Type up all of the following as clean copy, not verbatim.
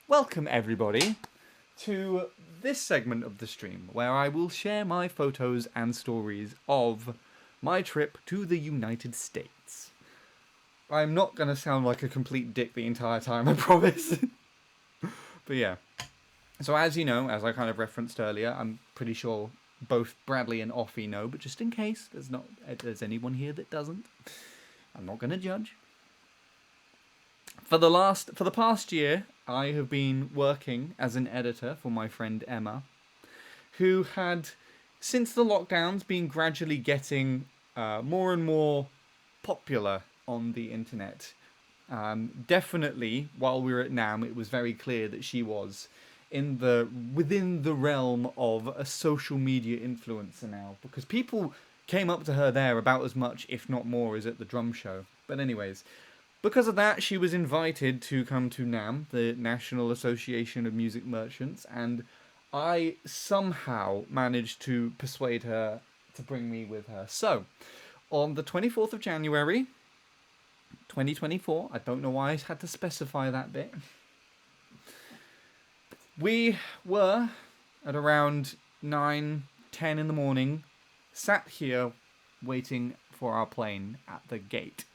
Welcome everybody to this segment of the stream where I will share my photos and stories of my trip to the United States. I'm not going to sound like a complete dick the entire time, I promise. But yeah. So as you know, as I kind of referenced earlier, I'm pretty sure both Bradley and Offie know, but just in case there's anyone here that doesn't, I'm not going to judge. For the past year, I have been working as an editor for my friend Emma, who had, since the lockdowns, been gradually getting more and more popular on the internet. Definitely, while we were at NAMM, it was very clear that she was within the realm of a social media influencer now, because people came up to her there about as much, if not more, as at the drum show. But anyways, because of that, she was invited to come to NAMM, the National Association of Music Merchants, and I somehow managed to persuade her to bring me with her. So, on the 24th of January, 2024, I don't know why I had to specify that bit, we were at around 9-10 in the morning, sat here waiting for our plane at the gate.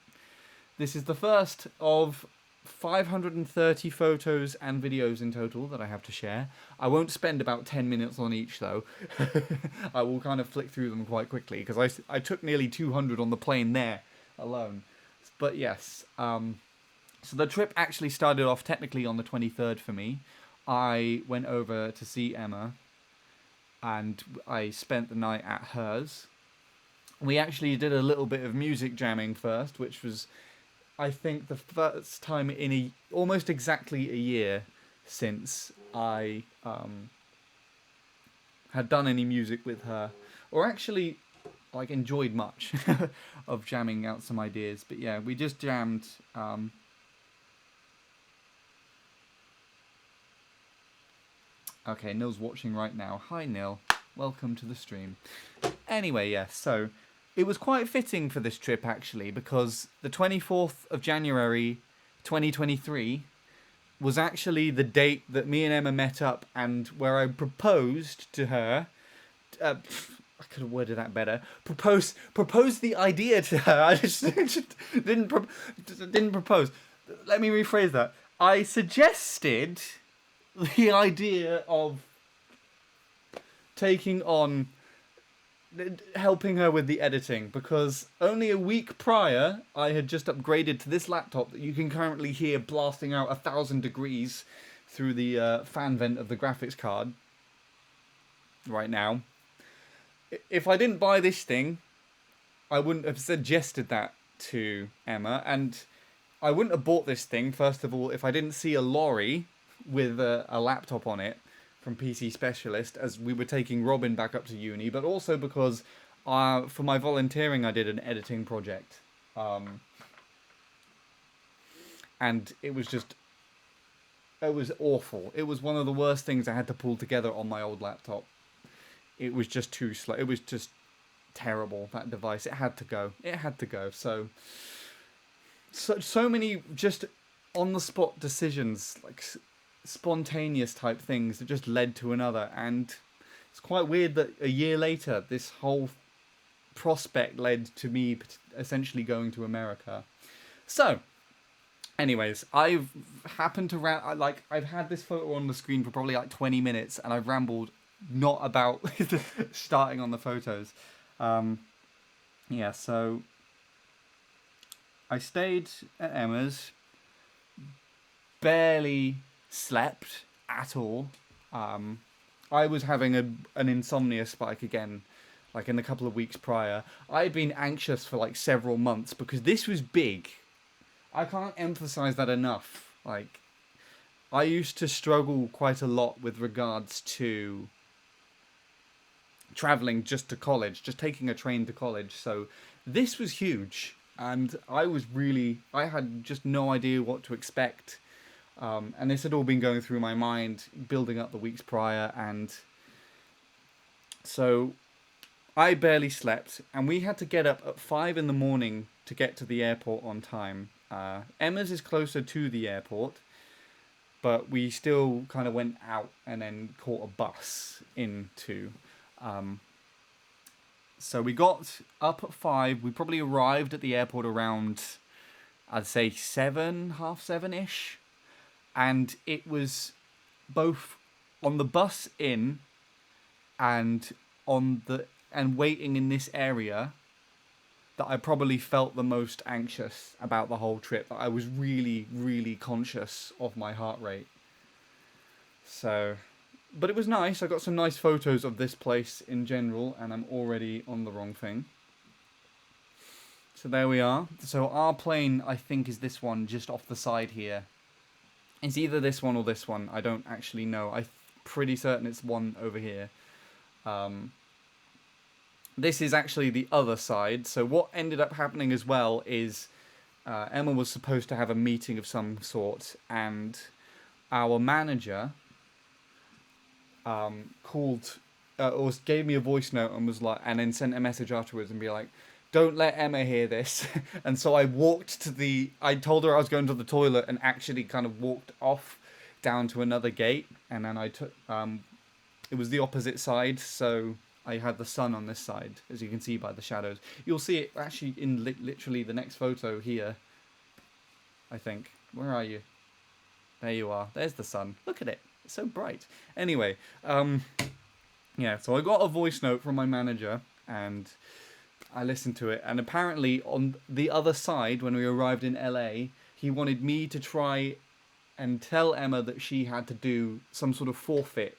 This is the first of 530 photos and videos in total that I have to share. I won't spend about 10 minutes on each though. I will kind of flick through them quite quickly because I took nearly 200 on the plane there alone. But yes, so the trip actually started off technically on the 23rd for me. I went over to see Emma and I spent the night at hers. We actually did a little bit of music jamming first, which was, I think, the first time in almost exactly a year since I had done any music with her, or actually like enjoyed much of jamming out some ideas. But yeah, we just jammed. Okay, Nil's watching right now. Hi Nil, welcome to the stream. Anyway, yes, so it was quite fitting for this trip actually, because the 24th of January 2023 was actually the date that me and Emma met up and where I proposed to her. I could have worded that better. Proposed the idea to her. I just didn't propose. Let me rephrase that. I suggested the idea of taking on helping her with the editing, because only a week prior I had just upgraded to this laptop that you can currently hear blasting out 1,000 degrees through the fan vent of the graphics card right now. If I didn't buy this thing, I wouldn't have suggested that to Emma, and I wouldn't have bought this thing, first of all, if I didn't see a lorry with a laptop on it from PC Specialist as we were taking Robin back up to uni, but also because for my volunteering I did an editing project. And it was awful. It was one of the worst things I had to pull together on my old laptop. It was just too slow. It was just terrible, that device. It had to go. So many just on the spot decisions, like spontaneous type things that just led to another, and it's quite weird that a year later this whole prospect led to me essentially going to America. So anyways, I've happened to I've had this photo on the screen for probably like 20 minutes and I've rambled not about starting on the photos. Yeah, so I stayed at Emma's, barely slept at all. I was having an insomnia spike again, like in the couple of weeks prior. I had been anxious for like several months because this was big. I can't emphasize that enough. Like, I used to struggle quite a lot with regards to traveling just to college, just taking a train to college. So this was huge, and I had just no idea what to expect. And this had all been going through my mind, building up the weeks prior, and so I barely slept, and we had to get up at 5 in the morning to get to the airport on time. Emma's is closer to the airport, but we still kind of went out and then caught a bus into. Um, so we got up at 5. We probably arrived at the airport around, I'd say 7, half 7-ish, and it was both on the bus in and waiting in this area that I probably felt the most anxious about the whole trip. I was really, really conscious of my heart rate. So, but it was nice. I got some nice photos of this place in general, and I'm already on the wrong thing. So there we are. So our plane, I think, is this one just off the side here. It's either this one or this one. I don't actually know. I'm pretty certain it's one over here. This is actually the other side. So what ended up happening as well is Emma was supposed to have a meeting of some sort, and our manager called or gave me a voice note and was like, and then sent a message afterwards and be like, "Don't let Emma hear this." And so I told her I was going to the toilet and actually kind of walked off down to another gate, and then I took it was the opposite side, so I had the sun on this side, as you can see by the shadows. You'll see it actually in literally the next photo here, I think. Where are you? There you are. There's the sun. Look at it. It's so bright. Anyway, yeah, so I got a voice note from my manager, and I listened to it. And apparently on the other side, when we arrived in LA, he wanted me to try and tell Emma that she had to do some sort of forfeit,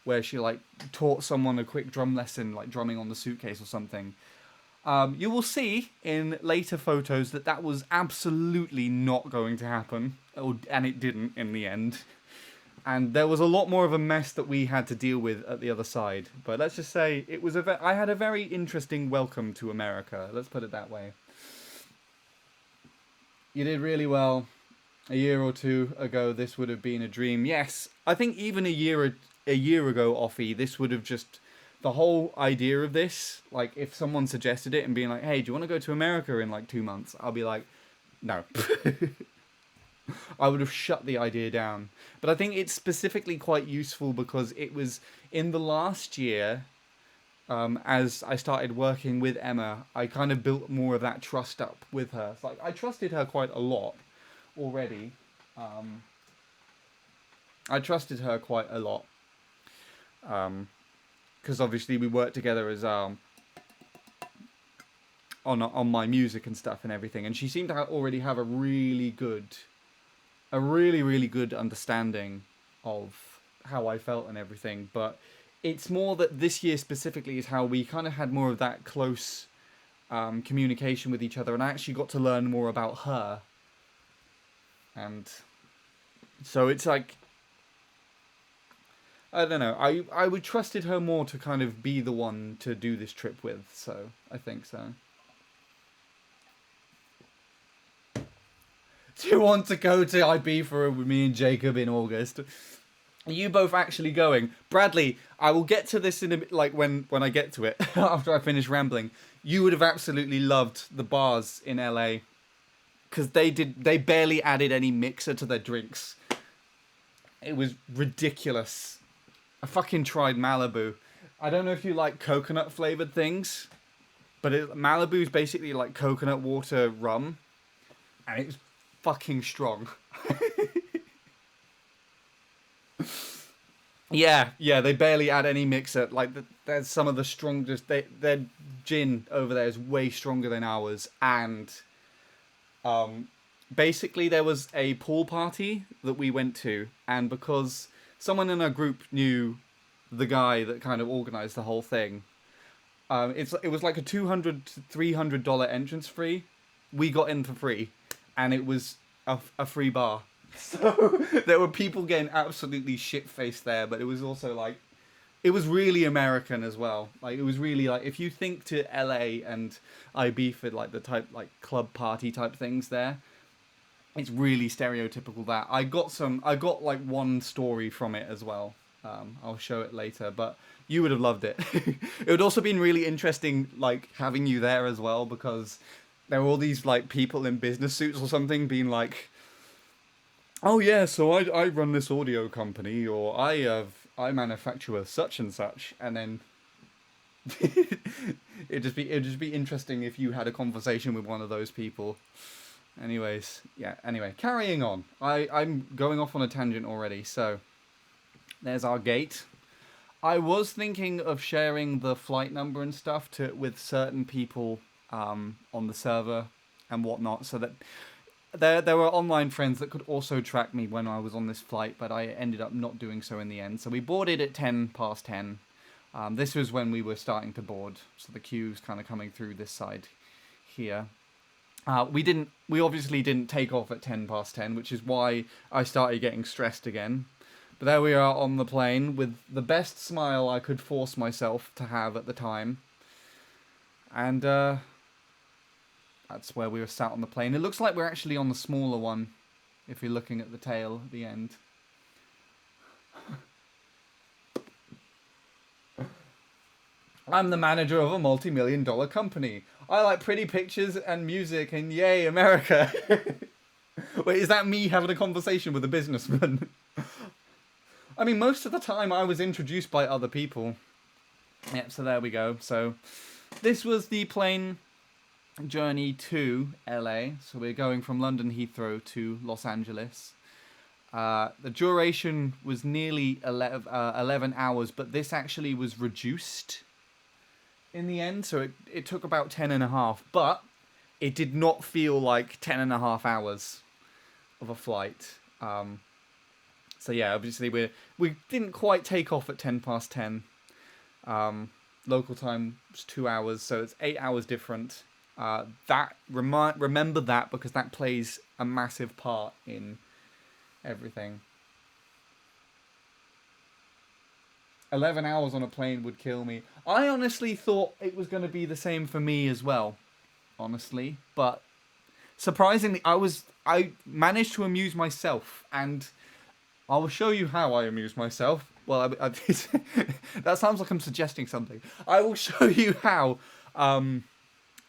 where she like taught someone a quick drum lesson, like drumming on the suitcase or something. You will see in later photos that was absolutely not going to happen, and it didn't in the end. And there was a lot more of a mess that we had to deal with at the other side. But let's just say it was I had a very interesting welcome to America. Let's put it that way. You did really well. A year or two ago, this would have been a dream. Yes, I think even a year ago, Offie, this would have just, the whole idea of this, like if someone suggested it and being like, "Hey, do you want to go to America in like 2 months?" I'll be like, no. I would have shut the idea down. But I think it's specifically quite useful because it was in the last year, as I started working with Emma, I kind of built more of that trust up with her. It's like I trusted her quite a lot already. I trusted her quite a lot. Because obviously we worked together as on my music and stuff and everything, and she seemed to already have a really really good understanding of how I felt and everything. But it's more that this year specifically is how we kind of had more of that close communication with each other, and I actually got to learn more about her. And so it's like, I don't know, I would trusted her more to kind of be the one to do this trip with, so I think so. Do you want to go to Ibiza with me and Jacob in August? Are you both actually going? Bradley, I will get to this in a bit, like when I get to it, after I finish rambling. You would have absolutely loved the bars in LA, because they barely added any mixer to their drinks. It was ridiculous. I fucking tried Malibu. I don't know if you like coconut flavored things, but Malibu's basically like coconut water rum, and it's fucking strong. Yeah, they barely add any mixer. Like, there's some of the strongest. Their gin over there is way stronger than ours, and basically there was a pool party that we went to, and because someone in our group knew the guy that kind of organized the whole thing, it was like a $200 to $300 entrance fee. We got in for free, and it was a free bar. So there were people getting absolutely shit-faced there, but it was also like, it was really American as well. Like, it was really like, if you think to LA and Ibiza, like the type, like club party type things there, it's really stereotypical that. I got like one story from it as well. I'll show it later, but you would have loved it. It would also been really interesting, like, having you there as well, because there were all these like people in business suits or something being like, oh yeah, so I run this audio company, or I manufacture such and such, and then it'd just be interesting if you had a conversation with one of those people. Anyways, yeah. Anyway, carrying on. I'm going off on a tangent already. So there's our gate. I was thinking of sharing the flight number and stuff to with certain people on the server and whatnot, so that there were online friends that could also track me when I was on this flight, but I ended up not doing so in the end. So we boarded at 10 past 10. This was when we were starting to board, so the queue's kind of coming through this side here. We obviously didn't take off at 10 past 10, which is why I started getting stressed again. But there we are on the plane with the best smile I could force myself to have at the time. And that's where we were sat on the plane. It looks like we're actually on the smaller one, if you're looking at the tail at the end. I'm the manager of a multi-million-dollar company. I like pretty pictures and music, and yay, America. Wait, is that me having a conversation with a businessman? I mean, most of the time I was introduced by other people. Yep, so there we go. So this was the plane journey to LA. So we're going from London Heathrow to Los Angeles. The duration was nearly 11 hours, but this actually was reduced in the end. So it took about 10 and a half, but it did not feel like 10 and a half hours of a flight. So yeah, obviously we didn't quite take off at 10 past 10. Local time was 2 hours, so it's 8 hours different. Remember that, because that plays a massive part in everything. 11 hours on a plane would kill me. I honestly thought it was going to be the same for me as well, honestly, but surprisingly, I managed to amuse myself, and I will show you how I amuse myself. Well, that sounds like I'm suggesting something. I will show you how,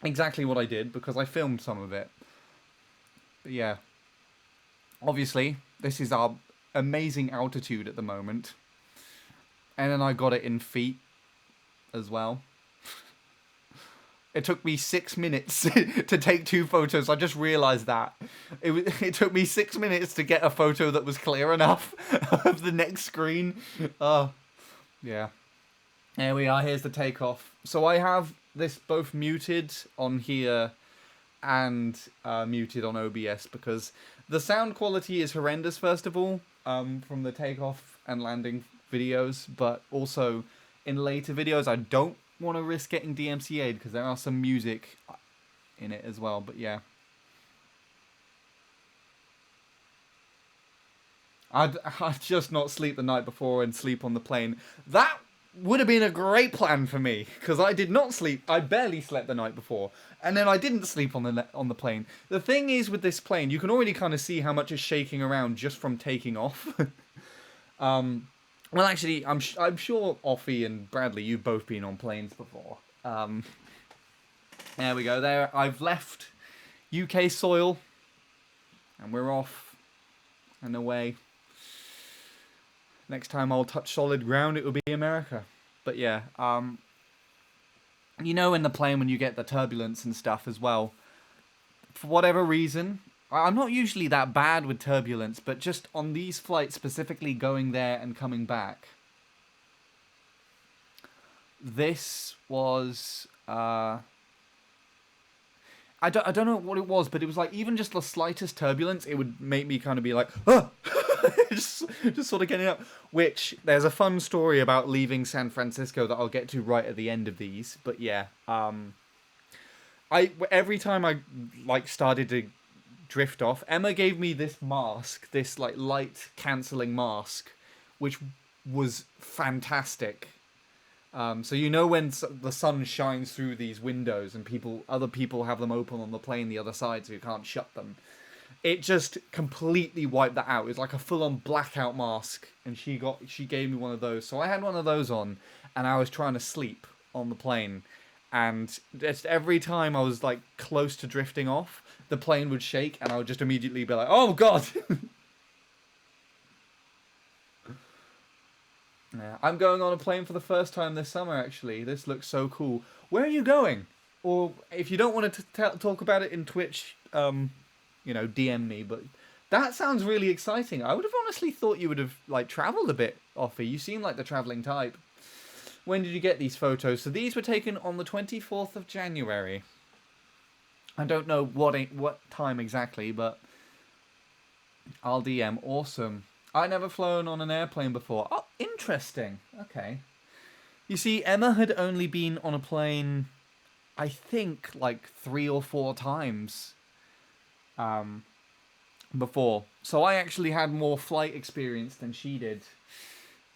exactly what I did, because I filmed some of it. But yeah, obviously, this is our amazing altitude at the moment. And then I got it in feet as well. It took me 6 minutes to take 2 photos. I just realised that. It took me 6 minutes to get a photo that was clear enough of the next screen. Yeah. There we are. Here's the takeoff. So I have this both muted on here and muted on OBS, because the sound quality is horrendous, first of all, from the takeoff and landing videos, but also in later videos I don't want to risk getting DMCA'd, because there are some music in it as well. But yeah, I'd just not sleep the night before and sleep on the plane. That would have been a great plan for me, because I did not sleep. I barely slept the night before, and then I didn't sleep on the plane. The thing is, with this plane, you can already kind of see how much is shaking around just from taking off. Well, actually, I'm sure Offie and Bradley, you've both been on planes before. There we go. There, I've left UK soil, and we're off and away. Next time I'll touch solid ground, it will be America. But yeah, you know, in the plane when you get the turbulence and stuff as well, for whatever reason, I'm not usually that bad with turbulence, but just on these flights, specifically going there and coming back, this was I don't know what it was, but it was like even just the slightest turbulence, it would make me kind of be like, ah! just sort of getting up. Which, there's a fun story about leaving San Francisco that I'll get to right at the end of these. But yeah, every time I like started to drift off, Emma gave me this mask, this like light cancelling mask, which was fantastic. So you know when the sun shines through these windows and other people have them open on the plane the other side, so you can't shut them. It just completely wiped that out. It's like a full-on blackout mask, and she gave me one of those. So I had one of those on, and I was trying to sleep on the plane, and just every time I was like close to drifting off, the plane would shake, and I would just immediately be like, "Oh God!" Yeah, I'm going on a plane for the first time this summer, actually. This looks so cool. Where are you going? Or if you don't want to talk about it in Twitch, DM me. But that sounds really exciting. I would have honestly thought you would have like traveled a bit, Offie. You seem like the traveling type. When did you get these photos? So these were taken on the 24th of January. I don't know what time exactly, but I'll DM. Awesome. I never flown on an airplane before. Oh, interesting. Okay. You see, Emma had only been on a plane, I think, like 3 or 4 times before. So I actually had more flight experience than she did.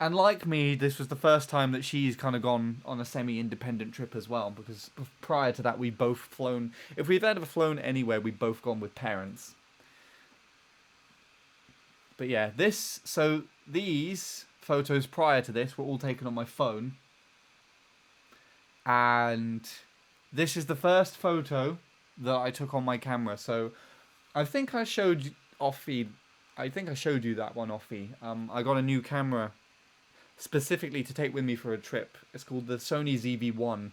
And like me, this was the first time that she's kind of gone on a semi-independent trip as well. Because prior to that, we'd both flown. If we've ever flown anywhere, we'd both gone with parents. But yeah, these photos prior to this were all taken on my phone. And this is the first photo that I took on my camera. So I think I showed you Offie. I think I showed you that one, Offie. I got a new camera specifically to take with me for a trip. It's called the Sony ZV-1.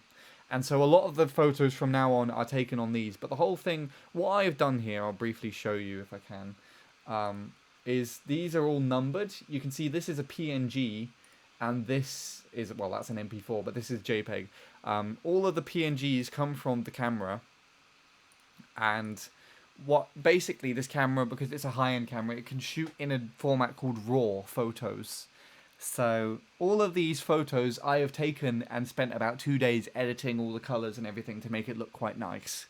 And so a lot of the photos from now on are taken on these. But the whole thing, what I've done here, I'll briefly show you if I can, is these are all numbered. You can see this is a PNG, and this is, well, that's an MP4, but this is JPEG. All of the PNGs come from the camera, and what basically this camera, because it's a high-end camera, it can shoot in a format called RAW photos. So all of these photos I have taken and spent about 2 days editing all the colors and everything to make it look quite nice.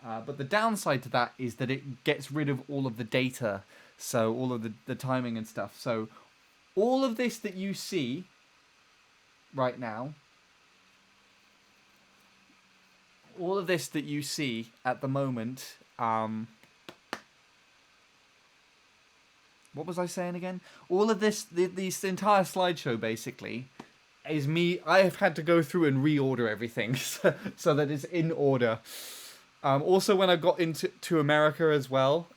But the downside to that is that it gets rid of all of the data, so all of the timing and stuff. So all of this that you see right now, all of this that you see at the moment, what was I saying again? All of this entire slideshow basically is me. I have had to go through and reorder everything so that it's in order. Also, when I got to America as well,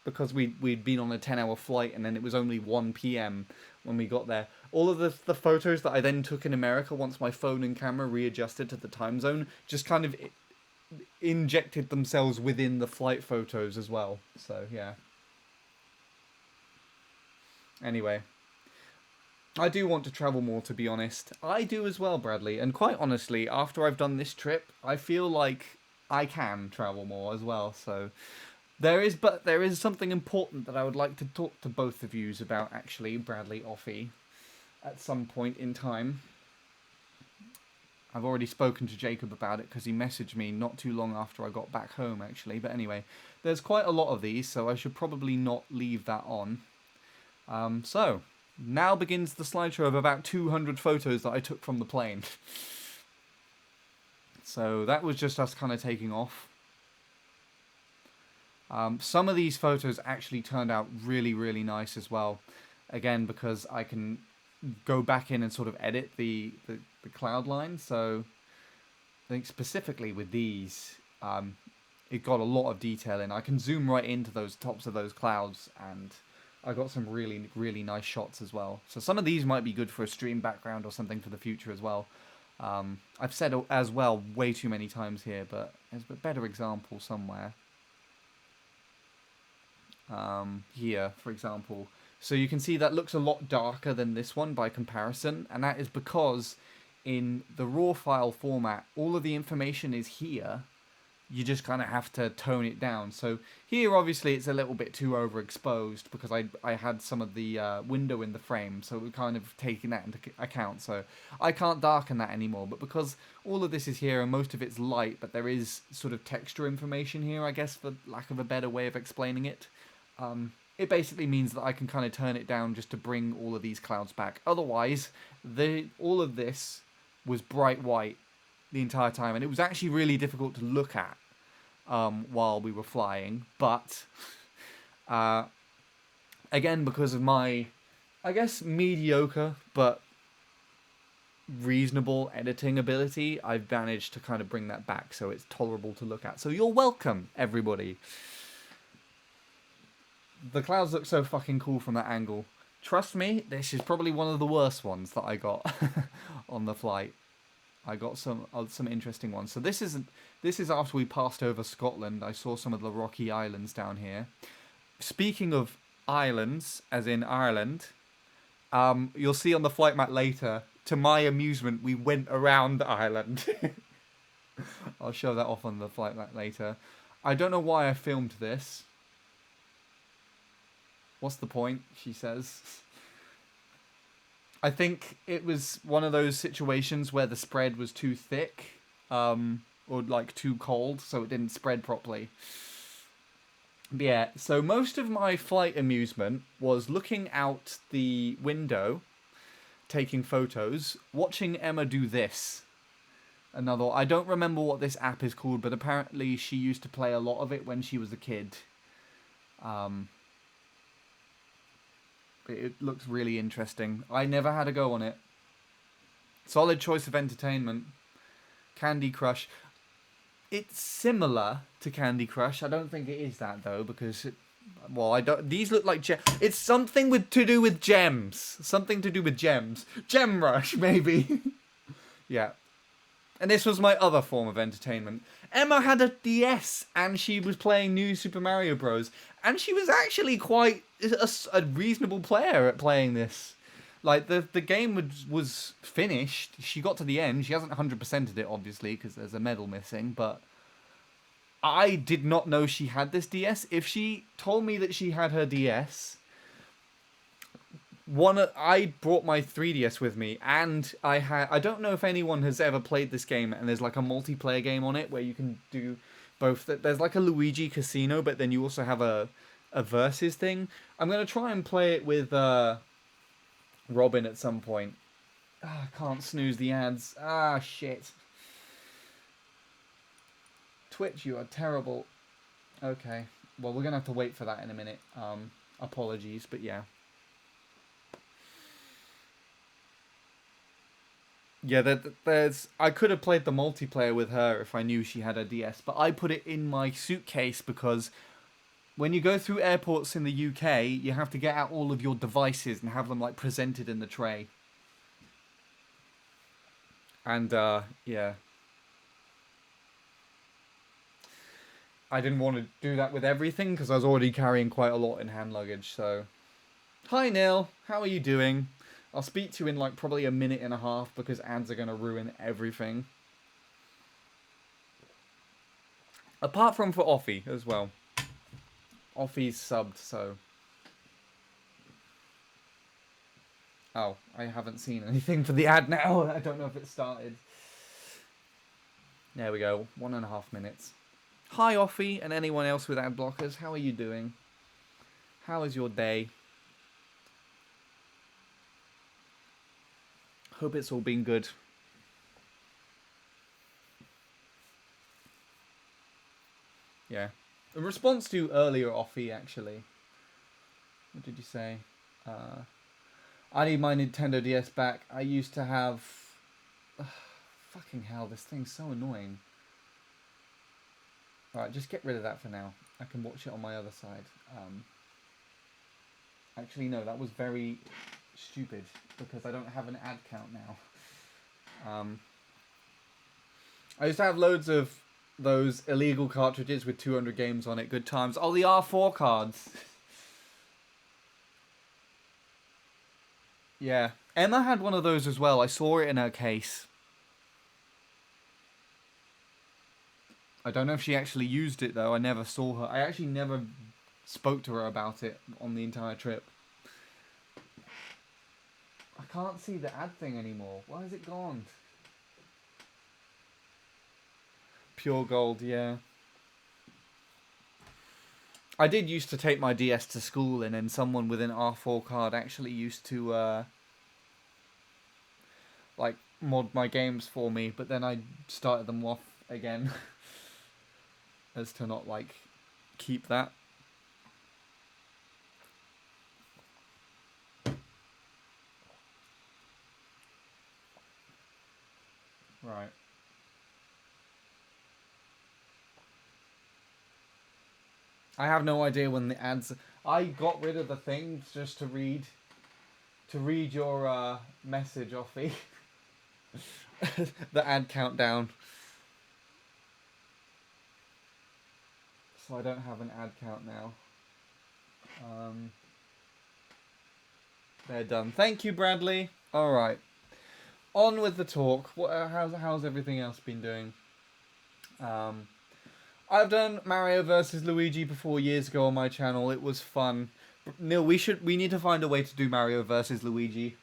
because we'd been on a 10-hour flight and then it was only 1 p.m. when we got there. All of the photos that I then took in America, once my phone and camera readjusted to the time zone, just kind of injected themselves within the flight photos as well. So, yeah. Anyway, I do want to travel more, to be honest. I do as well, Bradley. And quite honestly, after I've done this trip, I feel like I can travel more as well. So there is something important that I would like to talk to both of you about, actually, Bradley, Offie, at some point in time. I've already spoken to Jacob about it because he messaged me not too long after I got back home, actually. But anyway, there's quite a lot of these, so I should probably not leave that on. So, now begins the slideshow of about 200 photos that I took from the plane. So that was just us kind of taking off. Some of these photos actually turned out really, really nice as well. Again, because I can go back in and sort of edit the cloud line. So I think specifically with these, it got a lot of detail in. I can zoom right into those tops of those clouds, and I got some really, really nice shots as well. So some of these might be good for a stream background or something for the future as well. I've said as well way too many times here, but there's a better example somewhere. Here, for example. So you can see that looks a lot darker than this one by comparison, and that is because in the RAW file format, all of the information is here. You just kind of have to tone it down. So here, obviously, it's a little bit too overexposed because I had some of the window in the frame, so we're kind of taking that into account. So I can't darken that anymore. But because all of this is here and most of it's light, but there is sort of texture information here, I guess, for lack of a better way of explaining it, it basically means that I can kind of turn it down just to bring all of these clouds back. Otherwise, all of this was bright white the entire time, and it was actually really difficult to look at while we were flying. But again, because of my, I guess, mediocre but reasonable editing ability, I've managed to kind of bring that back so it's tolerable to look at. So you're welcome, everybody. The clouds look so fucking cool from that angle. Trust me, this is probably one of the worst ones that I got on the flight. I got some interesting ones. So this is after we passed over Scotland. I saw some of the rocky islands down here. Speaking of islands, as in Ireland, you'll see on the flight mat later. To my amusement, we went around Ireland. I'll show that off on the flight mat later. I don't know why I filmed this. What's the point? She says. I think it was one of those situations where the spread was too thick, or like too cold, so it didn't spread properly. But yeah, so most of my flight amusement was looking out the window, taking photos, watching Emma do this. Another, I don't remember what this app is called, but apparently she used to play a lot of it when she was a kid. It looks really interesting. I never had a go on it. Solid choice of entertainment. Candy Crush. It's similar to Candy Crush. I don't think it is that though, because I don't. These look like it's something to do with gems. Something to do with gems. Gem Rush, maybe. Yeah. And this was my other form of entertainment. Emma had a DS and she was playing New Super Mario Bros. And she was actually quite a reasonable player at playing this. Like, the game was finished. She got to the end. She hasn't 100%ed it, obviously, because there's a medal missing. But I did not know she had this DS. If she told me that she had her DS... I brought my 3DS with me, and I don't know if anyone has ever played this game, and there's like a multiplayer game on it where you can do both. There's like a Luigi Casino, but then you also have a versus thing. I'm going to try and play it with Robin at some point. I can't snooze the ads. Shit. Twitch, you are terrible. Okay. Well, we're going to have to wait for that in a minute. Apologies, but yeah. Yeah, I could have played the multiplayer with her if I knew she had a DS, but I put it in my suitcase because when you go through airports in the UK, you have to get out all of your devices and have them like presented in the tray. And yeah. I didn't want to do that with everything because I was already carrying quite a lot in hand luggage, so. Hi Neil, how are you doing? I'll speak to you in like probably a minute and a half because ads are going to ruin everything. Apart from for Offie as well. Offie's subbed, so... Oh, I haven't seen anything for the ad now. I don't know if it started. There we go. 1.5 minutes. Hi Offie and anyone else with ad blockers. How are you doing? How is your day? Hope it's all been good. Yeah. In response to earlier Offie, actually. What did you say? I need my Nintendo DS back. I used to have... fucking hell, this thing's so annoying. Alright, just get rid of that for now. I can watch it on my other side. Actually, no, that was very stupid because I don't have an ad count now. I used to have loads of those illegal cartridges with 200 games on it. Good times. Oh, the R4 cards. Yeah. Emma had one of those as well. I saw it in her case. I don't know if she actually used it, though. I never saw her. I actually never spoke to her about it on the entire trip. I can't see the ad thing anymore. Why is it gone? Pure gold, yeah. I did used to take my DS to school, and then someone with an R4 card actually used to, like, mod my games for me, but then I started them off again. As to not, like, keep that. Right. I have no idea when the ads... I got rid of the things just to read to read your message, Offie. The ad countdown. So I don't have an ad count now. They're done. Thank you, Bradley. All right. On with the talk. How's everything else been doing? I've done Mario versus Luigi before years ago on my channel. It was fun. Neil, we need to find a way to do Mario versus Luigi.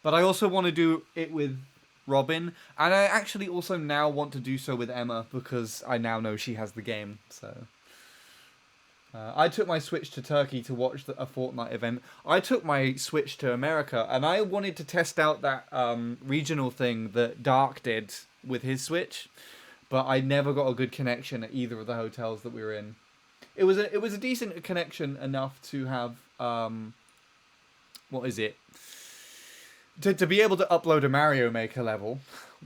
But I also want to do it with Robin, and I actually also now want to do so with Emma because I now know she has the game. So I took my Switch to Turkey to watch a Fortnite event. I took my Switch to America, and I wanted to test out that regional thing that Dark did with his Switch, but I never got a good connection at either of the hotels that we were in. It was a decent connection enough to have what is it? To be able to upload a Mario Maker level,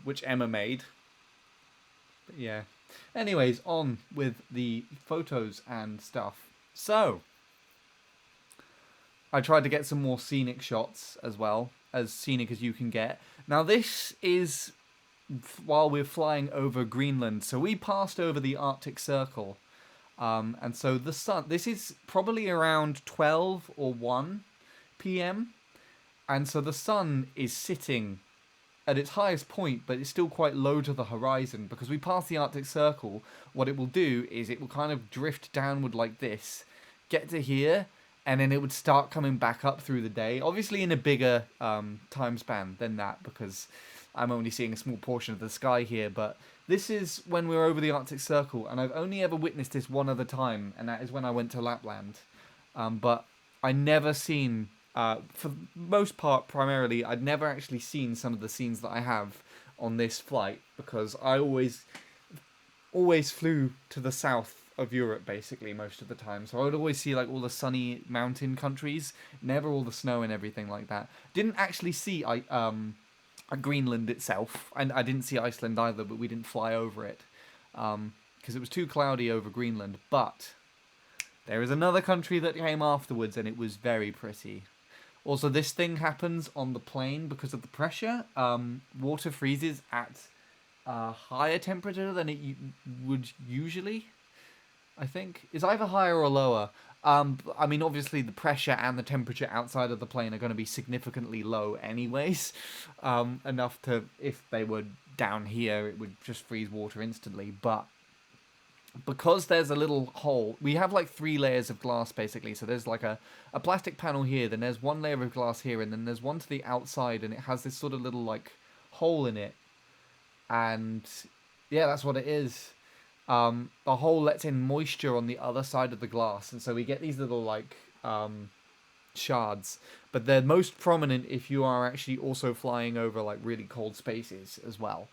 which Emma made. But yeah. Anyways, on with the photos and stuff. So, I tried to get some more scenic shots as well, as scenic as you can get. Now this is while we're flying over Greenland. So we passed over the Arctic Circle. And so the sun, this is probably around 12 or 1 p.m. And so the sun is sitting at its highest point, but it's still quite low to the horizon. Because we passed the Arctic Circle, what it will do is it will kind of drift downward like this, get to here, and then it would start coming back up through the day. Obviously in a bigger time span than that, because I'm only seeing a small portion of the sky here. But this is when we were over the Arctic Circle, and I've only ever witnessed this one other time, and that is when I went to Lapland. But I never seen... for the most part, primarily, I'd never actually seen some of the scenes that I have on this flight because I always flew to the south of Europe, basically, most of the time. So I would always see like all the sunny mountain countries, never all the snow and everything like that. Didn't actually see Greenland itself, and I didn't see Iceland either, but we didn't fly over it because it was too cloudy over Greenland. But there is another country that came afterwards, and it was very pretty. Also, this thing happens on the plane because of the pressure. Water freezes at a higher temperature than it would usually, I think. It's either higher or lower. I mean, obviously, the pressure and the temperature outside of the plane are going to be significantly low anyways. Enough to, if they were down here, it would just freeze water instantly. But because there's a little hole, we have like 3 layers of glass basically. So there's like a plastic panel here, then there's 1 layer of glass here, and then there's one to the outside, and it has this sort of little like hole in it. And yeah, that's what it is. The hole lets in moisture on the other side of the glass, and so we get these little like shards. But they're most prominent if you are actually also flying over like really cold spaces as well,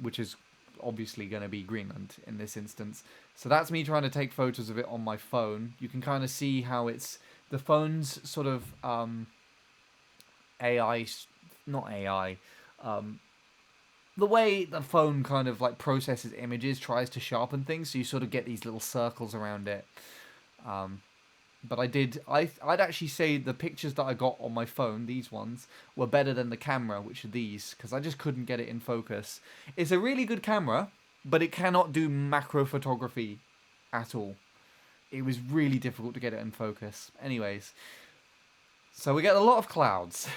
which is obviously going to be Greenland in this instance. So that's me trying to take photos of it on my phone. You can kind of see how it's the phone's sort of AI, not AI, the way the phone kind of like processes images, tries to sharpen things, so you sort of get these little circles around it. But I'd actually say the pictures that I got on my phone, these ones, were better than the camera, which are these, because I just couldn't get it in focus. It's a really good camera, but it cannot do macro photography at all. It was really difficult to get it in focus. Anyways, so we get a lot of clouds.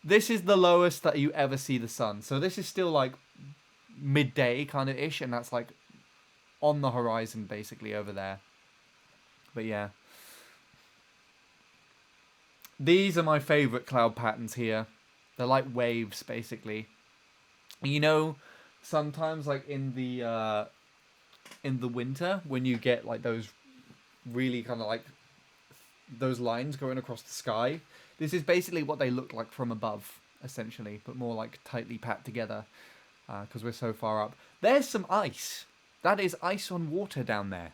This is the lowest that you ever see the sun. So this is still like midday kind of ish, and that's like on the horizon basically over there. But yeah. These are my favourite cloud patterns here. They're like waves, basically. You know, sometimes like in the winter, when you get like those really kind of like those lines going across the sky, this is basically what they look like from above, essentially, but more like tightly packed together because we're so far up. There's some ice. That is ice on water down there.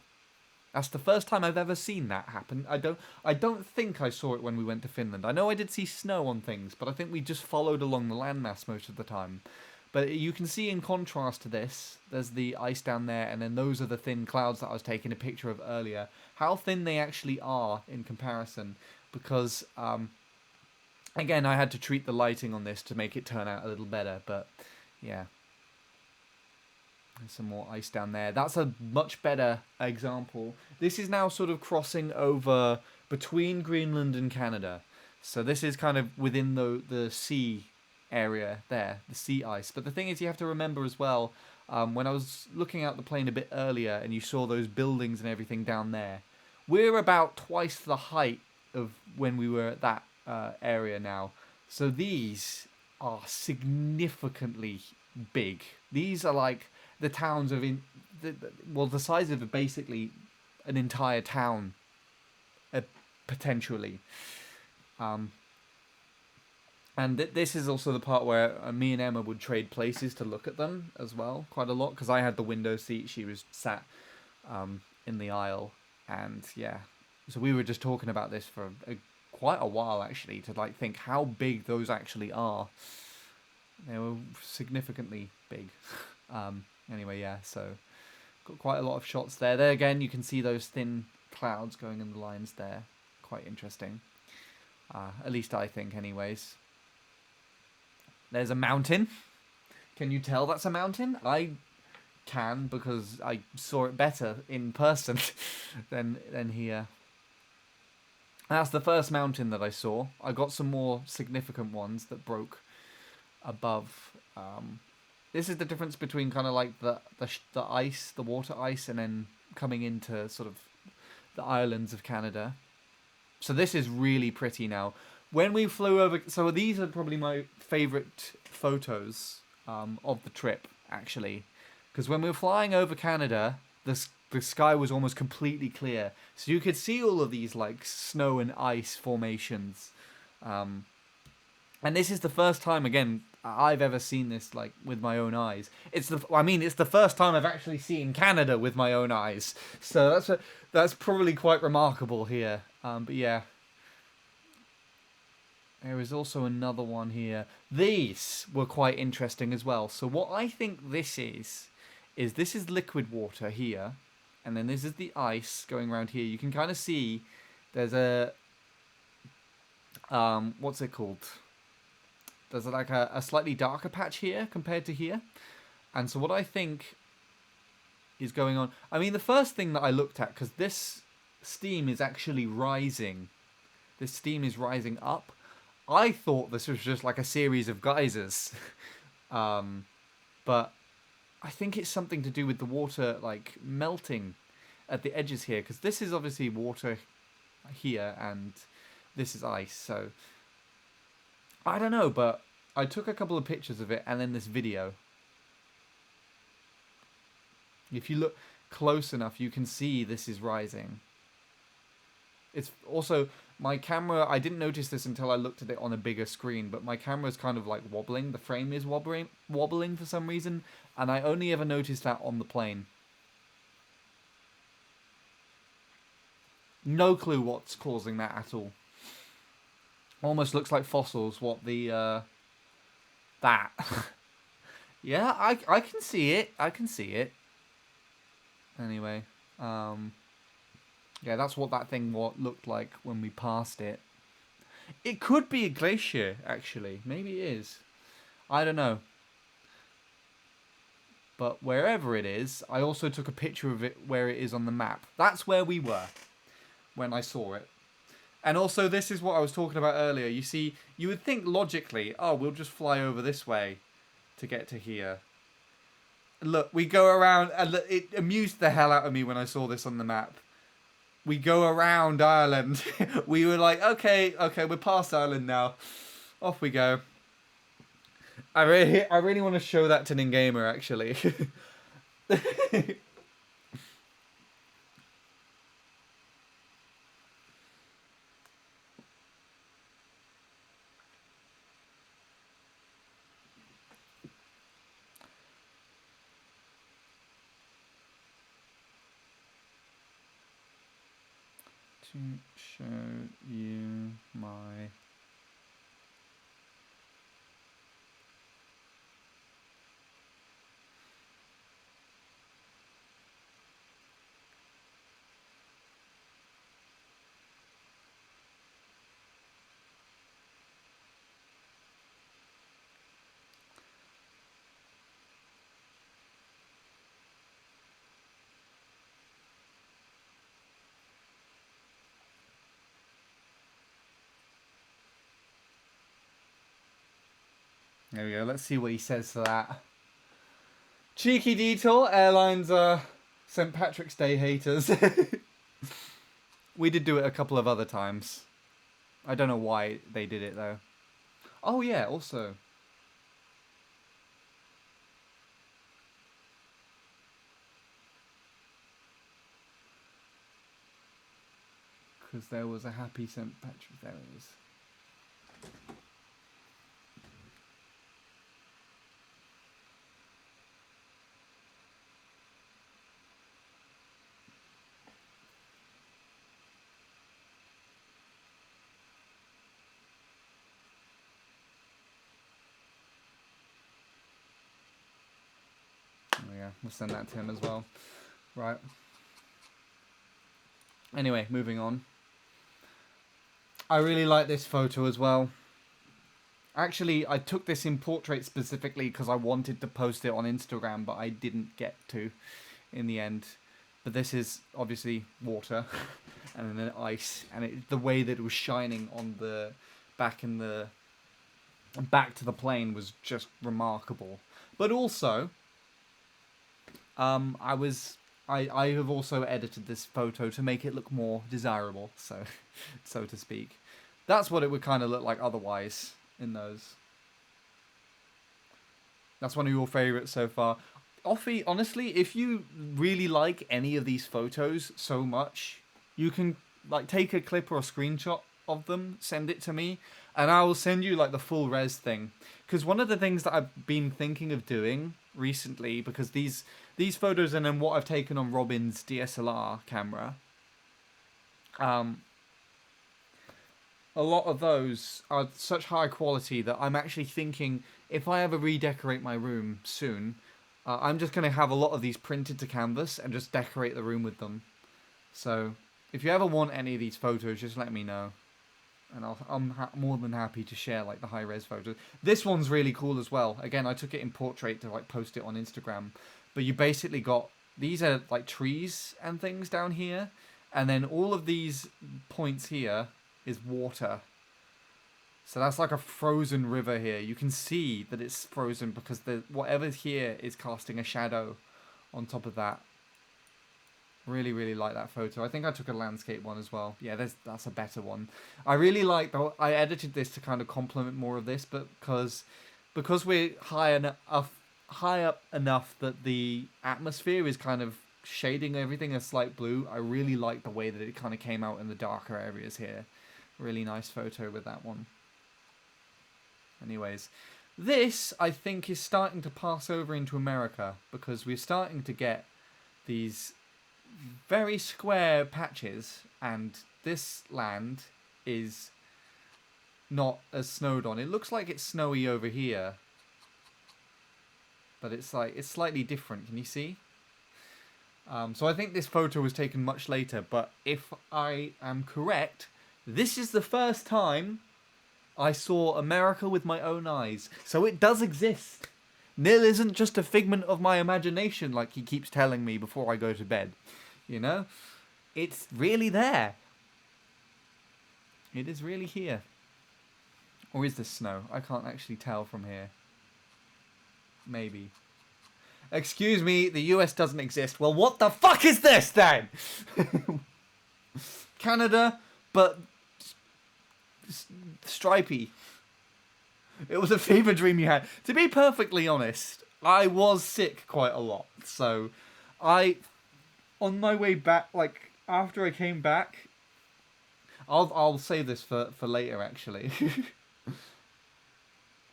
That's the first time I've ever seen that happen. I don't think I saw it when we went to Finland. I know I did see snow on things, but I think we just followed along the landmass most of the time. But you can see in contrast to this, there's the ice down there, and then those are the thin clouds that I was taking a picture of earlier. How thin they actually are in comparison, because Again, I had to treat the lighting on this to make it turn out a little better, but yeah. There's some more ice down there. That's a much better example. This is now sort of crossing over between Greenland and Canada. So this is kind of within the sea area there, the sea ice. But the thing is, you have to remember as well, when I was looking out the plane a bit earlier and you saw those buildings and everything down there, we're about twice the height of when we were at that area now. So these are significantly big. These are like the towns of the size of basically an entire town, potentially. And this is also the part where me and Emma would trade places to look at them as well, quite a lot, because I had the window seat, she was sat in the aisle, and yeah, so we were just talking about this for quite a while actually, to like think how big those actually are. They were significantly big. Anyway, yeah, so got quite a lot of shots there. There again, you can see those thin clouds going in the lines there. Quite interesting. At least I think, anyways. There's a mountain. Can you tell that's a mountain? I can, because I saw it better in person than here. That's the first mountain that I saw. I got some more significant ones that broke above. This is the difference between kind of like the ice, the water ice, and then coming into sort of the islands of Canada. So this is really pretty now. When we flew over, so these are probably my favorite photos of the trip, actually, because when we were flying over Canada, the sky was almost completely clear, so you could see all of these like snow and ice formations. And this is the first time, again, I've ever seen this like with my own eyes. It's the first time I've actually seen Canada with my own eyes. So that's probably quite remarkable here. But yeah, there is also another one here. These were quite interesting as well. So what I think this is this is liquid water here, and then this is the ice going around here. You can kind of see there's a what's it called? There's like a slightly darker patch here compared to here. And so what I think is going on... I mean, the first thing that I looked at, because this steam is actually rising. This steam is rising up. I thought this was just like a series of geysers. But I think it's something to do with the water like melting at the edges here. Because this is obviously water here and this is ice. So... I don't know, but I took a couple of pictures of it and then this video. If you look close enough, you can see this is rising. It's also, my camera, I didn't notice this until I looked at it on a bigger screen, but my camera's kind of like wobbling. The frame is wobbling for some reason, and I only ever noticed that on the plane. No clue what's causing that at all. Almost looks like fossils. What the that? Yeah, I can see it. I can see it. Anyway, yeah, that's what that thing looked like when we passed it. It could be a glacier, actually. Maybe it is. I don't know. But wherever it is, I also took a picture of it where it is on the map. That's where we were when I saw it. And also, this is what I was talking about earlier. You see, you would think logically, oh, we'll just fly over this way to get to here. Look, we go around, and it amused the hell out of me when I saw this on the map. We go around Ireland. We were like, okay, we're past Ireland now. Off we go. I really want to show that to Ningamer, actually. To show you my... There we go. Let's see what he says to that. Cheeky detour. Airlines are St. Patrick's Day haters. We did do it a couple of other times. I don't know why they did it though. Oh yeah, also. Because there was a happy St. Patrick's. There it is. Yeah, we'll send that to him as well. Right. Anyway, moving on. I really like this photo as well. Actually, I took this in portrait specifically because I wanted to post it on Instagram, but I didn't get to in the end. But this is obviously water and then ice, and the way that it was shining on the back to the plane was just remarkable. But also, I have also edited this photo to make it look more desirable, so to speak. That's what it would kind of look like otherwise in those. That's one of your favorites so far. Offie, honestly, if you really like any of these photos so much, you can like take a clip or a screenshot of them, send it to me, and I will send you like the full res thing. Because one of the things that I've been thinking of doing recently, because these photos and then what I've taken on Robin's DSLR camera, a lot of those are such high quality that I'm actually thinking if I ever redecorate my room soon, I'm just going to have a lot of these printed to canvas and just decorate the room with them. So if you ever want any of these photos, just let me know. And I'm more than happy to share like the high-res photos. This one's really cool as well. Again, I took it in portrait to like post it on Instagram. But you basically got, these are like trees and things down here. And then all of these points here is water. So that's like a frozen river here. You can see that it's frozen because whatever's here is casting a shadow on top of that. Really, really like that photo. I think I took a landscape one as well. Yeah, that's a better one. I really like I edited this to kind of complement more of this, but because we're high up enough that the atmosphere is kind of shading everything a slight blue. I really like the way that it kind of came out in the darker areas here. Really nice photo with that one. Anyways, this, I think, is starting to pass over into America because we're starting to get these very square patches, and this land is not as snowed on. It looks like it's snowy over here, but it's slightly different. Can you see? So I think this photo was taken much later, but if I am correct, this is the first time I saw America with my own eyes. So it does exist. Nil isn't just a figment of my imagination like he keeps telling me before I go to bed. You know? It's really there. It is really here. Or is this snow? I can't actually tell from here. Maybe. Excuse me, the US doesn't exist. Well, what the fuck is this then? Canada, but stripy. It was a fever dream you had. To be perfectly honest, I was sick quite a lot. So, on my way back, like after I came back, I'll save this for later. Actually,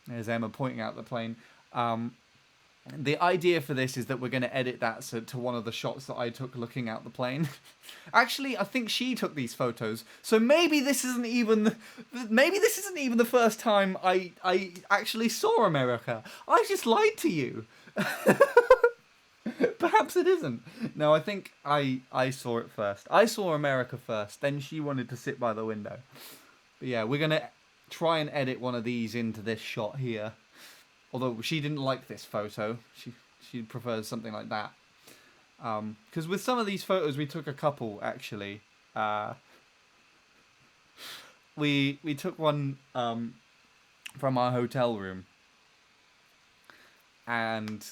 there's Emma pointing out the plane. The idea for this is that we're going to edit that to one of the shots that I took looking out the plane. Actually, I think she took these photos, so maybe this isn't even the first time I actually saw America. I just lied to you. Perhaps it isn't. No, I think I saw it first. I saw America first, then she wanted to sit by the window. But yeah, we're going to try and edit one of these into this shot here. Although she didn't like this photo. She prefers something like that. Because with some of these photos, we took a couple, actually. We took one from our hotel room. and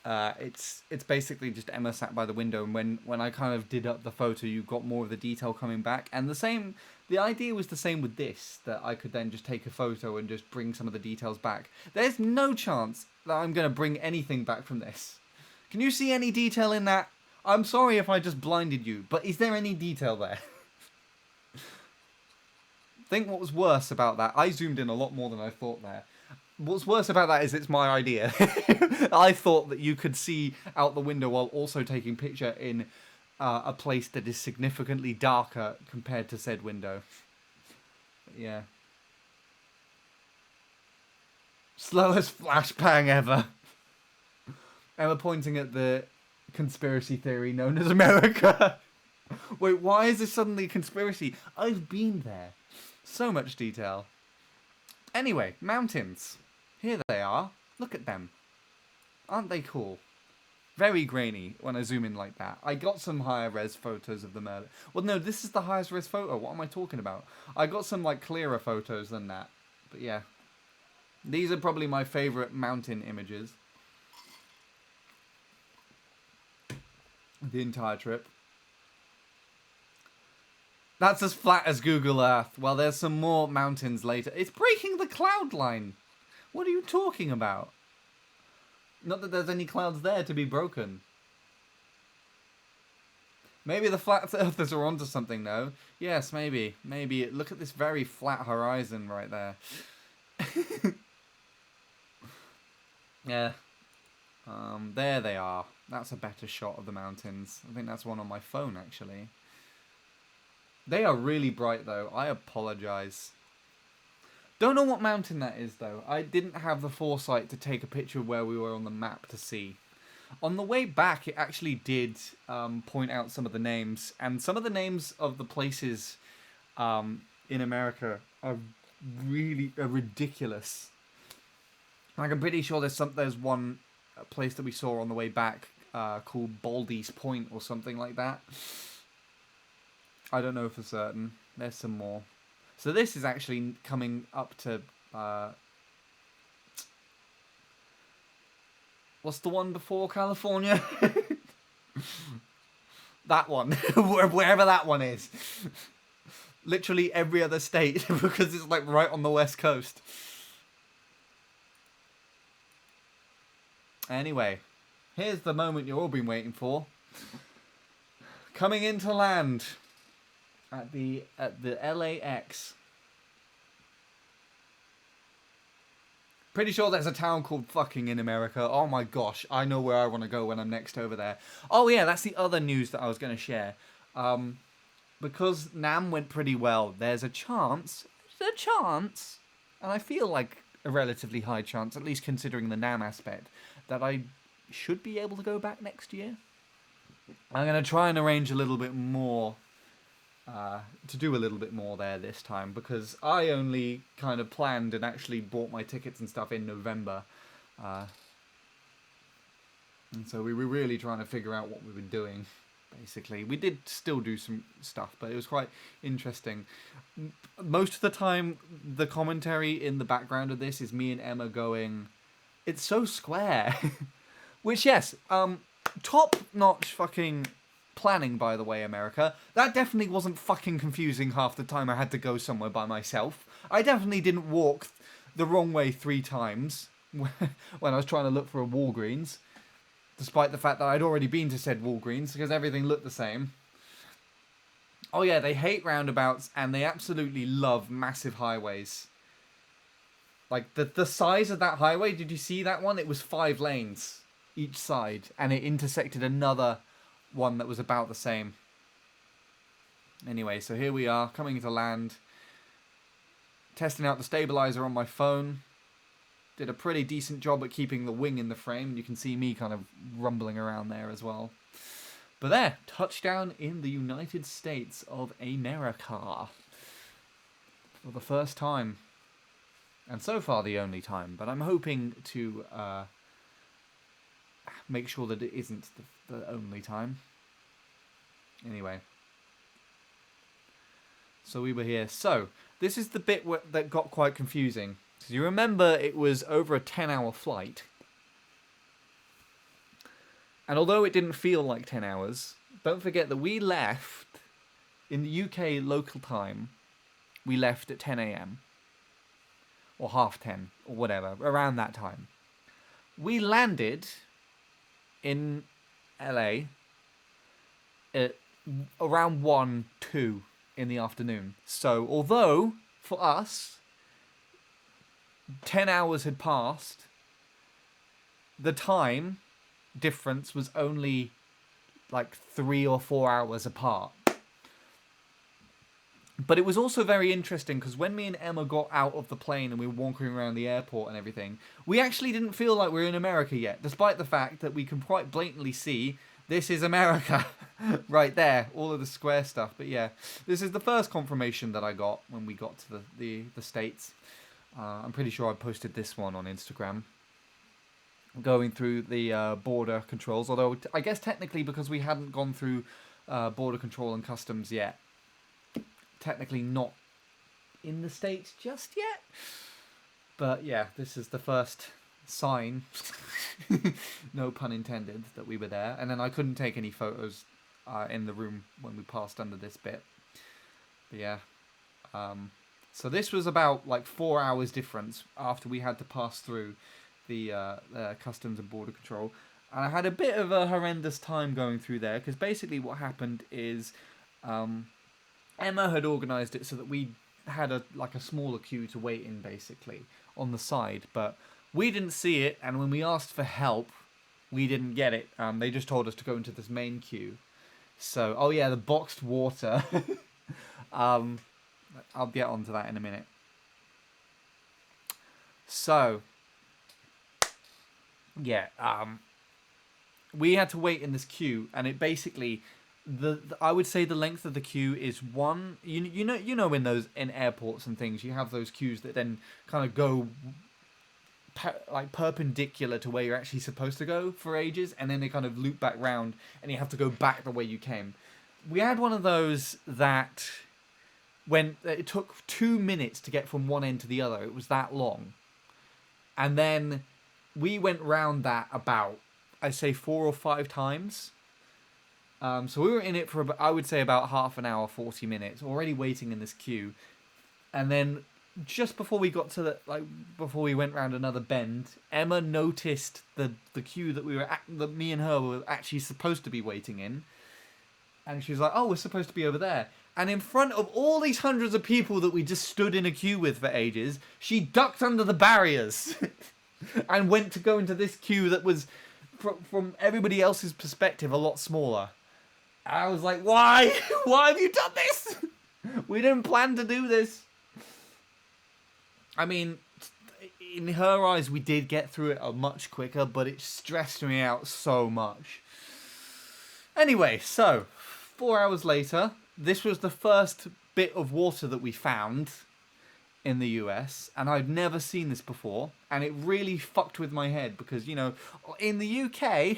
it's basically just Emma sat by the window, and when I kind of did up the photo, you got more of the detail coming back. And the idea was the same with this, that I could then just take a photo and just bring some of the details back. There's no chance that I'm going to bring anything back from this. Can you see any detail in that? I'm sorry if I just blinded you, but is there any detail there? Think what was worse about that. I zoomed in a lot more than I thought there. What's worse about that is it's my idea. I thought that you could see out the window while also taking picture in a place that is significantly darker compared to said window. But yeah. Slowest flashbang ever. Emma pointing at the conspiracy theory known as America. Wait, why is this suddenly a conspiracy? I've been there. So much detail. Anyway, mountains. Here they are. Look at them. Aren't they cool? Very grainy when I zoom in like that. I got some higher res photos of the murder. Well, no, this is the highest res photo. What am I talking about? I got some like clearer photos than that. But yeah. These are probably my favorite mountain images. The entire trip. That's as flat as Google Earth. Well, there's some more mountains later. It's breaking the cloud line. What are you talking about? Not that there's any clouds there to be broken. Maybe the flat earthers are onto something, though. Yes, maybe. Maybe. Look at this very flat horizon right there. Yeah. There they are. That's a better shot of the mountains. I think that's one on my phone, actually. They are really bright, though. I apologize. Don't know what mountain that is, though. I didn't have the foresight to take a picture of where we were on the map to see. On the way back, it actually did point out some of the names. And some of the names of the places in America are really ridiculous. Like, I'm pretty sure there's one place that we saw on the way back called Baldy's Point or something like that. I don't know for certain. There's some more. So this is actually coming up to... what's the one before California? That one. Wherever that one is. Literally every other state, because it's like right on the west coast. Anyway, here's the moment you've all been waiting for. Coming into land at the LAX. Pretty sure there's a town called fucking in America. Oh my gosh, I know where I want to go when I'm next over there. Oh yeah, that's the other news that I was going to share. Because NAMM went pretty well, there's a chance, and I feel like a relatively high chance, at least considering the NAMM aspect, that I should be able to go back next year. I'm going to try and arrange a little bit more, to do a little bit more there this time, because I only kind of planned and actually bought my tickets and stuff in November. And so we were really trying to figure out what we were doing, basically. We did still do some stuff, but it was quite interesting. Most of the time, the commentary in the background of this is me and Emma going, "It's so square." Which, yes, top-notch fucking planning, by the way, America. That definitely wasn't fucking confusing half the time I had to go somewhere by myself. I definitely didn't walk the wrong way 3 times when I was trying to look for a Walgreens, despite the fact that I'd already been to said Walgreens, because everything looked the same. Oh yeah, they hate roundabouts, and they absolutely love massive highways. Like, the size of that highway, did you see that one? It was 5 lanes each side, and it intersected another one that was about the same. Anyway, so here we are, coming to land. Testing out the stabilizer on my phone. Did a pretty decent job at keeping the wing in the frame. You can see me kind of rumbling around there as well. But there, touchdown in the United States of America. For the first time. And so far the only time. But I'm hoping to make sure that it isn't the only time. Anyway. So we were here. So, this is the bit that got quite confusing. So you remember it was over a 10-hour flight. And although it didn't feel like 10 hours, don't forget that we left, in the UK local time, we left at 10 a.m. or half 10 or whatever, around that time. We landed in LA at around 1, 2 in the afternoon. So although, for us, 10 hours had passed, the time difference was only like 3 or 4 hours apart. But it was also very interesting because when me and Emma got out of the plane and we were walking around the airport and everything, we actually didn't feel like we were in America yet, despite the fact that we can quite blatantly see this is America right there, all of the square stuff. But yeah, this is the first confirmation that I got when we got to the States. I'm pretty sure I posted this one on Instagram, going through the border controls, although I guess technically because we hadn't gone through border control and customs yet, technically not in the States just yet. But yeah, this is the first sign, no pun intended, that we were there. And then I couldn't take any photos in the room when we passed under this bit. But yeah, so this was about like 4 hours difference after we had to pass through the customs and border control. And I had a bit of a horrendous time going through there, because basically what happened is Emma had organised it so that we had a smaller queue to wait in, basically, on the side. But we didn't see it, and when we asked for help, we didn't get it. They just told us to go into this main queue. So, oh yeah, the boxed water. I'll get onto that in a minute. So, yeah, we had to wait in this queue, and it basically, I would say the length of the queue is one. You know in airports and things, you have those queues that then kind of go perpendicular to where you're actually supposed to go for ages, and then they kind of loop back round, and you have to go back the way you came. We had one of those that when it took 2 minutes to get from one end to the other. It was that long, and then we went round that about, I'd say, 4 or 5 times. So we were in it for, I would say, about half an hour, 40 minutes, already waiting in this queue. And then just before we got to before we went round another bend, Emma noticed the queue that that me and her were actually supposed to be waiting in. And she was like, oh, we're supposed to be over there. And in front of all these hundreds of people that we just stood in a queue with for ages, she ducked under the barriers and went to go into this queue that was, from everybody else's perspective, a lot smaller. I was like, why? Why have you done this? We didn't plan to do this. I mean, in her eyes, we did get through it much quicker, but it stressed me out so much. Anyway, so 4 hours later, this was the first bit of water that we found in the US, and I'd never seen this before, and it really fucked with my head because, you know, in the UK,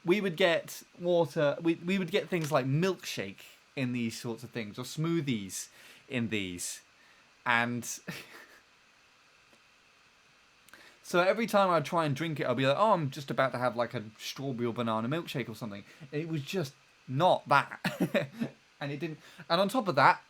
we would get water, we would get things like milkshake in these sorts of things, or smoothies in these, and so every time I'd try and drink it, I'd be like, oh, I'm just about to have like a strawberry or banana milkshake or something. And it was just not that. And it didn't. And on top of that,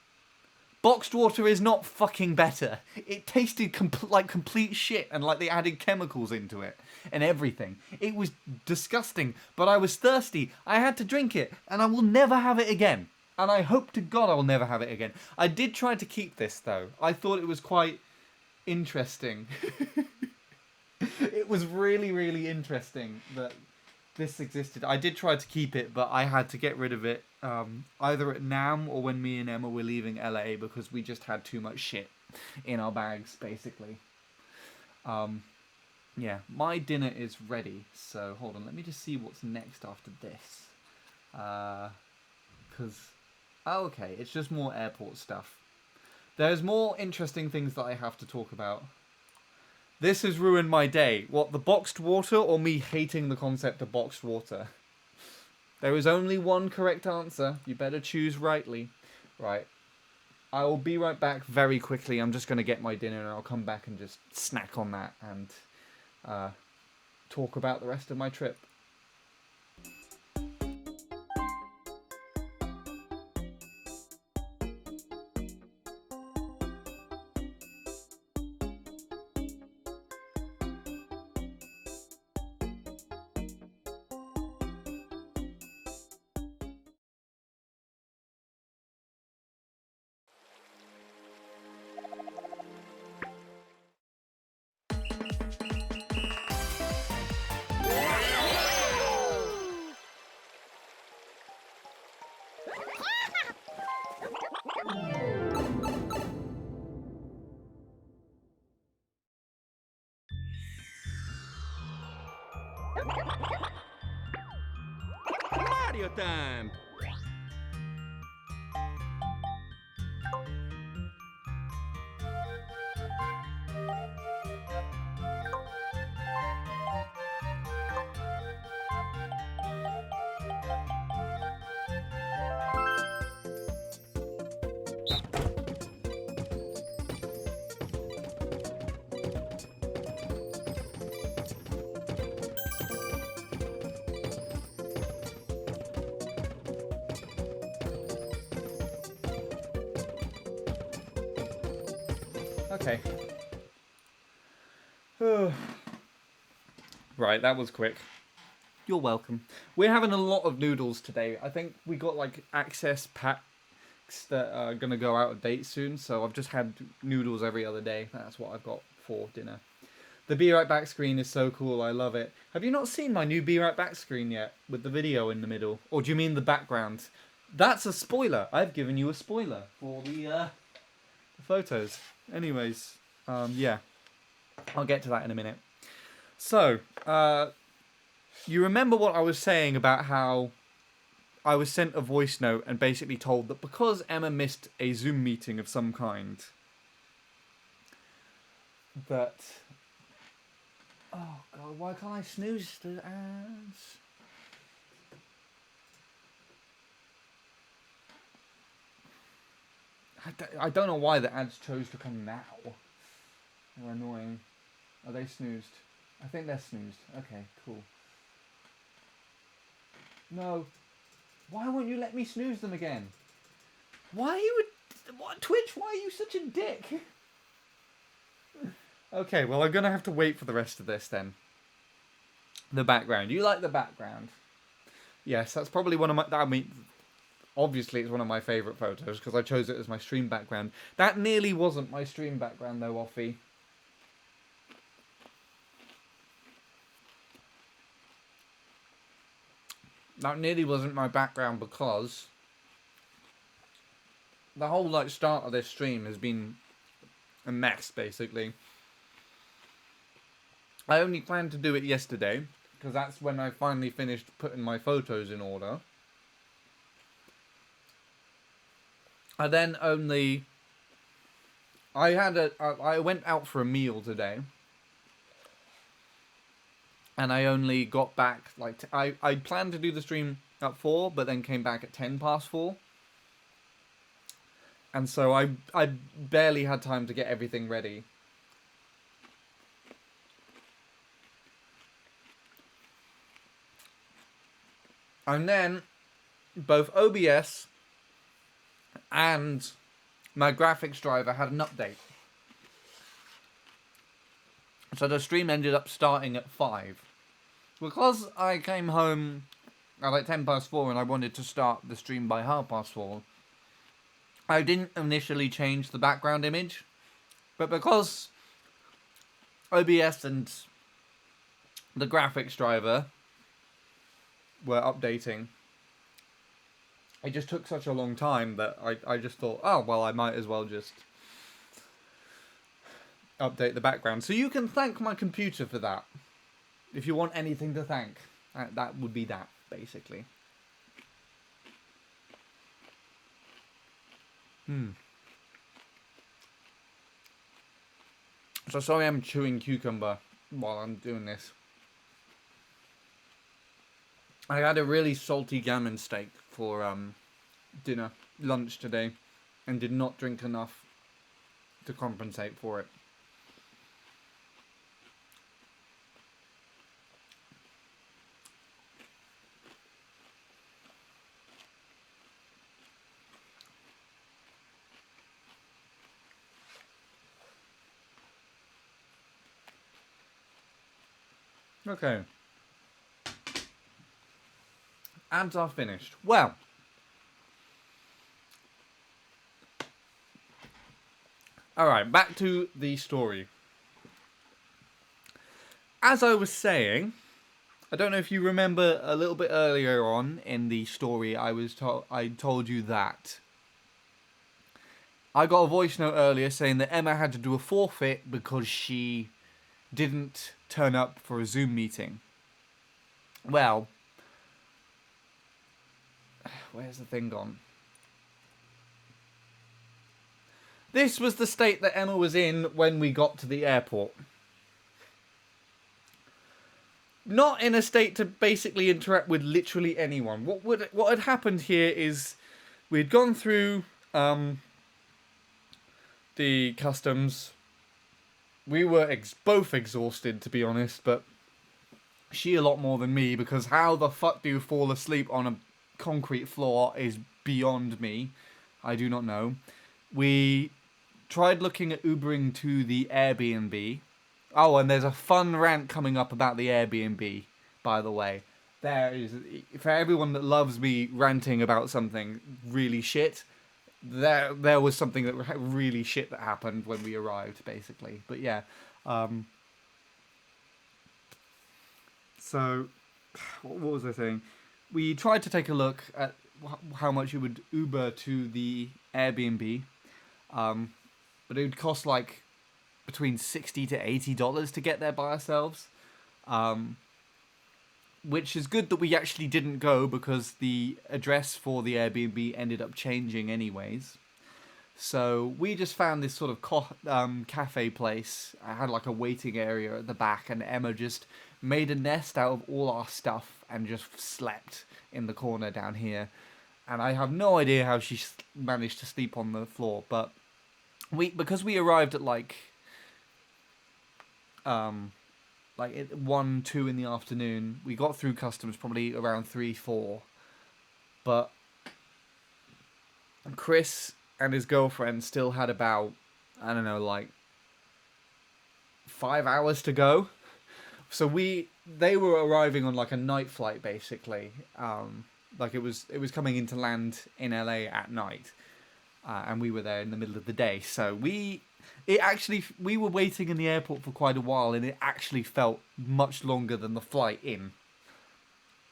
boxed water is not fucking better. It tasted like complete shit, and like they added chemicals into it and everything. It was disgusting, but I was thirsty. I had to drink it, and I will never have it again. And I hope to God I'll never have it again. I did try to keep this, though. I thought it was quite interesting. It was really, really interesting that this existed. I did try to keep it, but I had to get rid of it either at NAMM or when me and Emma were leaving LA because we just had too much shit in our bags, basically. Yeah, my dinner is ready, so hold on. Let me just see what's next after this. Because, oh, okay, it's just more airport stuff. There's more interesting things that I have to talk about. This has ruined my day. What, the boxed water or me hating the concept of boxed water? There is only one correct answer. You better choose rightly. Right. I will be right back very quickly. I'm just going to get my dinner and I'll come back and just snack on that and talk about the rest of my trip. Mario time! Okay. Right, that was quick. You're welcome. We're having a lot of noodles today. I think we got like access packs that are gonna go out of date soon, so I've just had noodles every other day. That's what I've got for dinner. The Be Right Back screen is so cool. I love it. Have you not seen my new Be Right Back screen yet with the video in the middle? Or do you mean the background? That's a spoiler. I've given you a spoiler for the photos. Anyways, yeah. I'll get to that in a minute. So, you remember what I was saying about how I was sent a voice note and basically told that because Emma missed a Zoom meeting of some kind, that... Oh, God, why can't I snooze the ads? I don't know why the ads chose to come now. They're annoying. Are they snoozed? I think they're snoozed. Okay, cool. No. Why won't you let me snooze them again? Why are you what, Twitch, why are you such a dick? Okay, well, I'm going to have to wait for the rest of this then. The background. You like the background? Yes, that's probably one of my... I mean, obviously it's one of my favourite photos because I chose it as my stream background. That nearly wasn't my stream background though, Offie. That nearly wasn't my background because the whole like start of this stream has been a mess, basically. I only planned to do it yesterday because that's when I finally finished putting my photos in order. I then only... I went out for a meal today. And I only got back, like... I planned to do the stream at 4, but then came back at 10 past 4. And so I barely had time to get everything ready. And then, both OBS and my graphics driver had an update. So the stream ended up starting at 5. Because I came home at like 10 past 4 and I wanted to start the stream by 4:30, I didn't initially change the background image. But because OBS and the graphics driver were updating, it just took such a long time that I just thought, oh, well, I might as well just update the background. So you can thank my computer for that. If you want anything to thank, that would be that, basically. So sorry I'm chewing cucumber while I'm doing this. I had a really salty gammon steak for lunch today. and did not drink enough to compensate for it. Okay. Ads are finished. Well, alright, back to the story. As I was saying, I don't know if you remember a little bit earlier on in the story, I told you that I got a voice note earlier saying that Emma had to do a forfeit because she didn't turn up for a Zoom meeting. Well, where's the thing gone? This was the state that Emma was in when we got to the airport. Not in a state to basically interact with literally anyone. What had happened here is we'd gone through the customs. We were both exhausted, to be honest, but she a lot more than me, because how the fuck do you fall asleep on a concrete floor is beyond me. I do not know. We tried looking at Ubering to the Airbnb. Oh, and there's a fun rant coming up about the Airbnb, by the way. There is, for everyone that loves me ranting about something really shit, there was something that really shit that happened when we arrived, basically. But yeah, so what was I saying? We tried to take a look at how much it would Uber to the Airbnb, but it would cost like between $60 to $80 to get there by ourselves, which is good that we actually didn't go because the address for the Airbnb ended up changing anyways. So we just found this sort of cafe place. I had like a waiting area at the back, and Emma just made a nest out of all our stuff and just slept in the corner down here. And I have no idea how she managed to sleep on the floor, but because we arrived at like 1, 2 in the afternoon. We got through customs probably around 3, 4. But Chris and his girlfriend still had about, I don't know, like 5 hours to go. So they were arriving on like a night flight, basically. Like it was coming into land in LA at night, and we were there in the middle of the day. So we were waiting in the airport for quite a while, and it actually felt much longer than the flight in.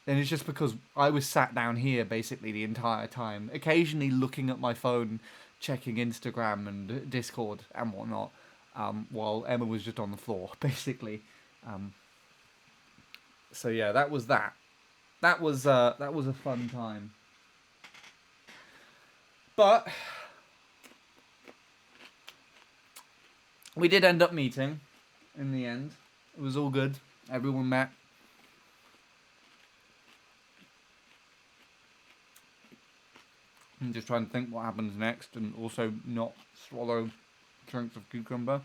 And it's just because I was sat down here basically the entire time, occasionally looking at my phone, checking Instagram and Discord and whatnot, while Emma was just on the floor, basically. So yeah, that was that. That was a fun time. But we did end up meeting in the end. It was all good. Everyone met. I'm just trying to think what happens next and also not swallow chunks of cucumber.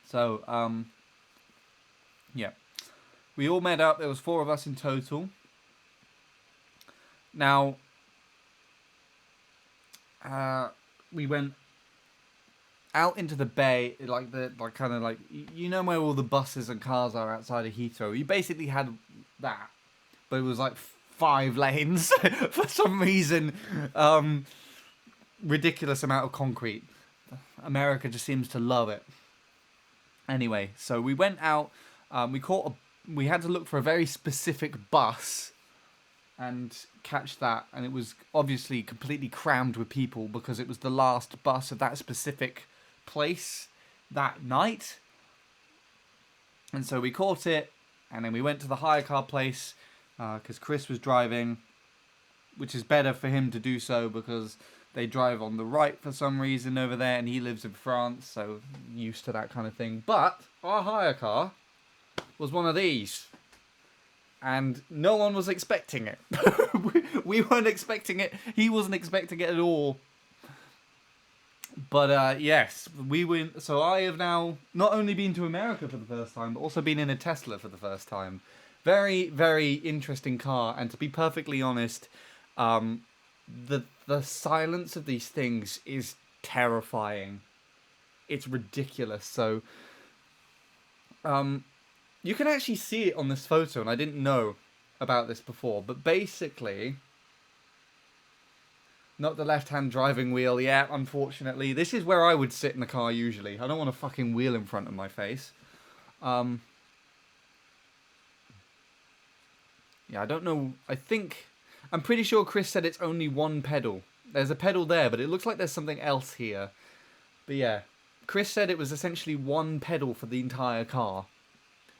So, yeah. We all met up. There was 4 of us in total. Now, we went out into the bay, like kind of like, you know where all the buses and cars are outside of Heathrow. You basically had that, but it was like 5 lanes for some reason. Ridiculous amount of concrete. America just seems to love it. Anyway, so we went out. We had to look for a very specific bus and catch that, and it was obviously completely crammed with people because it was the last bus of that specific place that night. And so we caught it, and then we went to the hire car place because Chris was driving, which is better for him to do so because they drive on the right for some reason over there, and he lives in France, so used to that kind of thing. But our hire car was one of these. and no one was expecting it. We weren't expecting it. He wasn't expecting it at all. But yes, we went. So I have now not only been to America for the first time, but also been in a Tesla for the first time. Very, very interesting car. And to be perfectly honest, the silence of these things is terrifying. It's ridiculous. So, you can actually see it on this photo, and I didn't know about this before. But basically, not the left-hand driving wheel, yeah, unfortunately. This is where I would sit in the car usually. I don't want a fucking wheel in front of my face. Yeah, I don't know. I'm pretty sure Chris said it's only one pedal. There's a pedal there, but it looks like there's something else here. But yeah, Chris said it was essentially one pedal for the entire car.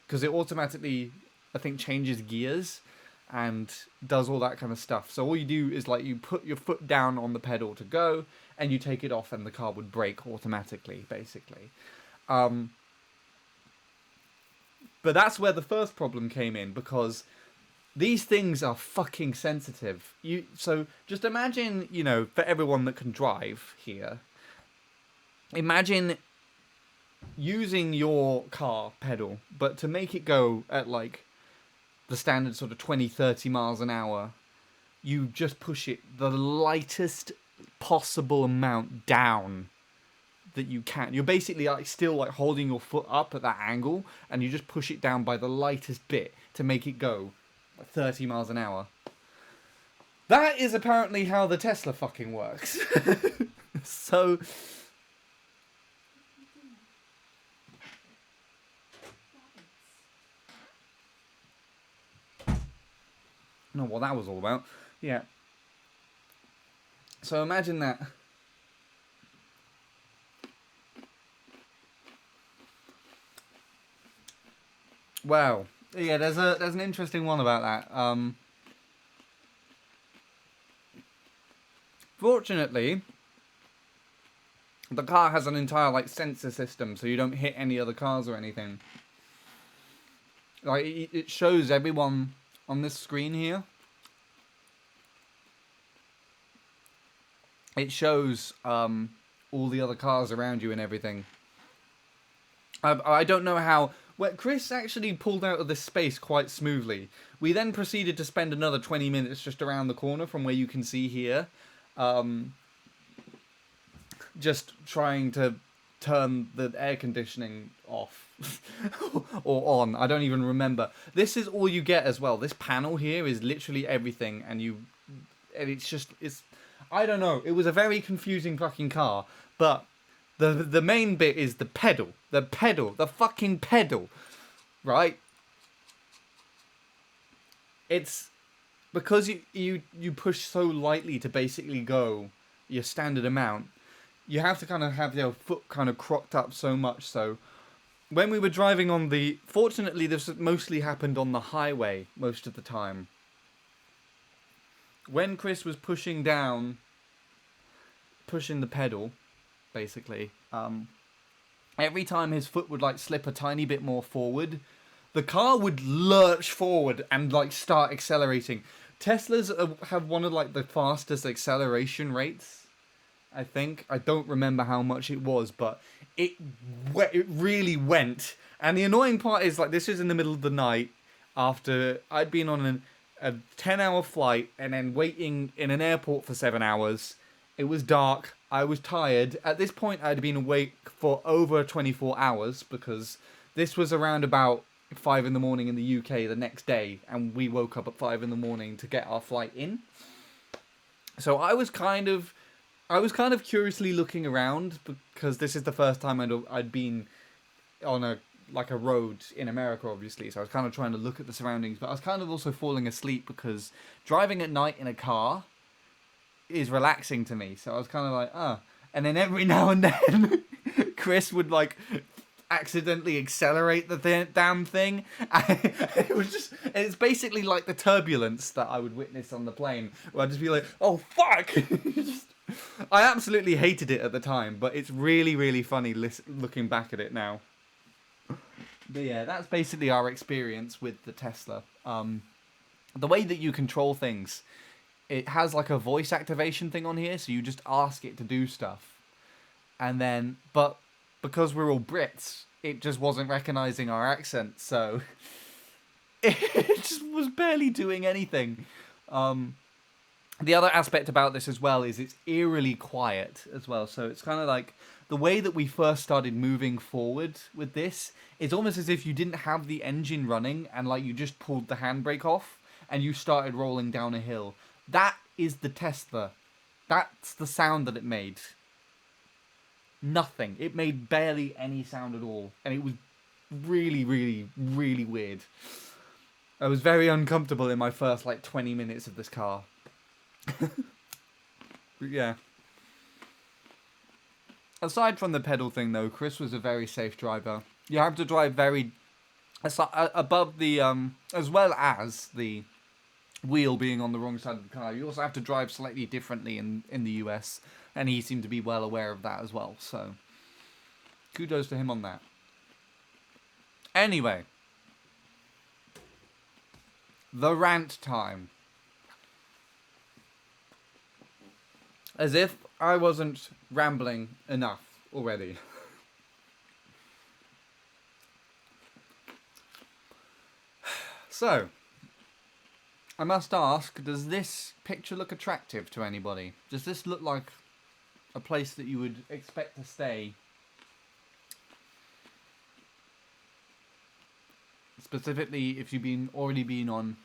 Because it automatically, I think, changes gears and does all that kind of stuff. So all you do is like you put your foot down on the pedal to go, and you take it off, and the car would brake automatically, basically. But that's where the first problem came in, because these things are fucking sensitive. So just imagine, for everyone that can drive here, imagine using your car pedal, but to make it go at like the standard sort of 20-30 miles an hour, you just push it the lightest possible amount down that you can. You're basically like still like holding your foot up at that angle, and you just push it down by the lightest bit to make it go 30 miles an hour. That is apparently how the Tesla fucking works. So know what that was all about. Yeah. So imagine that. Wow. Yeah, there's an interesting one about that. Fortunately, the car has an entire like sensor system, so you don't hit any other cars or anything. Like it shows everyone on this screen here. It shows all the other cars around you and everything. I don't know how. Well, Chris actually pulled out of this space quite smoothly. We then proceeded to spend another 20 minutes just around the corner from where you can see here. Just trying to turn the air conditioning off. Or on. I don't even remember. This is all you get as well. This panel here is literally everything. And it's I don't know. It was a very confusing fucking car. But the main bit is the pedal. The fucking pedal. Right? It's because you push so lightly to basically go your standard amount. You have to kind of have your foot kind of cropped up so much so. When we were driving on fortunately this mostly happened on the highway most of the time. When Chris was pushing the pedal, basically, every time his foot would like slip a tiny bit more forward, the car would lurch forward and like start accelerating. Teslas have one of like the fastest acceleration rates, I think. I don't remember how much it was, but it really went. And the annoying part is like this is in the middle of the night after I'd been on a 10-hour flight and then waiting in an airport for 7 hours. It was dark. I was tired. At this point, I'd been awake for over 24 hours because this was around about 5 in the morning in the UK the next day, and we woke up at 5 in the morning to get our flight in. So I was kind of curiously looking around because this is the first time I'd been on a road in America, obviously. So I was kind of trying to look at the surroundings, but I was kind of also falling asleep because driving at night in a car is relaxing to me. So I was kind of like, and then every now and then Chris would like accidentally accelerate the damn thing. It's basically like the turbulence that I would witness on the plane, where I'd just be like, oh fuck. I absolutely hated it at the time, but it's really, really funny looking back at it now. But yeah, that's basically our experience with the Tesla. the way that you control things, it has like a voice activation thing on here, so you just ask it to do stuff. And then, but because we're all Brits, it just wasn't recognizing our accent, so it just was barely doing anything. The other aspect about this as well is it's eerily quiet as well, so it's kind of like the way that we first started moving forward with this, it's almost as if you didn't have the engine running and like you just pulled the handbrake off and you started rolling down a hill. That is the Tesla. That's the sound that it made. Nothing. It made barely any sound at all. And it was really, really, really weird. I was very uncomfortable in my first like 20 minutes of this car. Yeah. Aside from the pedal thing though, Chris was a very safe driver. You have to drive very above the as well as the wheel being on the wrong side of the car. You also have to drive slightly differently in the US, and he seemed to be well aware of that as well. So kudos to him on that. Anyway, the rant time. As if I wasn't rambling enough already. So, I must ask, does this picture look attractive to anybody? Does this look like a place that you would expect to stay? Specifically, if you've already been on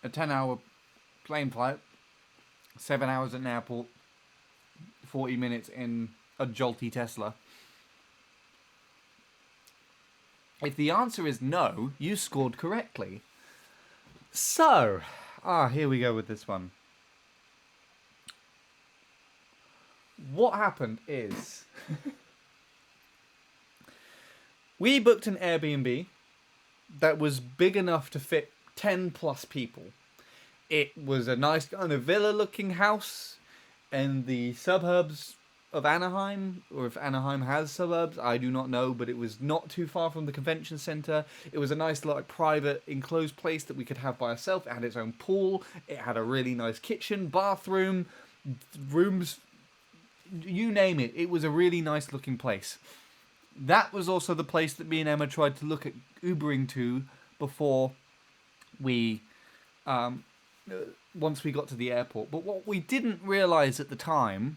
a 10-hour plane flight, 7 hours at an airport, 40 minutes in a jolty Tesla. If the answer is no, you scored correctly. So, here we go with this one. What happened is we booked an Airbnb that was big enough to fit 10 plus people. It was a nice kind of villa-looking house in the suburbs of Anaheim, or if Anaheim has suburbs, I do not know, but it was not too far from the convention center. It was a nice, like, private, enclosed place that we could have by ourselves. It had its own pool. It had a really nice kitchen, bathroom, rooms, you name it. It was a really nice-looking place. That was also the place that me and Emma tried to look at Ubering to before we... once we got to the airport. But what we didn't realise at the time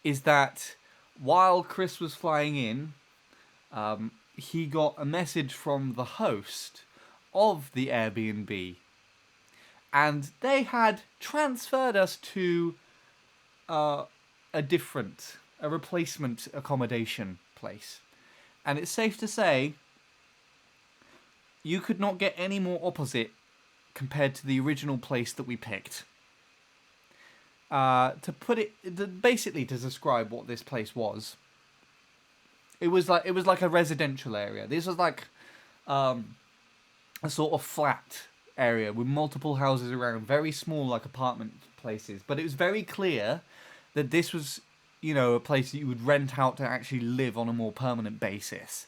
is that while Chris was flying in, he got a message from the host of the Airbnb. And they had transferred us to a replacement accommodation place. And it's safe to say, you could not get any more opposite compared to the original place that we picked. Basically to describe what this place was, it was like a residential area. This was like a sort of flat area with multiple houses around, very small like apartment places. But it was very clear that this was, a place that you would rent out to actually live on a more permanent basis.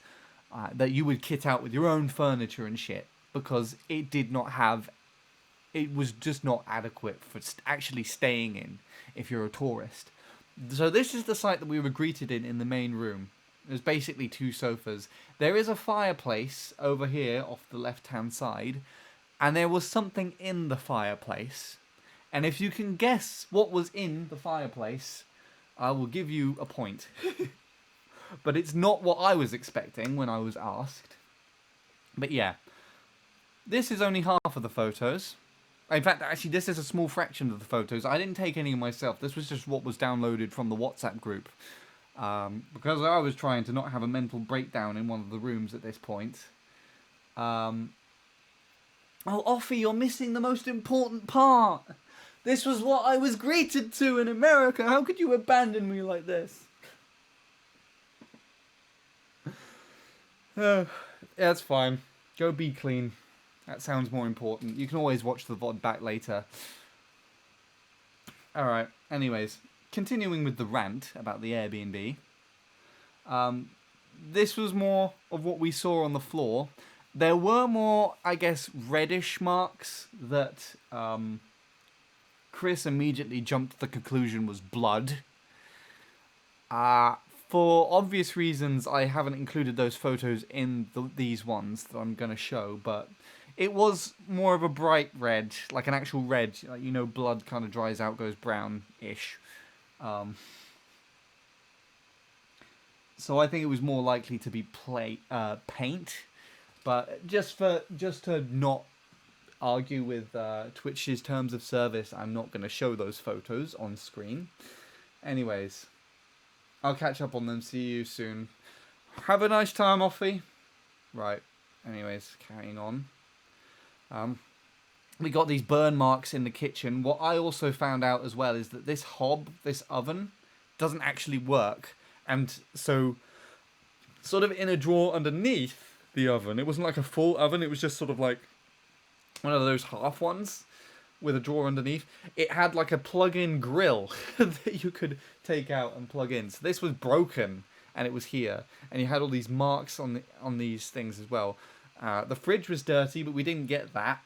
That you would kit out with your own furniture and shit, because it did not have... It was just not adequate for actually staying in if you're a tourist. So this is the site that we were greeted in the main room. There's basically 2 sofas. There is a fireplace over here off the left-hand side. And there was something in the fireplace. And if you can guess what was in the fireplace, I will give you a point. But it's not what I was expecting when I was asked. But yeah. This is only half of the photos. In fact, actually, this is a small fraction of the photos. I didn't take any myself. This was just what was downloaded from the WhatsApp group. Because I was trying to not have a mental breakdown in one of the rooms at this point. Oh, Offie, you're missing the most important part. This was what I was greeted to in America. How could you abandon me like this? That's fine. Go be clean. That sounds more important. You can always watch the VOD back later. Alright, anyways. Continuing with the rant about the Airbnb. This was more of what we saw on the floor. There were more, I guess, reddish marks that Chris immediately jumped to the conclusion was blood. For obvious reasons, I haven't included those photos in these ones that I'm going to show, but it was more of a bright red, like an actual red. Like, you know, blood kind of dries out, goes brown-ish. So I think it was more likely to be paint. But just to not argue with Twitch's terms of service, I'm not going to show those photos on screen. Anyways, I'll catch up on them. See you soon. Have a nice time, Offie. Right. Anyways, carrying on. We got these burn marks in the kitchen. What I also found out as well is that this hob, this oven, doesn't actually work. And so, sort of in a drawer underneath the oven, it wasn't like a full oven, it was just sort of like one of those half ones with a drawer underneath. It had like a plug-in grill that you could take out and plug in. So this was broken, and it was here, and you had all these marks on these things as well. The fridge was dirty, but we didn't get that.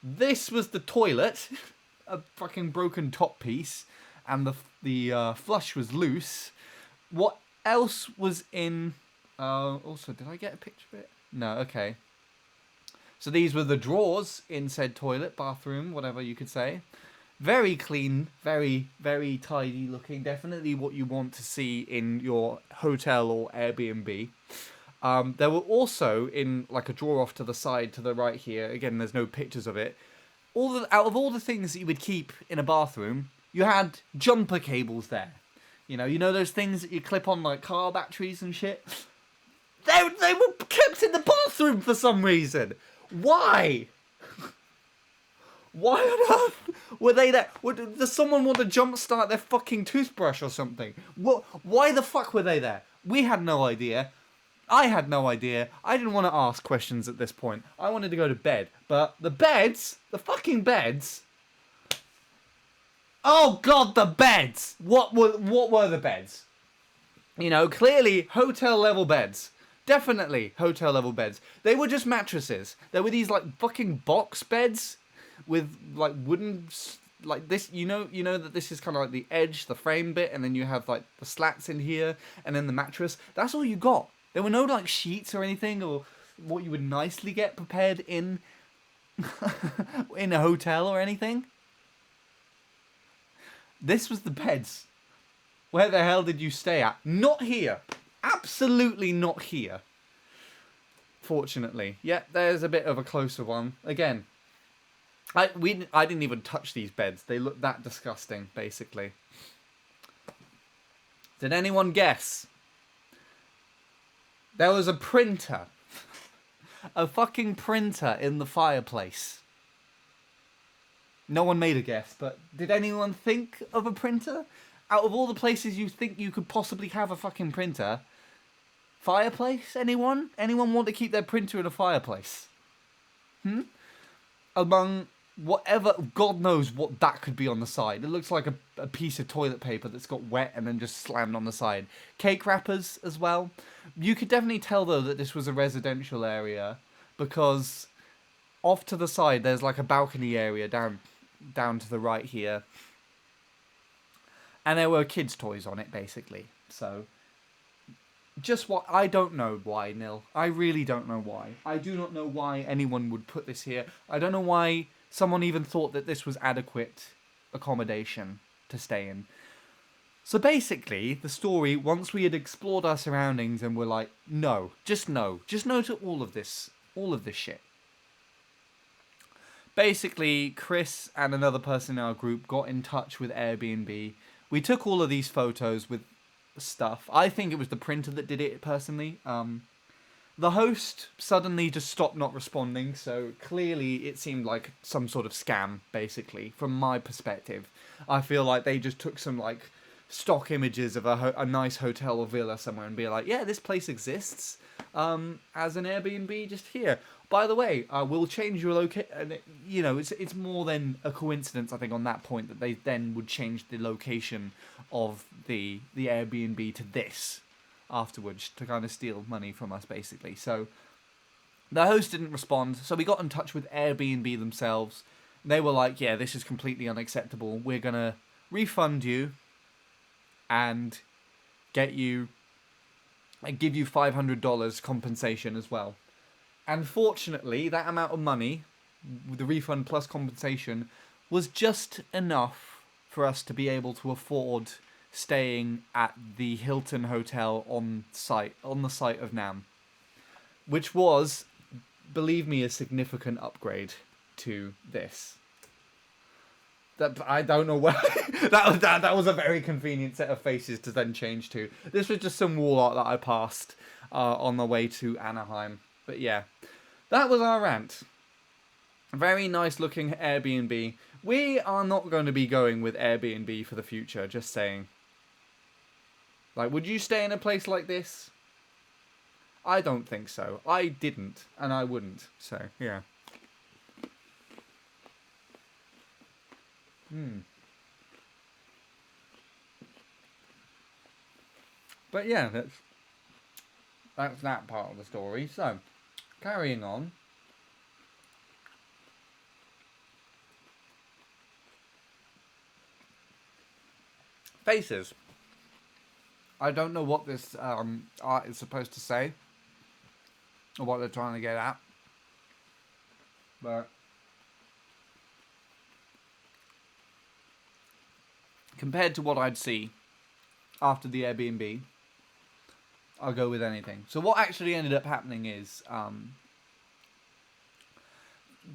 This was the toilet, a fucking broken top piece, and the flush was loose. What else was in? Also, did I get a picture of it? No, okay. So these were the drawers in said toilet, bathroom, whatever you could say. Very clean, very, very tidy looking. Definitely what you want to see in your hotel or Airbnb. There were also in like a drawer off to the side, to the right here. Again, there's no pictures of it. Out of all the things that you would keep in a bathroom, you had jumper cables there. You know those things that you clip on like car batteries and shit? They were kept in the bathroom for some reason. Why? Why on earth were they there? Does someone want to jumpstart their fucking toothbrush or something? Why the fuck were they there? We had no idea. I had no idea. I didn't want to ask questions at this point. I wanted to go to bed. But the fucking beds... Oh god, the beds! What were the beds? You know, clearly hotel level beds. Definitely hotel level beds. They were just mattresses. They were these like fucking box beds with like wooden, like this. You know that this is kind of like the edge, the frame bit, and then you have like the slats in here, and then the mattress. That's all you got. There were no like sheets or anything, or what you would nicely get prepared in in a hotel or anything. This was the beds. Where the hell did you stay at? Not here. Absolutely not here. Fortunately. Yeah, there's a bit of a closer one. Again, I didn't even touch these beds. They look that disgusting, basically. Did anyone guess? There was a printer. A fucking printer in the fireplace. No one made a guess, but did anyone think of a printer? Out of all the places you think you could possibly have a fucking printer, fireplace? Anyone? Anyone want to keep their printer in a fireplace? Among whatever, God knows what that could be on the side. It looks like a piece of toilet paper that's got wet and then just slammed on the side. Cake wrappers as well. You could definitely tell though that this was a residential area because off to the side there's like a balcony area down to the right here. And there were kids' toys on it, basically. So, just what... I don't know why, Nil. I really don't know why. I do not know why anyone would put this here. I don't know why someone even thought that this was adequate accommodation to stay in. So basically, the story, once we had explored our surroundings and were like, no. Just no to all of this shit. Basically, Chris and another person in our group got in touch with Airbnb. We took all of these photos with stuff. I think it was the printer that did it, personally. The host suddenly just stopped not responding, so clearly it seemed like some sort of scam, basically, from my perspective. I feel like they just took some, like, stock images of a nice hotel or villa somewhere and be like, yeah, this place exists as an Airbnb just here. By the way, we'll change your location. You know, it's more than a coincidence, I think, on that point that they then would change the location of the Airbnb to this afterwards to kind of steal money from us, basically. So The host didn't respond, so we got in touch with Airbnb themselves. They were like, yeah, this is completely unacceptable. We're going to refund you and give you $500 compensation as well. And fortunately, that amount of money, the refund plus compensation, was just enough for us to be able to afford staying at the Hilton Hotel on the site of Nam, which was, believe me, a significant upgrade to this. That I don't know where that was a very convenient set of faces to then change to. This was just some wall art that I passed on the way to Anaheim. But yeah, that was our rant. Very nice looking Airbnb. We are not going to be going with Airbnb for the future, just saying. Like, would you stay in a place like this? I don't think so. I didn't, and I wouldn't. So, yeah. But yeah, that's that part of the story. So, carrying on. Faces. I don't know what this art is supposed to say, or what they're trying to get at, but compared to what I'd see after the Airbnb, I'll go with anything. So what actually ended up happening is,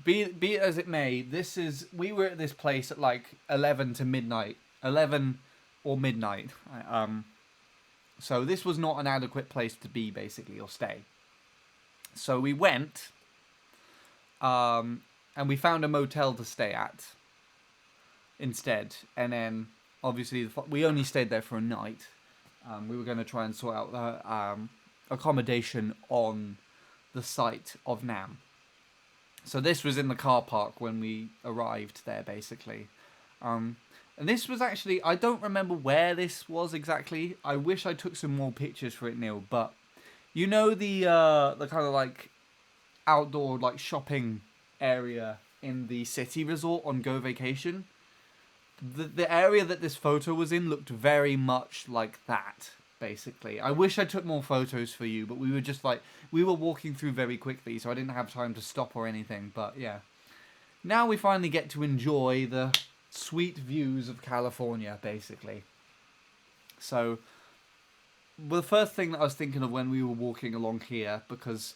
be it as it may, we were at this place at like 11 or midnight. So this was not an adequate place to be, basically, or stay. So we went, and we found a motel to stay at instead. And then, obviously, we only stayed there for a night. We were going to try and sort out the accommodation on the site of Nam. So this was in the car park when we arrived there, basically. And this was actually, I don't remember where this was exactly. I wish I took some more pictures for it, Neil. But you know the kind of like outdoor like shopping area in the city resort on Go Vacation? The area that this photo was in looked very much like that, basically. I wish I took more photos for you, but we were walking through very quickly, so I didn't have time to stop or anything. But yeah, now we finally get to enjoy the sweet views of California, basically. So, well, the first thing that I was thinking of when we were walking along here, because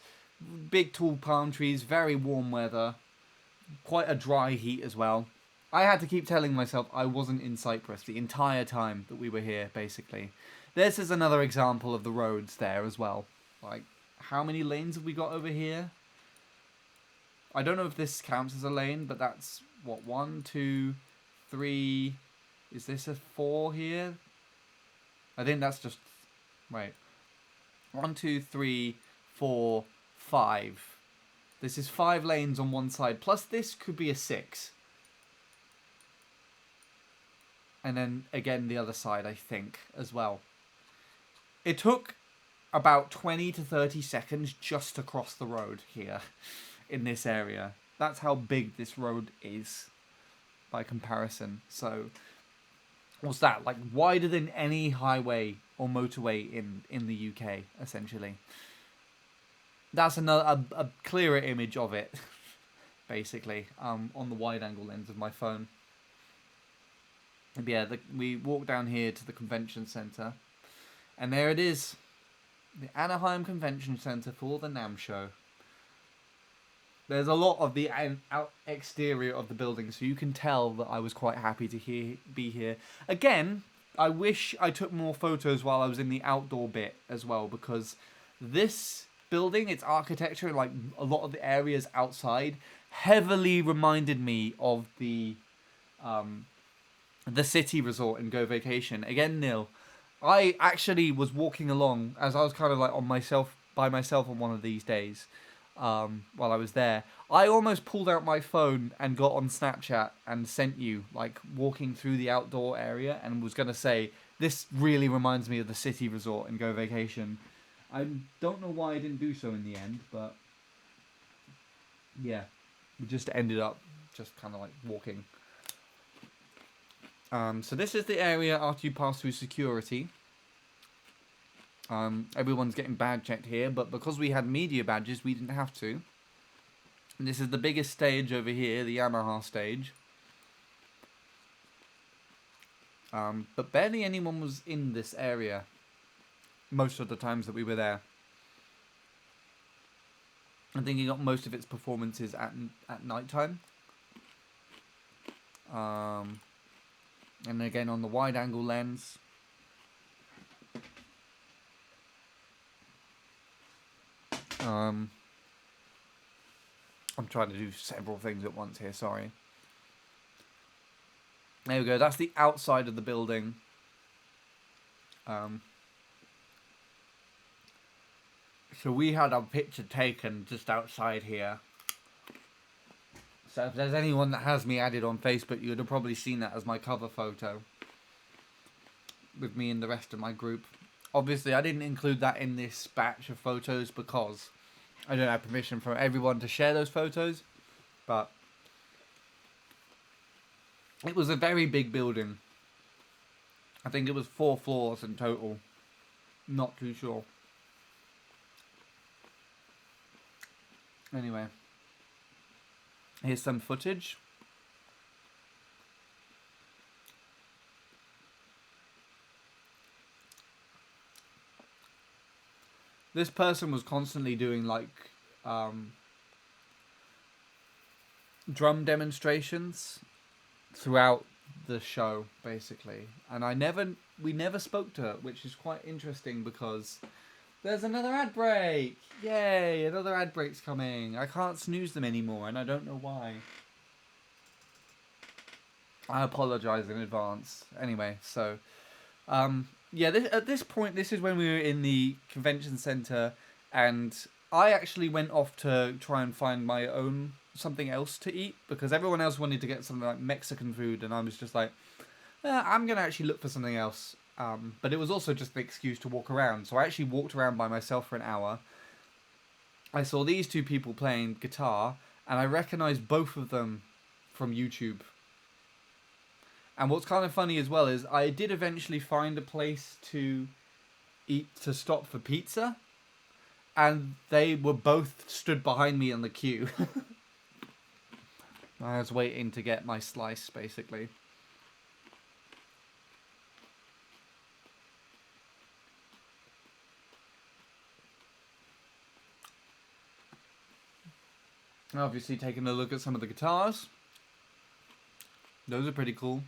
big tall palm trees, very warm weather, quite a dry heat as well. I had to keep telling myself I wasn't in Cyprus the entire time that we were here, basically. This is another example of the roads there as well. Like, how many lanes have we got over here? I don't know if this counts as a lane, but that's, what, 1, 2, 3... Is this a 4 here? I think that's just... Wait. 1, 2, 3, 4, 5. This is 5 lanes on one side. Plus this could be a 6. And then, again, the other side, I think, as well. It took about 20 to 30 seconds just to cross the road here in this area. That's how big this road is by comparison. So, what's that? Like, wider than any highway or motorway in the UK, essentially. That's another a clearer image of it, basically, on the wide-angle lens of my phone. But yeah, we walked down here to the convention center, and there it is, the Anaheim Convention Center for the NAMM show. There's a lot of the exterior of the building, so you can tell that I was quite happy to be here. Again, I wish I took more photos while I was in the outdoor bit as well, because this building, its architecture, like a lot of the areas outside, heavily reminded me of the city resort in Go Vacation. Again, Neil, I actually was walking along as I was kind of like by myself on one of these days while I was there. I almost pulled out my phone and got on Snapchat and sent you, like, walking through the outdoor area, and was going to say, this really reminds me of the city resort in Go Vacation. I don't know why I didn't do so in the end, but yeah, we just ended up just kind of like walking. So this is the area after you pass through security. Everyone's getting badge checked here, but because we had media badges, we didn't have to. And this is the biggest stage over here, the Yamaha stage. But barely anyone was in this area most of the times that we were there. I think he got most of its performances at night time. And again on the wide angle lens. I'm trying to do several things at once here, sorry. There we go, that's the outside of the building. So we had our picture taken just outside here. So if there's anyone that has me added on Facebook, you would have probably seen that as my cover photo. With me and the rest of my group. Obviously, I didn't include that in this batch of photos because I don't have permission from everyone to share those photos. But it was a very big building. I think it was 4 floors in total. Not too sure. Anyway. Here's some footage. This person was constantly doing like drum demonstrations throughout the show, basically. And we never spoke to her, which is quite interesting because there's another ad break. Yay, another ad break's coming. I can't snooze them anymore, and I don't know why. I apologize in advance. Anyway, so yeah, at this point, this is when we were in the convention center, and I actually went off to try and find my own something else to eat because everyone else wanted to get something like Mexican food, and I was just like, I'm gonna actually look for something else. But it was also just an excuse to walk around, so I actually walked around by myself for an hour. I saw these two people playing guitar, and I recognized both of them from YouTube. And what's kind of funny as well is I did eventually find a place to stop for pizza, and they were both stood behind me on the queue. I was waiting to get my slice, basically. Obviously taking a look at some of the guitars. Those are pretty cool.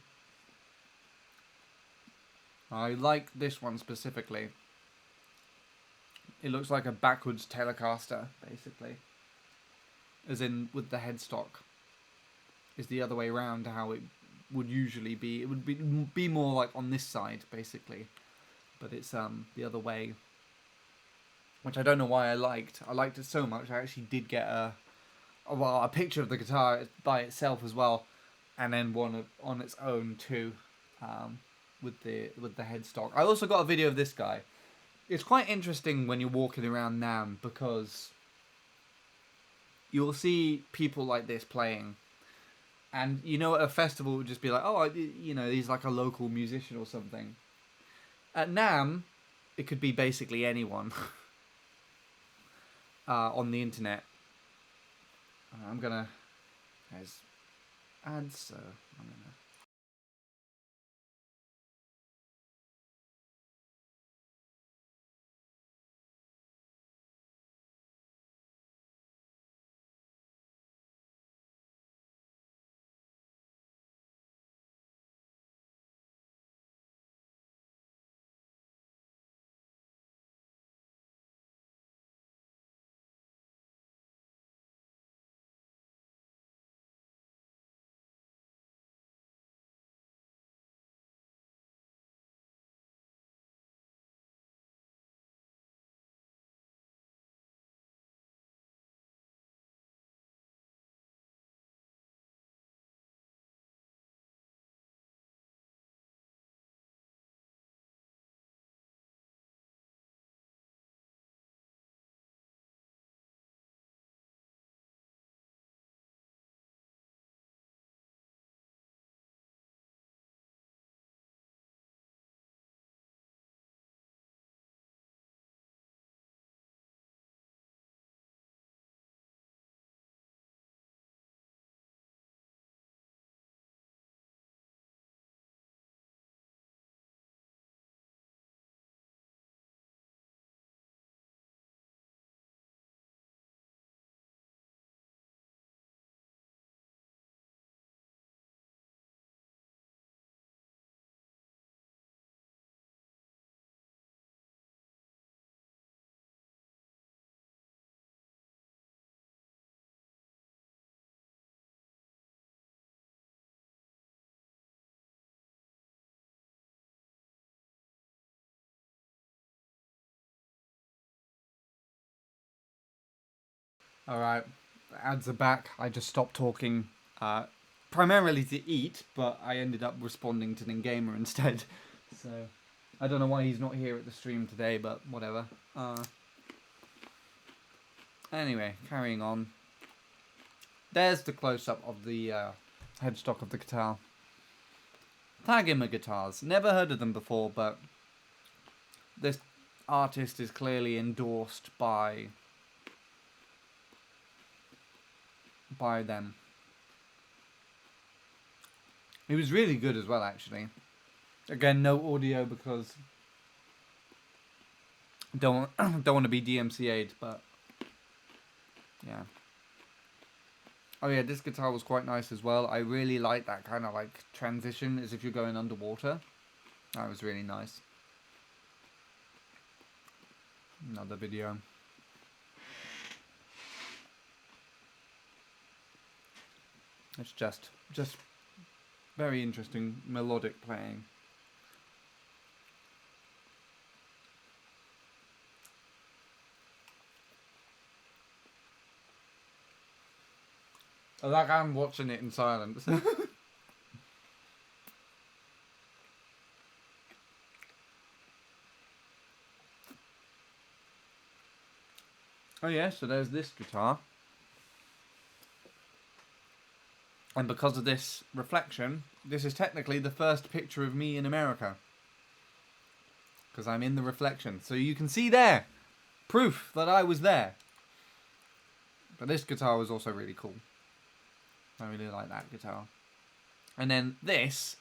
I like this one specifically. It looks like a backwards Telecaster, basically. As in, with the headstock. Is the other way around how it would usually be. It would be more like on this side, basically. But it's the other way. Which I don't know why I liked. I liked it so much, I actually did get a picture of the guitar by itself as well. And then one on its own too. With the headstock. I also got a video of this guy. It's quite interesting when you're walking around NAMM because you'll see people like this playing, and you know at a festival it would just be like, oh, you know, he's like a local musician or something. At NAMM, it could be basically anyone on the internet. There's ads, so I'm gonna Alright, ads are back. I just stopped talking, primarily to eat, but I ended up responding to Ningamer instead. So, I don't know why he's not here at the stream today, but whatever. Anyway, carrying on. There's the close-up of the headstock of the guitar. Tagima guitars. Never heard of them before, but this artist is clearly endorsed by them. He was really good as well, actually. Again, no audio because don't want to be DMCA'd, but yeah. Oh yeah, this guitar was quite nice as well. I really like that kind of like transition as if you're going underwater. That was really nice. Another video. It's just very interesting melodic playing. Like I'm watching it in silence. Oh yeah, so there's this guitar. And because of this reflection, this is technically the first picture of me in America. Because I'm in the reflection. So you can see there, proof that I was there. But this guitar was also really cool. I really like that guitar. And then this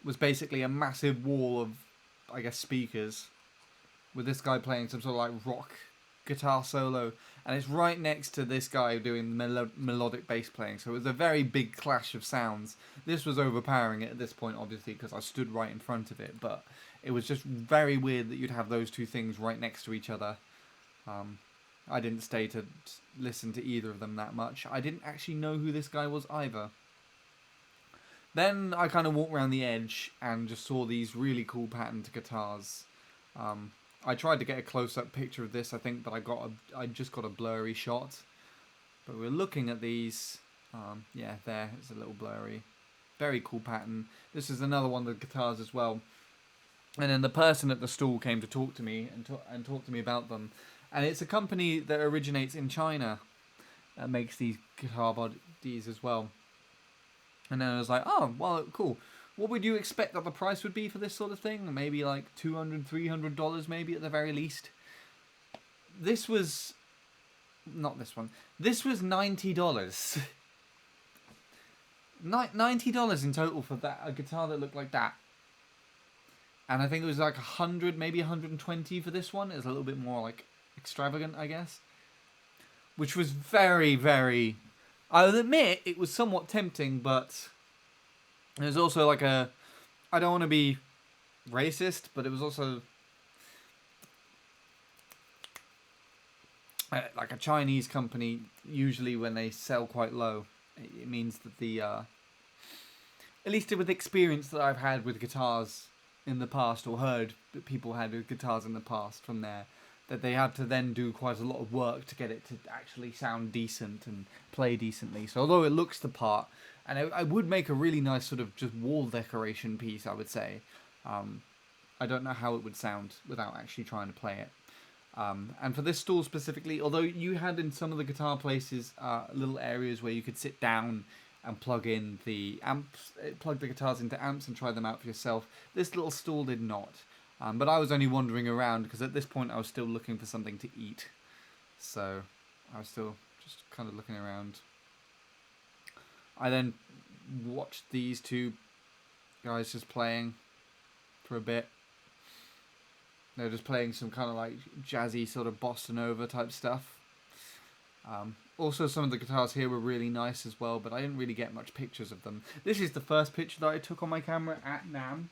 was basically a massive wall of, I guess, speakers. With this guy playing some sort of like rock guitar solo. And it's right next to this guy doing melodic bass playing. So it was a very big clash of sounds. This was overpowering it at this point, obviously, because I stood right in front of it. But it was just very weird that you'd have those two things right next to each other. I didn't stay to listen to either of them that much. I didn't actually know who this guy was either. Then I kind of walked around the edge and just saw these really cool patterned guitars. I tried to get a close-up picture of this, I think, but I just got a blurry shot. But we're looking at these. Yeah, there, it's a little blurry. Very cool pattern. This is another one of the guitars as well. And then the person at the stall came to talk to me and talk to me about them. And it's a company that originates in China that makes these guitar bodies as well. And then I was like, oh, well, cool. What would you expect that the price would be for this sort of thing? Maybe like $200, $300 maybe at the very least. This was... Not this one. This was $90. $90 in total for that, a guitar that looked like that. And I think it was like 100, maybe 120 for this one. It was a little bit more like extravagant, I guess. Which was very, very... I'll admit it was somewhat tempting, but there's also like a... I don't want to be racist, but it was also like a Chinese company. Usually when they sell quite low, it means that the... at least with experience that I've had with guitars in the past, or heard that people had with guitars in the past from there, that they had to then do quite a lot of work to get it to actually sound decent and play decently. So although it looks the part, and I would make a really nice sort of just wall decoration piece, I would say, I don't know how it would sound without actually trying to play it. And for this stall specifically, although you had in some of the guitar places little areas where you could sit down and plug in the amps, plug the guitars into amps and try them out for yourself, this little stall did not. But I was only wandering around because at this point I was still looking for something to eat. So I was still just kind of looking around. I then watched these two guys just playing for a bit. They were just playing some kind of like jazzy sort of bossa nova type stuff. Also, some of the guitars here were really nice as well, but I didn't really get much pictures of them. This is the first picture that I took on my camera at NAMM.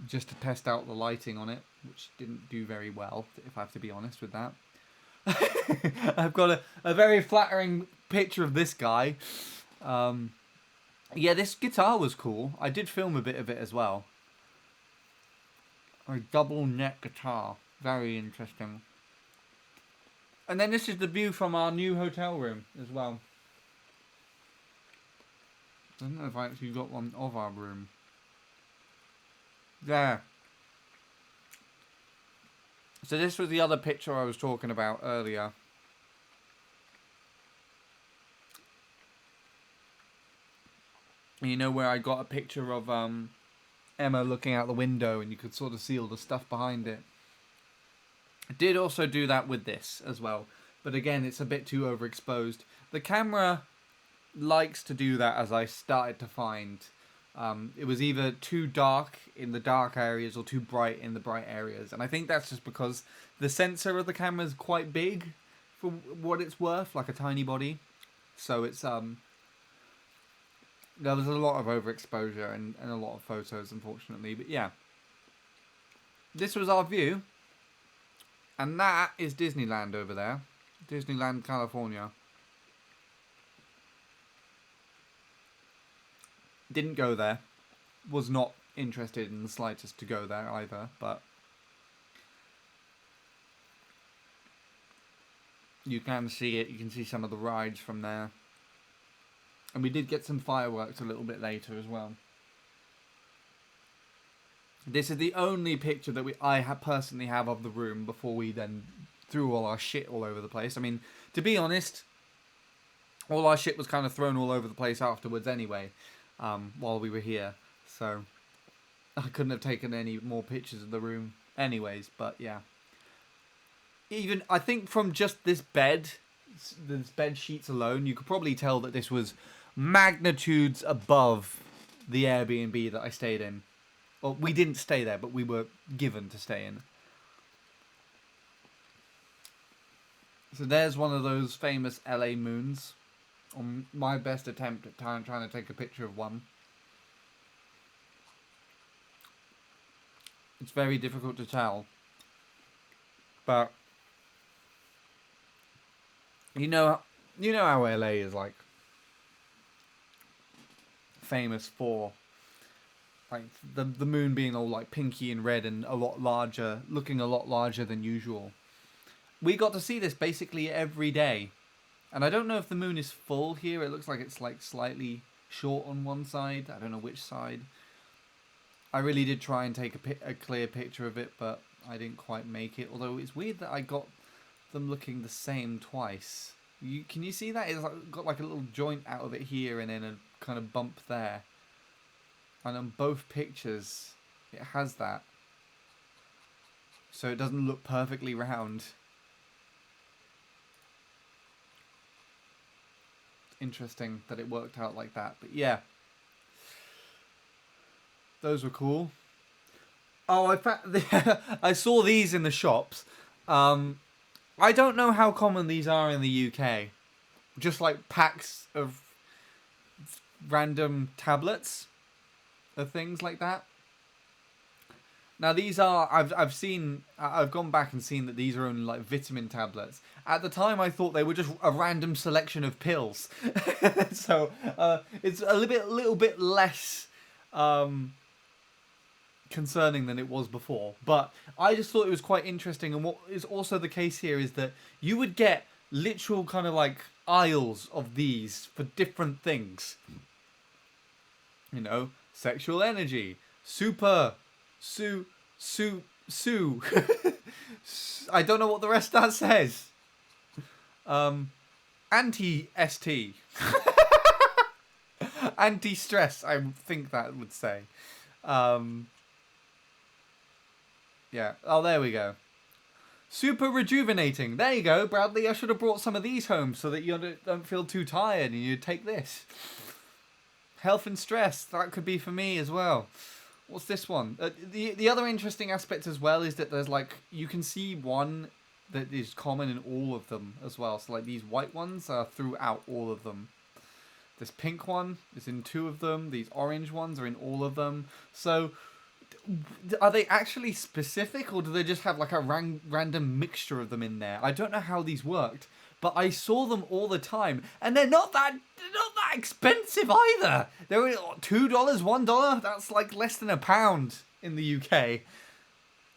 Just to test out the lighting on it, which didn't do very well, if I have to be honest with that. I've got a very flattering picture of this guy. Yeah, this guitar was cool. I did film a bit of it as well. A double neck guitar. Very interesting. And then this is the view from our new hotel room as well. I don't know if I actually got one of our room. There. So this was the other picture I was talking about earlier. You know where I got a picture of Emma looking out the window and you could sort of see all the stuff behind it. I did also do that with this as well. But again, it's a bit too overexposed. The camera likes to do that, as I started to find. It was either too dark in the dark areas or too bright in the bright areas. And I think that's just because the sensor of the camera is quite big for what it's worth, like a tiny body. So it's there was a lot of overexposure and a lot of photos, unfortunately. But yeah, this was our view. And that is Disneyland over there. Disneyland, California. Didn't go there. Was not interested in the slightest to go there either, but you can see it. You can see some of the rides from there. And we did get some fireworks a little bit later as well. This is the only picture that I personally have of the room before we then threw all our shit all over the place. I mean, to be honest, all our shit was kind of thrown all over the place afterwards anyway. While we were here, so I couldn't have taken any more pictures of the room anyways, but yeah. Even, I think from just this bed sheets alone, you could probably tell that this was magnitudes above the Airbnb that I stayed in. Well, we didn't stay there, but we were given to stay in. So there's one of those famous LA moons. On my best attempt at trying to take a picture of one. It's very difficult to tell. But you know how LA is like famous for, like the moon being all like pinky and red and a lot larger, looking a lot larger than usual. We got to see this basically every day. And I don't know if the moon is full here. It looks like it's like slightly short on one side. I don't know which side. I really did try and take a clear picture of it, but I didn't quite make it. Although it's weird that I got them looking the same twice. Can you see that? It's got like a little joint out of it here and then a kind of bump there. And on both pictures, it has that. So it doesn't look perfectly round. Interesting that it worked out like that, but yeah, those were cool. Oh, I saw these in the shops. I don't know how common these are in the UK. Just like packs of random tablets of things like that. Now these are, I've gone back and seen that these are only like vitamin tablets. At the time I thought they were just a random selection of pills. So it's a little bit less concerning than it was before. But I just thought it was quite interesting, and what is also the case here is that you would get literal kind of like aisles of these for different things. You know, sexual energy, super... Sue. I don't know what the rest of that says. Anti-ST. Anti-stress, I think that would say. Yeah. Oh, there we go. Super rejuvenating. There you go, Bradley. I should have brought some of these home so that you don't feel too tired and you take this. Health and stress. That could be for me as well. What's this one? The other interesting aspect as well is that there's like, you can see one that is common in all of them as well. So like these white ones are throughout all of them. This pink one is in 2 of them. These orange ones are in all of them. So are they actually specific, or do they just have like a random mixture of them in there? I don't know how these worked, but I saw them all the time, and they're not that expensive either. They're $2, $1. That's like less than £1 in the UK.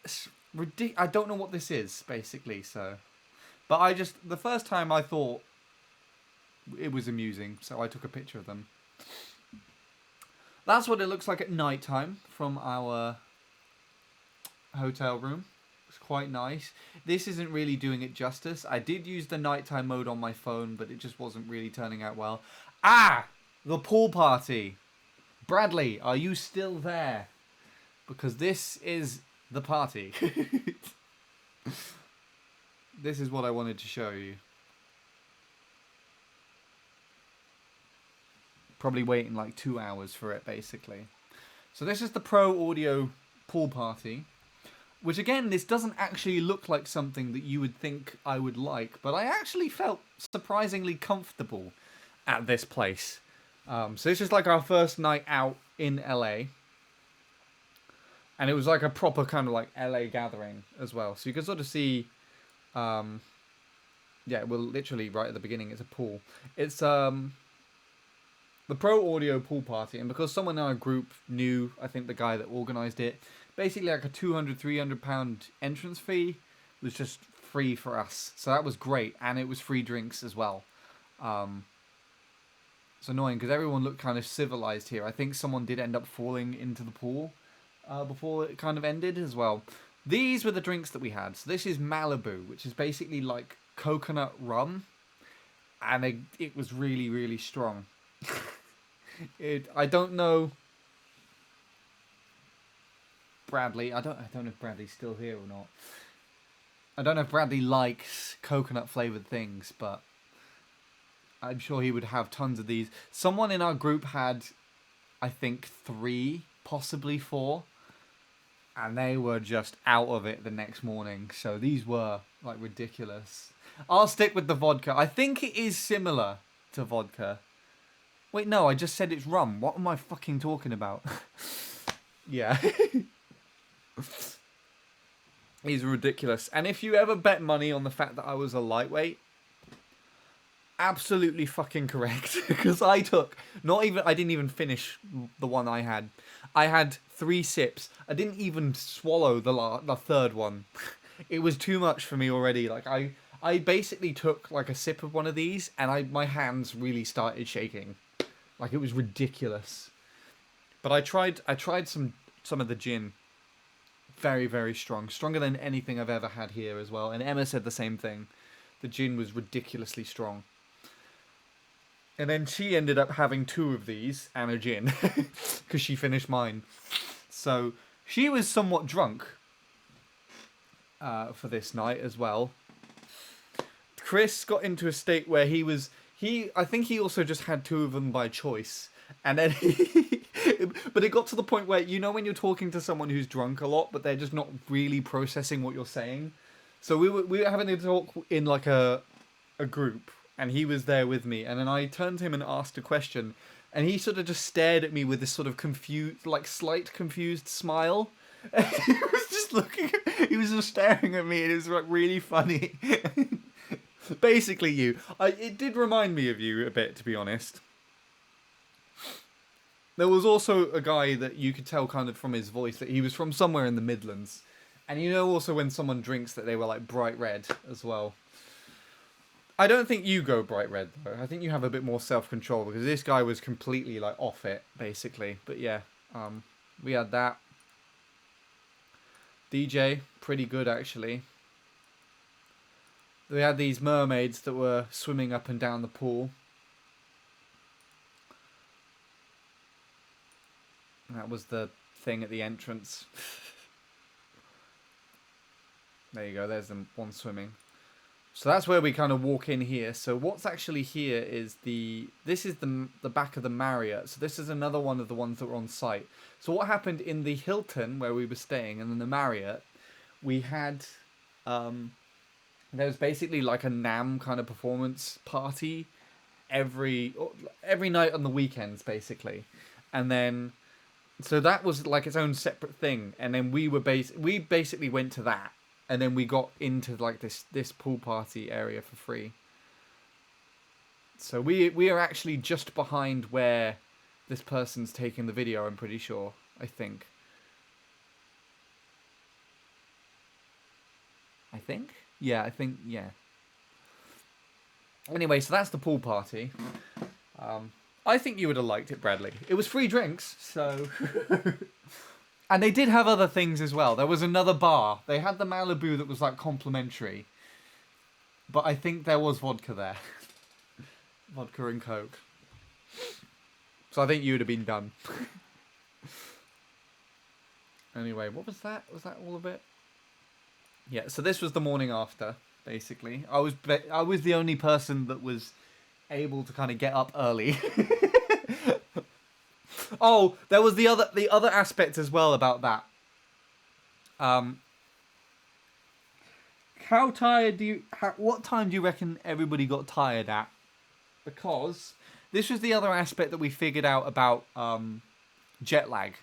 It's ridiculous. I don't know what this is basically. So, But I just, the first time I thought it was amusing, so I took a picture of them. That's what it looks like at night time from our hotel room. It's quite nice. This isn't really doing it justice. I did use the nighttime mode on my phone, but it just wasn't really turning out well. Ah! The pool party. Bradley, are you still there? Because this is the party. This is what I wanted to show you. Probably waiting like 2 hours for it, basically. So this is the Pro Audio pool party. Which again, this doesn't actually look like something that you would think I would like. But I actually felt surprisingly comfortable at this place. So this is like our first night out in LA. And it was like a proper kind of like LA gathering as well. So you can sort of see... yeah, well, literally right at the beginning, it's a pool. It's the Pro Audio pool party, and because someone in our group knew, I think the guy that organised it, basically like a £200-300 entrance fee was just free for us. So that was great, and it was free drinks as well. It's annoying because everyone looked kind of civilized here. I think someone did end up falling into the pool before it kind of ended as well. These were the drinks that we had. So this is Malibu, which is basically like coconut rum, and it was really, really strong. I don't know Bradley. I don't know if Bradley's still here or not. I don't know if Bradley likes coconut flavored things, but I'm sure he would have tons of these. Someone in our group had, I think, 3, possibly 4. And they were just out of it the next morning. So these were, like, ridiculous. I'll stick with the vodka. I think it is similar to vodka. Wait, no, I just said it's rum. What am I fucking talking about? Yeah. These are ridiculous. And if you ever bet money on the fact that I was a lightweight, absolutely fucking correct. Because I didn't even finish the one I had. I had 3 sips. I didn't even swallow the third one. It was too much for me already. Like I basically took like a sip of one of these, and my hands really started shaking. Like, it was ridiculous. But I tried some of the gin. Very, very strong. Stronger than anything I've ever had here as well. And Emma said the same thing. The gin was ridiculously strong. And then she ended up having 2 of these and a gin. Because she finished mine. So, she was somewhat drunk. For this night as well. Chris got into a state where I think he also just had 2 of them by choice. And then but it got to the point where, you know when you're talking to someone who's drunk a lot, but they're just not really processing what you're saying? So we were having a talk in like a group, and he was there with me, and then I turned to him and asked a question, and he sort of just stared at me with this sort of confused, like slight confused smile. And he was just he was just staring at me, and it was like really funny. Basically it did remind me of you a bit, to be honest. There was also a guy that you could tell kind of from his voice that he was from somewhere in the Midlands. And you know also when someone drinks that they were like bright red as well. I don't think you go bright red though. I think you have a bit more self-control, because this guy was completely like off it, basically. But yeah, we had that. DJ, pretty good actually. We had these mermaids that were swimming up and down the pool. That was the thing at the entrance. There you go, there's the one swimming. So that's where we kind of walk in here. So what's actually here is this is the back of the Marriott. So this is another one of the ones that were on site. So what happened in the Hilton where we were staying, and then the Marriott, we had there was basically like a NAMM kind of performance party every night on the weekends, basically. And then so that was like its own separate thing, and then we basically went to that, and then we got into like this pool party area for free. So we are actually just behind where this person's taking the video, I'm pretty sure. I think. Yeah, I think, yeah. Anyway, so that's the pool party. I think you would have liked it, Bradley. It was free drinks, so... And they did have other things as well. There was another bar. They had the Malibu that was like complimentary. But I think there was vodka there. Vodka and Coke. So I think you would have been done. Anyway, what was that? Was that all of it? Yeah, so this was the morning after, basically. I was the only person that was able to kind of get up early. Oh, there was the other aspect as well about that. How tired what time do you reckon everybody got tired at? Because this was the other aspect that we figured out about jet lag.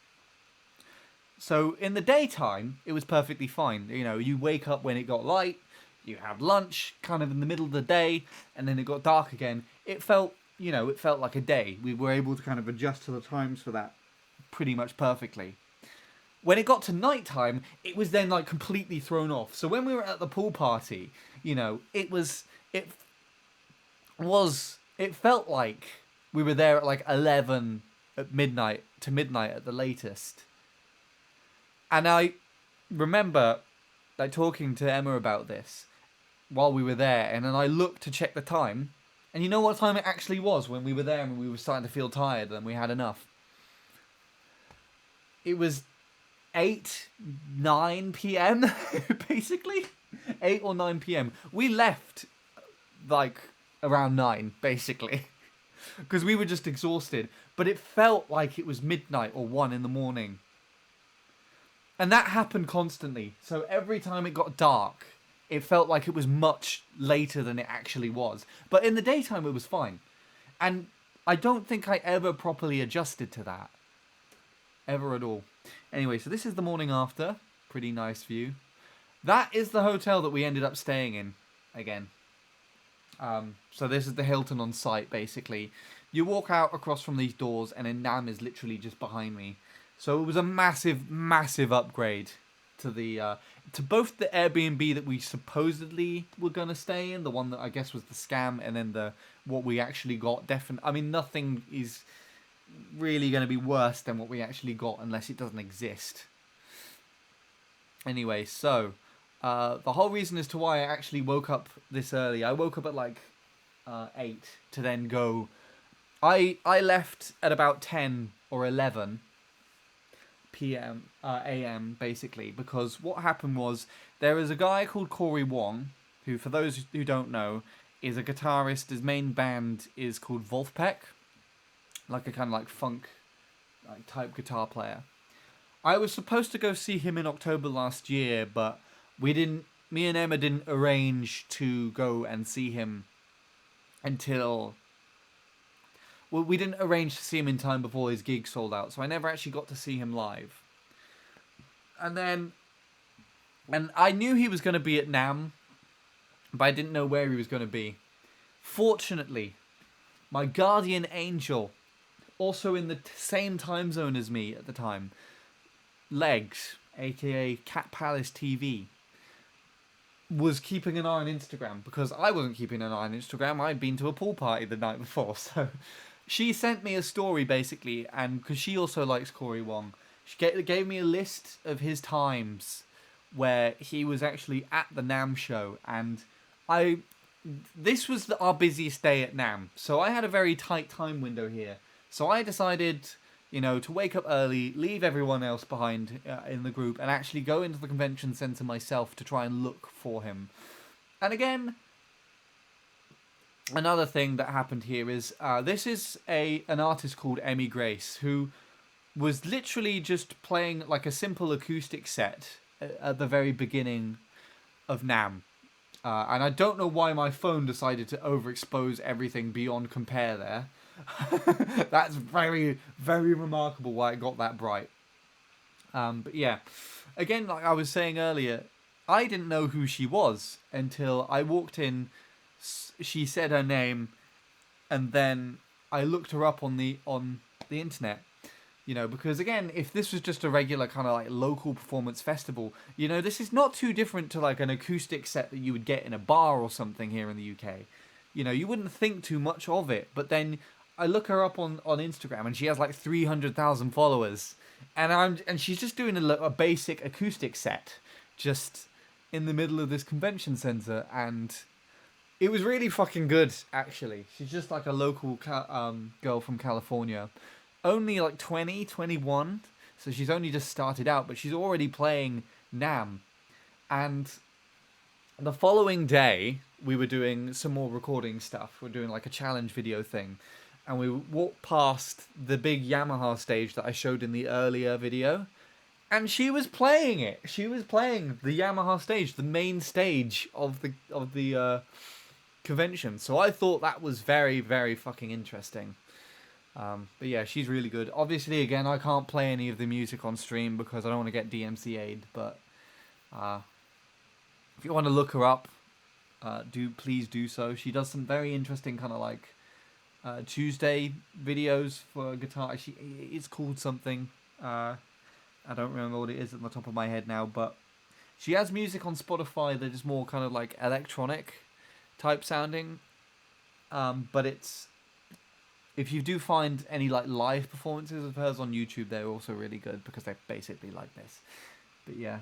So in the daytime, it was perfectly fine. You know, you wake up when it got light, you have lunch kind of in the middle of the day, and then it got dark again. It felt like a day. We were able to kind of adjust to the times for that pretty much perfectly. When it got to nighttime, it was then like completely thrown off. So when we were at the pool party, you know, it felt like we were there at like 11 at midnight to midnight at the latest. And I remember like talking to Emma about this while we were there, and then I looked to check the time, and you know what time it actually was when we were there and we were starting to feel tired and we had enough? It was 9 p.m. basically. 8 or 9 p.m. We left like around 9 basically because we were just exhausted, but it felt like it was midnight or 1 in the morning. And that happened constantly. So every time it got dark, it felt like it was much later than it actually was. But in the daytime, it was fine. And I don't think I ever properly adjusted to that. Ever at all. Anyway, so this is the morning after. Pretty nice view. That is the hotel that we ended up staying in again. So this is the Hilton on site, basically. You walk out across from these doors, and then Nam is literally just behind me. So it was a massive, massive upgrade to the to both the Airbnb that we supposedly were gonna stay in, the one that I guess was the scam, and then what we actually got. I mean, nothing is really going to be worse than what we actually got unless it doesn't exist. Anyway, so the whole reason as to why I actually woke up this early, I woke up at like 8 to then go. I left at about 10 or 11 p.m. a.m. basically, because what happened was there is a guy called Corey Wong, who, for those who don't know, is a guitarist. His main band is called Wolfpack, like a kind of like funk type guitar player. I was supposed to go see him in October last year, but me and Emma didn't arrange to go and see him until... Well, we didn't arrange to see him in time before his gig sold out, so I never actually got to see him live. And I knew he was going to be at NAMM, but I didn't know where he was going to be. Fortunately, my guardian angel, also in the same time zone as me at the time, Legs, aka Cat Palace TV, was keeping an eye on Instagram, because I wasn't keeping an eye on Instagram. I'd been to a pool party the night before, so she sent me a story basically, and because she also likes Corey Wong, she gave me a list of his times where he was actually at the NAMM show, and this was our busiest day at NAMM, so I had a very tight time window here. So I decided, to wake up early, leave everyone else behind in the group, and actually go into the convention centre myself to try and look for him. And again, another thing that happened here is this is an artist called Emmy Grace, who was literally just playing like a simple acoustic set at the very beginning of NAMM. And I don't know why my phone decided to overexpose everything beyond compare there. That's very, very remarkable why it got that bright. But yeah, again, like I was saying earlier, I didn't know who she was until I walked in. She said her name, and then I looked her up on the internet. Because again, if this was just a regular kind of like local performance festival, this is not too different to like an acoustic set that you would get in a bar or something here in the UK. you know, you wouldn't think too much of it. But then I look her up on Instagram, and she has like 300,000 followers, and she's just doing a basic acoustic set, just in the middle of this convention center, and it was really fucking good, actually. She's just like a local girl from California. Only like 20, 21. So she's only just started out, but she's already playing NAMM. And the following day, we were doing some more recording stuff. We're doing like a challenge video thing. And we walked past the big Yamaha stage that I showed in the earlier video. And she was playing it. She was playing the Yamaha stage, the main stage of the convention. So I thought that was very, very fucking interesting. But yeah, she's really good. Obviously, again, I can't play any of the music on stream because I don't want to get DMCA'd. But if you want to look her up, please do so. She does some very interesting kind of like Tuesday videos for guitar. It's called something. I don't remember what it is at the top of my head now, but she has music on Spotify that is more kind of like electronic type sounding. But if you do find any like live performances of hers on YouTube, they're also really good because they're basically like this. But yeah.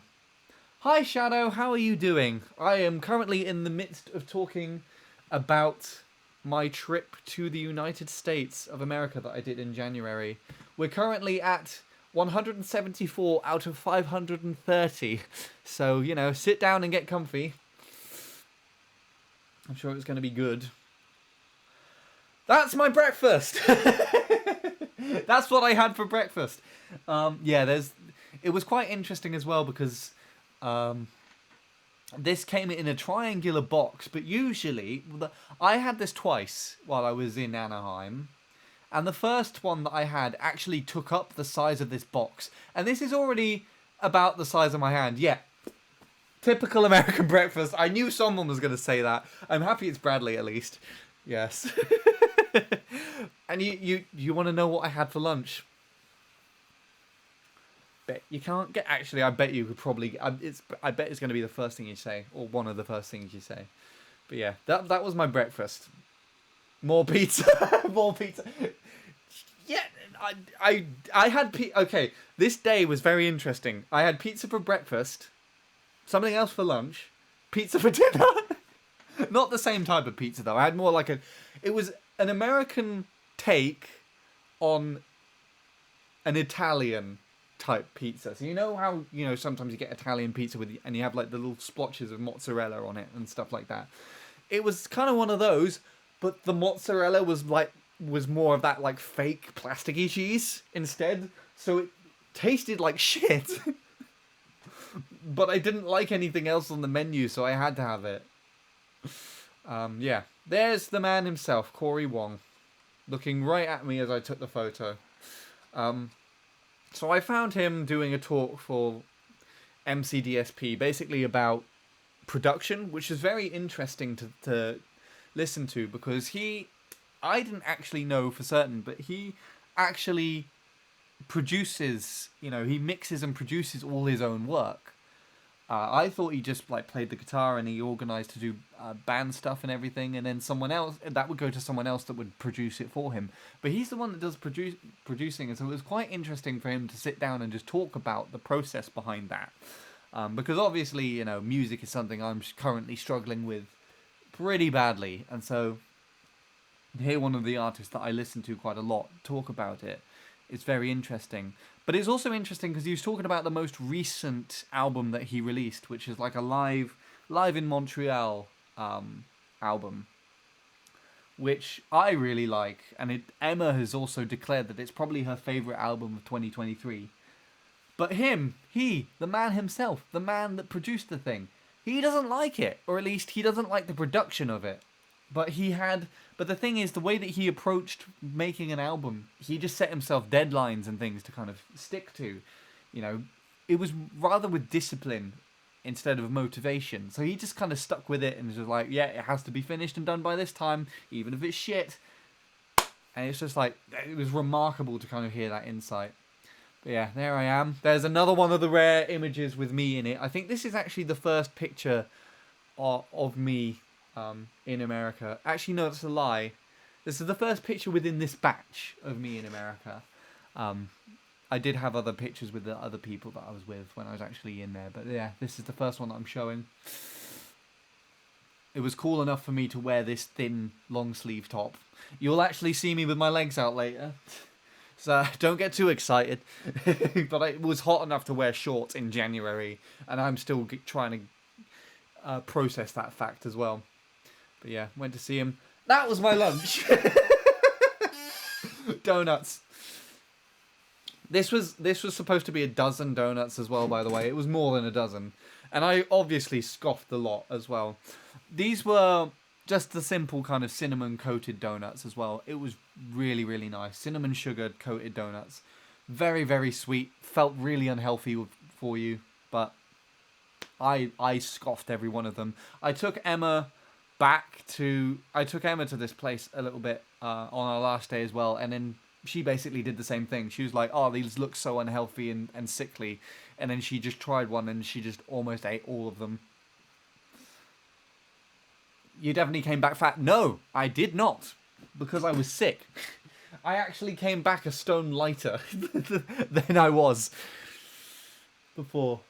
Hi Shadow, how are you doing? I am currently in the midst of talking about my trip to the United States of America that I did in January. We're currently at 174 out of 530. So, you know, sit down and get comfy. I'm sure it's going to be good. That's my breakfast. That's what I had for breakfast. It was quite interesting as well because this came in a triangular box, but usually I had this twice while I was in Anaheim. And the first one that I had actually took up the size of this box. And this is already about the size of my hand. Yeah. Typical American breakfast. I knew someone was going to say that. I'm happy it's Bradley at least. Yes. And you want to know what I had for lunch? Bet you can't get. Actually, I bet you could probably. I bet it's going to be the first thing you say, or one of the first things you say. But yeah, that was my breakfast. More pizza. More pizza. Yeah, I had okay, this day was very interesting. I had pizza for breakfast, something else for lunch, pizza for dinner. Not the same type of pizza though. I had more like it was an American take on an Italian type pizza. So you know how, you know, sometimes you get Italian pizza and you have like the little splotches of mozzarella on it and stuff like that. It was kind of one of those, but the mozzarella was more of that like fake plasticky cheese instead, so it tasted like shit. But I didn't like anything else on the menu, so I had to have it. Yeah, there's the man himself, Corey Wong, looking right at me as I took the photo. So I found him doing a talk for MCDSP, basically about production, which is very interesting to listen to because I didn't actually know for certain, but he actually produces, you know, he mixes and produces all his own work. I thought he just like played the guitar and he organized to do band stuff and everything, and then someone else that would go to someone else that would produce it for him. But he's the one that does producing, and so it was quite interesting for him to sit down and just talk about the process behind that. Because obviously, you know, music is something I'm currently struggling with pretty badly, and so hear one of the artists that I listen to quite a lot talk about it. It's very interesting. But it's also interesting because he was talking about the most recent album that he released, which is like a live in Montreal album, which I really like. And Emma has also declared that it's probably her favourite album of 2023. But the man himself, the man that produced the thing, he doesn't like it. Or at least he doesn't like the production of it. But the thing is, the way that he approached making an album, he just set himself deadlines and things to kind of stick to. You know, it was rather with discipline instead of motivation. So he just kind of stuck with it and was just like, yeah, it has to be finished and done by this time, even if it's shit. And it's just like, it was remarkable to kind of hear that insight. But yeah, there I am. There's another one of the rare images with me in it. I think this is actually the first picture of me in America. Actually, no, that's a lie. This is the first picture within this batch of me in America. I did have other pictures with the other people that I was with when I was actually in there. But yeah, this is the first one that I'm showing. It was cool enough for me to wear this thin, long sleeve top. You'll actually see me with my legs out later. So don't get too excited. But it was hot enough to wear shorts in January. And I'm still trying to process that fact as well. But yeah, went to see him. That was my lunch. Donuts. This was supposed to be a dozen donuts as well, by the way. It was more than a dozen. And I obviously scoffed the lot as well. These were just the simple kind of cinnamon coated donuts as well. It was really, really nice. Cinnamon sugar coated donuts. Very, very sweet. Felt really unhealthy for you. But I scoffed every one of them. I took Emma to this place a little bit on our last day as well. And then she basically did the same thing. She was like, oh, these look so unhealthy and sickly. And then she just tried one and she just almost ate all of them. You definitely came back fat. No, I did not. Because I was sick. I actually came back a stone lighter than I was before.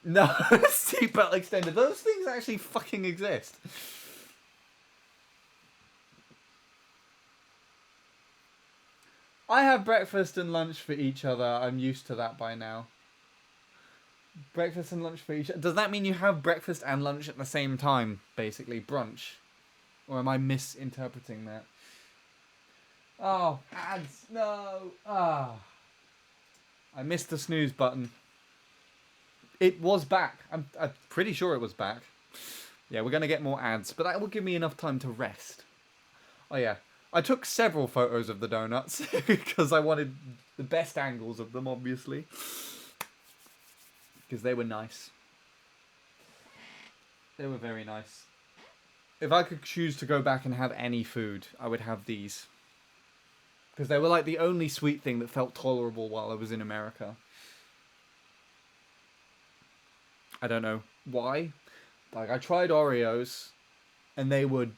No, seatbelt extender. Those things actually fucking exist. I have breakfast and lunch for each other. I'm used to that by now. Breakfast and lunch for each other. Does that mean you have breakfast and lunch at the same time, basically? Brunch? Or am I misinterpreting that? Oh, ads. No. Ah. I missed the snooze button. It was back. I'm pretty sure it was back. Yeah, we're going to get more ads, but that will give me enough time to rest. Oh, yeah. I took several photos of the donuts because I wanted the best angles of them, obviously. Because they were nice. They were very nice. If I could choose to go back and have any food, I would have these. Because they were like the only sweet thing that felt tolerable while I was in America. I don't know why. Like, I tried Oreos, and they were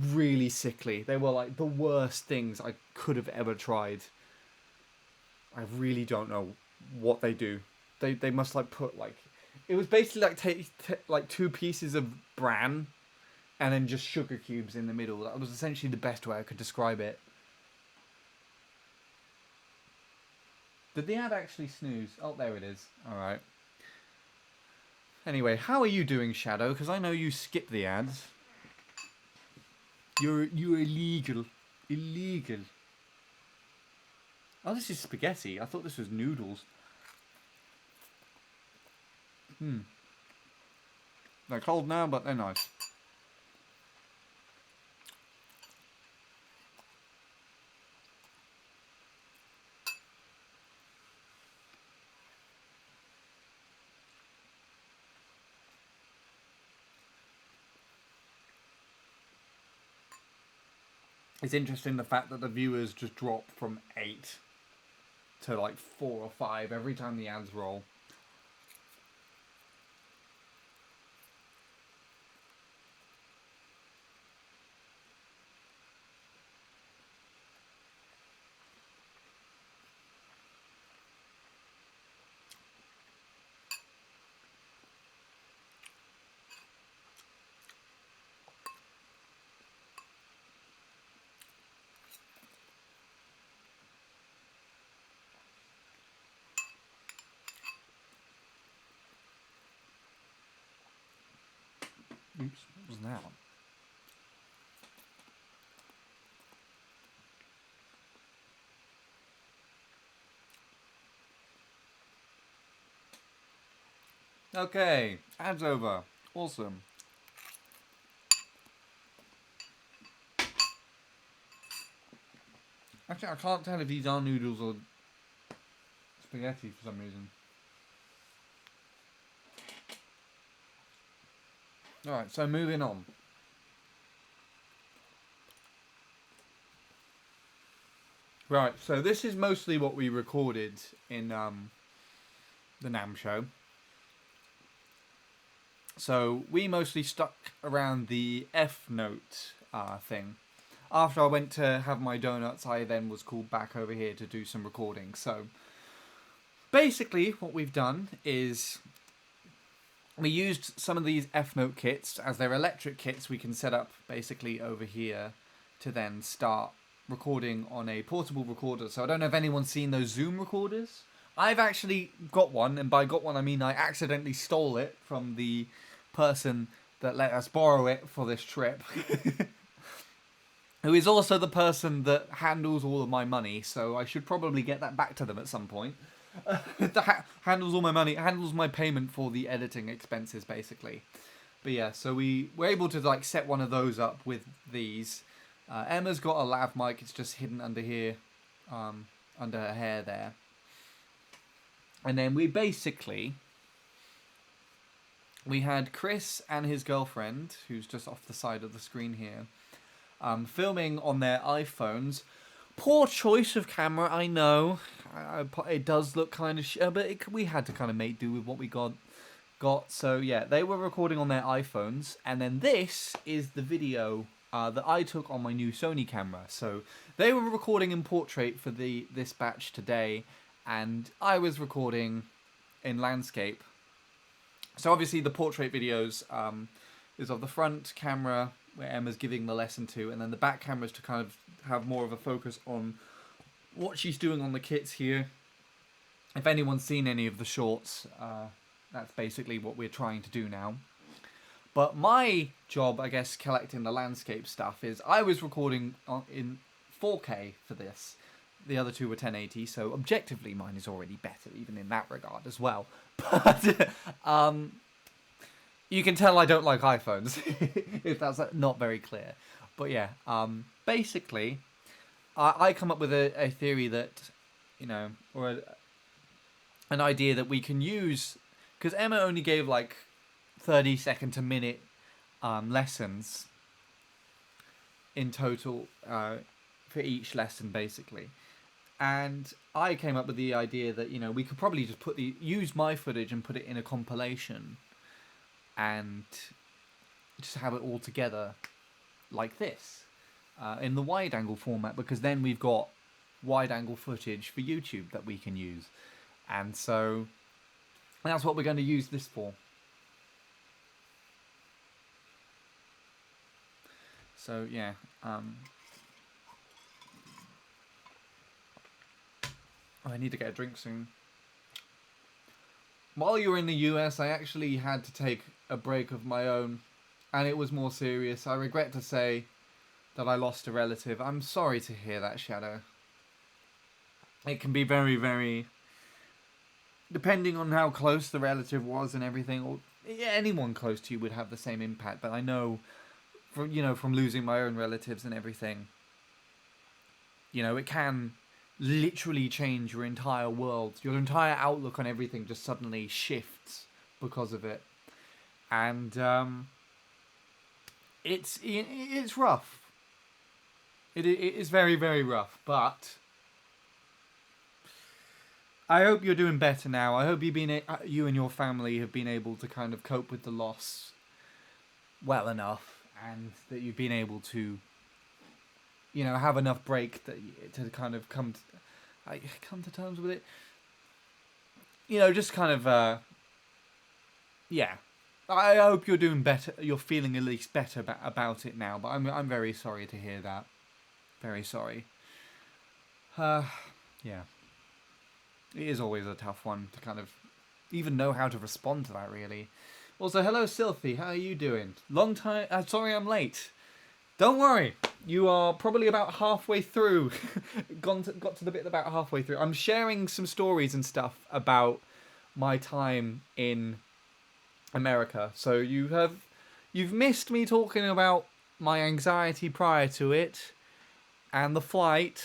really sickly. They were like the worst things I could have ever tried. I really don't know what they do. They must like put like, it was basically like take like 2 pieces of bran and then just sugar cubes in the middle. That was essentially the best way I could describe it. Did the ad actually snooze? Oh, there it is. All right. Anyway, how are you doing, Shadow? Because I know you skip the ads. You're illegal. Illegal. Oh, this is spaghetti. I thought this was noodles. They're cold now, but they're nice. It's interesting the fact that the viewers just drop from 8 to like 4 or 5 every time the ads roll. Oops, what was that? Okay, ads over. Awesome. Actually, I can't tell if these are noodles or spaghetti for some reason. Alright, so moving on. Right, so this is mostly what we recorded in the NAMM show. So we mostly stuck around the F Note thing. After I went to have my donuts, I then was called back over here to do some recording. So basically what we've done is we used some of these F Note kits. As they're electric kits, we can set up basically over here to then start recording on a portable recorder. So I don't know if anyone's seen those Zoom recorders. I've actually got one, and by got one I mean I accidentally stole it from the person that let us borrow it for this trip. Who is also the person that handles all of my money, so I should probably get that back to them at some point. Handles all my money, handles my payment for the editing expenses, basically. But yeah, so we were able to like set one of those up with these. Emma's got a lav mic, it's just hidden under here, under her hair there. And then we had Chris and his girlfriend, who's just off the side of the screen here, filming on their iPhones. Poor choice of camera, I know. It does look kind of but we had to kind of make do with what we got. So yeah, they were recording on their iPhones, and then this is the video that I took on my new Sony camera. So they were recording in portrait for this batch today, and I was recording in landscape. So obviously the portrait videos is of the front camera where Emma's giving the lesson to, and then the back camera is to kind of have more of a focus on what she's doing on the kits here. If anyone's seen any of the shorts, that's basically what we're trying to do now. But my job, I guess, collecting the landscape stuff is I was recording in 4K for this. The other two were 1080, so objectively mine is already better, even in that regard as well. But you can tell I don't like iPhones, if that's not very clear. But yeah, basically, I come up with a theory that, or an idea that we can use, because Emma only gave like 30-second to minute lessons in total for each lesson, basically. And I came up with the idea that, we could probably just use my footage and put it in a compilation and just have it all together like this in the wide angle format, because then we've got wide angle footage for YouTube that we can use. And so that's what we're going to use this for. So yeah, I need to get a drink soon. While you were in the US, I actually had to take a break of my own, and it was more serious. I regret to say that I lost a relative. I'm sorry to hear that, Shadow. It can be very, very, depending on how close the relative was and everything, or anyone close to you would have the same impact. But I know, from losing my own relatives and everything, it can literally change your entire world. Your entire outlook on everything just suddenly shifts because of it. And it's rough. It is very, very rough. But I hope you're doing better now. I hope you and your family have been able to kind of cope with the loss well enough, and that you've been able to have enough break to kind of come to terms with it. Just kind of yeah. I hope you're doing better. You're feeling at least better about it now. But I'm very sorry to hear that. Very sorry. Yeah. It is always a tough one to kind of even know how to respond to that, really. Also, hello, Sylphie. How are you doing? Long time. Sorry, I'm late. Don't worry. You are probably about halfway through. got to the bit about halfway through. I'm sharing some stories and stuff about my time in America. So you've missed me talking about my anxiety prior to it, and the flight,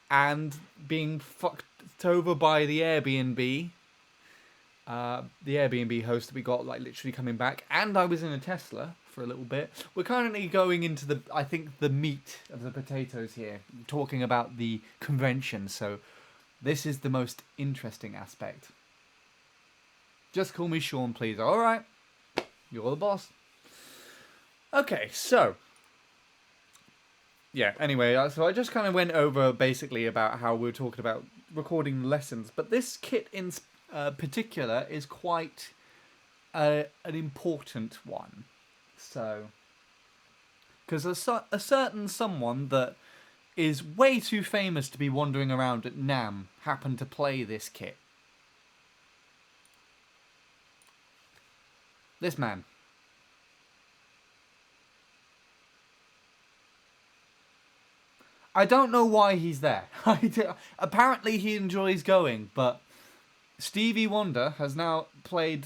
and being fucked over by the Airbnb. The Airbnb host that we got, literally coming back, and I was in a Tesla for a little bit. We're currently going into the meat of the potatoes here, talking about the convention, so this is the most interesting aspect. Just call me Sean, please, alright? You're the boss. Okay, so yeah. Anyway, so I just kind of went over basically about how we were talking about recording lessons, but this kit in particular is quite an important one. So, because a certain someone that is way too famous to be wandering around at NAMM happened to play this kit. This man. I don't know why he's there. Apparently he enjoys going, but Stevie Wonder has now played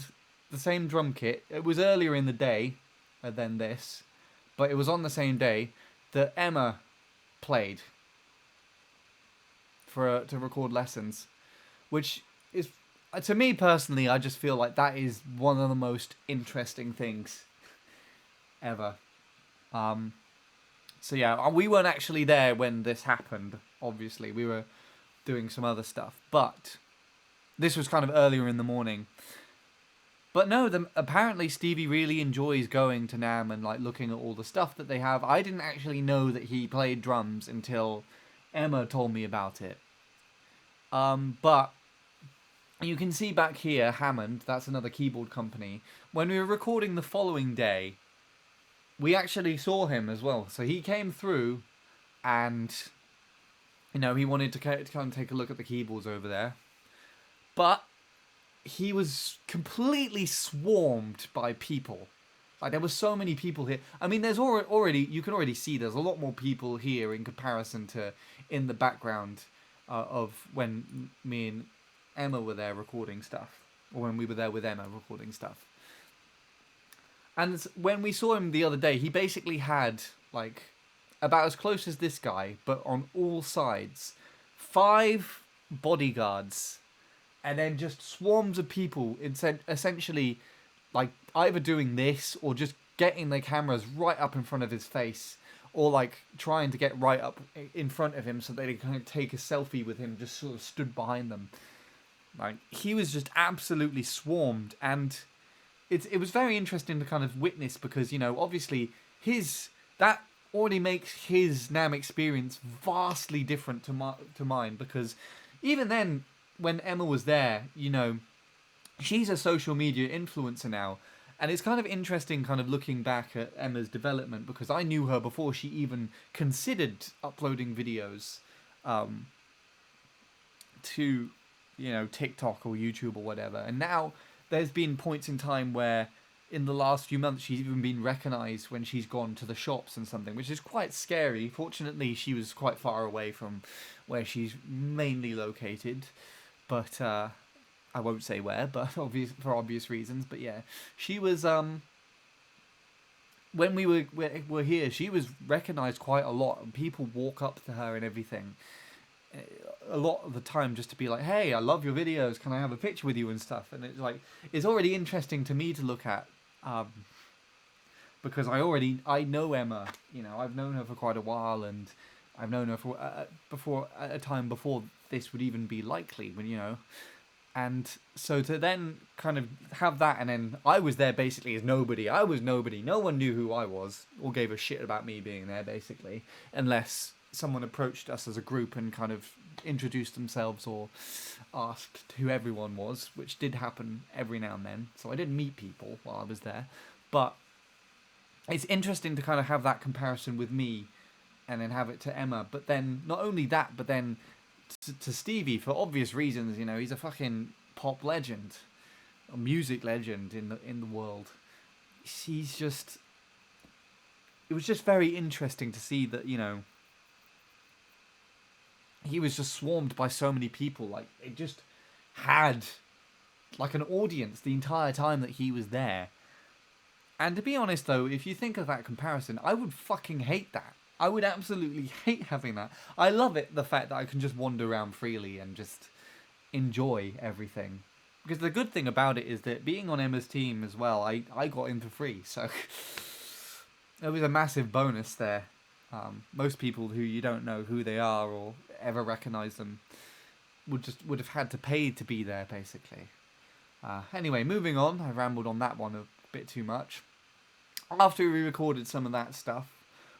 the same drum kit. It was earlier in the day than this, but it was on the same day that Emma played to record lessons, which is, to me personally, I just feel like that is one of the most interesting things ever. So yeah, we weren't actually there when this happened. Obviously, we were doing some other stuff, but this was kind of earlier in the morning. But no, apparently Stevie really enjoys going to NAMM and like looking at all the stuff that they have. I didn't actually know that he played drums until Emma told me about it. But you can see back here, Hammond, that's another keyboard company. When we were recording the following day, we actually saw him as well. So he came through and, you know, he wanted to come and take a look at the keyboards over there. But he was completely swarmed by people. Like, there were so many people here. I mean, there's already, you can already see there's a lot more people here in comparison to in the background of when me and Emma were there recording stuff. Or when we were there with Emma recording stuff. And when we saw him the other day, he basically had, like, about as close as this guy, but on all sides, 5 bodyguards, and then just swarms of people, essentially, like, either doing this, or just getting their cameras right up in front of his face, or, like, trying to get right up in front of him so they can kind of take a selfie with him, just sort of stood behind them. Like, he was just absolutely swarmed, and it was very interesting to kind of witness because, you know, obviously that already makes his NAMM experience vastly different to mine, because even then, when Emma was there, you know, she's a social media influencer now, and it's kind of interesting kind of looking back at Emma's development, because I knew her before she even considered uploading videos to, you know, TikTok or YouTube or whatever, and now there's been points in time where in the last few months she's even been recognised when she's gone to the shops and something, which is quite scary. Fortunately, she was quite far away from where she's mainly located, but I won't say where, but for obvious reasons. But yeah, she was when we were here, she was recognised quite a lot, and people walk up to her and everything a lot of the time just to be like, hey, I love your videos, can I have a picture with you and stuff. And it's like, it's already interesting to me to look at, because I know Emma, you know, I've known her for quite a while, and I've known her for before, at a time before this would even be likely, when, you know, and so to then kind of have that, and then I was there basically as nobody. I was nobody. No one knew who I was or gave a shit about me being there, basically, unless someone approached us as a group and kind of introduced themselves or asked who everyone was, which did happen every now and then. So I did meet people while I was there, but it's interesting to kind of have that comparison with me and then have it to Emma. But then not only that, but then to Stevie, for obvious reasons. You know, he's a fucking pop legend, a music legend in the world. He's just, it was just very interesting to see that, you know, he was just swarmed by so many people. Like, it just had like an audience the entire time that he was there. And to be honest though, if you think of that comparison, I would fucking hate that. I would absolutely hate having that. I love it, the fact that I can just wander around freely and just enjoy everything. Because the good thing about it is that being on Emma's team as well, I got in for free, so it was a massive bonus there. Most people who you don't know who they are or ever recognise them would have had to pay to be there, basically. Anyway, moving on. I rambled on that one bit too much. After we recorded some of that stuff,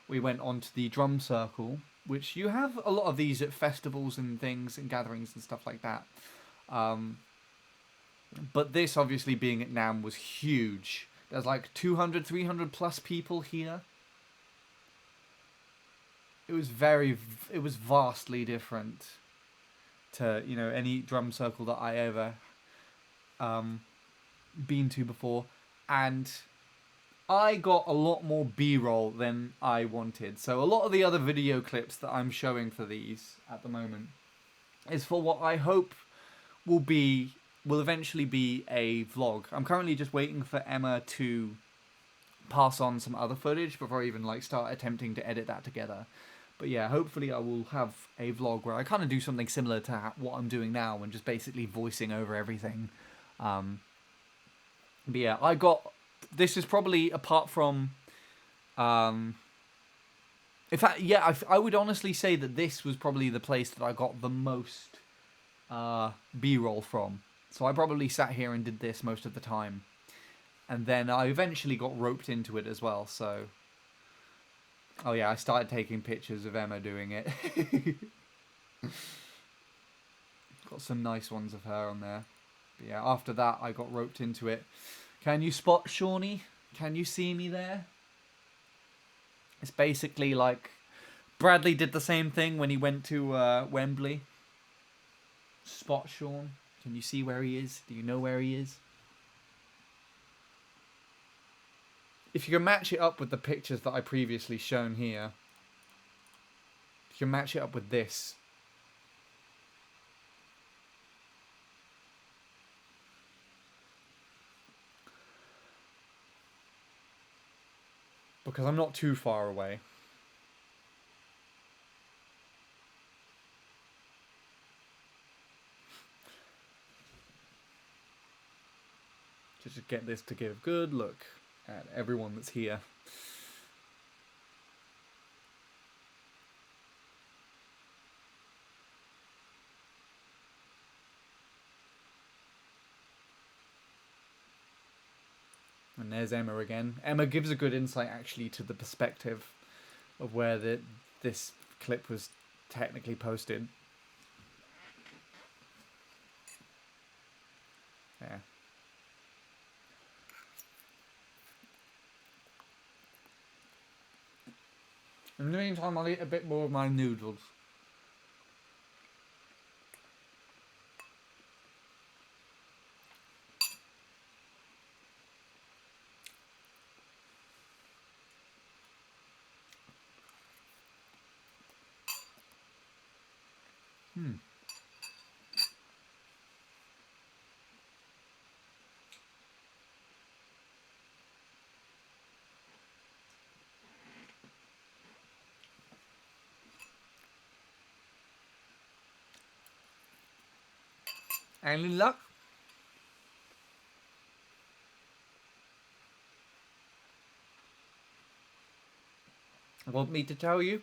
we went on to the drum circle, which you have a lot of these at festivals and things and gatherings and stuff like that. But this, obviously being at NAMM, was huge. There's like 200, 300 plus people here. It was vastly different to, you know, any drum circle that I ever been to before. And I got a lot more B-roll than I wanted. So a lot of the other video clips that I'm showing for these at the moment is for what I hope will eventually be a vlog. I'm currently just waiting for Emma to pass on some other footage before I even like start attempting to edit that together. But yeah, hopefully I will have a vlog where I kind of do something similar to what I'm doing now and just basically voicing over everything. But yeah, this is probably, apart from, in fact, yeah, I would honestly say that this was probably the place that I got the most B-roll from. So I probably sat here and did this most of the time. And then I eventually got roped into it as well, so... Oh yeah, I started taking pictures of Emma doing it. Got some nice ones of her on there. But yeah, after that I got roped into it. Can you spot Shawnee? Can you see me there? It's basically like... Bradley did the same thing when he went to Wembley. Spot Sean. Can you see where he is? Do you know where he is? If you can match it up with the pictures that I previously shown here, if you can match it up with this, because I'm not too far away. Just to get this to give a good look at everyone that's here. And there's Emma again. Emma gives a good insight actually to the perspective of where this clip was technically posted. Yeah. In the meantime, I'll eat a bit more of my noodles. Any luck? Want me to tell you?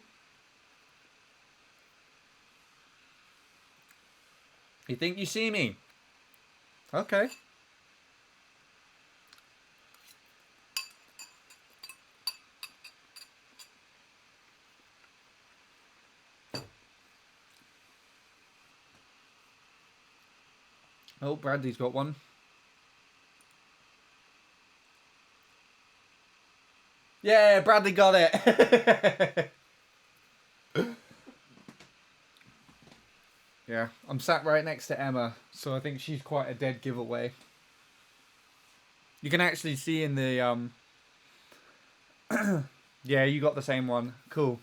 You think you see me? Okay. Oh, Bradley's got one. Yeah, Bradley got it. Yeah, I'm sat right next to Emma, so I think she's quite a dead giveaway. You can actually see in the yeah, you got the same one. Cool.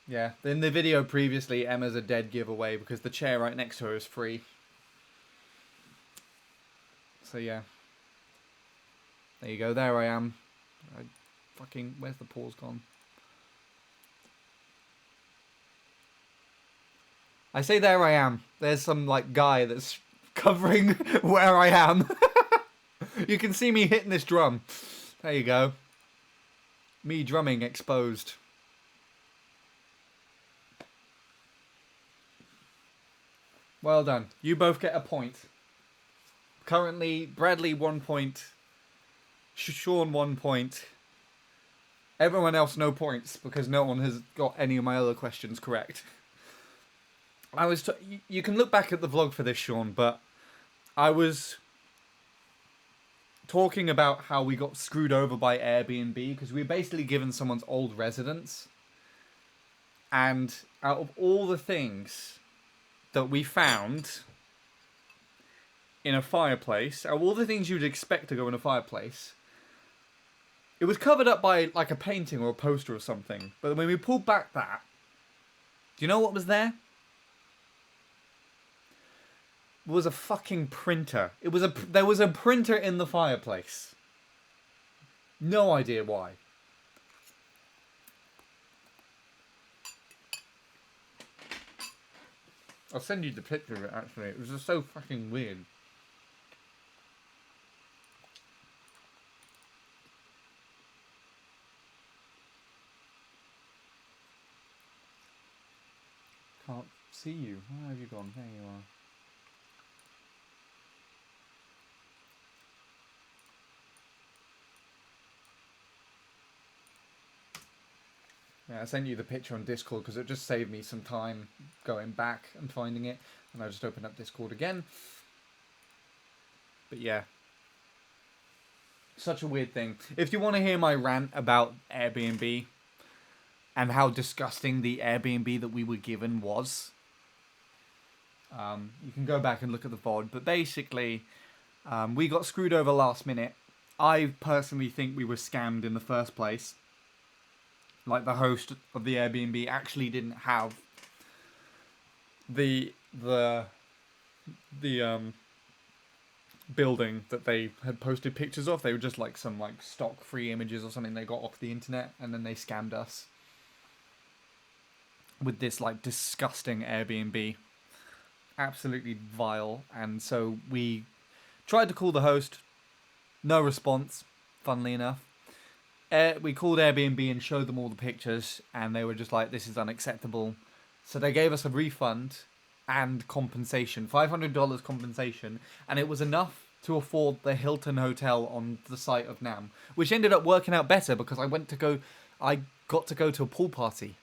Yeah, in the video previously, Emma's a dead giveaway because the chair right next to her is free. So yeah. There you go, there I am. Where's the pause gone? I say there I am. There's some like guy that's covering where I am. You can see me hitting this drum. There you go. Me drumming exposed. Well done. You both get a point. Currently, Bradley 1 point, Sean 1 point. Everyone else no points because no one has got any of my other questions correct. You can look back at the vlog for this, Sean, but I was talking about how we got screwed over by Airbnb because we were basically given someone's old residence. And out of all the things that we found in a fireplace, out of all the things you'd expect to go in a fireplace, it was covered up by like a painting or a poster or something. But when we pulled back that, do you know what was there? It was a fucking printer. There was a printer in the fireplace. No idea why. I'll send you the picture of it, actually. It was just so fucking weird. Can't see you. Where have you gone? There you are. Yeah, I sent you the picture on Discord because it just saved me some time going back and finding it. And I just opened up Discord again. But yeah. Such a weird thing. If you want to hear my rant about Airbnb and how disgusting the Airbnb that we were given was, you can go back and look at the VOD. But basically, we got screwed over last minute. I personally think we were scammed in the first place. Like, the host of the Airbnb actually didn't have the building that they had posted pictures of. They were just like some like stock free images or something they got off the internet, and then they scammed us with this like disgusting Airbnb. Absolutely vile. And so we tried to call the host. No response, funnily enough. We called Airbnb and showed them all the pictures, and they were just like, this is unacceptable. So they gave us a refund and compensation, $500 compensation, and it was enough to afford the Hilton Hotel on the site of Nam, which ended up working out better because I got to go to a pool party.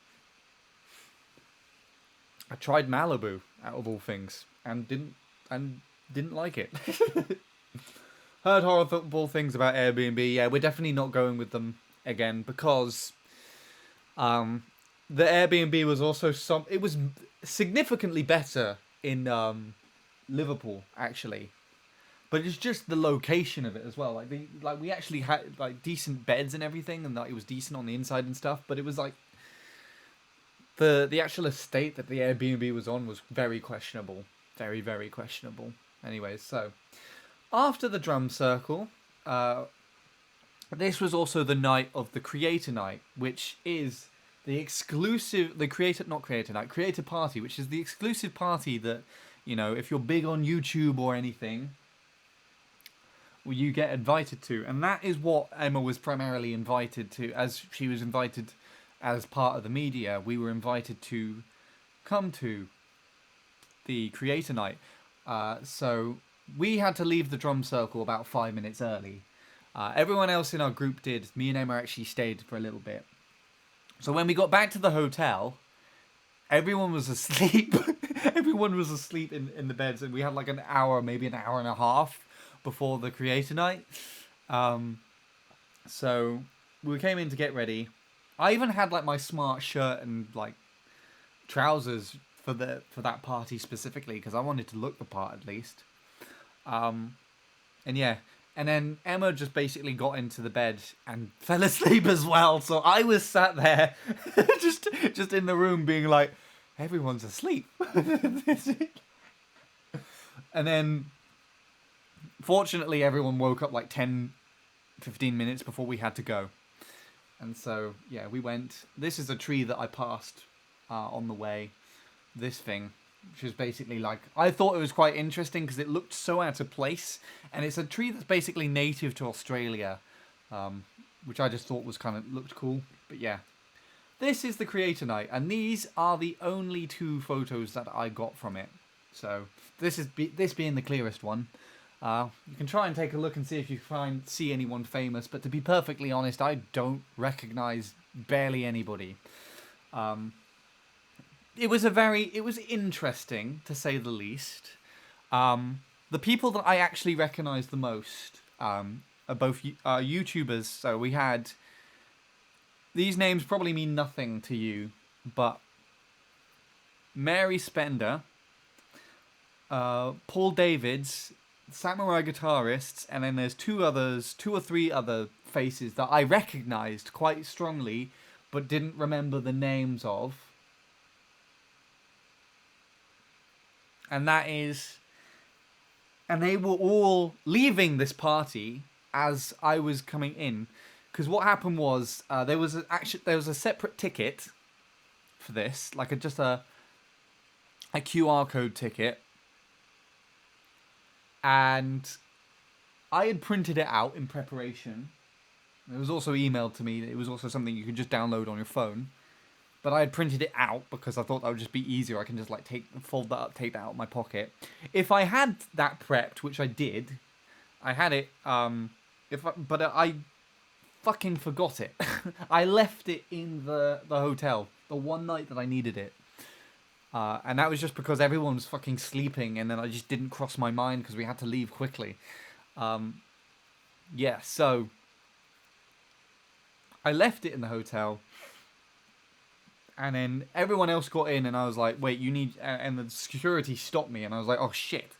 I tried Malibu, out of all things, and didn't like it. Heard horrible things about Airbnb. Yeah, we're definitely not going with them again because the Airbnb was also it was significantly better in Liverpool actually, but it's just the location of it as well. Like we actually had like decent beds and everything, and like it was decent on the inside and stuff. But it was like the actual estate that the Airbnb was on was very questionable, very very questionable. Anyways, so. After the drum circle, this was also the night of the Creator Night, which is the exclusive, Creator Party, which is the exclusive party that, you know, if you're big on YouTube or anything, you get invited to. And that is what Emma was primarily invited to, as she was invited as part of the media. We were invited to come to the Creator Night. So we had to leave the drum circle about 5 minutes early. Everyone else in our group did. Me and Emma actually stayed for a little bit. So when we got back to the hotel, everyone was asleep. Everyone was asleep in the beds, and we had like an hour, maybe an hour and a half before the Creator Night. So we came in to get ready. I even had like my smart shirt and like trousers for that party specifically because I wanted to look the part at least. And yeah, and then Emma just basically got into the bed and fell asleep as well. So I was sat there, just in the room, being like, everyone's asleep. And then, fortunately, everyone woke up like 10, 15 minutes before we had to go. And so yeah, we went. This is a tree that I passed on the way. This thing. Which was basically like, I thought it was quite interesting because it looked so out of place, and it's a tree that's basically native to Australia, which I just thought was looked cool. But yeah, this is the Creator Night, and these are the only 2 photos that I got from it. So this being the clearest one. You can try and take a look and see if you see anyone famous, but to be perfectly honest, I don't recognize barely anybody. It was interesting to say the least. The people that I actually recognize the most are both YouTubers. So we had, these names probably mean nothing to you, but Mary Spender, Paul Davids, Samurai Guitarists, and then there's two or three other faces that I recognized quite strongly, but didn't remember the names of. And they were all leaving this party as I was coming in, because what happened was there was a separate ticket for this, like a QR code ticket, and I had printed it out in preparation. It was also emailed to me. It was also something you could just download on your phone. But I had printed it out because I thought that would just be easier. I can just like fold that up, take that out of my pocket. If I had that prepped, which I did, I had it. But I fucking forgot it. I left it in the hotel the one night that I needed it, and that was just because everyone was fucking sleeping, and then I just didn't cross my mind because we had to leave quickly. Yeah, so I left it in the hotel. And then everyone else got in, and I was like, wait, you need... And the security stopped me, and I was like, oh, shit.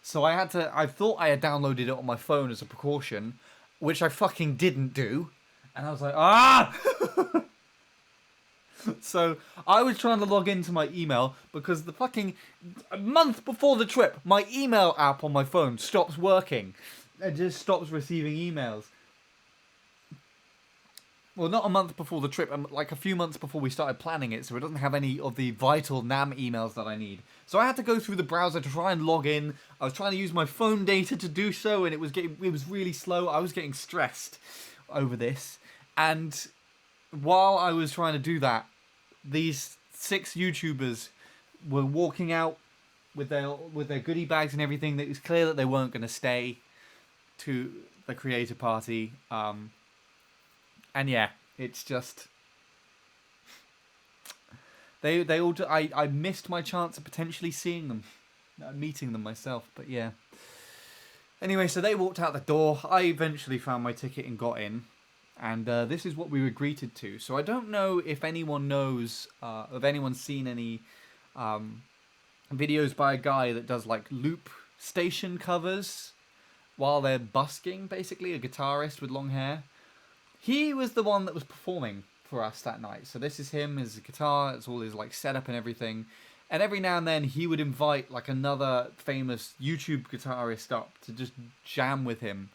So I thought I had downloaded it on my phone as a precaution, which I fucking didn't do. And I was like, ah! So I was trying to log into my email, because the fucking... A month before the trip, my email app on my phone stops working. It just stops receiving emails. Well, not a month before the trip, like a few months before we started planning it, so it doesn't have any of the vital NAM emails that I need. So I had to go through the browser to try and log in. I was trying to use my phone data to do so, and it was really slow. I was getting stressed over this. And while I was trying to do that, these 6 YouTubers were walking out with their goodie bags and everything. It was clear that they weren't going to stay to the creator party. And yeah, it's just they all. I missed my chance of potentially seeing them, meeting them myself. But yeah. Anyway, so they walked out the door. I eventually found my ticket and got in, and this is what we were greeted to. So I don't know if anyone knows, if anyone's seen any videos by a guy that does like loop station covers while they're busking, basically a guitarist with long hair. He was the one that was performing for us that night. So this is him, his guitar, it's all his like setup and everything. And every now and then he would invite like another famous YouTube guitarist up to just jam with him.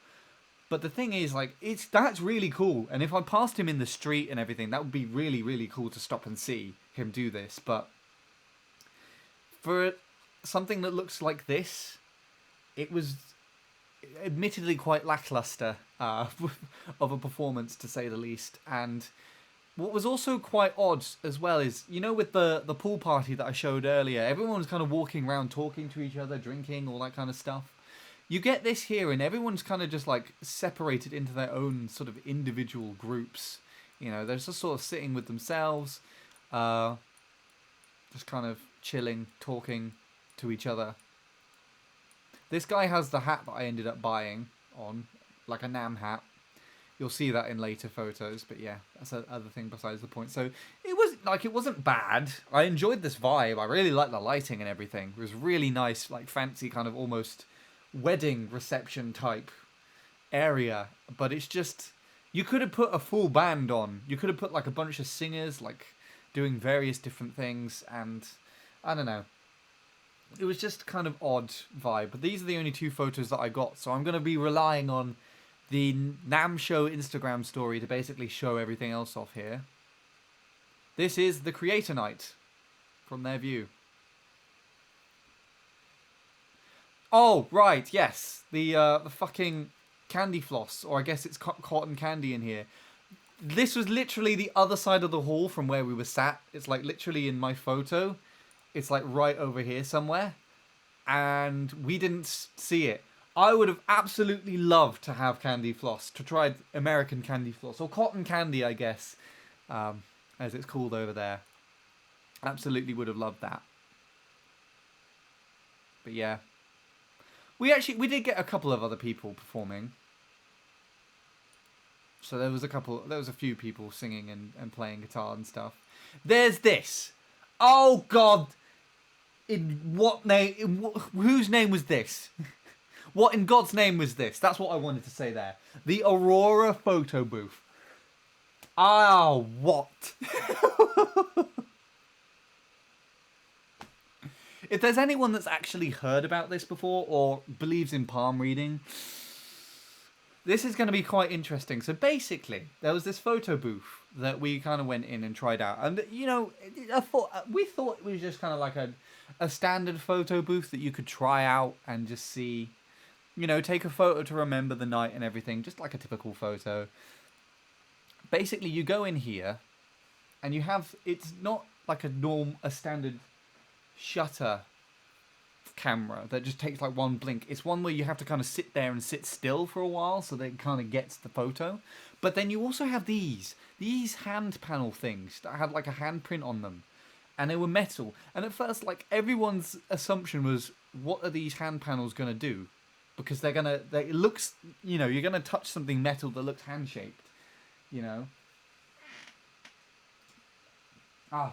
But the thing is, like, that's really cool. And if I passed him in the street and everything, that would be really, really cool to stop and see him do this. But for something that looks like this, it was admittedly quite lackluster of a performance, to say the least. And what was also quite odd as well is, you know, with the pool party that I showed earlier, everyone was kind of walking around talking to each other, drinking, all that kind of stuff. You get this here, and everyone's kind of just like separated into their own sort of individual groups. You know, they're just sort of sitting with themselves, just kind of chilling, talking to each other. This guy has the hat that I ended up buying on, like a NAMM hat. You'll see that in later photos, but yeah, that's another thing besides the point. So it wasn't bad. I enjoyed this vibe. I really liked the lighting and everything. It was really nice, like fancy kind of almost wedding reception type area. But it's just, you could have put a full band on. You could have put like a bunch of singers like doing various different things, and I don't know. It was just kind of odd vibe. But these are the only 2 photos that I got, so I'm going to be relying on the NAMM Show Instagram story to basically show everything else off here. This is the Creator Night from their view. Oh, right, yes. The fucking candy floss, or I guess it's cotton candy in here. This was literally the other side of the hall from where we were sat. It's like literally in my photo. It's like right over here somewhere. And we didn't see it. I would have absolutely loved to have candy floss, to try American candy floss, or cotton candy, I guess, as it's called over there. Absolutely would have loved that. But yeah. We did get a couple of other people performing. So there was a few people singing and playing guitar and stuff. There's this. Oh God. In what name? Whose name was this? What in God's name was this? That's what I wanted to say there. The Aurora photo booth. Oh, what? If there's anyone that's actually heard about this before or believes in palm reading, this is going to be quite interesting. So basically, there was this photo booth that we kind of went in and tried out. And, you know, we thought it was just kind of like a standard photo booth that you could try out and just see, you know, take a photo to remember the night and everything, just like a typical photo. Basically, you go in here and you have, it's not like a standard shutter camera that just takes like one blink. It's one where you have to kind of sit there and sit still for a while so that it kind of gets the photo. But then you also have these hand panel things that had like a handprint on them, and they were metal. And at first, like, everyone's assumption was, what are these hand panels gonna do? Because it looks, you know, you're gonna touch something metal that looks hand shaped, you know.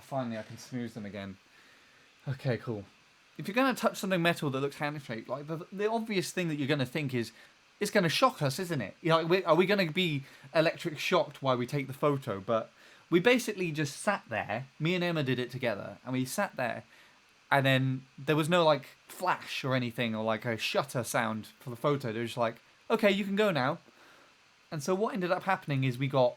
Finally I can smooth them again. Okay, cool. If you're going to touch something metal that looks hand-shaped, like the obvious thing that you're going to think is, it's going to shock us, isn't it? You know, like, are we going to be electric shocked while we take the photo? But we basically just sat there. Me and Emma did it together, and we sat there, and then there was no like flash or anything or like a shutter sound for the photo. They were just like, okay, you can go now. And so what ended up happening is we got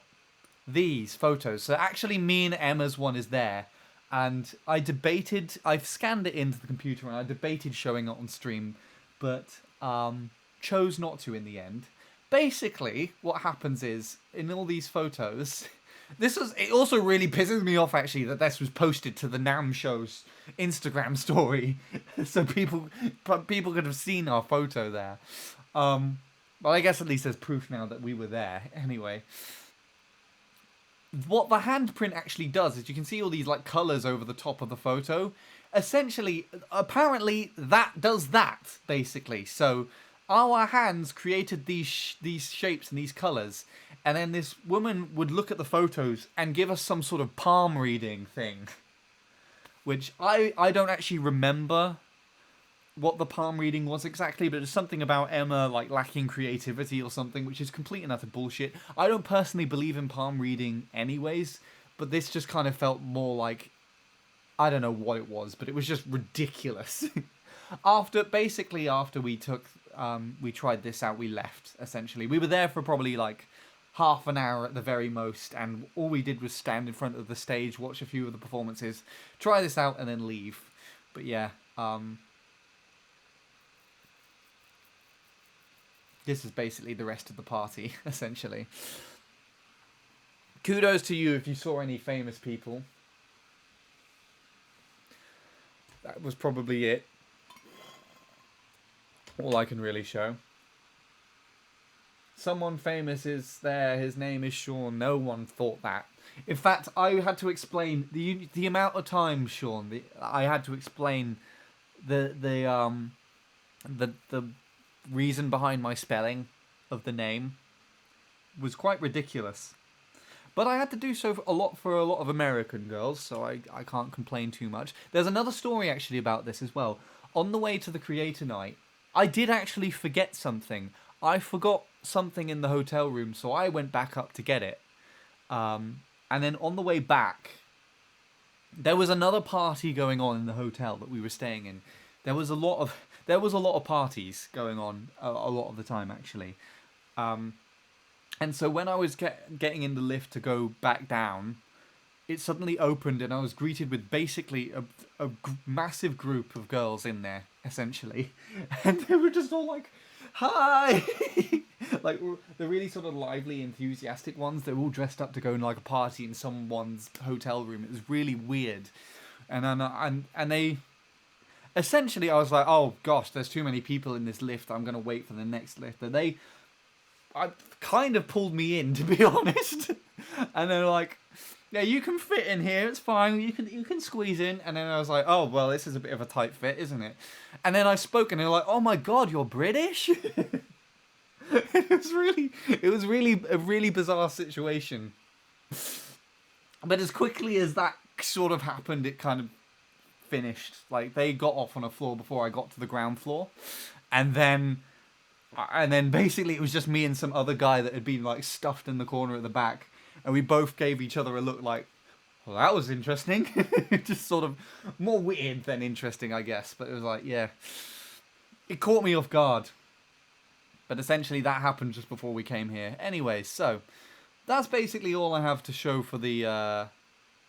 these photos. So actually, me and Emma's one is there. And I've scanned it into the computer and I debated showing it on stream, but chose not to in the end. Basically, what happens is, in all these photos, it also really pisses me off actually that this was posted to the NAMM show's Instagram story, so people could have seen our photo there. Well, I guess at least there's proof now that we were there. Anyway. What the handprint actually does is you can see all these like colours over the top of the photo. Essentially, apparently that does that, basically. So our hands created these shapes and these colours, and then this woman would look at the photos and give us some sort of palm reading thing. Which I don't actually remember what the palm reading was exactly, but it's something about Emma like lacking creativity or something, which is complete and utter bullshit. I don't personally believe in palm reading anyways, but this just kind of felt more like, I don't know what it was, but it was just ridiculous. after we tried this out, we left, essentially. We were there for probably like half an hour at the very most, and all we did was stand in front of the stage, watch a few of the performances, try this out, and then leave. But yeah, this is basically the rest of the party, essentially. Kudos to you if you saw any famous people. That was probably it. All I can really show. Someone famous is there. His name is Sean. No one thought that. In fact, I had to explain the amount of times, Sean. I had to explain the reason behind my spelling of the name was quite ridiculous. But I had to do so for a lot of American girls, so I can't complain too much. There's another story actually about this as well. On the way to the Creator Night, I did actually forget something. I forgot something in the hotel room, so I went back up to get it. And then on the way back, there was another party going on in the hotel that we were staying in. There was a lot of parties going on a lot of the time, actually. And so when I was getting in the lift to go back down, it suddenly opened and I was greeted with basically a massive group of girls in there, essentially. And they were just all like, hi! Like, the really sort of lively, enthusiastic ones. They were all dressed up to go in like a party in someone's hotel room. It was really weird. And they... essentially, I was like, oh gosh, there's too many people in this lift. I'm gonna wait for the next lift. And I kind of pulled me in, to be honest. And they're like, yeah, you can fit in here. It's fine. You can squeeze in. And then I was like, oh well, this is a bit of a tight fit, isn't it? And then I spoke, and they're like, oh my god, you're British. it was really a really bizarre situation. But as quickly as that sort of happened, it kind of finished. Like, they got off on a floor before I got to the ground floor, and then basically it was just me and some other guy that had been like stuffed in the corner at the back, and we both gave each other a look like, well, that was interesting. Just sort of more weird than interesting, I guess. But it was like, yeah, it caught me off guard. But essentially that happened just before we came here. Anyway, so that's basically all I have to show for the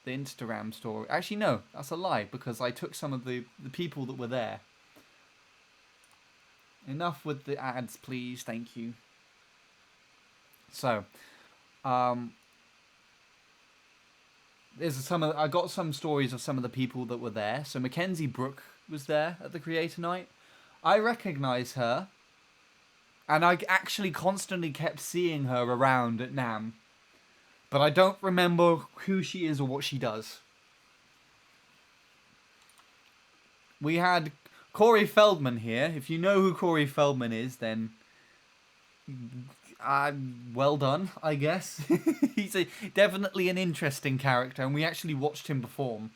Instagram story. Actually, no, that's a lie, because I took some of the people that were there. Enough with the ads, please. Thank you. So, I got some stories of some of the people that were there. So Mackenzie Brooke was there at the Creator Night. I recognise her. And I actually constantly kept seeing her around at NAMM. But I don't remember who she is or what she does. We had Corey Feldman here. If you know who Corey Feldman is, then well done, I guess. He's definitely an interesting character, and we actually watched him perform.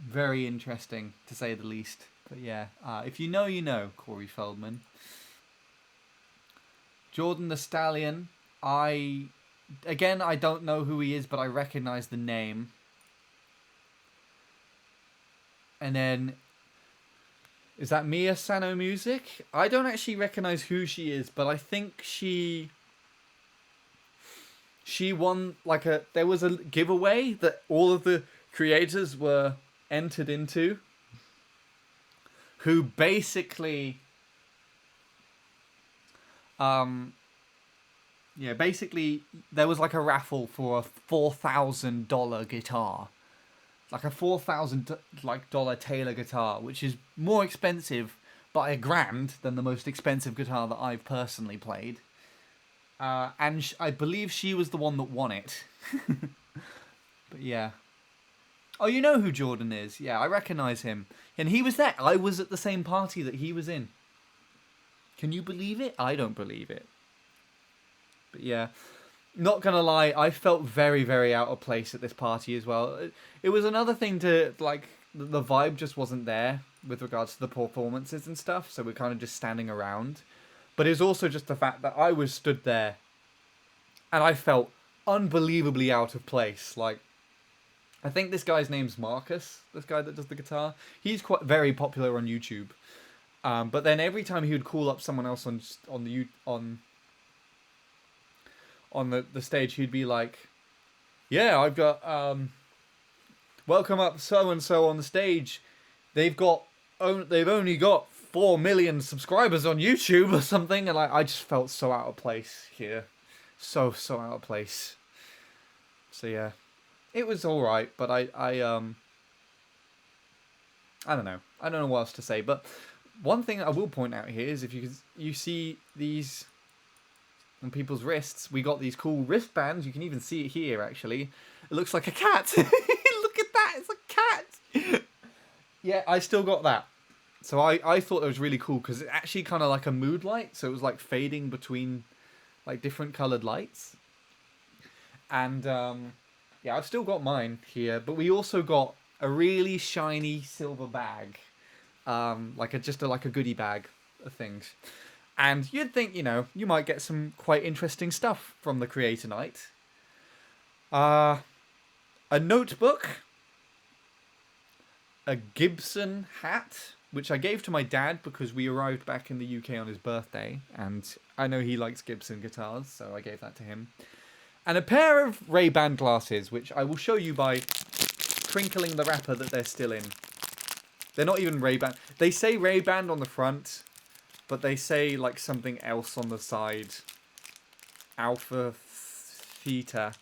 Very interesting, to say the least. But yeah, if you know, you know, Corey Feldman. Jordan the Stallion, I don't know who he is, but I recognize the name. And then, is that Mia Sano Music? I don't actually recognize who she is, but I think she won, there was a giveaway that all of the creators were entered into, who basically basically there was like a raffle for a $4,000 guitar, like a $4,000 Taylor guitar, which is more expensive by $1,000 than the most expensive guitar that I've personally played. And I believe she was the one that won it. But yeah. Oh, you know who Jordan is? Yeah, I recognize him, and he was there. I was at the same party that he was in. Can you believe it? I don't believe it. But yeah, not gonna lie, I felt very, very out of place at this party as well. It was another thing to, like, the vibe just wasn't there with regards to the performances and stuff, so we're kind of just standing around. But it was also just the fact that I was stood there, and I felt unbelievably out of place. Like, I think this guy's name's Marcus, this guy that does the guitar. He's quite very popular on YouTube. But then every time he would call up someone else on the stage, he'd be like, "Yeah, I've got welcome up so and so on the stage. They've only got 4 million subscribers on YouTube or something," and I just felt so out of place here, so out of place. So yeah, it was all right, but I don't know what else to say, but. One thing I will point out here is if you see these on people's wrists, we got these cool wristbands. You can even see it here, actually. It looks like a cat. Look at that, it's a cat. Yeah, I still got that. So I thought it was really cool because it's actually kind of like a mood light. So it was like fading between like different colored lights. And yeah, I've still got mine here. But we also got a really shiny silver bag. Like a goodie bag of things. And you'd think, you might get some quite interesting stuff from the Creator Night. A notebook, a Gibson hat, which I gave to my dad because we arrived back in the UK on his birthday, and I know he likes Gibson guitars, so I gave that to him. And a pair of Ray-Ban glasses, which I will show you by crinkling the wrapper that they're still in. They're not even Ray-Ban. They say Ray-Ban on the front, but they say like something else on the side. Alpha Theta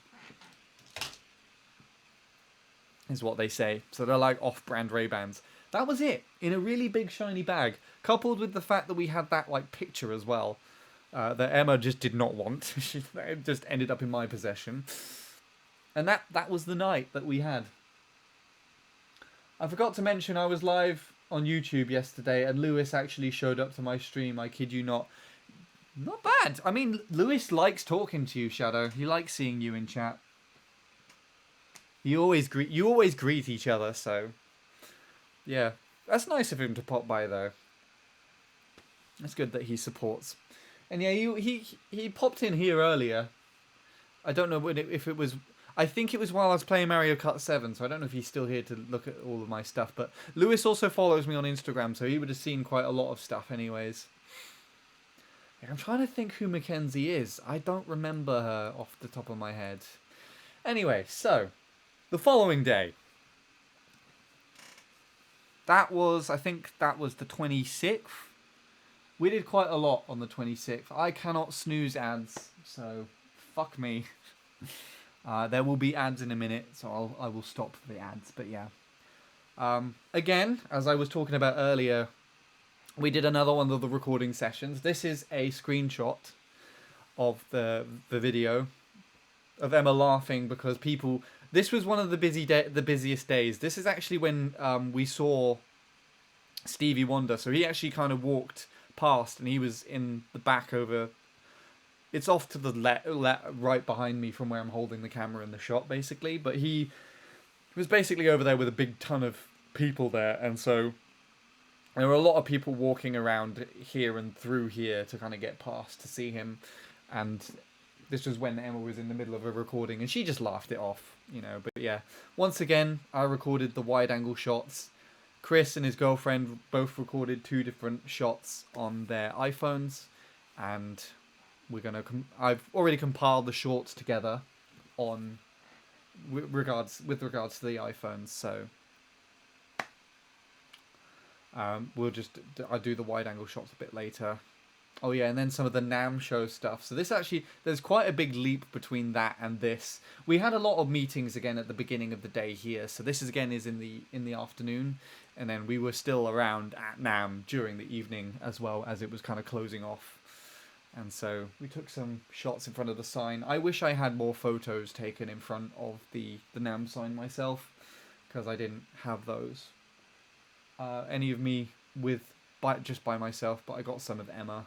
is what they say. So they're like off-brand Ray-Bans. That was it, in a really big shiny bag, coupled with the fact that we had that like picture as well, that Emma just did not want. It just ended up in my possession, and that was the night that we had. I forgot to mention I was live on YouTube yesterday, and Lewis actually showed up to my stream. I kid you not. Not bad. I mean, Lewis likes talking to you, Shadow. He likes seeing you in chat. You always greet each other, so yeah, that's nice of him to pop by though. It's good that he supports. And yeah, he popped in here earlier. I don't know if it was. I think it was while I was playing Mario Kart 7, so I don't know if he's still here to look at all of my stuff. But Lewis also follows me on Instagram, so he would have seen quite a lot of stuff anyways. Yeah, I'm trying to think who Mackenzie is. I don't remember her off the top of my head. Anyway, so the following day. I think that was the 26th. We did quite a lot on the 26th. I cannot snooze ads, so fuck me. There will be ads in a minute, so I will stop the ads, but yeah. Again, as I was talking about earlier, we did another one of the recording sessions. This is a screenshot of the video of Emma laughing because people... This was one of the busiest days. This is actually when we saw Stevie Wonder. So he actually kind of walked past, and he was in the back over... It's off to the right behind me from where I'm holding the camera in the shot, basically. But he was basically over there with a big ton of people there. And so there were a lot of people walking around here and through here to kind of get past to see him. And this was when Emma was in the middle of a recording, and she just laughed it off, you know. But yeah, once again, I recorded the wide-angle shots. Chris and his girlfriend both recorded 2 different shots on their iPhones, and we're gonna. I've already compiled the shorts together on with regards to the iPhones, so I'll do the wide-angle shots a bit later. Oh yeah, and then some of the NAMM show stuff. So this actually, there's quite a big leap between that and this. We had a lot of meetings again at the beginning of the day here. So this is in the afternoon, and then we were still around at NAMM during the evening as well as it was kind of closing off. And so we took some shots in front of the sign. I wish I had more photos taken in front of the NAMM sign myself, because I didn't have those. Any of me just by myself, but I got some of Emma.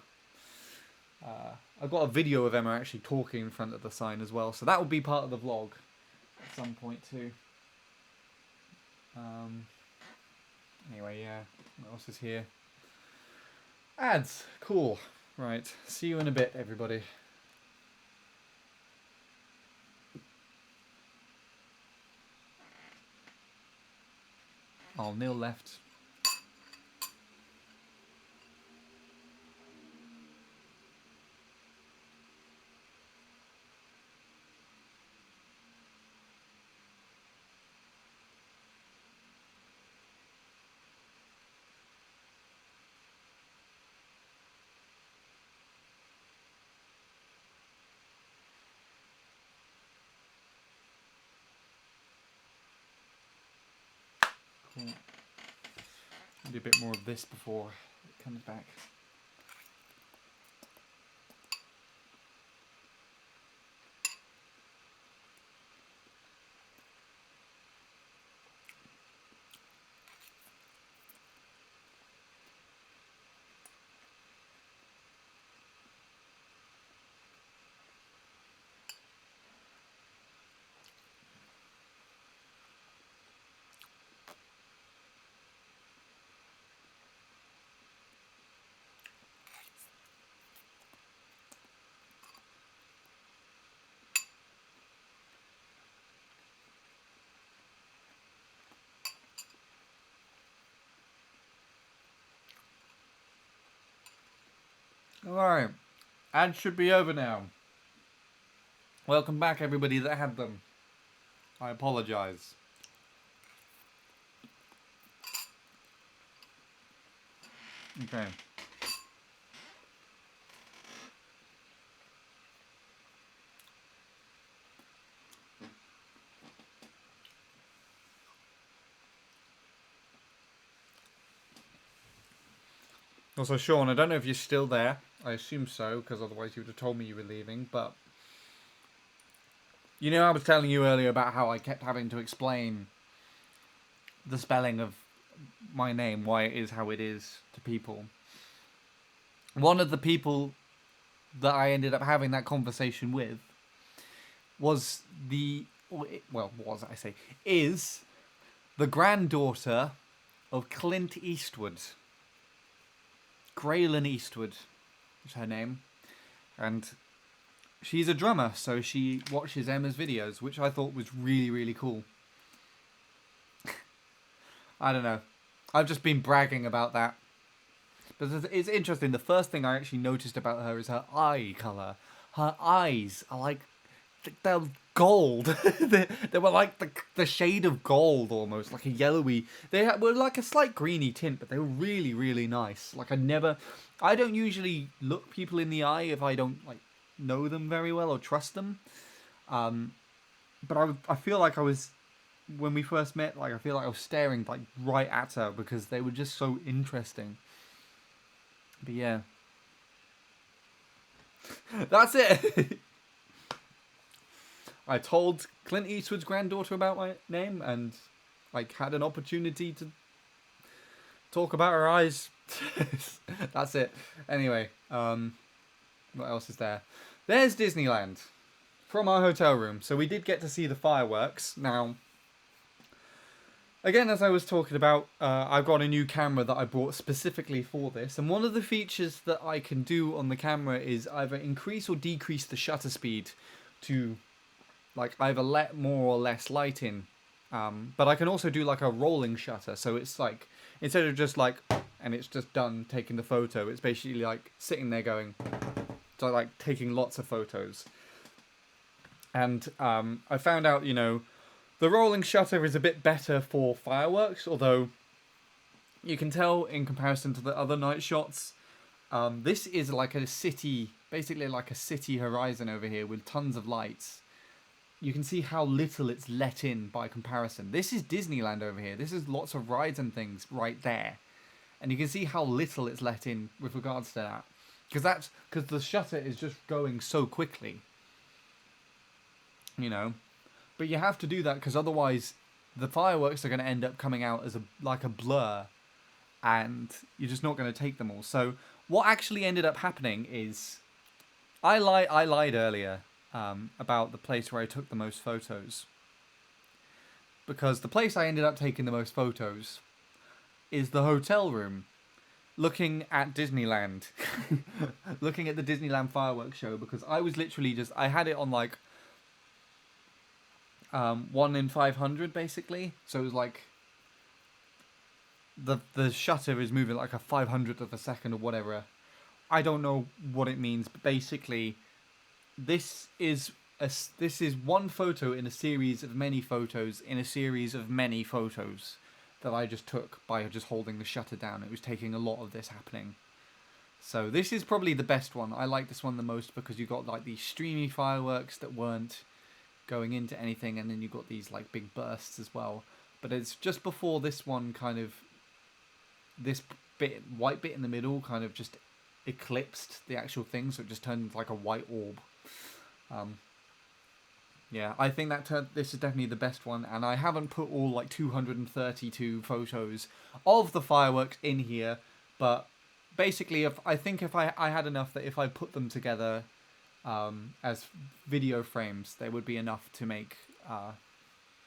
I've got a video of Emma actually talking in front of the sign as well, so that will be part of the vlog at some point too. Anyway, yeah, what else is here? Ads, cool. Right, see you in a bit, everybody. Oh, Neil left. Cool. Do a bit more of this before it comes back. Alright, ads should be over now. Welcome back, everybody that had them. I apologise. Okay. Also, Sean, I don't know if you're still there. I assume so, because otherwise you would have told me you were leaving. But you know, I was telling you earlier about how I kept having to explain the spelling of my name, why it is how it is to people. One of the people that I ended up having that conversation with was is the granddaughter of Clint Eastwood. Graylin Eastwood is her name. And she's a drummer, so she watches Emma's videos, which I thought was really, really cool. I don't know. I've just been bragging about that. But it's interesting. The first thing I actually noticed about her is her eye colour. Her eyes are like... they're gold. they were like the shade of gold almost. Like a yellowy... They were like a slight greeny tint, but they were really, really nice. Like I don't usually look people in the eye if I don't like know them very well or trust them. But I feel like I was... when we first met, like I feel like I was staring like right at her because they were just so interesting. But yeah. That's it. I told Clint Eastwood's granddaughter about my name and like had an opportunity to talk about her eyes. That's it. Anyway, what else is there? There's Disneyland from our hotel room. So we did get to see the fireworks. Now, again, as I was talking about, I've got a new camera that I bought specifically for this. And one of the features that I can do on the camera is either increase or decrease the shutter speed to like either let more or less light in. But I can also do like a rolling shutter. So it's like, instead of just like, and it's just done taking the photo, it's basically like sitting there going, so like taking lots of photos. And I found out, you know, the rolling shutter is a bit better for fireworks, although you can tell in comparison to the other night shots, this is like a city, basically like a city horizon over here with tons of lights. You can see how little it's let in by comparison. This is Disneyland over here. This is lots of rides and things right there. And you can see how little it's let in with regards to that. Because the shutter is just going so quickly. You know? But you have to do that because otherwise the fireworks are going to end up coming out as like a blur. And you're just not going to take them all. So what actually ended up happening is... I lied earlier about the place where I took the most photos. Because the place I ended up taking the most photos is the hotel room. Looking at Disneyland. Looking at the Disneyland fireworks show. Because I was literally just... I had it on like... 1 in 500 basically. So it was like... The shutter is moving like a 500th of a second or whatever. I don't know what it means, but basically... This is one photo in a series of many photos in a series of many photos that I just took by just holding the shutter down. It was taking a lot of this happening. So this is probably the best one. I like this one the most because you got like these streamy fireworks that weren't going into anything, and then you got these like big bursts as well. But it's just before this one kind of, this bit, white bit in the middle kind of just eclipsed the actual thing, so it just turned into like a white orb. Yeah, I think this is definitely the best one, and I haven't put all like 232 photos of the fireworks in here, but basically if I had enough that if I put them together as video frames, they would be enough to make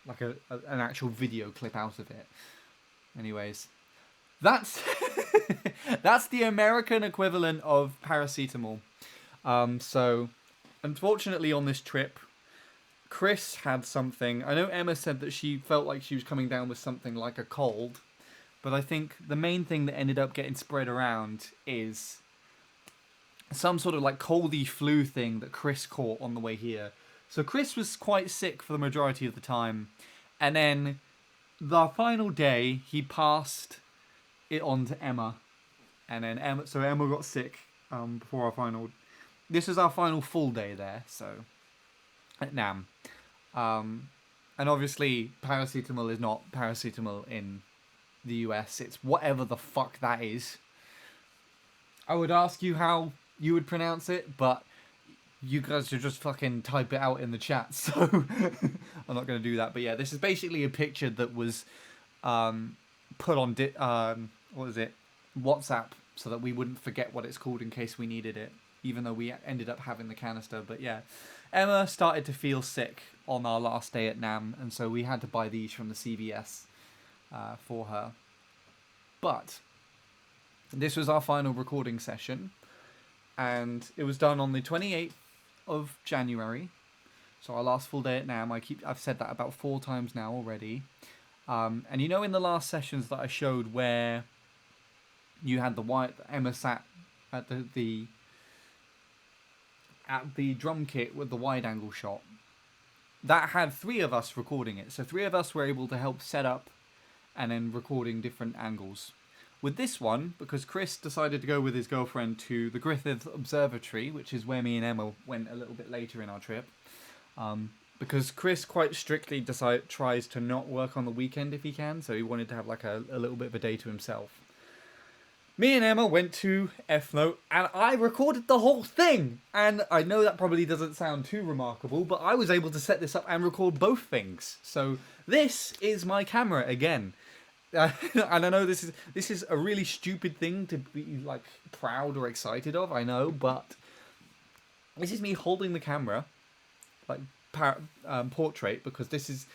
like an actual video clip out of it. Anyways, that's that's the American equivalent of paracetamol. So unfortunately on this trip, Chris had something. I know Emma said that she felt like she was coming down with something like a cold, but I think the main thing that ended up getting spread around is some sort of like coldy flu thing that Chris caught on the way here. So Chris was quite sick for the majority of the time, and then the final day he passed it on to Emma, and then Emma got sick before our final. This is our final full day there, so at NAMM. And obviously paracetamol is not paracetamol in the US. It's whatever the fuck that is. I would ask you how you would pronounce it, but you guys should just fucking type it out in the chat. So I'm not going to do that. But yeah, this is basically a picture that was put on what is it, WhatsApp, so that we wouldn't forget what it's called in case we needed it, even though we ended up having the canister. But yeah, Emma started to feel sick on our last day at NAMM, and so we had to buy these from the CVS for her. But this was our final recording session, and it was done on the 28th of January, so our last full day at NAMM. I've said that about 4 times now already. And you know, in the last sessions that I showed where you had Emma sat at the drum kit with the wide angle shot, that had 3 of us recording it. So 3 of us were able to help set up and then recording different angles. With this one, because Chris decided to go with his girlfriend to the Griffith Observatory, which is where me and Emma went a little bit later in our trip, because Chris quite strictly tries to not work on the weekend if he can, so he wanted to have like a little bit of a day to himself. Me and Emma went to F-Note, and I recorded the whole thing! And I know that probably doesn't sound too remarkable, but I was able to set this up and record both things. So this is my camera again. And I know this is a really stupid thing to be like proud or excited of, I know, but this is me holding the camera, like portrait, because these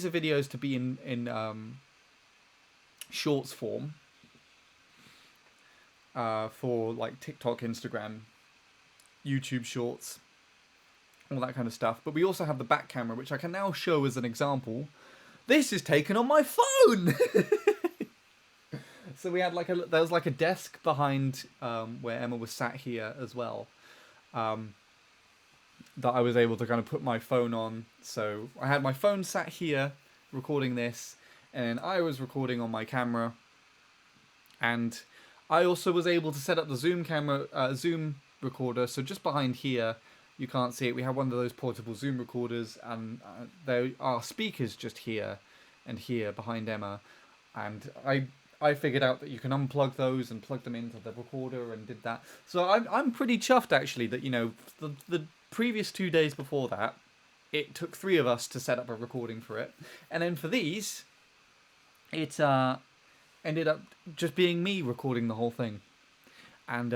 are videos to be in shorts form for like TikTok, Instagram, YouTube Shorts, all that kind of stuff. But we also have the back camera, which I can now show as an example. This is taken on my phone. So we had there was like a desk behind where Emma was sat here as well, that I was able to kind of put my phone on. So I had my phone sat here recording this, and then I was recording on my camera, and I also was able to set up the Zoom recorder. So just behind here, you can't see it, we have one of those portable Zoom recorders, and there are speakers just here and here behind Emma, and I figured out that you can unplug those and plug them into the recorder, and did that. So I'm pretty chuffed actually that, you know, the previous 2 days before that, it took 3 of us to set up a recording for it, and then for these, it ended up just being me recording the whole thing. And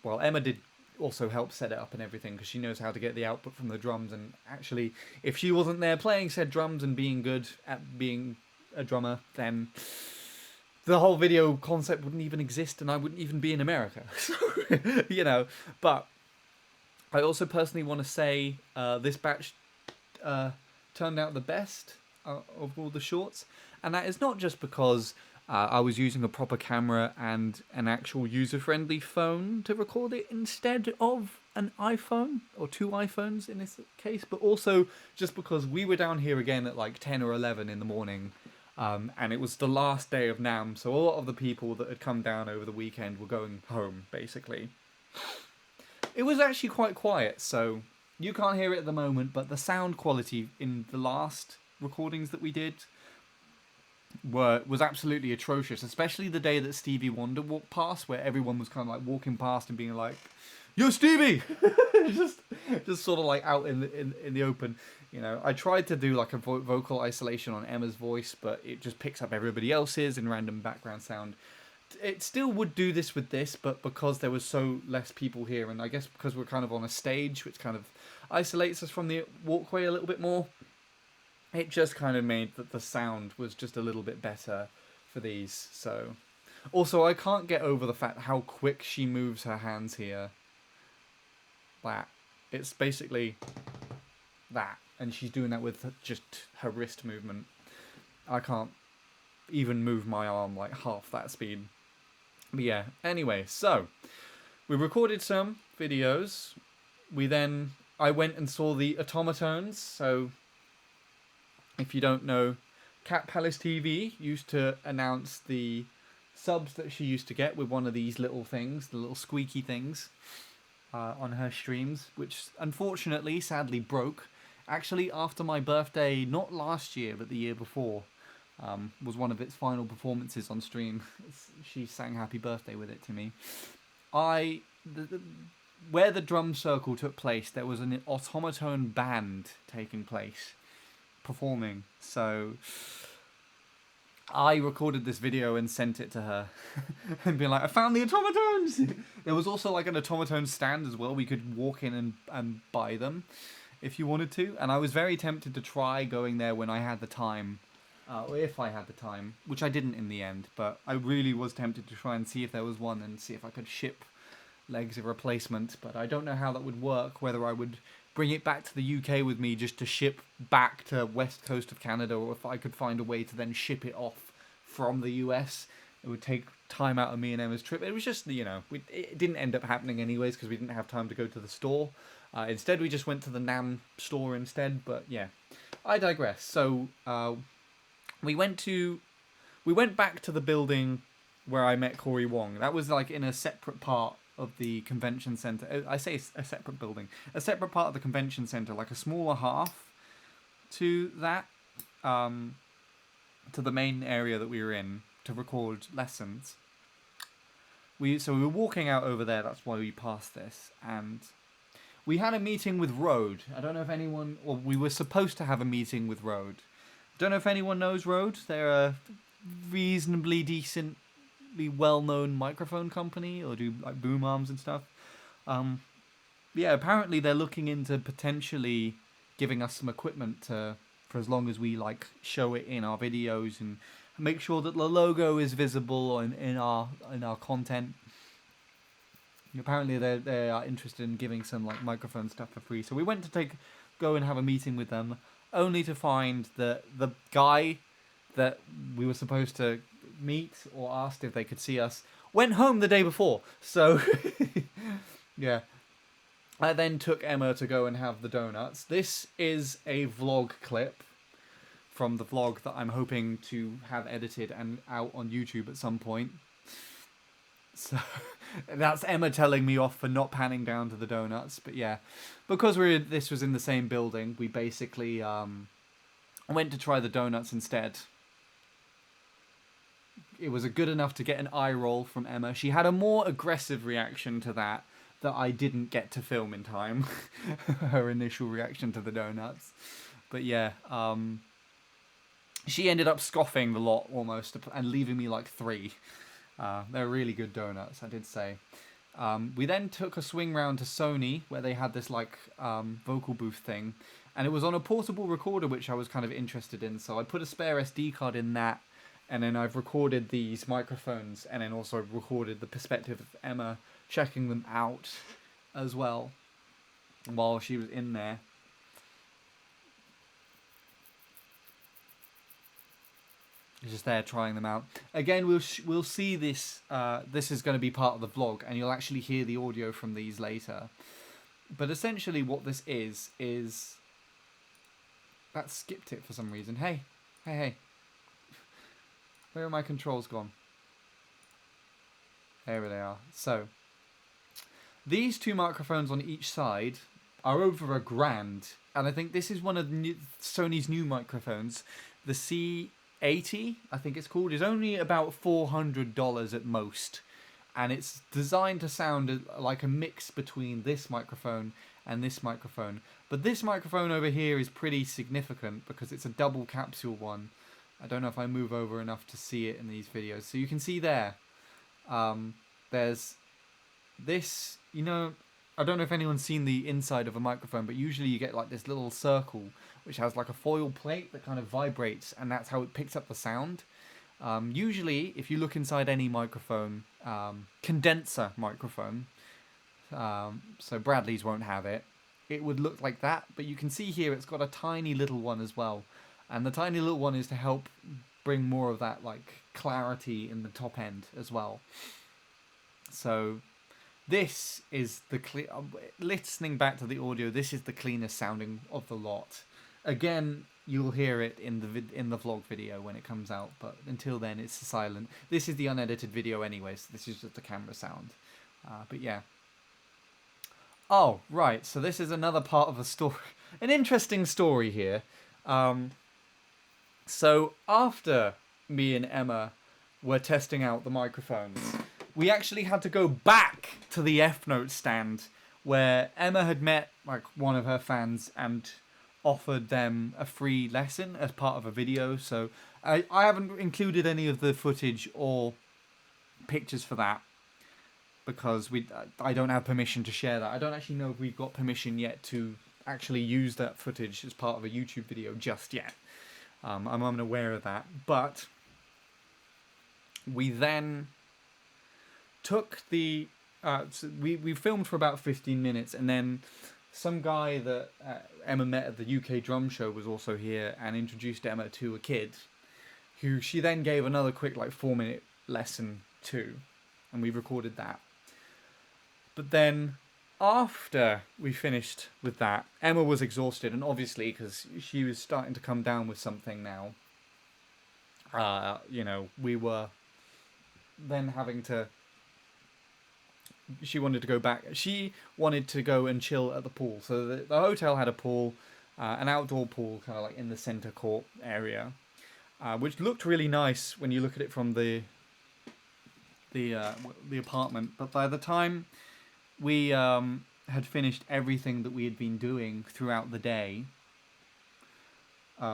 well, Emma did also help set it up and everything, because she knows how to get the output from the drums, and actually if she wasn't there playing said drums and being good at being a drummer, then the whole video concept wouldn't even exist, and I wouldn't even be in America. So, you know, but I also personally want to say this batch turned out the best of all the shorts, and that is not just because I was using a proper camera and an actual user-friendly phone to record it instead of an iPhone, or 2 iPhones in this case, but also just because we were down here again at like 10 or 11 in the morning, and it was the last day of NAMM, so a lot of the people that had come down over the weekend were going home, basically. It was actually quite quiet, so you can't hear it at the moment, but the sound quality in the last recordings that we did was absolutely atrocious, especially the day that Stevie Wonder walked past, where everyone was kind of like walking past and being like, "Yo, Stevie!" just sort of like out in the open. You know, I tried to do like a vocal isolation on Emma's voice, but it just picks up everybody else's in random background sound. It still would do this with this, but because there was so less people here, and I guess because we're kind of on a stage, which kind of isolates us from the walkway a little bit more, it just kind of made that the sound was just a little bit better for these. So, also, I can't get over the fact how quick she moves her hands here. That. It's basically that. And she's doing that with just her wrist movement. I can't even move my arm like half that speed. But yeah, anyway, so we recorded some videos. I went and saw the Automatones. So if you don't know, Cat Palace TV used to announce the subs that she used to get with one of these little things, the little squeaky things, on her streams, which unfortunately, sadly, broke. Actually, after my birthday, not last year, but the year before, was one of its final performances on stream. She sang Happy Birthday with it to me. where the drum circle took place, there was an automaton band taking place, performing. So I recorded this video and sent it to her, and being like, I found the automatons. There was also like an automaton stand as well. We could walk in and buy them if you wanted to. And I was very tempted to try going there when I had the time. Or if I had the time, which I didn't in the end, but I really was tempted to try and see if there was one and see if I could ship legs of replacement. But I don't know how that would work, whether I would bring it back to the UK with me just to ship back to west coast of Canada, or if I could find a way to then ship it off from the US. It would take time out of me and Emma's trip. It was just, it didn't end up happening anyways because we didn't have time to go to the store. Instead, we just went to the NAMM store instead, but yeah, I digress. So, we went back to the building where I met Corey Wong. That was like in a separate part of the convention center. I say a separate building, a separate part of the convention center, like a smaller half to that, to the main area that we were in to record lessons. So we were walking out over there. That's why we passed this, and we had a meeting with Rode. I don't know if anyone, or we were supposed to have a meeting with Rode. Don't know if anyone knows Rode. They're a reasonably decently well-known microphone company, or do like boom arms and stuff. Yeah, apparently they're looking into potentially giving us some equipment for as long as we like show it in our videos and make sure that the logo is visible in our content. Apparently they are interested in giving some like microphone stuff for free. So we went to go and have a meeting with them, only to find that the guy that we were supposed to meet or asked if they could see us went home the day before. So yeah, I then took Emma to go and have the donuts. This is a vlog clip from the vlog that I'm hoping to have edited and out on YouTube at some point. So that's Emma telling me off for not panning down to the donuts. But yeah, because this was in the same building, we basically went to try the donuts instead. It was good enough to get an eye roll from Emma. She had a more aggressive reaction to that I didn't get to film in time. Her initial reaction to the donuts. But yeah, she ended up scoffing the lot almost and leaving me like 3. They're really good donuts, I did say. We then took a swing round to Sony, where they had this like vocal booth thing, and it was on a portable recorder, which I was kind of interested in. So I put a spare SD card in that, and then I've recorded these microphones, and then also recorded the perspective of Emma checking them out as well while she was in there. Just there trying them out. Again, we'll see this. This is going to be part of the vlog, and you'll actually hear the audio from these later. But essentially, what this is that skipped it for some reason. Hey, where are my controls gone? There they are. So these 2 microphones on each side are over $1,000, and I think this is one of Sony's new microphones, the C80, I think it's called, is only about $400 at most, and it's designed to sound like a mix between this microphone and this microphone. But this microphone over here is pretty significant because it's a double capsule one. I don't know if I move over enough to see it in these videos. So you can see there, there's this, I don't know if anyone's seen the inside of a microphone, but usually you get like this little circle which has like a foil plate that kind of vibrates, and that's how it picks up the sound. Usually, if you look inside any microphone, condenser microphone, so Bradley's won't have it, it would look like that, but you can see here it's got a tiny little one as well, and the tiny little one is to help bring more of that like clarity in the top end as well. So this is listening back to the audio, this is the cleanest sounding of the lot. Again, you'll hear it in the vlog video when it comes out, but until then it's silent. This is the unedited video anyway, so this is just the camera sound. But yeah. Oh, right, so this is another part of the story. An interesting story here. So after me and Emma were testing out the microphones, we actually had to go back to the F Note stand where Emma had met like one of her fans and offered them a free lesson as part of a video. So I haven't included any of the footage or pictures for that because I don't have permission to share that. I don't actually know if we've got permission yet to actually use that footage as part of a YouTube video just yet. I'm unaware of that. But we then took the... so we filmed for about 15 minutes, and then some guy that Emma met at the UK drum show was also here and introduced Emma to a kid who she then gave another quick 4-minute lesson to, and we recorded that. But then after we finished with that, Emma was exhausted, and obviously because she was starting to come down with something now, we were then having to... She wanted to go back. She wanted to go and chill at the pool. So the hotel had a pool, an outdoor pool, kind of in the center court area, which looked really nice when you look at it from the apartment. But by the time we had finished everything that we had been doing throughout the day,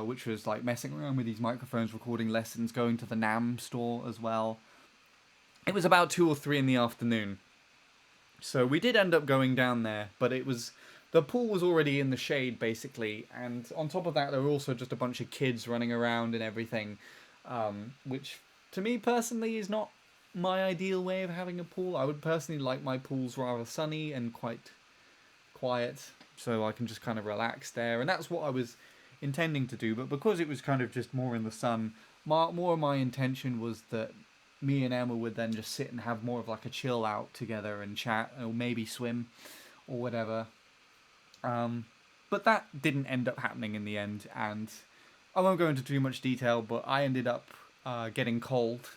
which was messing around with these microphones, recording lessons, going to the NAMM store as well, it was about 2 or 3 in the afternoon. So we did end up going down there, but the pool was already in the shade basically, and on top of that there were also just a bunch of kids running around and everything, which to me personally is not my ideal way of having a pool. I would personally like my pools rather sunny and quite quiet, so I can just kind of relax there, and that's what I was intending to do. But because it was kind of just more in the sun, more of my intention was that me and Emma would then just sit and have more of a chill out together and chat, or maybe swim or whatever. But that didn't end up happening in the end, and I won't go into too much detail, but I ended up getting cold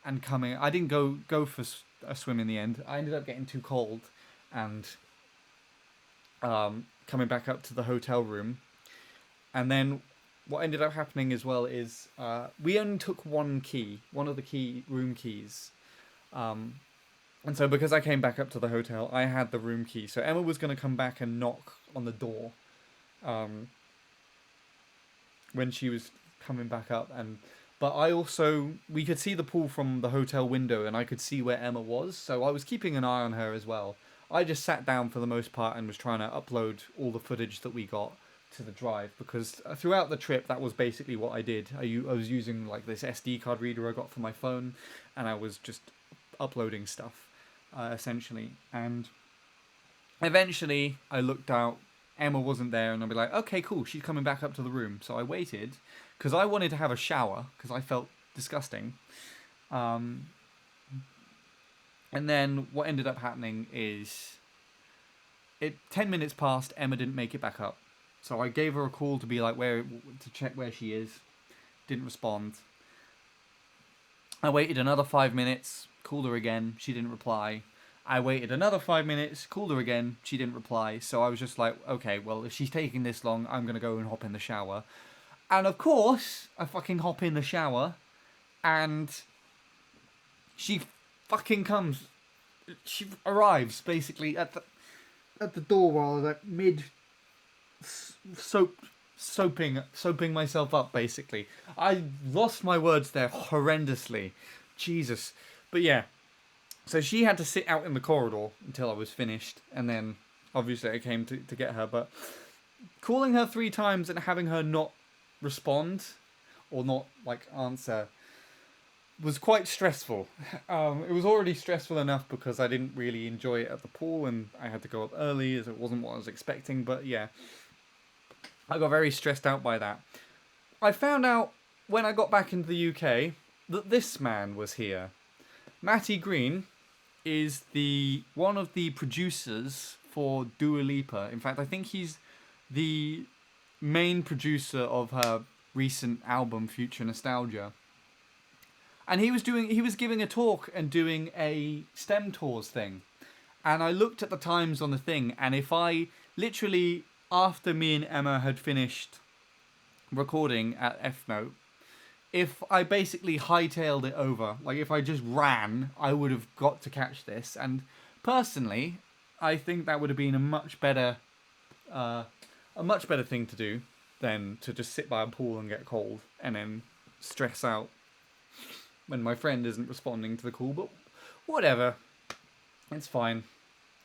and coming... I didn't go for a swim in the end. I ended up getting too cold and coming back up to the hotel room. And then what ended up happening as well is we only took one of the room keys. And so because I came back up to the hotel, I had the room key. So Emma was going to come back and knock on the door when she was coming back up. But we could see the pool from the hotel window, and I could see where Emma was. So I was keeping an eye on her as well. I just sat down for the most part and was trying to upload all the footage that we got to the drive, because throughout the trip that was basically what I did. I was using this SD card reader I got for my phone, and I was just uploading stuff essentially. And eventually I looked out, Emma wasn't there, and I'd be like, okay, cool, she's coming back up to the room. So I waited because I wanted to have a shower because I felt disgusting. And then what ended up happening is 10 minutes passed, Emma didn't make it back up. So I gave her a call to be to check where she is. Didn't respond. I waited another 5 minutes, called her again, she didn't reply. I waited another 5 minutes, called her again, she didn't reply. So I was just like, okay, well, if she's taking this long, I'm going to go and hop in the shower. And of course, I fucking hop in the shower, and she fucking comes. She arrives, basically, at the door while I was mid... soaping myself up, basically. I lost my words there horrendously. Jesus. But yeah. So she had to sit out in the corridor until I was finished, and then obviously I came to get her. But calling her 3 times and having her not respond or not answer was quite stressful. It was already stressful enough because I didn't really enjoy it at the pool, and I had to go up early as it wasn't what I was expecting. But yeah, I got very stressed out by that. I found out when I got back into the UK that this man was here. Matty Green is one of the producers for Dua Lipa. In fact, I think he's the main producer of her recent album Future Nostalgia. And he was giving a talk and doing a STEM Tours thing. And I looked at the times on the thing, and if I literally, after me and Emma had finished recording at F Note, if I basically hightailed it over, like if I just ran, I would have got to catch this. And personally, I think that would have been uh, a much better thing to do than to just sit by a pool and get cold and then stress out when my friend isn't responding to the call. But whatever, it's fine.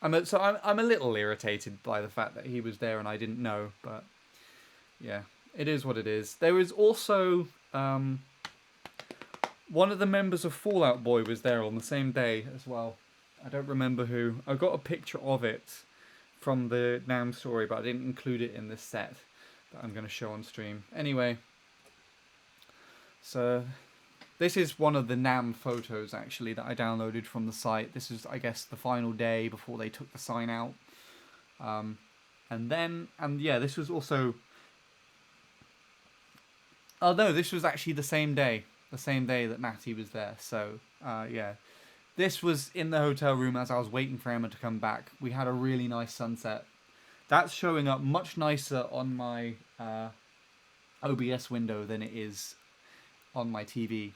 I'm a little irritated by the fact that he was there and I didn't know, but yeah, it is what it is. There was also one of the members of Fall Out Boy was there on the same day as well. I don't remember who. I got a picture of it from the NAMM story, but I didn't include it in this set that I'm going to show on stream. Anyway, so this is one of the NAMM photos actually that I downloaded from the site. This is, I guess, the final day before they took the sign out. And yeah, this was also... Oh no, this was actually the same day that Matty was there. So, yeah. This was in the hotel room as I was waiting for Emma to come back. We had a really nice sunset. That's showing up much nicer on my OBS window than it is on my TV.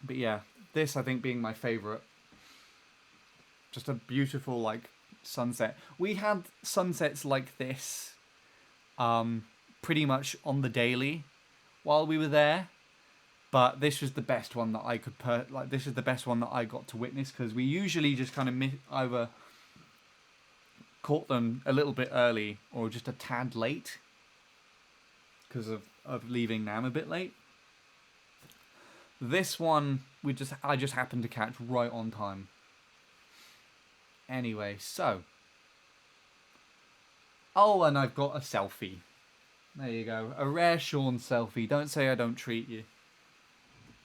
But yeah, this I think being my favourite. Just a beautiful, like, sunset. We had sunsets like this pretty much on the daily while we were there. But this was the best one that I could this is the best one that I got to witness, because we usually just kind of either caught them a little bit early or just a tad late because of leaving NAMM a bit late. This one I just happened to catch right on time. Anyway, so and I've got a selfie. There you go, a rare Sean selfie. Don't say I don't treat you.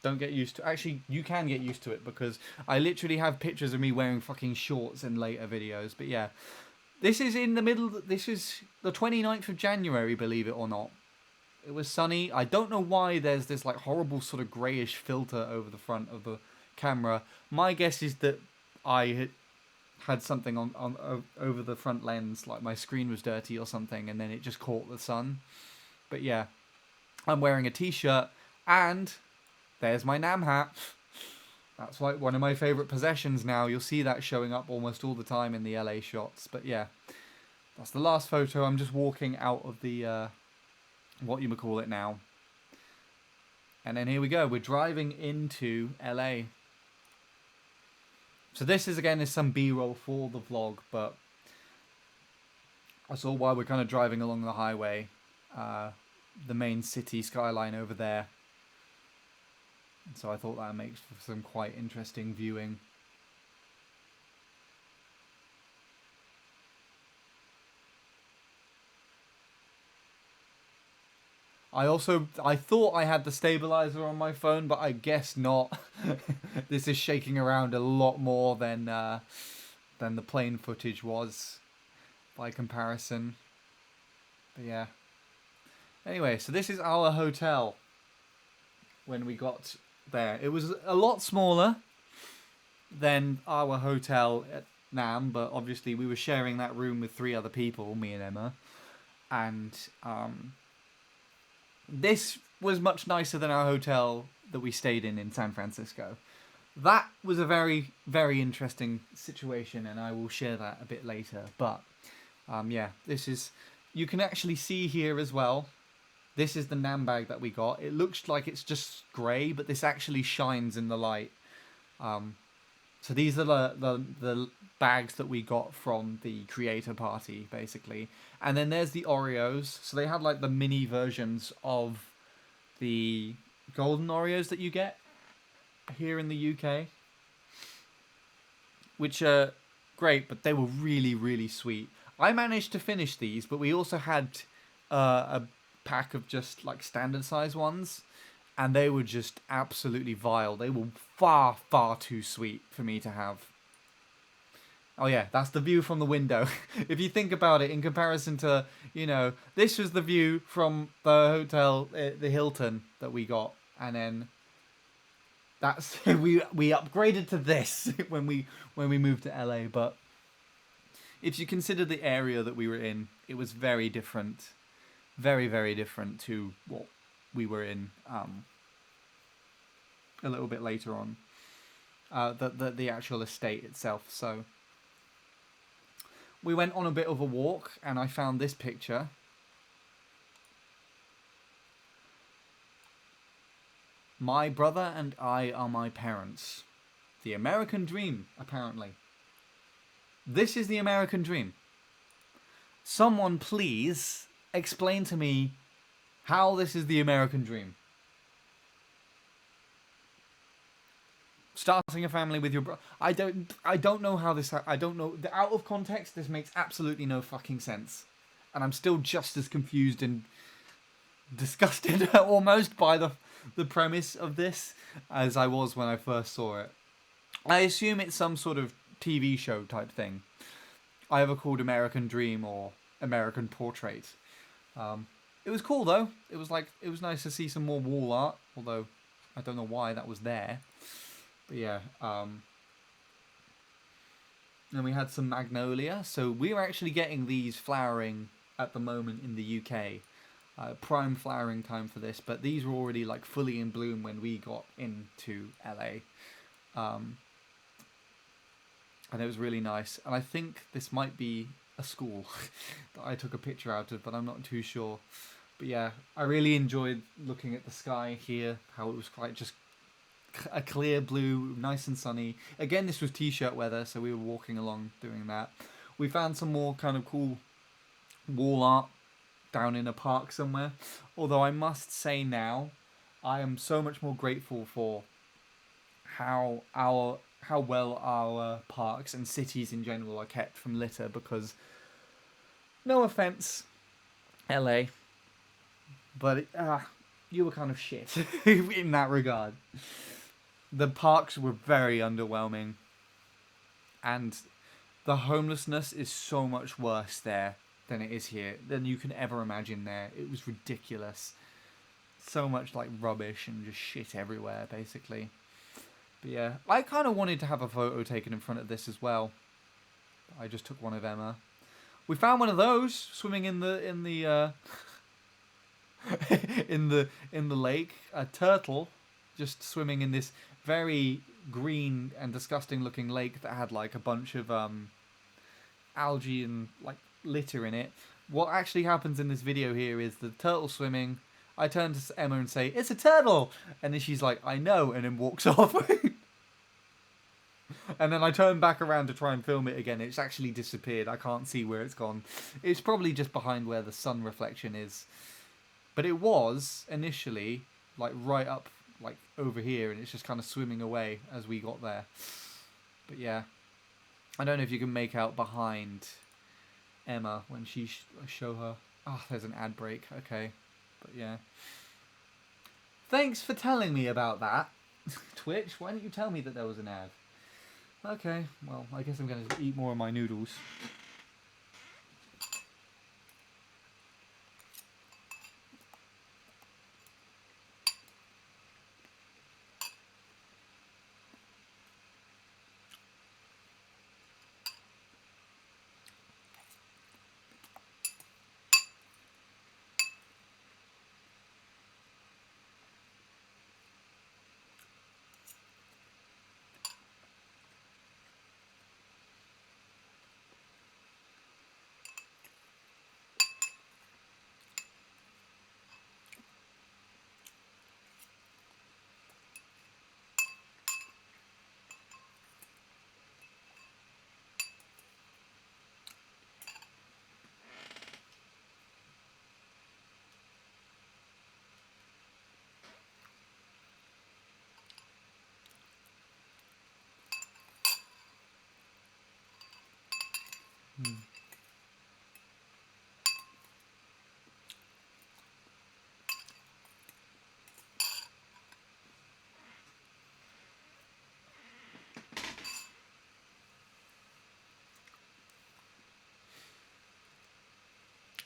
Don't get used to... Actually, you can get used to it, because I literally have pictures of me wearing fucking shorts in later videos. But yeah, this is in the middle... This is the 29th of January, believe it or not. It was sunny. I don't know why there's this like horrible sort of greyish filter over the front of the camera. My guess is that I had something on over the front lens, like my screen was dirty or something, and then it just caught the sun. But yeah, I'm wearing a t-shirt and... There's my NAMM hat. That's like one of my favourite possessions now. You'll see that showing up almost all the time in the LA shots. But yeah, that's the last photo. I'm just walking out of the, what-you-may-call-it now. And then here we go. We're driving into LA. So this is, again, is some B-roll for the vlog, but I saw while we're kind of driving along the highway, the main city skyline over there. So I thought that makes for some quite interesting viewing. I thought I had the stabilizer on my phone, but I guess not. This is shaking around a lot more than the plane footage was by comparison. But yeah. Anyway, so this is our hotel when we got there. It was a lot smaller than our hotel at NAMM, but obviously we were sharing that room with 3 other people, me and Emma, and this was much nicer than our hotel that we stayed in San Francisco. That was a very, very interesting situation, and I will share that a bit later. But yeah, this is, you can actually see here as well. This is the NAMM bag that we got. It looks like it's just grey, but this actually shines in the light. So these are the bags that we got from the creator party, basically. And then there's the Oreos. So they had like the mini versions of the golden Oreos that you get here in the UK, which are great, but they were really, really sweet. I managed to finish these, but we also had a pack of just like standard size ones, and they were just absolutely vile. They were far, far too sweet for me to have. Oh yeah, that's the view from the window. If you think about it, in comparison to, you know, this was the view from the hotel, the Hilton that we got, and then that's we upgraded to this when we moved to LA. But if you consider the area that we were in, it was very different. Very, very different to what we were in a little bit later on. The actual estate itself. So we went on a bit of a walk, and I found this picture. My brother and I are my parents. The American dream, apparently. This is the American dream. Someone please explain to me how this is the American dream. Starting a family with your brother. I don't know how this... I don't know... Out of context, this makes absolutely no fucking sense. And I'm still just as confused and disgusted almost by the premise of this as I was when I first saw it. I assume it's some sort of TV show type thing, either called American Dream or American Portrait. It was cool though. It was nice to see some more wall art, although I don't know why that was there. But yeah, and we had some magnolia. So we're actually getting these flowering at the moment in the UK. Prime flowering time for this, but these were already like fully in bloom when we got into LA. And it was really nice. And I think this might be a school that I took a picture out of, but I'm not too sure. But yeah, I really enjoyed looking at the sky here, how it was quite just a clear blue, nice and sunny. Again, this was t-shirt weather, so we were walking along doing that. We found some more kind of cool wall art down in a park somewhere. Although I must say now, I am so much more grateful for how well our parks and cities in general are kept from litter, because no offense, LA, but you were kind of shit in that regard. The parks were very underwhelming, and the homelessness is so much worse there than it is here, than you can ever imagine there. It was ridiculous. So much like rubbish and just shit everywhere, basically. But yeah, I kind of wanted to have a photo taken in front of this as well. I just took one of Emma. We found one of those swimming in the in the lake. A turtle just swimming in this very green and disgusting looking lake that had like a bunch of algae and like litter in it. What actually happens in this video here is the turtle swimming. I turn to Emma and say, "It's a turtle!" And then she's like, "I know," and then walks off. And then I turn back around to try and film it again. It's actually disappeared. I can't see where it's gone. It's probably just behind where the sun reflection is. But it was initially like right up like over here, and it's just kind of swimming away as we got there. But yeah, I don't know if you can make out behind Emma when she show her. Oh, there's an ad break. Okay. But yeah. Thanks for telling me about that. Twitch, why didn't you tell me that there was an ad? Okay, well, I guess I'm going to eat more of my noodles.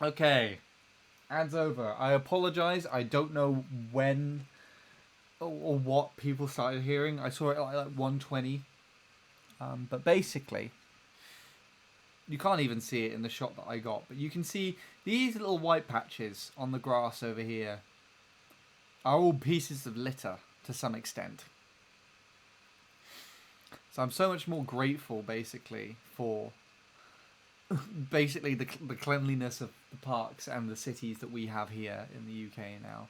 Okay, ad's over. I apologize. I don't know when or what people started hearing. I saw it like 120. But basically, you can't even see it in the shot that I got, but you can see these little white patches on the grass over here are all pieces of litter to some extent. So I'm so much more grateful, basically, for basically the cleanliness of the parks and the cities that we have here in the UK now.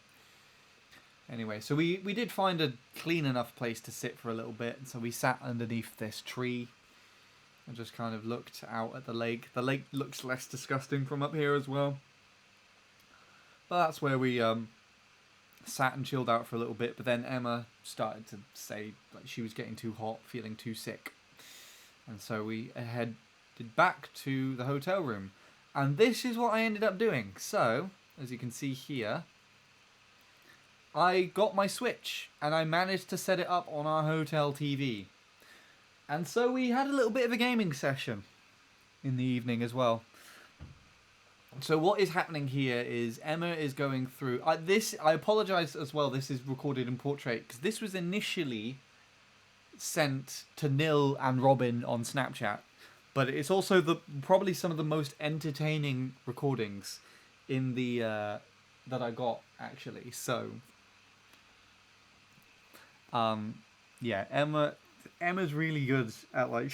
Anyway, so we did find a clean enough place to sit for a little bit, so we sat underneath this tree and just kind of looked out at the lake. The lake looks less disgusting from up here as well. But that's where we sat and chilled out for a little bit, but then Emma started to say like she was getting too hot, feeling too sick. And so we headed back to the hotel room. And this is what I ended up doing. So, as you can see here, I got my Switch and I managed to set it up on our hotel TV. And so we had a little bit of a gaming session in the evening as well. So what is happening here is Emma is going through... I apologise as well, this is recorded in portrait, because this was initially sent to Nil and Robin on Snapchat. But it's also probably some of the most entertaining recordings in the that I got, actually. So, yeah, Emma's really good at, like...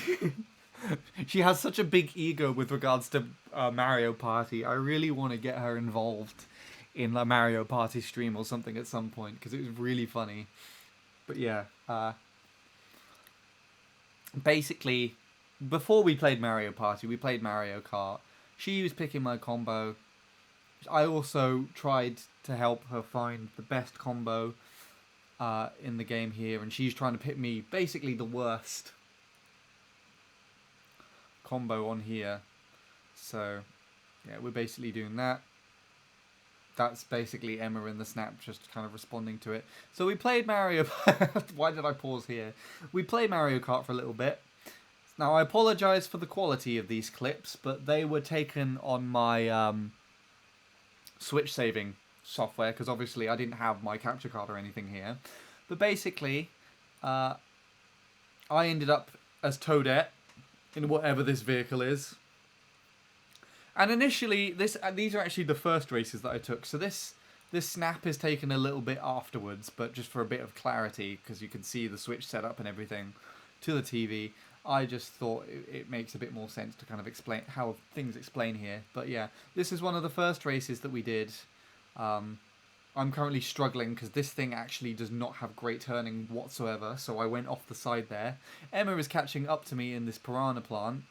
She has such a big ego with regards to Mario Party. I really want to get her involved in a Mario Party stream or something at some point, because it was really funny. But yeah, basically, before we played Mario Party, we played Mario Kart. She was picking my combo. I also tried to help her find the best combo in the game here, and she's trying to pick me basically the worst combo on here. So yeah, we're basically doing that. That's basically Emma in the snap just kind of responding to it. So we played Mario... Why did I pause here? We played Mario Kart for a little bit. Now I apologise for the quality of these clips, but they were taken on my Switch saving software, because obviously I didn't have my capture card or anything here. But basically, I ended up as Toadette in whatever this vehicle is. And initially, these are actually the first races that I took. So this snap is taken a little bit afterwards, but just for a bit of clarity, because you can see the Switch setup and everything to the TV. I just thought it makes a bit more sense to kind of explain how things explain here. But yeah, this is one of the first races that we did. I'm currently struggling because this thing actually does not have great turning whatsoever, so I went off the side there. Emma is catching up to me in this piranha plant,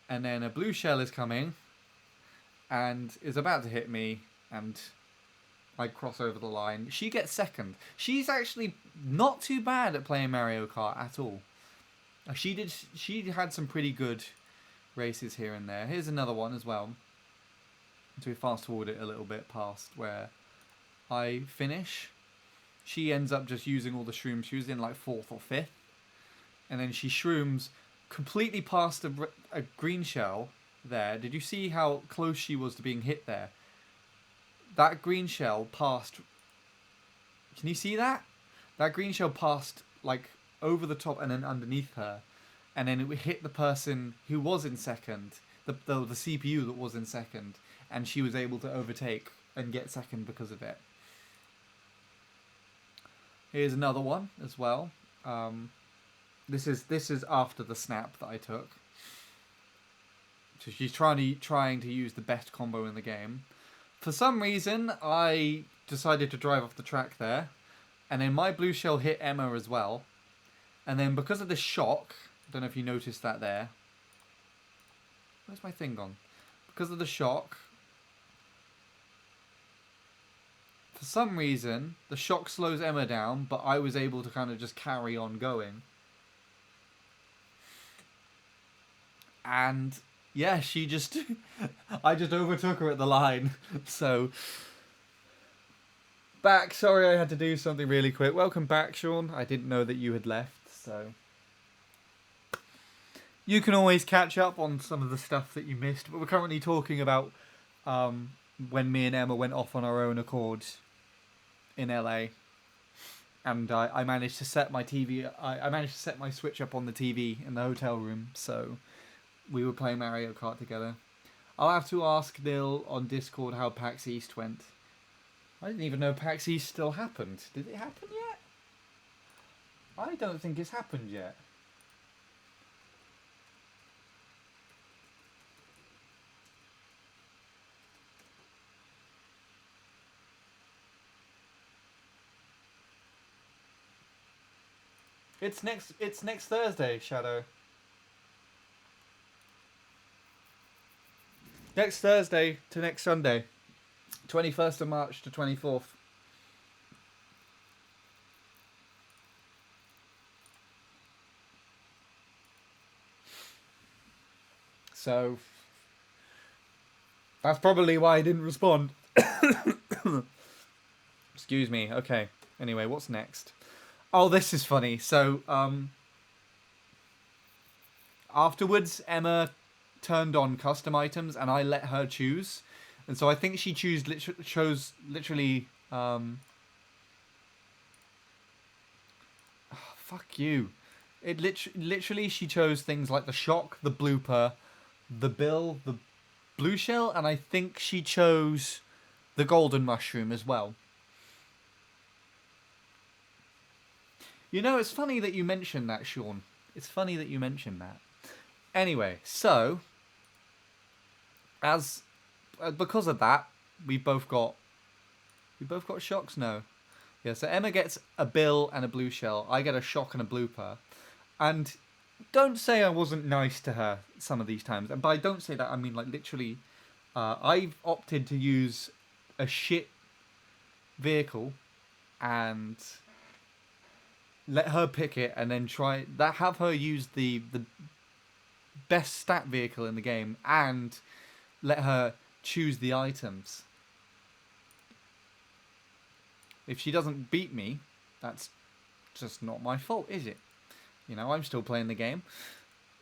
and then a blue shell is coming and is about to hit me, and I cross over the line. She gets second. She's actually not too bad at playing Mario Kart at all. She had some pretty good races here and there. Here's another one as well. So we fast forward it a little bit past where I finish. She ends up just using all the shrooms. She was in like 4th or 5th. And then she shrooms completely past a green shell there. Did you see how close she was to being hit there? That green shell passed... Can you see that? That green shell passed like over the top and then underneath her. And then it hit the person who was in second. The CPU that was in second. And she was able to overtake and get second because of it. Here's another one as well. This is after the snap that I took. So she's trying to use the best combo in the game. For some reason, I decided to drive off the track there, and then my blue shell hit Emma as well. And then because of the shock, I don't know if you noticed that there. Where's my thing gone? Because of the shock, for some reason, the shock slows Emma down, but I was able to kind of just carry on going. And yeah, she just... I just overtook her at the line. So, back. Sorry I had to do something really quick. Welcome back, Sean. I didn't know that you had left, so... You can always catch up on some of the stuff that you missed, but we're currently talking about when me and Emma went off on our own accord in LA, and I managed to set my TV. I managed to set my Switch up on the TV in the hotel room, so we were playing Mario Kart together. I'll have to ask Neil on Discord how PAX East went. I didn't even know PAX East still happened. Did it happen yet? I don't think it's happened yet. It's next Thursday, Shadow. Next Thursday to next Sunday. 21st of March to 24th. So that's probably why I didn't respond. Excuse me. Okay. Anyway, what's next? Oh, this is funny. So, afterwards, Emma turned on custom items, and I let her choose. And so I think she chose literally. Fuck you. It literally she chose things like the shock, the blooper, the bill, the blue shell, and I think she chose the golden mushroom as well. You know, it's funny that you mentioned that, Sean. It's funny that you mentioned that. Anyway, so as because of that, we both got shocks. No, yeah. So Emma gets a bill and a blue shell. I get a shock and a blooper. And don't say I wasn't nice to her some of these times. And by don't say that, I mean like literally, I've opted to use a shit vehicle and let her pick it, and then have her use the best stat vehicle in the game, and let her choose the items. If she doesn't beat me, that's just not my fault, is it? You know, I'm still playing the game.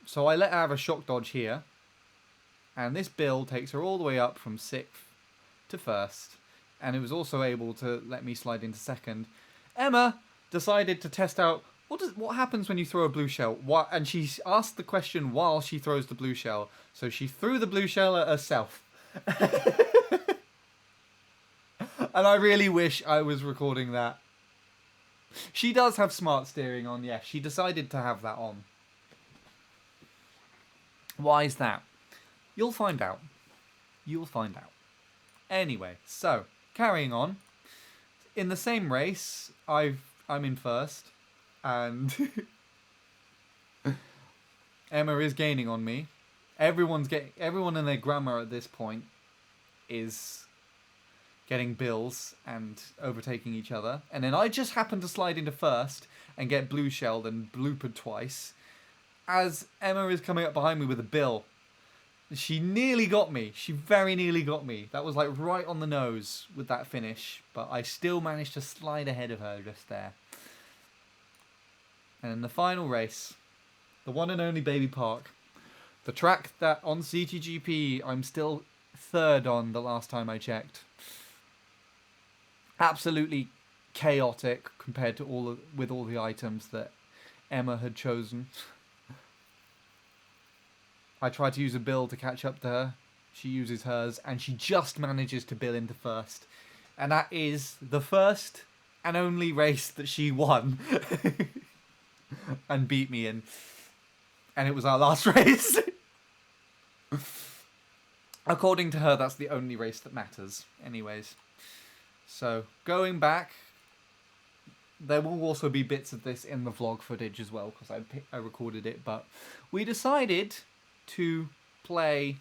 So I let her have a shock dodge here, and this build takes her all the way up from 6th to 1st, and it was also able to let me slide into 2nd. Emma decided to test out what happens when you throw a blue shell. And she asked the question while she throws the blue shell. So she threw the blue shell at herself. And I really wish I was recording that. She does have smart steering on, yes. She decided to have that on. Why is that? You'll find out. You'll find out. Anyway, so carrying on. In the same race, I'm in 1st, and Emma is gaining on me. Everyone and their grandma at this point is getting bills and overtaking each other. And then I just happen to slide into 1st and get blue shelled and bloopered twice as Emma is coming up behind me with a bill. She nearly got me. She very nearly got me. That was like right on the nose with that finish, but I still managed to slide ahead of her just there. And in the final race, the one and only Baby Park, the track that on CTGP I'm still 3rd on the last time I checked. Absolutely chaotic compared to all the items that Emma had chosen. I tried to use a bill to catch up to her. She uses hers, and she just manages to bill into 1st. And that is the first and only race that she won. And beat me in. And it was our last race. According to her, that's the only race that matters. Anyways. So, going back, there will also be bits of this in the vlog footage as well, because I recorded it, but we decided to play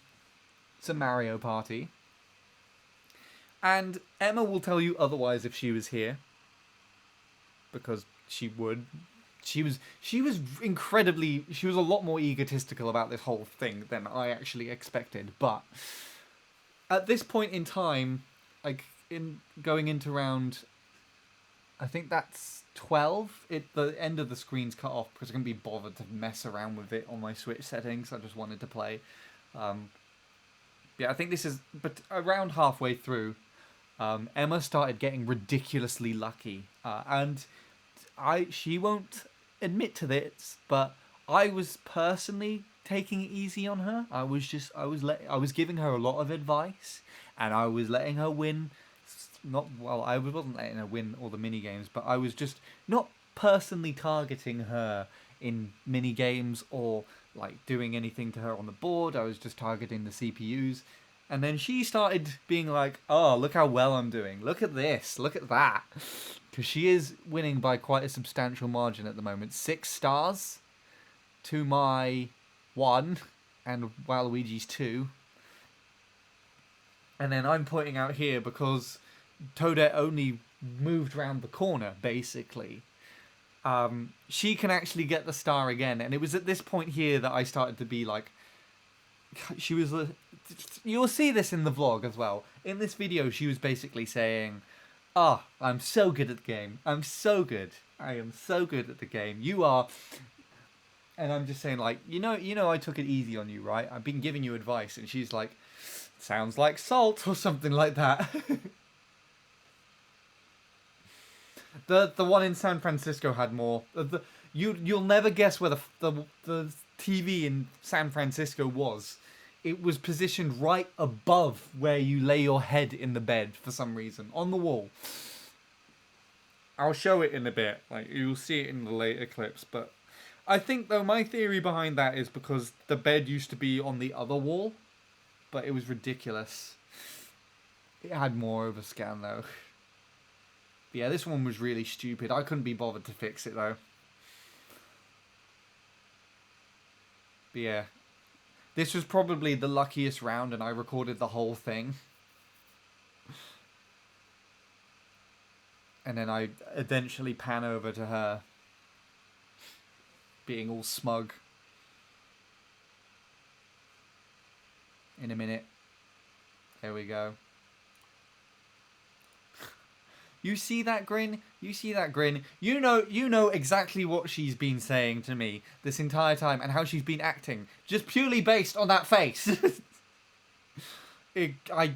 some Mario Party. And Emma will tell you otherwise if she was here, because she would. She was a lot more egotistical about this whole thing than I actually expected. But at this point in time, like in going into round, I think that's 12. The end of the screen's cut off because I couldn't be bothered to mess around with it on my Switch settings. I just wanted to play. Yeah, I think this is, but around halfway through, Emma started getting ridiculously lucky, and she won't admit to this, but I was personally taking it easy on her. I was giving her a lot of advice, and I was letting her win. I wasn't letting her win all the mini games, but I was just not personally targeting her in mini games or like doing anything to her on the board. I was just targeting the CPUs, And then she started being like, oh, look how well I'm doing. Look at this. Look at that. Because she is winning by quite a substantial margin at the moment. 6 stars to my 1 and Waluigi's 2. And then I'm pointing out here because Toadette only moved round the corner, basically. She can actually get the star again. And it was at this point here that I started to be like, she was, you'll see this in the vlog as well. In this video, she was basically saying, "Ah, oh, I'm so good at the game. I'm so good. I am so good at the game. You are." And I'm just saying, like, you know, I took it easy on you, right? I've been giving you advice, and she's like, "Sounds like salt," or something like that. The one in San Francisco had more. You'll never guess where the TV in San Francisco was. It was positioned right above where you lay your head in the bed for some reason, on the wall. I'll show it in a bit. Like, you'll see it in the later clips, but I think, though, my theory behind that is because the bed used to be on the other wall, but it was ridiculous. It had more overscan, though. But yeah, this one was really stupid. I couldn't be bothered to fix it, though. But yeah, this was probably the luckiest round, and I recorded the whole thing. And then I eventually pan over to her, being all smug. In a minute. There we go. You see that grin? You see that grin? You know exactly what she's been saying to me this entire time and how she's been acting, just purely based on that face. I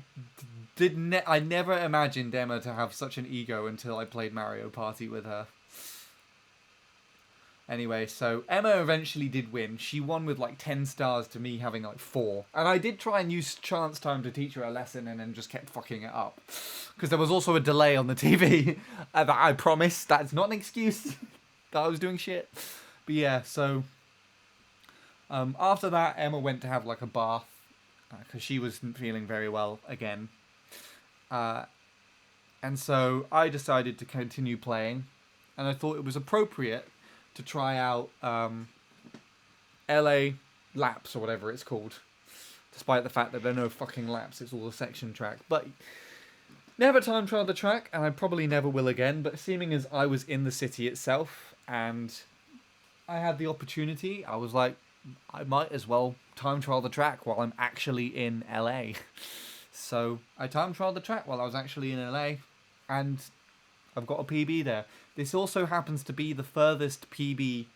never imagined Emma to have such an ego until I played Mario Party with her. Anyway, so Emma eventually did win. She won with like 10 stars to me having like 4. And I did try and use chance time to teach her a lesson and then just kept fucking it up. Because there was also a delay on the TV. I promise that's not an excuse that I was doing shit. But yeah, so after that, Emma went to have like a bath because she wasn't feeling very well again. And so I decided to continue playing. And I thought it was appropriate to try out LA laps or whatever it's called. Despite the fact that there are no fucking laps, it's all a section track. But never time trialed the track, and I probably never will again. But seeming as I was in the city itself and I had the opportunity, I was like, I might as well time trial the track while I'm actually in LA. So I time trialed the track while I was actually in LA, and I've got a PB there. This also happens to be the furthest PB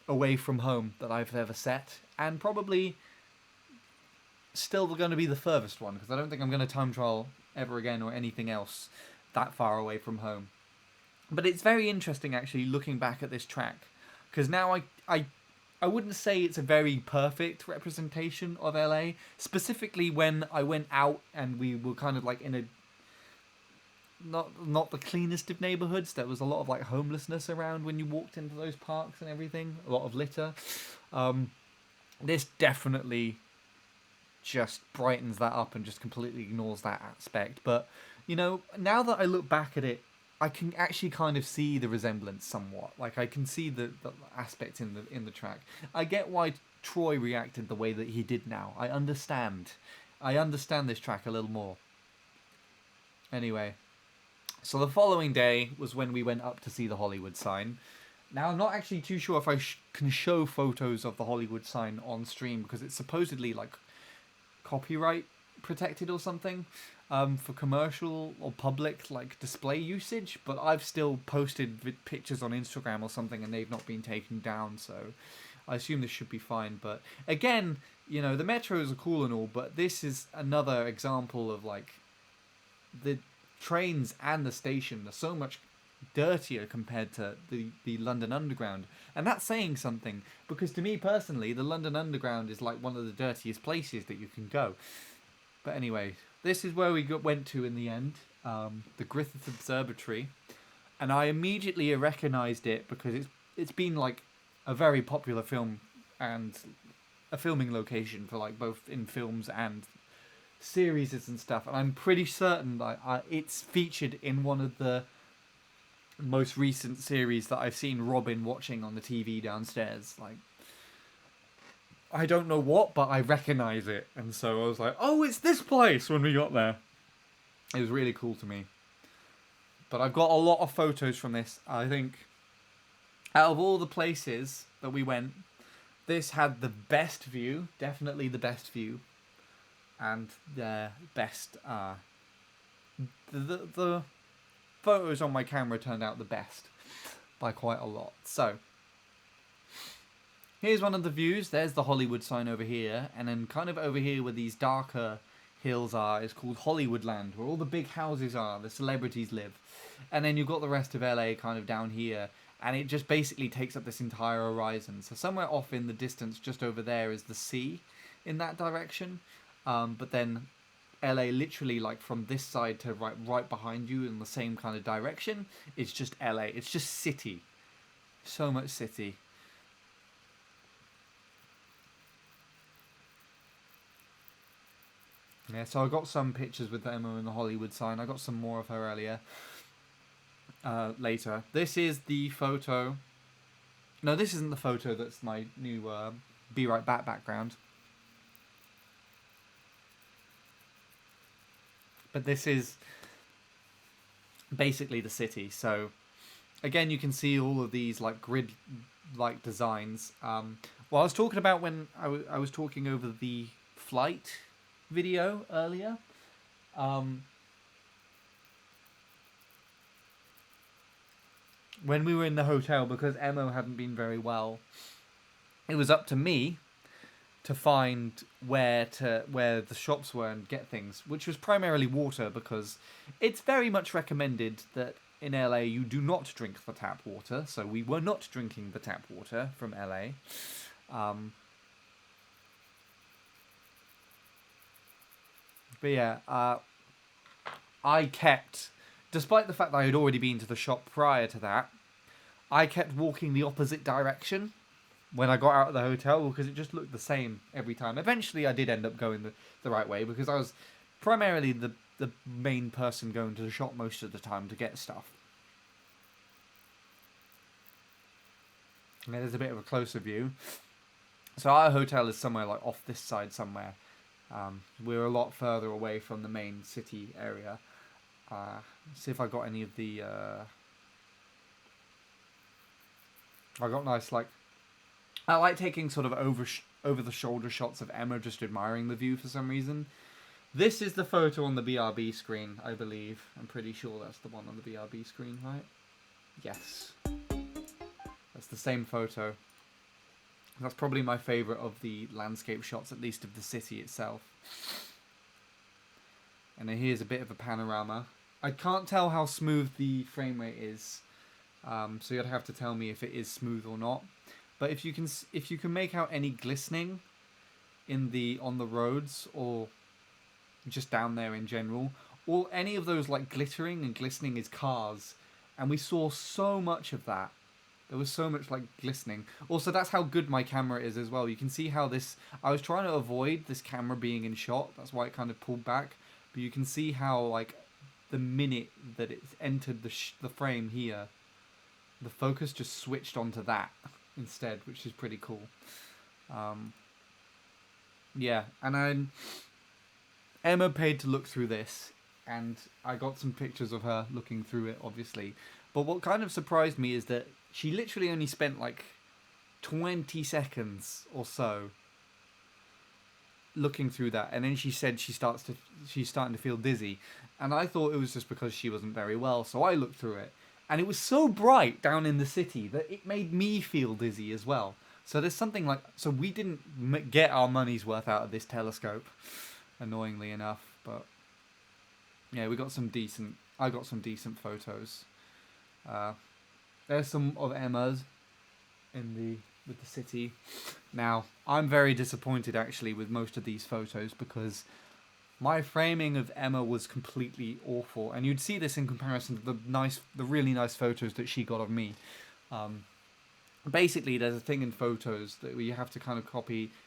away from home that I've ever set, and probably still going to be the furthest one, because I don't think I'm going to time trial ever again or anything else that far away from home. But it's very interesting actually looking back at this track, because now I wouldn't say it's a very perfect representation of LA, specifically when I went out and we were kind of like in a not the cleanest of neighborhoods. There was a lot of like homelessness around when you walked into those parks and everything, a lot of litter. This definitely just brightens that up and just completely ignores that aspect. But you know, now that I look back at it, I can actually kind of see the resemblance somewhat. Like I can see the aspect in the track. I get why Troy reacted the way that he did now. I understand this track a little more. Anyway, so the following day was when we went up to see the Hollywood sign. Now, I'm not actually too sure if I can show photos of the Hollywood sign on stream, because it's supposedly like copyright protected or something for commercial or public like display usage. But I've still posted pictures on Instagram or something and they've not been taken down, so I assume this should be fine. But again, you know, the metros are cool and all, but this is another example of like the trains and the station are so much dirtier compared to the London Underground, and that's saying something, because to me personally the London Underground is like one of the dirtiest places that you can go. But anyway, this is where we went to in the end, the Griffith Observatory, and I immediately recognised it because it's been like a very popular film and a filming location for like both in films and series and stuff, and I'm pretty certain that it's featured in one of the most recent series that I've seen Robin watching on the TV downstairs. Like, I don't know what, but I recognize it, and so I was like, "Oh, it's this place!" When we got there, it was really cool to me. But I've got a lot of photos from this. I think out of all the places that we went, this had the best view, definitely the best view, and the best. The photos on my camera turned out the best by quite a lot. So here's one of the views. There's the Hollywood sign over here, and then kind of over here where these darker hills are is called Hollywoodland, where all the big houses are, the celebrities live. And then you've got the rest of LA kind of down here, and it just basically takes up this entire horizon. So somewhere off in the distance, just over there, is the sea in that direction. But then LA, literally like from this side to right behind you in the same kind of direction, it's just LA. It's just city. So much city. Yeah, so I got some pictures with Emma and the Hollywood sign. I got some more of her earlier. Later. This is the photo. No, this isn't the photo. That's my new Be Right Back background. But this is basically the city. So again, you can see all of these like grid-like designs. Well, I was talking about when I was talking over the flight video earlier. When we were in the hotel, because Emma hadn't been very well, it was up to me to find where the shops were and get things, which was primarily water, because it's very much recommended that in LA you do not drink the tap water. So we were not drinking the tap water from LA. But yeah, I kept, despite the fact that I had already been to the shop prior to that, I kept walking the opposite direction when I got out of the hotel, because it just looked the same every time. Eventually I did end up going the right way, because I was primarily the main person going to the shop most of the time to get stuff. And there's a bit of a closer view. So our hotel is somewhere like off this side somewhere. We're a lot further away from the main city area. See if I got any of the... I got nice, like... I like taking sort of over-the-shoulder shots of Emma just admiring the view for some reason. This is the photo on the BRB screen, I believe. I'm pretty sure that's the one on the BRB screen, right? Yes. That's the same photo. That's probably my favourite of the landscape shots, at least of the city itself. And then here's a bit of a panorama. I can't tell how smooth the frame rate is, so you'd have to tell me if it is smooth or not. But if you can make out any glistening on the roads, or just down there in general, or any of those like glittering and glistening is cars, and we saw so much of that. There was so much like glistening. Also, that's how good my camera is as well. You can see how this... I was trying to avoid this camera being in shot. That's why it kind of pulled back. But you can see how like the minute that it entered the frame here, the focus just switched onto that instead, which is pretty cool. Yeah, and then Emma paid to look through this, and I got some pictures of her looking through it, obviously. But what kind of surprised me is that she literally only spent like 20 seconds or so looking through that, and then she said she's starting to feel dizzy, and I thought it was just because she wasn't very well. So I looked through it, and it was so bright down in the city that it made me feel dizzy as well. So there's something like... So we didn't get our money's worth out of this telescope, annoyingly enough. But yeah, I got some decent photos. There's some of Emma's with the city. Now, I'm very disappointed actually with most of these photos, because my framing of Emma was completely awful, and you'd see this in comparison to the really nice photos that she got of me. Basically, there's a thing in photos that you have to kind of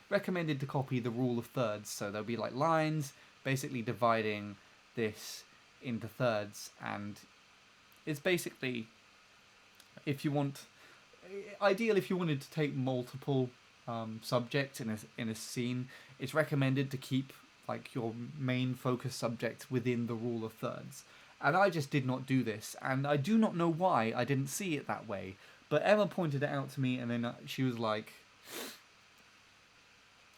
recommended to copy the rule of thirds. So there'll be like lines, basically dividing this into thirds, and it's basically, if you want, ideal if you wanted to take multiple subjects in a scene, it's recommended to keep like your main focus subject within the rule of thirds. And I just did not do this, and I do not know why I didn't see it that way. But Emma pointed it out to me, and then she was like,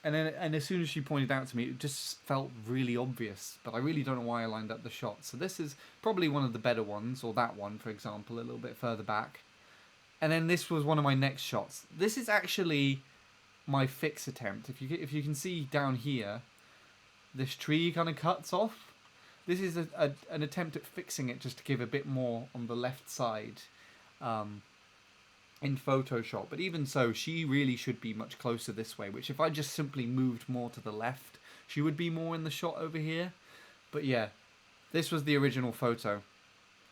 and as soon as she pointed it out to me, it just felt really obvious. But I really don't know why I lined up the shot. So this is probably one of the better ones, or that one, for example, a little bit further back. And then this was one of my next shots. This is actually my fix attempt. If you can see down here, this tree kind of cuts off. This is an attempt at fixing it just to give a bit more on the left side in Photoshop. But even so, she really should be much closer this way, which if I just simply moved more to the left, she would be more in the shot over here. But yeah, this was the original photo.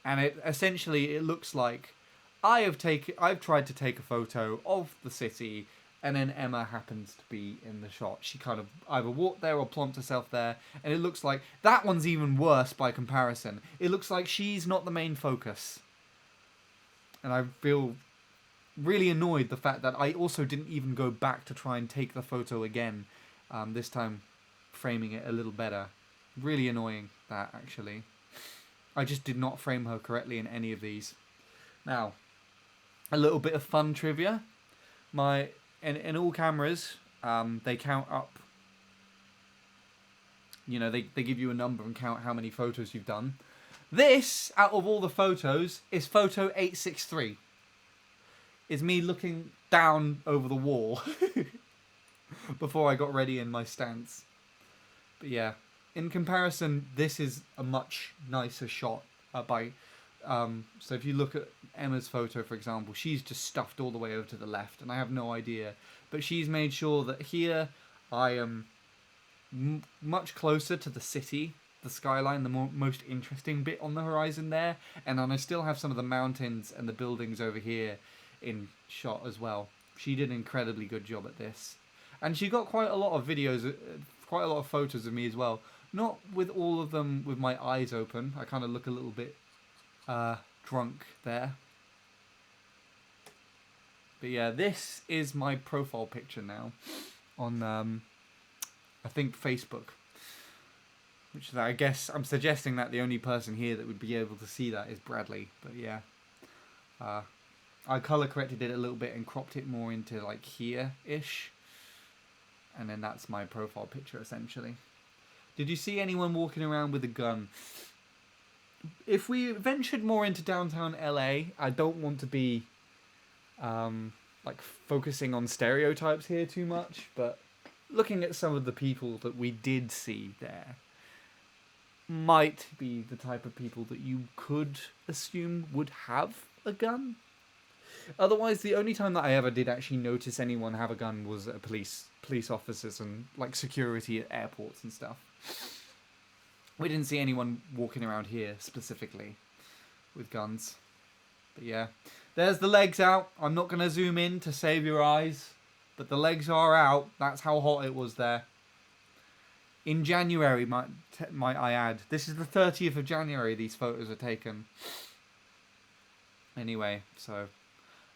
And it essentially, it looks like I've tried to take a photo of the city, and then Emma happens to be in the shot. She kind of either walked there or plonked herself there, and it looks like that one's even worse by comparison. It looks like she's not the main focus. And I feel really annoyed the fact that I also didn't even go back to try and take the photo again, this time framing it a little better. Really annoying, that, actually. I just did not frame her correctly in any of these. Now, a little bit of fun trivia. In all cameras, they count up. You know, they give you a number and count how many photos you've done. This, out of all the photos, is photo 863. Is me looking down over the wall before I got ready in my stance. But yeah, in comparison, this is a much nicer shot so if you look at Emma's photo, for example, she's just stuffed all the way over to the left, and I have no idea. But she's made sure that here I am much closer to the city, the skyline, the most interesting bit on the horizon there. And then I still have some of the mountains and the buildings over here in shot as well. She did an incredibly good job at this. And she got quite a lot of videos, quite a lot of photos of me as well. Not with all of them with my eyes open. I kind of look a little bit drunk there. But yeah, this is my profile picture now on I think Facebook, which I guess I'm suggesting that the only person here that would be able to see that is Bradley. But yeah, I color corrected it a little bit and cropped it more into like here-ish, and then that's my profile picture essentially. Did you see anyone walking around with a gun? If we ventured more into downtown LA, I don't want to be like focusing on stereotypes here too much, but looking at some of the people that we did see there might be the type of people that you could assume would have a gun. Otherwise, the only time that I ever did actually notice anyone have a gun was at police officers and like security at airports and stuff. We didn't see anyone walking around here specifically with guns. But yeah, there's the legs out. I'm not going to zoom in to save your eyes, but the legs are out. That's how hot it was there. In January, might I add. This is the 30th of January these photos are taken. Anyway, so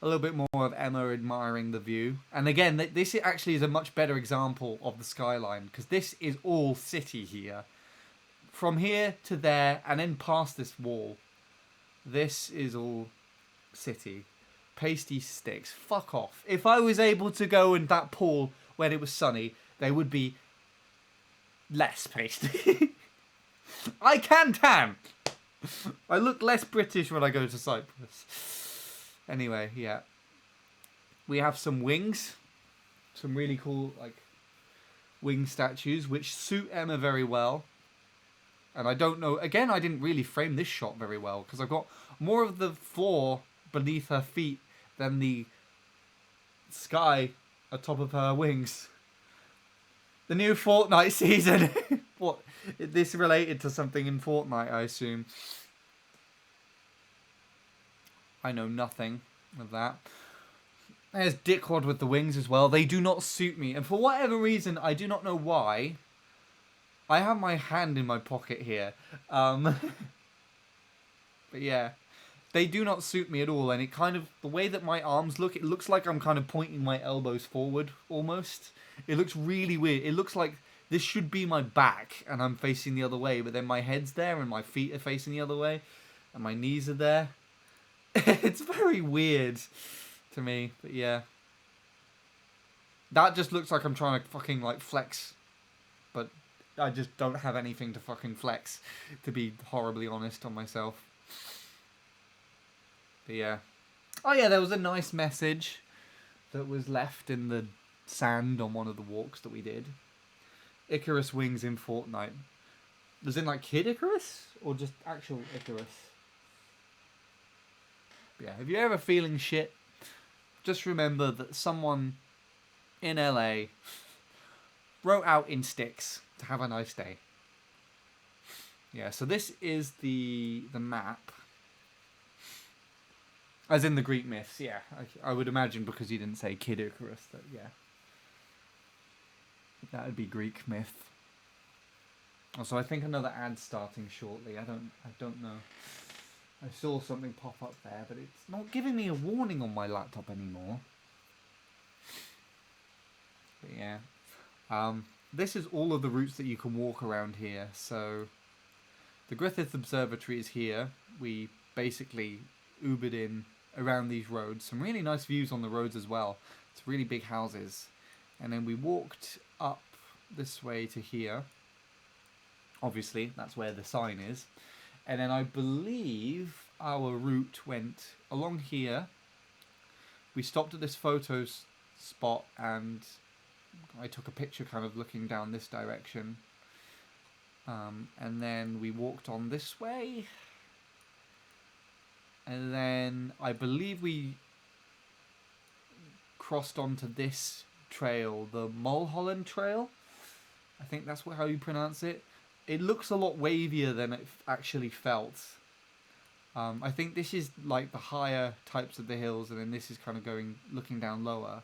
a little bit more of Emma admiring the view. And again, this actually is a much better example of the skyline, because this is all city here. From here to there, and then past this wall, this is all city. Pasty sticks. Fuck off. If I was able to go in that pool when it was sunny, they would be less pasty. I can tan! I look less British when I go to Cyprus. Anyway, yeah. We have some wings. Some really cool, like, wing statues, which suit Emma very well. And I don't know, again, I didn't really frame this shot very well, because I've got more of the floor beneath her feet than the sky atop of her wings. The new Fortnite season. What? This related to something in Fortnite, I assume. I know nothing of that. There's Dickwad with the wings as well. They do not suit me. And for whatever reason, I do not know why, I have my hand in my pocket here. But yeah, they do not suit me at all, and it kind of, the way that my arms look, it looks like I'm kind of pointing my elbows forward almost. It looks really weird. It looks like this should be my back and I'm facing the other way, but then my head's there and my feet are facing the other way and my knees are there. It's very weird to me, but yeah. That just looks like I'm trying to fucking like flex, but I just don't have anything to fucking flex, to be horribly honest on myself. But yeah. Oh yeah, there was a nice message that was left in the sand on one of the walks that we did. Icarus wings in Fortnite. As in like Kid Icarus? Or just actual Icarus? But yeah, if you're ever feeling shit, just remember that someone in LA wrote out in sticks to have a nice day. Yeah, so this is the map. As in the Greek myths, yeah. I would imagine because you didn't say Kid Icarus, that yeah. That would be Greek myth. Also, I think another ad's starting shortly. I don't know. I saw something pop up there, but it's not giving me a warning on my laptop anymore. But yeah. This is all of the routes that you can walk around here. So, the Griffith Observatory is here. We basically Ubered in around these roads. Some really nice views on the roads as well. It's really big houses. And then we walked up this way to here. Obviously, that's where the sign is. And then I believe our route went along here. We stopped at this photo spot and I took a picture kind of looking down this direction. And then we walked on this way. And then I believe we crossed onto this trail, the Mulholland Trail. I think that's how you pronounce it. It looks a lot wavier than it actually felt. I think this is like the higher types of the hills, and then this is kind of looking down lower.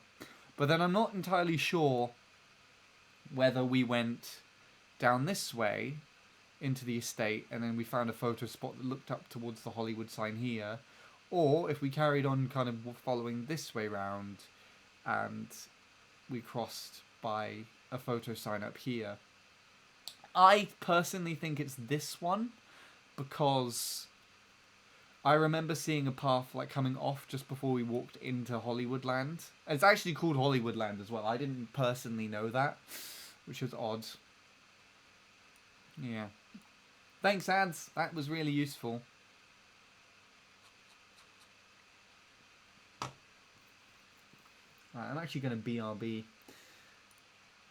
But then I'm not entirely sure whether we went down this way into the estate and then we found a photo spot that looked up towards the Hollywood sign here, or if we carried on kind of following this way round and we crossed by a photo sign up here. I personally think it's this one because I remember seeing a path like coming off just before we walked into Hollywoodland. It's actually called Hollywoodland as well. I didn't personally know that, which was odd. Yeah. Thanks, ads. That was really useful. Right, I'm actually going to BRB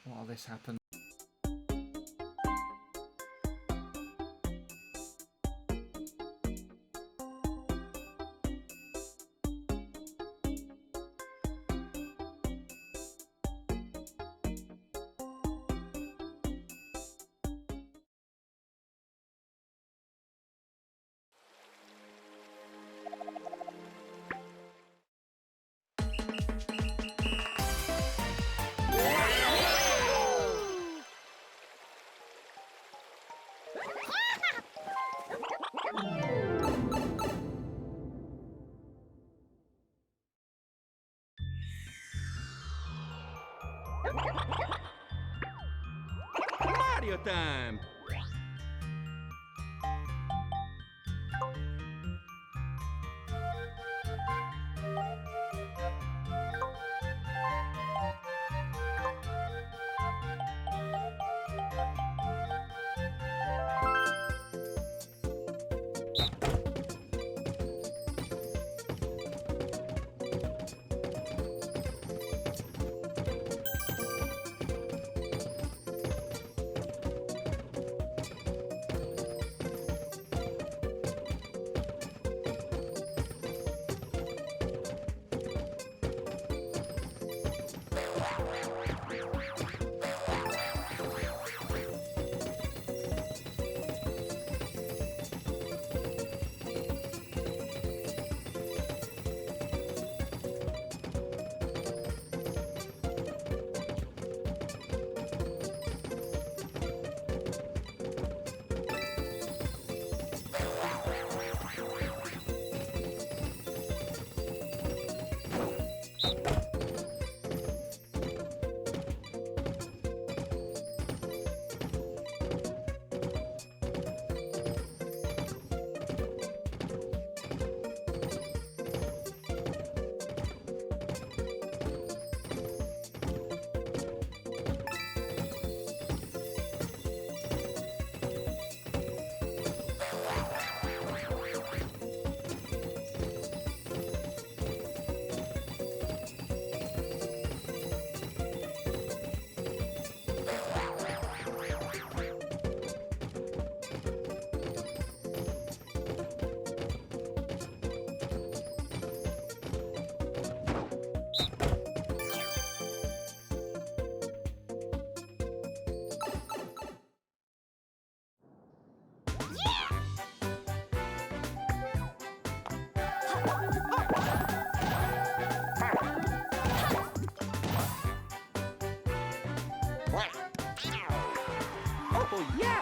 while this happens. Mario time! Oh, yeah!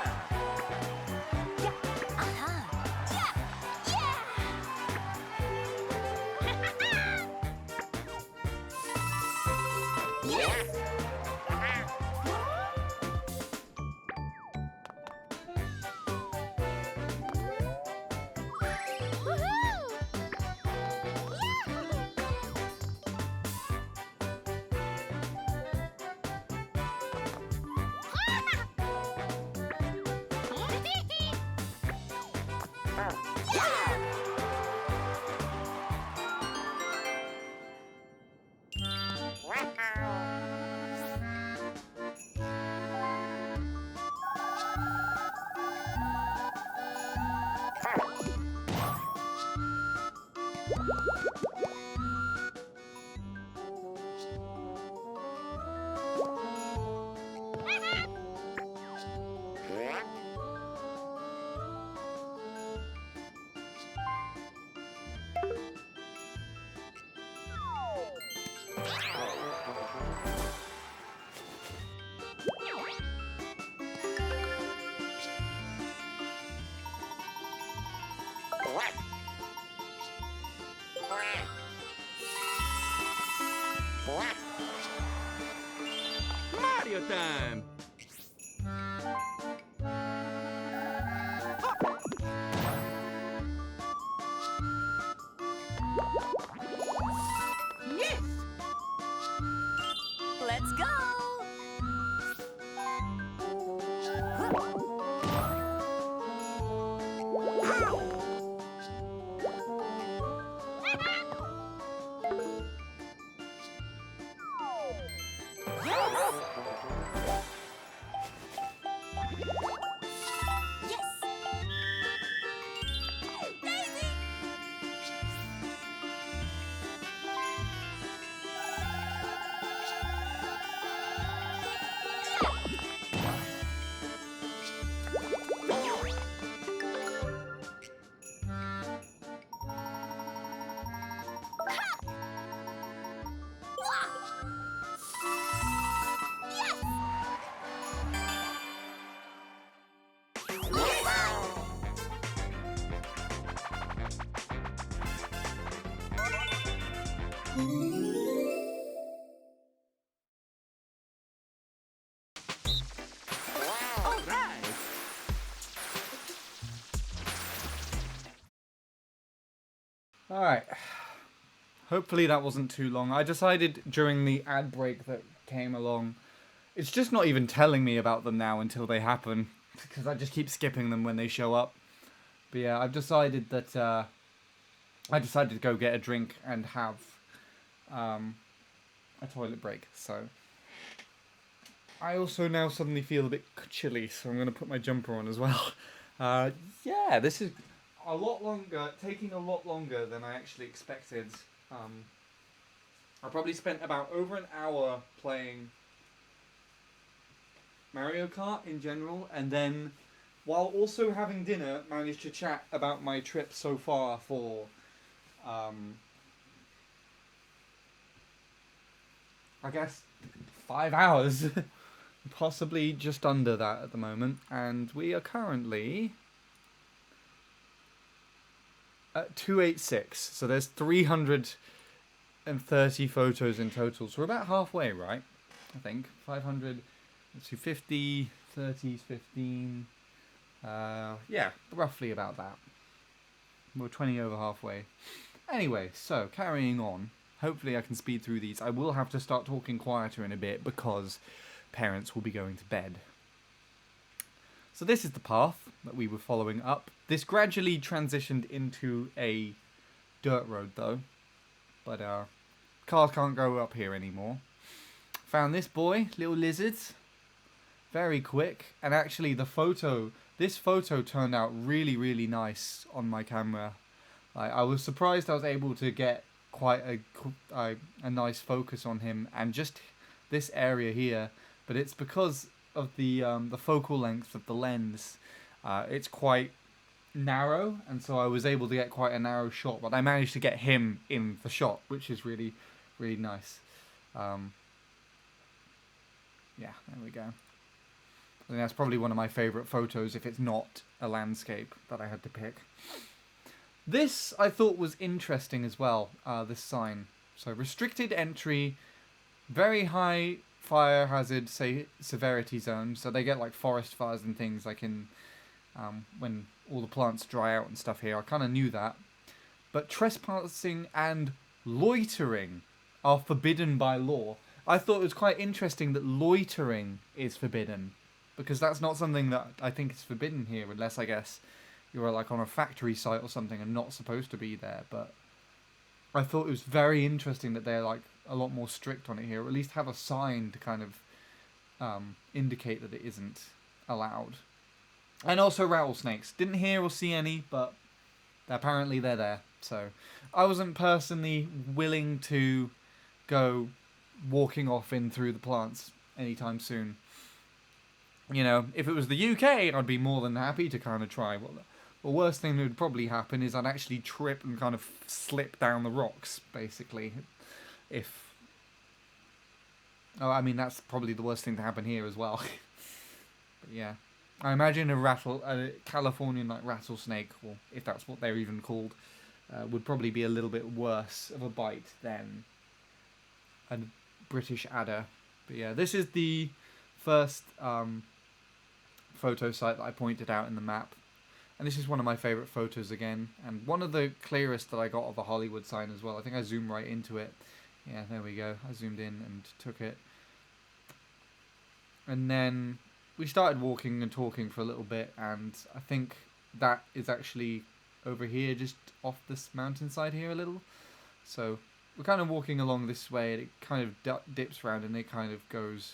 Mario time! Yes! Let's go! All right! Alright. Hopefully that wasn't too long. I decided during the ad break that came along, it's just not even telling me about them now until they happen, because I just keep skipping them when they show up. But yeah, I've decided that I decided to go get a drink and have a toilet break. So I also now suddenly feel a bit chilly, so I'm going to put my jumper on as well. Yeah, this is a lot longer, taking a lot longer than I actually expected. I probably spent about over an hour playing Mario Kart in general, and then while also having dinner, managed to chat about my trip so far for I guess 5 hours. Possibly just under that at the moment, and we are currently at 286, so there's 330 photos in total, so we're about halfway, right? I think 500, let's see, 50, 30, 15, yeah, roughly about that. We're 20 over halfway. Anyway, so carrying on, hopefully I can speed through these. I will have to start talking quieter in a bit because parents will be going to bed. So this is the path that we were following up. This gradually transitioned into a dirt road though, but cars can't go up here anymore. Found this boy, little lizards, very quick, and actually this photo turned out really, really nice on my camera. I was surprised I was able to get quite a nice focus on him and just this area here, but it's because of the focal length of the lens. It's quite narrow, and so I was able to get quite a narrow shot, but I managed to get him in the shot, which is really, really nice. Yeah, there we go. I think that's probably one of my favourite photos if it's not a landscape that I had to pick. This I thought was interesting as well, this sign. So restricted entry, very high fire hazard severity zone. So they get like forest fires and things like in when all the plants dry out and stuff here. I kind of knew that. But trespassing and loitering are forbidden by law. I thought it was quite interesting that loitering is forbidden, because that's not something that I think is forbidden here, unless I guess you're like on a factory site or something and not supposed to be there. But I thought it was very interesting that they're like a lot more strict on it here, or at least have a sign to kind of indicate that it isn't allowed. And also rattlesnakes. Didn't hear or see any, but apparently they're there. So I wasn't personally willing to go walking off in through the plants anytime soon. You know, if it was the UK, I'd be more than happy to kind of try. Well, the worst thing that would probably happen is I'd actually trip and kind of slip down the rocks, basically. I mean, that's probably the worst thing to happen here as well. But yeah. I imagine a Californian like rattlesnake, or if that's what they're even called, would probably be a little bit worse of a bite than a British adder. But yeah, this is the first photo site that I pointed out in the map, and this is one of my favourite photos again, and one of the clearest that I got of a Hollywood sign as well. I think I zoomed right into it. Yeah, there we go. I zoomed in and took it, and then we started walking and talking for a little bit, and I think that is actually over here, just off this mountainside here a little. So we're kind of walking along this way, and it kind of dips around, and it kind of goes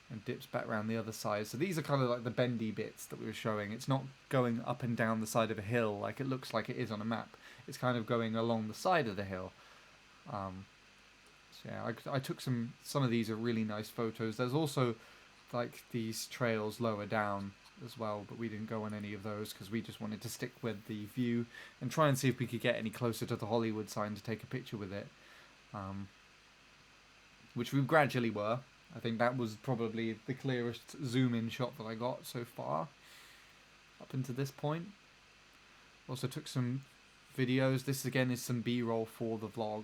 and dips back around the other side. So these are kind of like the bendy bits that we were showing. It's not going up and down the side of a hill like it looks like it is on a map. It's kind of going along the side of the hill. So yeah, I took some of these are really nice photos. There's also like these trails lower down as well, but we didn't go on any of those because we just wanted to stick with the view and try and see if we could get any closer to the Hollywood sign to take a picture with it, which we gradually were. I think that was probably the clearest zoom-in shot that I got so far up until this point. Also took some videos. This again is some B-roll for the vlog.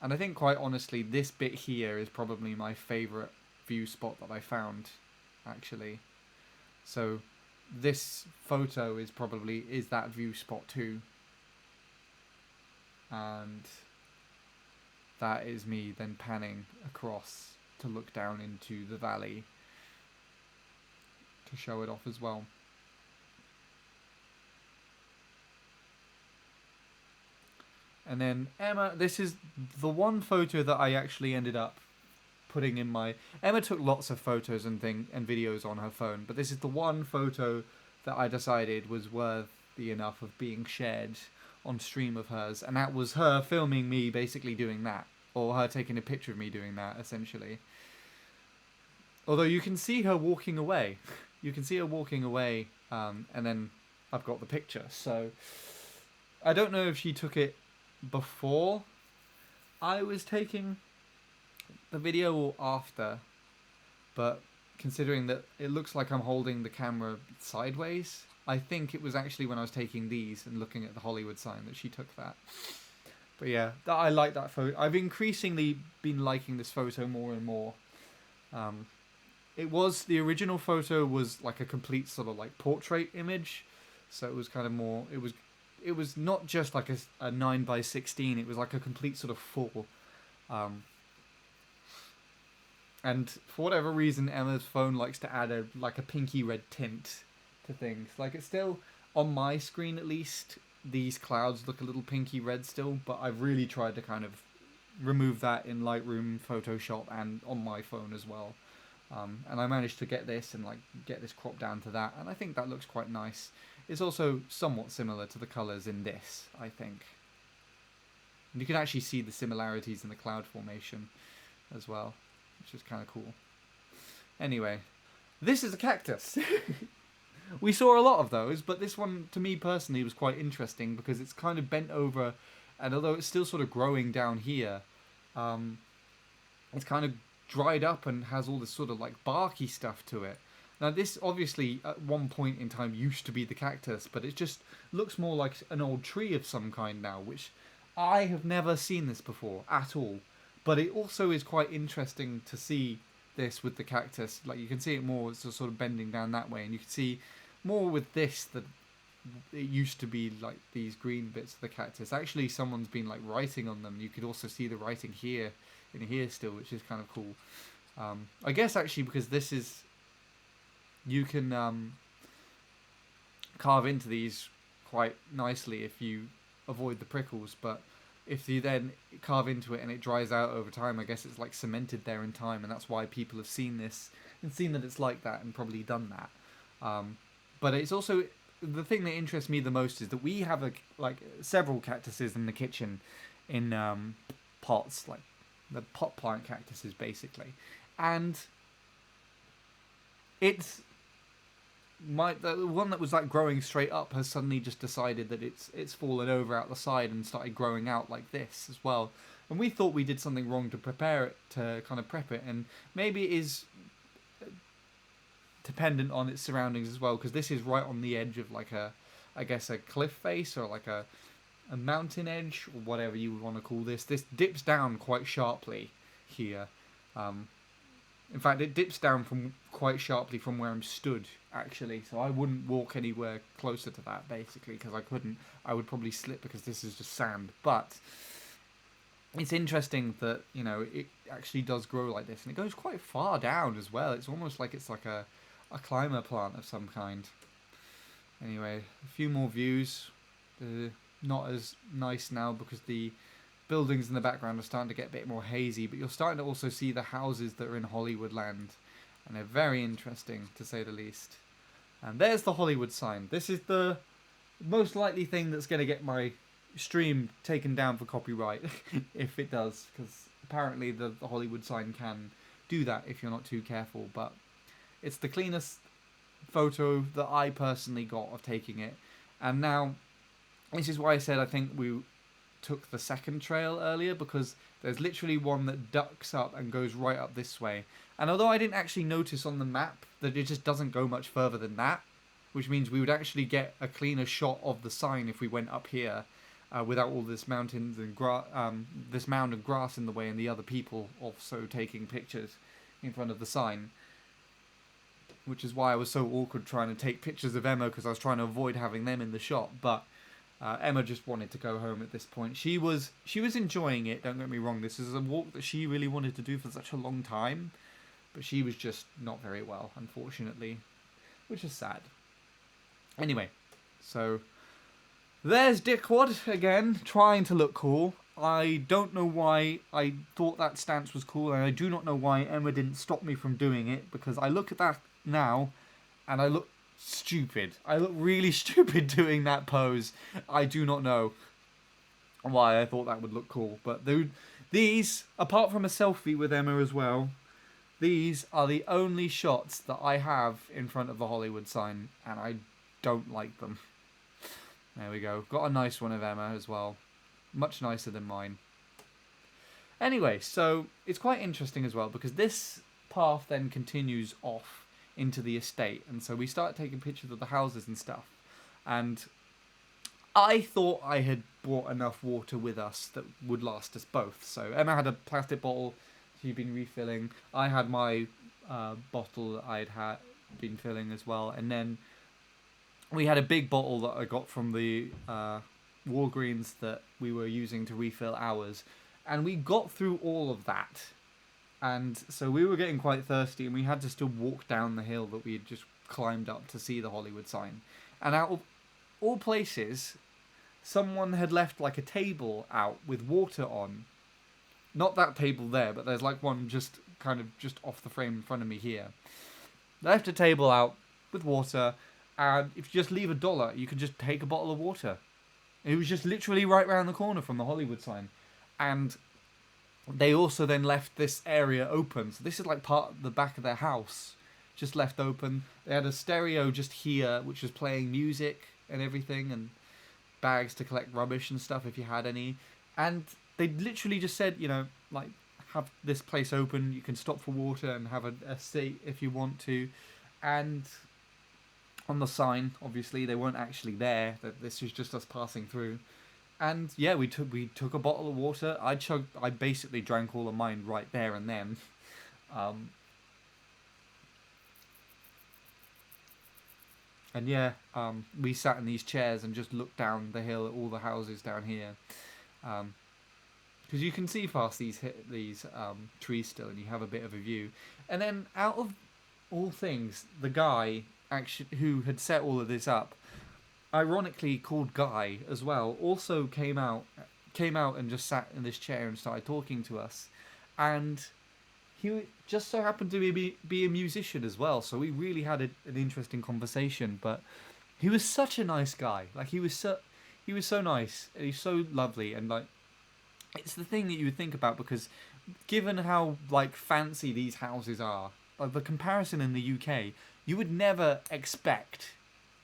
And I think, quite honestly, this bit here is probably my favourite view spot that I found, actually. So this photo is that view spot too. And that is me then panning across to look down into the valley to show it off as well. And then Emma, this is the one photo that I actually ended up putting in my... Emma took lots of photos and videos on her phone, but this is the one photo that I decided was worthy enough of being shared on stream of hers, and that was her filming me basically doing that, or her taking a picture of me doing that, essentially. Although you can see her walking away. You can see her walking away, and then I've got the picture. So I don't know if she took it before I was taking the video or after, but considering that it looks like I'm holding the camera sideways, I think it was actually when I was taking these and looking at the Hollywood sign that she took that. But yeah, I like that photo. I've increasingly been liking this photo more and more. The original photo was like a complete sort of like portrait image, so it was kind of more, it was not just like a 9:16, it was like a complete sort of full. And for whatever reason, Emma's phone likes to add a pinky red tint to things. Like, it's still, on my screen at least, these clouds look a little pinky red still, but I've really tried to kind of remove that in Lightroom, Photoshop, and on my phone as well. And I managed to get this cropped down to that, and I think that looks quite nice. It's also somewhat similar to the colours in this, I think. And you can actually see the similarities in the cloud formation as well, which is kind of cool. Anyway, this is a cactus. We saw a lot of those, but this one, to me personally, was quite interesting because it's kind of bent over, and although it's still sort of growing down here, it's kind of dried up and has all this sort of like barky stuff to it. Now this obviously at one point in time used to be the cactus, but it just looks more like an old tree of some kind now, which I have never seen this before at all. But it also is quite interesting to see this with the cactus. Like you can see it more, it's sort of bending down that way, and you can see more with this that it used to be like these green bits of the cactus. Actually, someone's been like writing on them. You could also see the writing here in here still, which is kind of cool. I guess actually because this is, you can carve into these quite nicely if you avoid the prickles, but if you then carve into it and it dries out over time, I guess it's like cemented there in time, and that's why people have seen this and seen that it's like that and probably done that. But it's also, the thing that interests me the most is that we have several cactuses in the kitchen in pots, like the pot plant cactuses basically, and it's the one that was like growing straight up has suddenly just decided that it's fallen over out the side and started growing out like this as well. And we thought we did something wrong to prepare it, to kind of prep it, and maybe it is dependent on its surroundings as well, because this is right on the edge of like a cliff face or like a mountain edge or whatever you would want to call this. This dips down quite sharply here. In fact, it dips down from quite sharply from where I'm stood, actually. So I wouldn't walk anywhere closer to that, basically, because I couldn't. I would probably slip because this is just sand. But it's interesting that, you know, it actually does grow like this. And it goes quite far down as well. It's almost like it's like a climber plant of some kind. Anyway, a few more views. Not as nice now because the buildings in the background are starting to get a bit more hazy, but you're starting to also see the houses that are in Hollywoodland, and they're very interesting to say the least. And there's the Hollywood sign. This is the most likely thing that's going to get my stream taken down for copyright, if it does, because apparently the Hollywood sign can do that if you're not too careful. But it's the cleanest photo that I personally got of taking it, and now this is why I said I think we took the second trail earlier, because there's literally one that ducks up and goes right up this way. And although I didn't actually notice on the map that it just doesn't go much further than that, which means we would actually get a cleaner shot of the sign if we went up here without all this mountains and this mound and grass in the way and the other people also taking pictures in front of the sign. Which is why I was so awkward trying to take pictures of Emma, because I was trying to avoid having them in the shot. But Emma just wanted to go home at this point. She was enjoying it, don't get me wrong. This is a walk that she really wanted to do for such a long time, but she was just not very well, unfortunately, which is sad. Anyway, so there's Dickwad again, trying to look cool. I don't know why I thought that stance was cool, and I do not know why Emma didn't stop me from doing it, because I look at that now and I look stupid. I look really stupid doing that pose. I do not know why I thought that would look cool. But these, apart from a selfie with Emma as well, these are the only shots that I have in front of the Hollywood sign, and I don't like them. There we go. Got a nice one of Emma as well. Much nicer than mine. Anyway, so it's quite interesting as well, because this path then continues off into the estate, and so we start taking pictures of the houses and stuff, and I thought I had brought enough water with us that would last us both. So Emma had a plastic bottle she'd been refilling, I had my bottle that I'd been filling as well, and then we had a big bottle that I got from the Walgreens that we were using to refill ours, and we got through all of that. And so we were getting quite thirsty, and we had to still walk down the hill that we had just climbed up to see the Hollywood sign. And out of all places, someone had left like a table out with water on. Not that table there, but there's like one just kind of just off the frame in front of me here. They left a table out with water, and if you just leave $1, you can just take a bottle of water. It was just literally right round the corner from the Hollywood sign. And they also then left this area open. So this is like part of the back of their house, just left open. They had a stereo just here, which was playing music and everything, and bags to collect rubbish and stuff if you had any. And they literally just said, you know, like, have this place open. You can stop for water and have a seat if you want to. And on the sign, obviously, they weren't actually there. That this was just us passing through. And yeah, we took a bottle of water. I basically drank all of mine right there and then. And yeah, we sat in these chairs and just looked down the hill at all the houses down here. Because you can see past these trees still, and you have a bit of a view. And then, out of all things, the guy actually who had set all of this up, ironically called Guy as well, also came out and just sat in this chair and started talking to us. And he just so happened to be a musician as well, so we really had an interesting conversation. But he was such a nice guy. Like, he was so nice, and he's so lovely, and like, it's the thing that you would think about, because given how like fancy these houses are, like the comparison in the UK, you would never expect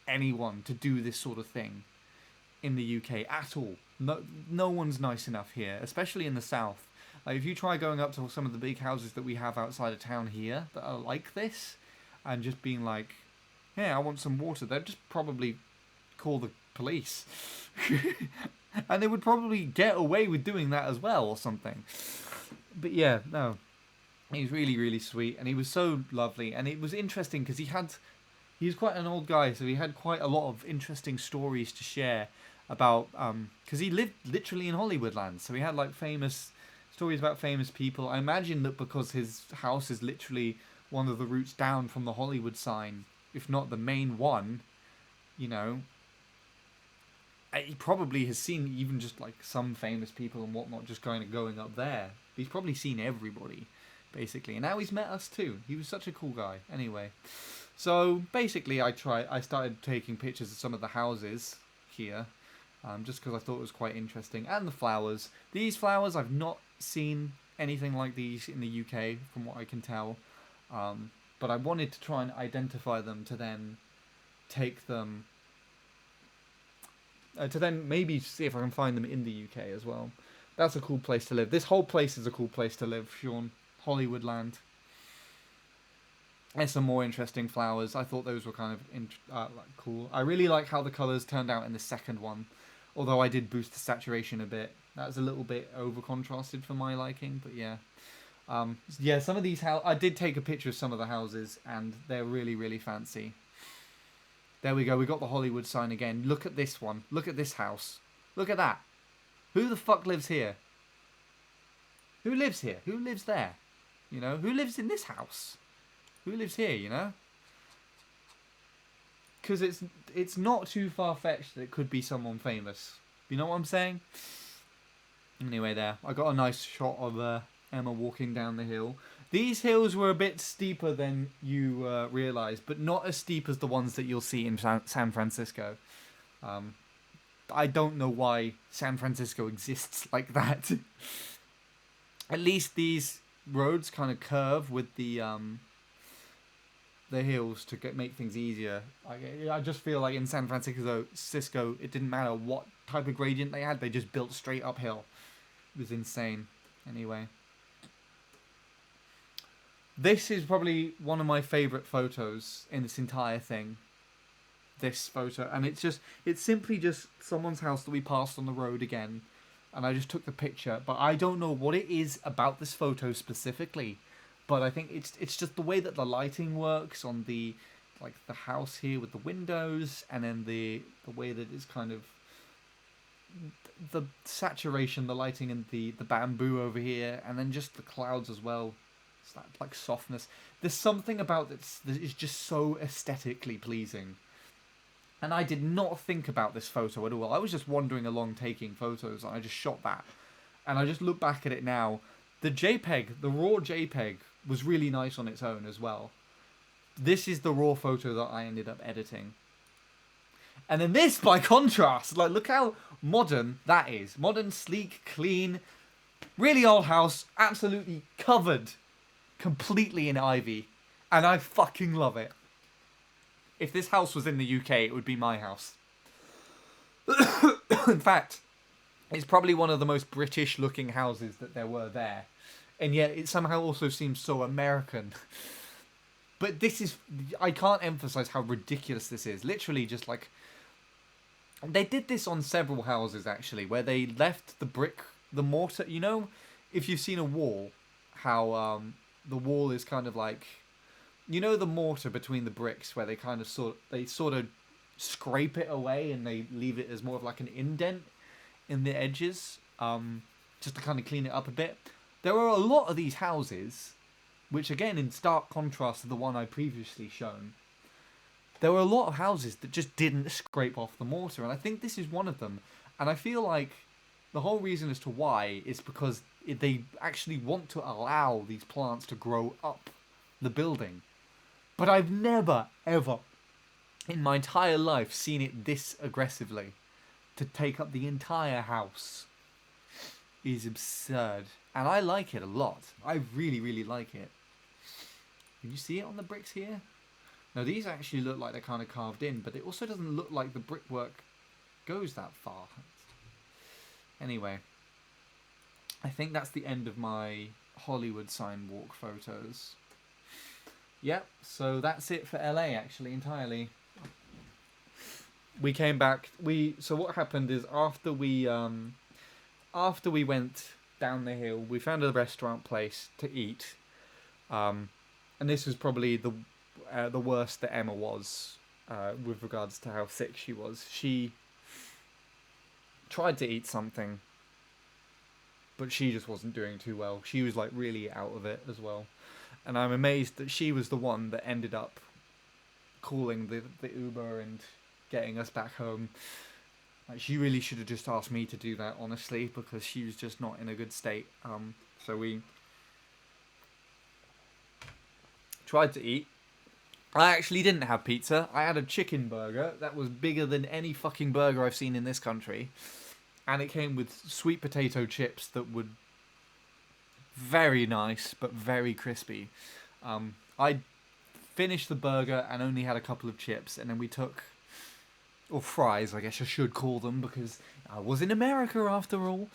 anyone to do this sort of thing in the UK at all. No one's nice enough here, especially in the south. Like, if you try going up to some of the big houses that we have outside of town here that are like this, and just being like, "Yeah, I want some water," they'd just probably call the police. And they would probably get away with doing that as well, or something. But yeah, no. He's really, really sweet, and he was so lovely. And it was interesting because he was quite an old guy, so he had quite a lot of interesting stories to share about, because he lived literally in Hollywoodland, so he had like famous stories about famous people. I imagine that because his house is literally one of the routes down from the Hollywood sign, if not the main one, you know, he probably has seen even just like some famous people and whatnot just kind of going up there. He's probably seen everybody, basically. And now he's met us too. He was such a cool guy. Anyway, so basically I started taking pictures of some of the houses here, just because I thought it was quite interesting. And the flowers. These flowers, I've not seen anything like these in the UK from what I can tell. But I wanted to try and identify them to then take them... to then maybe see if I can find them in the UK as well. That's a cool place to live. This whole place is a cool place to live, Sean. Hollywoodland. There's some more interesting flowers. I thought those were kind of cool. I really like how the colours turned out in the second one. Although I did boost the saturation a bit. That was a little bit over-contrasted for my liking, but yeah. Yeah, some of these I did take a picture of some of the houses, and they're really, really fancy. There we go, we got the Hollywood sign again. Look at this one. Look at this house. Look at that. Who the fuck lives here? Who lives here? Who lives there? You know, who lives in this house? Who lives here, you know? Because it's not too far-fetched that it could be someone famous. You know what I'm saying? Anyway, there. I got a nice shot of Emma walking down the hill. These hills were a bit steeper than you realise, but not as steep as the ones that you'll see in San Francisco. I don't know why San Francisco exists like that. At least these roads kind of curve with the hills to make things easier. I just feel like in San Francisco, it didn't matter what type of gradient they had, they just built straight uphill. It was insane. Anyway. This is probably one of my favourite photos in this entire thing. This photo. And it's simply just someone's house that we passed on the road again. And I just took the picture. But I don't know what it is about this photo specifically. But I think it's just the way that the lighting works on the house here with the windows. And then the way that it's kind of... the saturation, the lighting, and the bamboo over here. And then just the clouds as well. It's that like softness. There's something about this that is just so aesthetically pleasing. And I did not think about this photo at all. I was just wandering along taking photos, and I just shot that. And I just look back at it now. The JPEG, the raw JPEG, was really nice on its own as well. This is the raw photo that I ended up editing. And then this, by contrast, like, look how modern that is. Modern, sleek, clean, really old house, absolutely covered completely in ivy, and I fucking love it. If this house was in the UK, it would be my house. In fact, it's probably one of the most British looking houses that there were there. and yet it somehow also seems so American. But this is, I can't emphasize how ridiculous this is. Literally, just like, they did this on several houses actually, where they left the mortar. You know, if you've seen a wall, how the wall is kind of like, you know, the mortar between the bricks, where they sort of scrape it away and they leave it as more of like an indent in the edges, just to kind of clean it up a bit. There are a lot of these houses, which again, in stark contrast to the one I previously shown, there were a lot of houses that just didn't scrape off the mortar, and I think this is one of them. And I feel like the whole reason as to why is because they actually want to allow these plants to grow up the building. But I've never, ever, in my entire life, seen it this aggressively. To take up the entire house is absurd. And I like it a lot. I really, really like it. Can you see it on the bricks here? Now, these actually look like they're kind of carved in, but it also doesn't look like the brickwork goes that far. Anyway, I think that's the end of my Hollywood sign walk photos. Yep, so that's it for LA, actually, entirely. We came back. So what happened is after we went down the hill, we found a restaurant place to eat, and this was probably the worst that Emma was with regards to how sick she was. She tried to eat something, but she just wasn't doing too well. She was like really out of it as well, and I'm amazed that she was the one that ended up calling the Uber and getting us back home. Like, she really should have just asked me to do that, honestly, because she was just not in a good state. So we tried to eat. I actually didn't have pizza. I had a chicken burger that was bigger than any fucking burger I've seen in this country. And it came with sweet potato chips that were very nice, but very crispy. I finished the burger and only had a couple of chips, and then we took... or fries, I guess I should call them, because I was in America after all.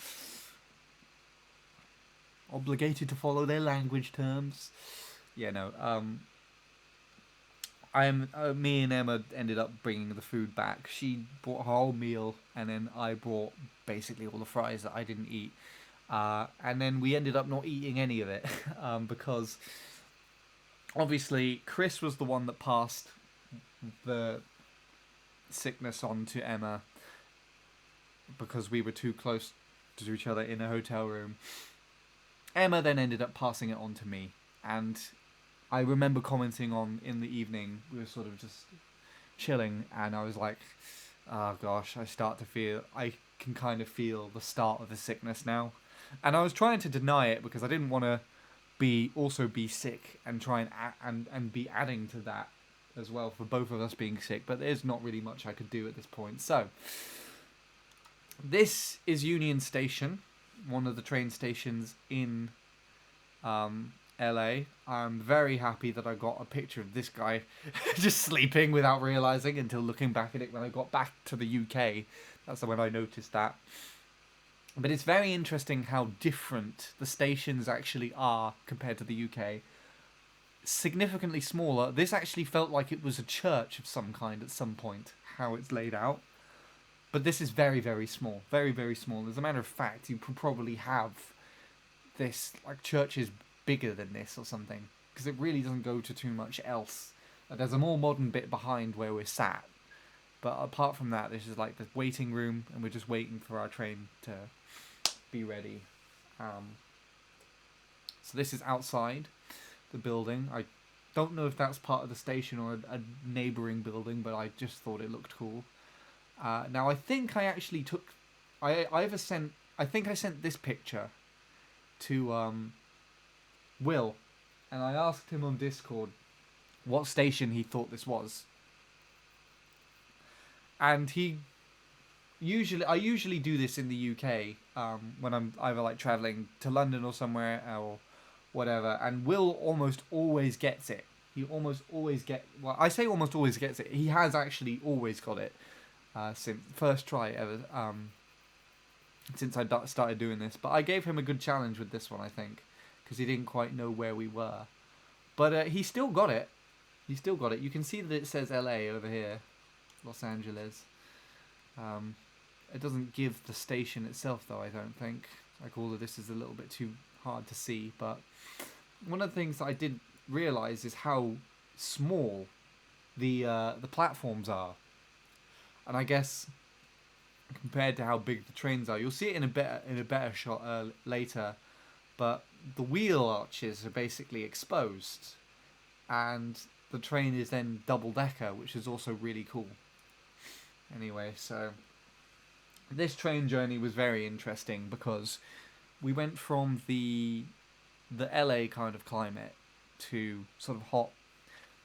Obligated to follow their language terms. Yeah, no. Me and Emma ended up bringing the food back. She brought her whole meal, and then I brought basically all the fries that I didn't eat. And then we ended up not eating any of it, because obviously Chris was the one that passed the sickness on to Emma because we were too close to each other in a hotel room. Emma then ended up passing it on to me, and I remember commenting on in the evening, we were sort of just chilling, and I was like, oh gosh, I can kind of feel the start of the sickness now. And I was trying to deny it because I didn't want to be sick and try and be adding to that as well for both of us being sick, but there's not really much I could do at this point. So this is Union Station, one of the train stations in LA. I'm very happy that I got a picture of this guy just sleeping without realizing until looking back at it when I got back to the UK. That's when I noticed that. But it's very interesting how different the stations actually are compared to the UK. Significantly smaller. This actually felt like it was a church of some kind at some point, how it's laid out. But this is very, very small. Very, very small. As a matter of fact, you could probably have this, like, churches bigger than this or something, because it really doesn't go to too much else. There's a more modern bit behind where we're sat, but apart from that, this is like the waiting room, and we're just waiting for our train to be ready. So this is outside the building. I don't know if that's part of the station or a neighbouring building, but I just thought it looked cool. Now I think I actually took, I think I sent this picture to Will, and I asked him on Discord what station he thought this was. And I usually do this in the UK when I'm either like travelling to London or somewhere or whatever, and Will almost always gets it. He almost always I say almost always gets it. He has actually always got it since first try ever since I started doing this. But I gave him a good challenge with this one, I think, because he didn't quite know where we were. But he still got it. He still got it. You can see that it says LA over here, Los Angeles. It doesn't give the station itself, though, I don't think. Like, all of this is a little bit too hard to see. But one of the things that I did realise is how small the platforms are. And I guess compared to how big the trains are, you'll see it in a better shot later. But the wheel arches are basically exposed, and the train is then double decker, which is also really cool. Anyway, so this train journey was very interesting because we went from the LA kind of climate to sort of hot,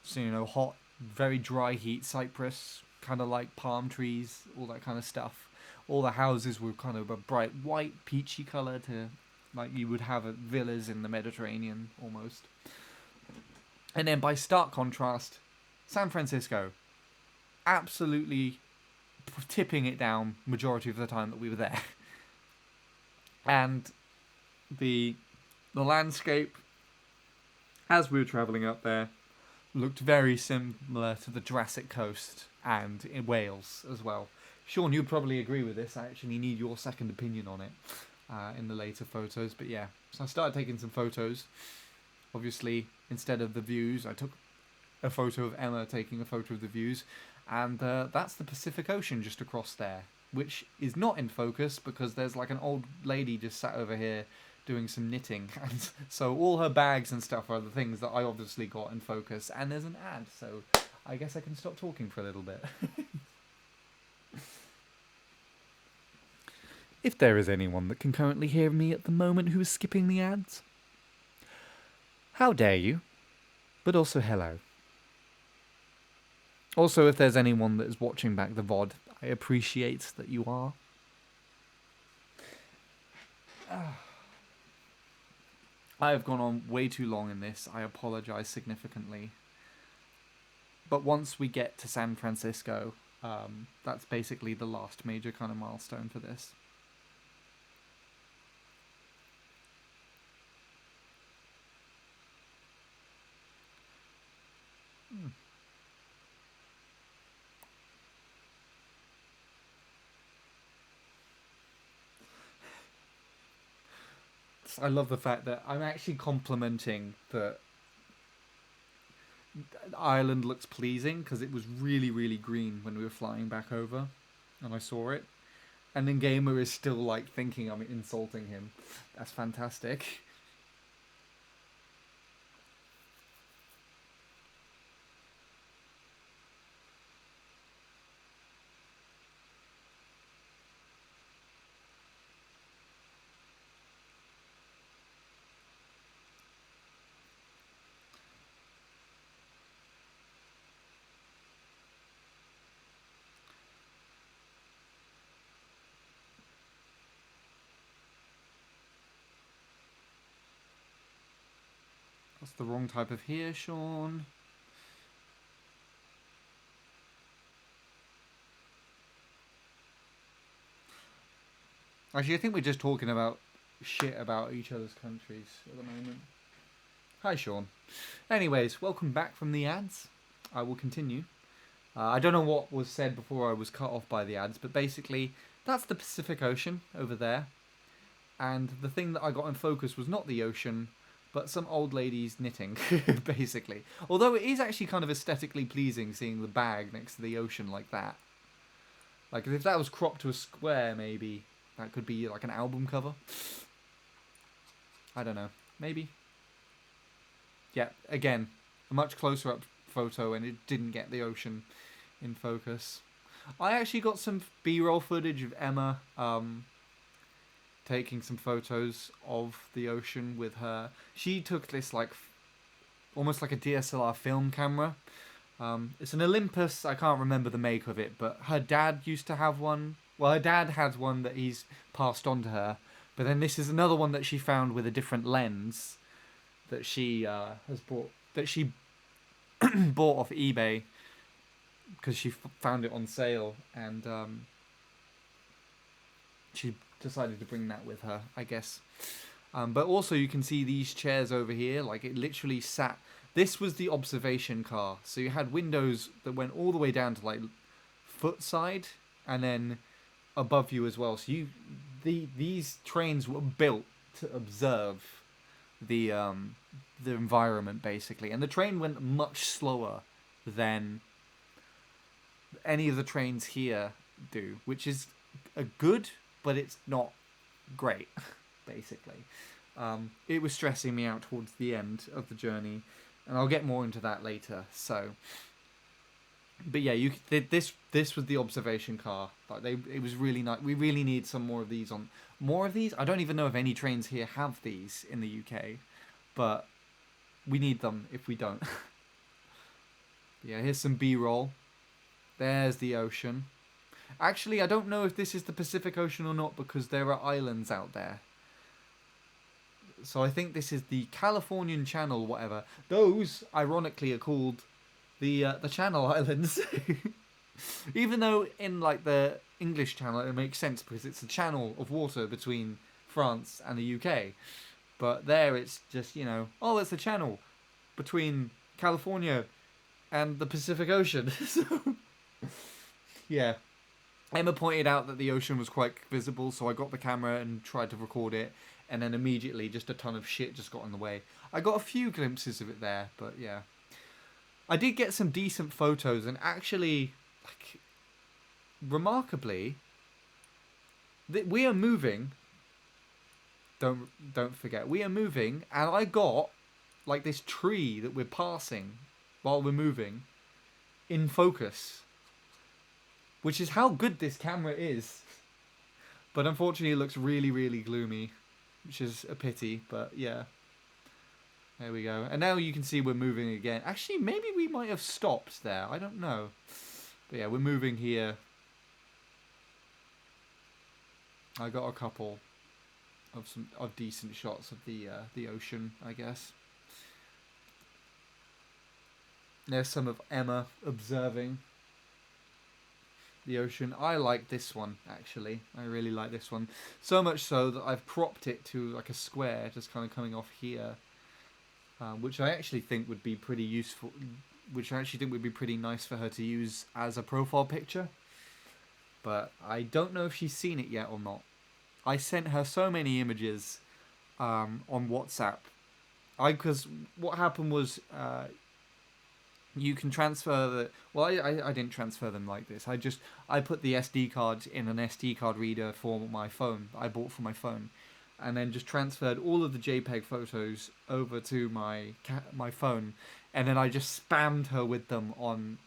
so hot, very dry heat, Cyprus, kind of like palm trees, all that kind of stuff. All the houses were kind of a bright white, peachy colour, to like you would have at villas in the Mediterranean almost. And then by stark contrast, San Francisco, absolutely tipping it down majority of the time that we were there. And the landscape, as we were travelling up there, looked very similar to the Jurassic Coast and in Wales as well. Sean, you'd probably agree with this. I actually need your second opinion on it in the later photos. But yeah, so I started taking some photos. Obviously, instead of the views, I took a photo of Emma taking a photo of the views. And that's the Pacific Ocean just across there, which is not in focus because there's like an old lady just sat over here doing some knitting. And so all her bags and stuff are the things that I obviously got in focus. And there's an ad, so I guess I can stop talking for a little bit. If there is anyone that can currently hear me at the moment who is skipping the ads, how dare you? But also hello. Also, if there's anyone that is watching back the VOD, I appreciate that you are. I have gone on way too long in this. I apologise significantly. But once we get to San Francisco, that's basically the last major kind of milestone for this. I love the fact that I'm actually complimenting that Ireland looks pleasing because it was really, really green when we were flying back over and I saw it. And then Gamer is still like thinking I'm insulting him. That's fantastic. That's the wrong type of hair, Sean. Actually, I think we're just talking about shit about each other's countries at the moment. Hi, Sean. Anyways, welcome back from the ads. I will continue. I don't know what was said before I was cut off by the ads, but basically, that's the Pacific Ocean over there. And the thing that I got in focus was not the ocean, but some old ladies knitting, basically. Although it is actually kind of aesthetically pleasing seeing the bag next to the ocean like that. Like, if that was cropped to a square, maybe that could be like an album cover. I don't know. Maybe. Yeah, again, a much closer up photo and it didn't get the ocean in focus. I actually got some B-roll footage of Emma taking some photos of the ocean with her. She took this like almost like a DSLR film camera. It's an Olympus. I can't remember the make of it, but her dad used to have one. Well, her dad had one that he's passed on to her, but then this is another one that she found with a different lens that she has bought, that she bought off eBay because she found it on sale, and she decided to bring that with her, I guess. But also you can see these chairs over here. Like it literally sat. This was the observation car. So you had windows that went all the way down to like foot side, and then above you as well. So these trains were built to observe the environment basically, and the train went much slower than any of the trains here do, which is a good, but it's not great. Basically, it was stressing me out towards the end of the journey, and I'll get more into that later. So, but yeah, this was the observation car. Like it was really nice. We really need some more of these on. More of these? I don't even know if any trains here have these in the UK, but we need them if we don't. Yeah, here's some B-roll. There's the ocean. Actually, I don't know if this is the Pacific Ocean or not because there are islands out there. So I think this is the Californian Channel, whatever. Those, ironically, are called the Channel Islands. Even though in like the English Channel it makes sense because it's a channel of water between France and the UK. But there it's just, oh, it's a channel between California and the Pacific Ocean. So, yeah. Emma pointed out that the ocean was quite visible, so I got the camera and tried to record it, and then immediately just a ton of shit just got in the way. I got a few glimpses of it there, but yeah. I did get some decent photos, and actually, like, remarkably, we are moving. Don't forget, we are moving, and I got like this tree that we're passing while we're moving in focus, which is how good this camera is. But unfortunately, it looks really, really gloomy, which is a pity. But yeah, there we go. And now you can see we're moving again. Actually, maybe we might have stopped there. I don't know. But yeah, we're moving here. I got a couple of decent shots of the ocean, I guess. There's some of Emma observing the ocean. I like this one, actually. I really like this one. So much so that I've cropped it to like a square, just kind of coming off here. Which I actually think would be pretty useful. Which I actually think would be pretty nice for her to use as a profile picture. But I don't know if she's seen it yet or not. I sent her so many images on WhatsApp. Because what happened was you can transfer the... Well, I didn't transfer them like this. I put the SD cards in an SD card reader for my phone. I bought for my phone. And then just transferred all of the JPEG photos over to my phone. And then I just spammed her with them on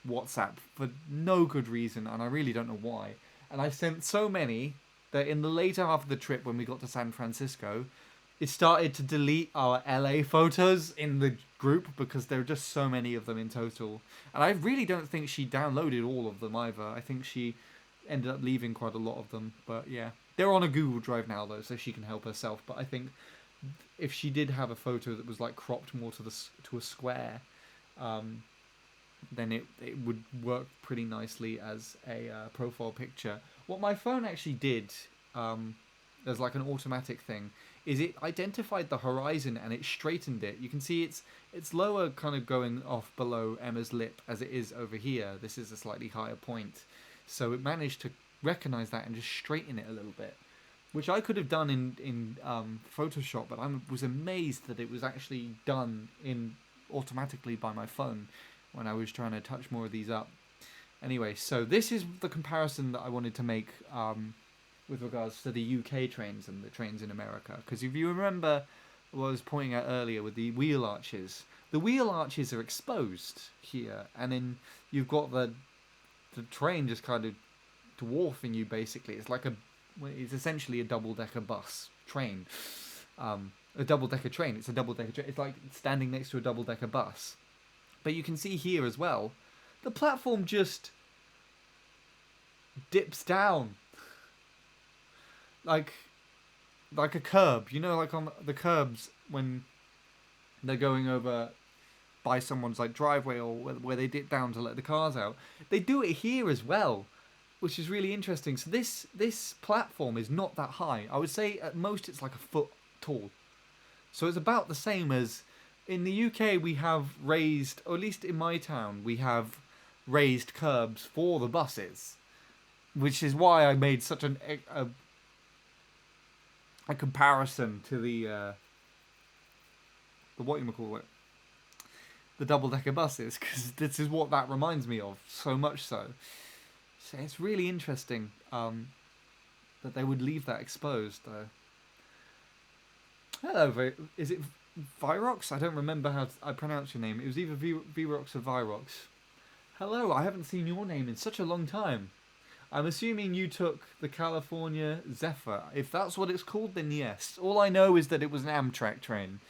WhatsApp for no good reason. And I really don't know why. And I sent so many that in the later half of the trip when we got to San Francisco, it started to delete our LA photos in the group because there are just so many of them in total. And I really don't think she downloaded all of them either. I think she ended up leaving quite a lot of them. But yeah, they're on a Google Drive now though, so she can help herself. But I think if she did have a photo that was like cropped more to a square, then it would work pretty nicely as a profile picture. What my phone actually did, there's like an automatic thing, is it identified the horizon and it straightened it. You can see it's lower, kind of going off below Emma's lip as it is over here. This is a slightly higher point. So it managed to recognize that and just straighten it a little bit, which I could have done in Photoshop, but I was amazed that it was actually done automatically by my phone when I was trying to touch more of these up. Anyway, so this is the comparison that I wanted to make with regards to the UK trains and the trains in America. Because if you remember what I was pointing out earlier with the wheel arches, the wheel arches are exposed here, and then you've got the train just kind of dwarfing you basically. It's essentially a double-decker bus train. A double-decker train. It's a double-decker train. It's like standing next to a double-decker bus. But you can see here as well, the platform just dips down. Like a curb. You know, like on the curbs when they're going over by someone's like driveway or where they dip down to let the cars out. They do it here as well, which is really interesting. So this platform is not that high. I would say at most it's like a foot tall. So it's about the same as in the UK we have raised, or at least in my town, we have raised curbs for the buses, which is why I made such a comparison to the what you call it, the double decker buses, because this is what that reminds me of so much so. So it's really interesting that they would leave that exposed. Hello, is it Virox? I don't remember how I pronounce your name. It was either Virox or Virox. Hello, I haven't seen your name in such a long time. I'm assuming you took the California Zephyr. If that's what it's called, then yes. All I know is that it was an Amtrak train.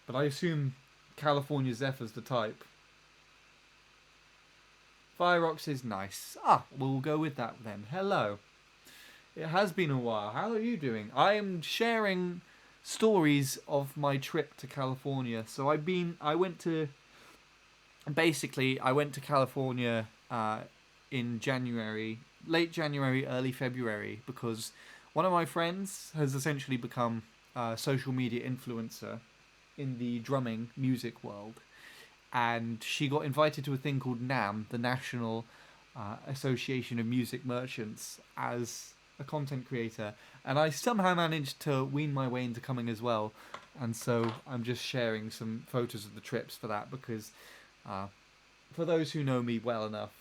But I assume California Zephyr's the type. Virox is nice. We'll go with that then. Hello. It has been a while. How are you doing? I am sharing stories of my trip to California. So I went to California in January, late January, early February, because one of my friends has essentially become a social media influencer in the drumming music world, and she got invited to a thing called NAMM, the National Association of Music Merchants, as a content creator, and I somehow managed to wean my way into coming as well, and so I'm just sharing some photos of the trips for that, because for those who know me well enough,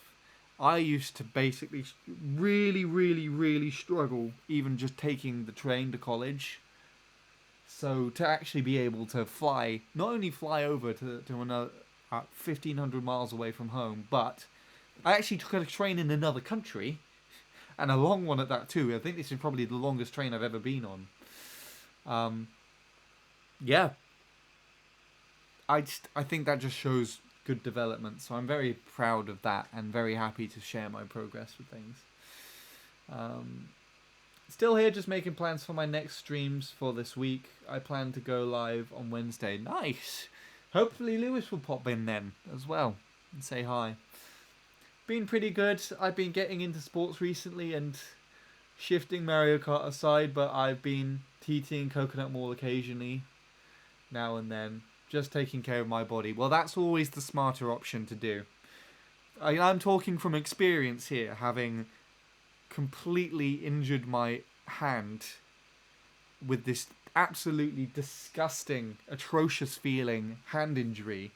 I used to basically really, really, really struggle even just taking the train to college. So to actually be able to fly, not only fly over to another 1,500 miles away from home, but I actually took a train in another country, and a long one at that too. I think this is probably the longest train I've ever been on. Yeah. I think that just shows good development, so I'm very proud of that and very happy to share my progress with things. Still here, just making plans for my next streams for this week. I plan to go live on Wednesday. Nice! Hopefully Lewis will pop in then as well and say hi. Been pretty good. I've been getting into sports recently and shifting Mario Kart aside, but I've been TTing Coconut Mall occasionally, now and then, just taking care of my body. Well, that's always the smarter option to do. I'm talking from experience here, having completely injured my hand with this absolutely disgusting, atrocious feeling hand injury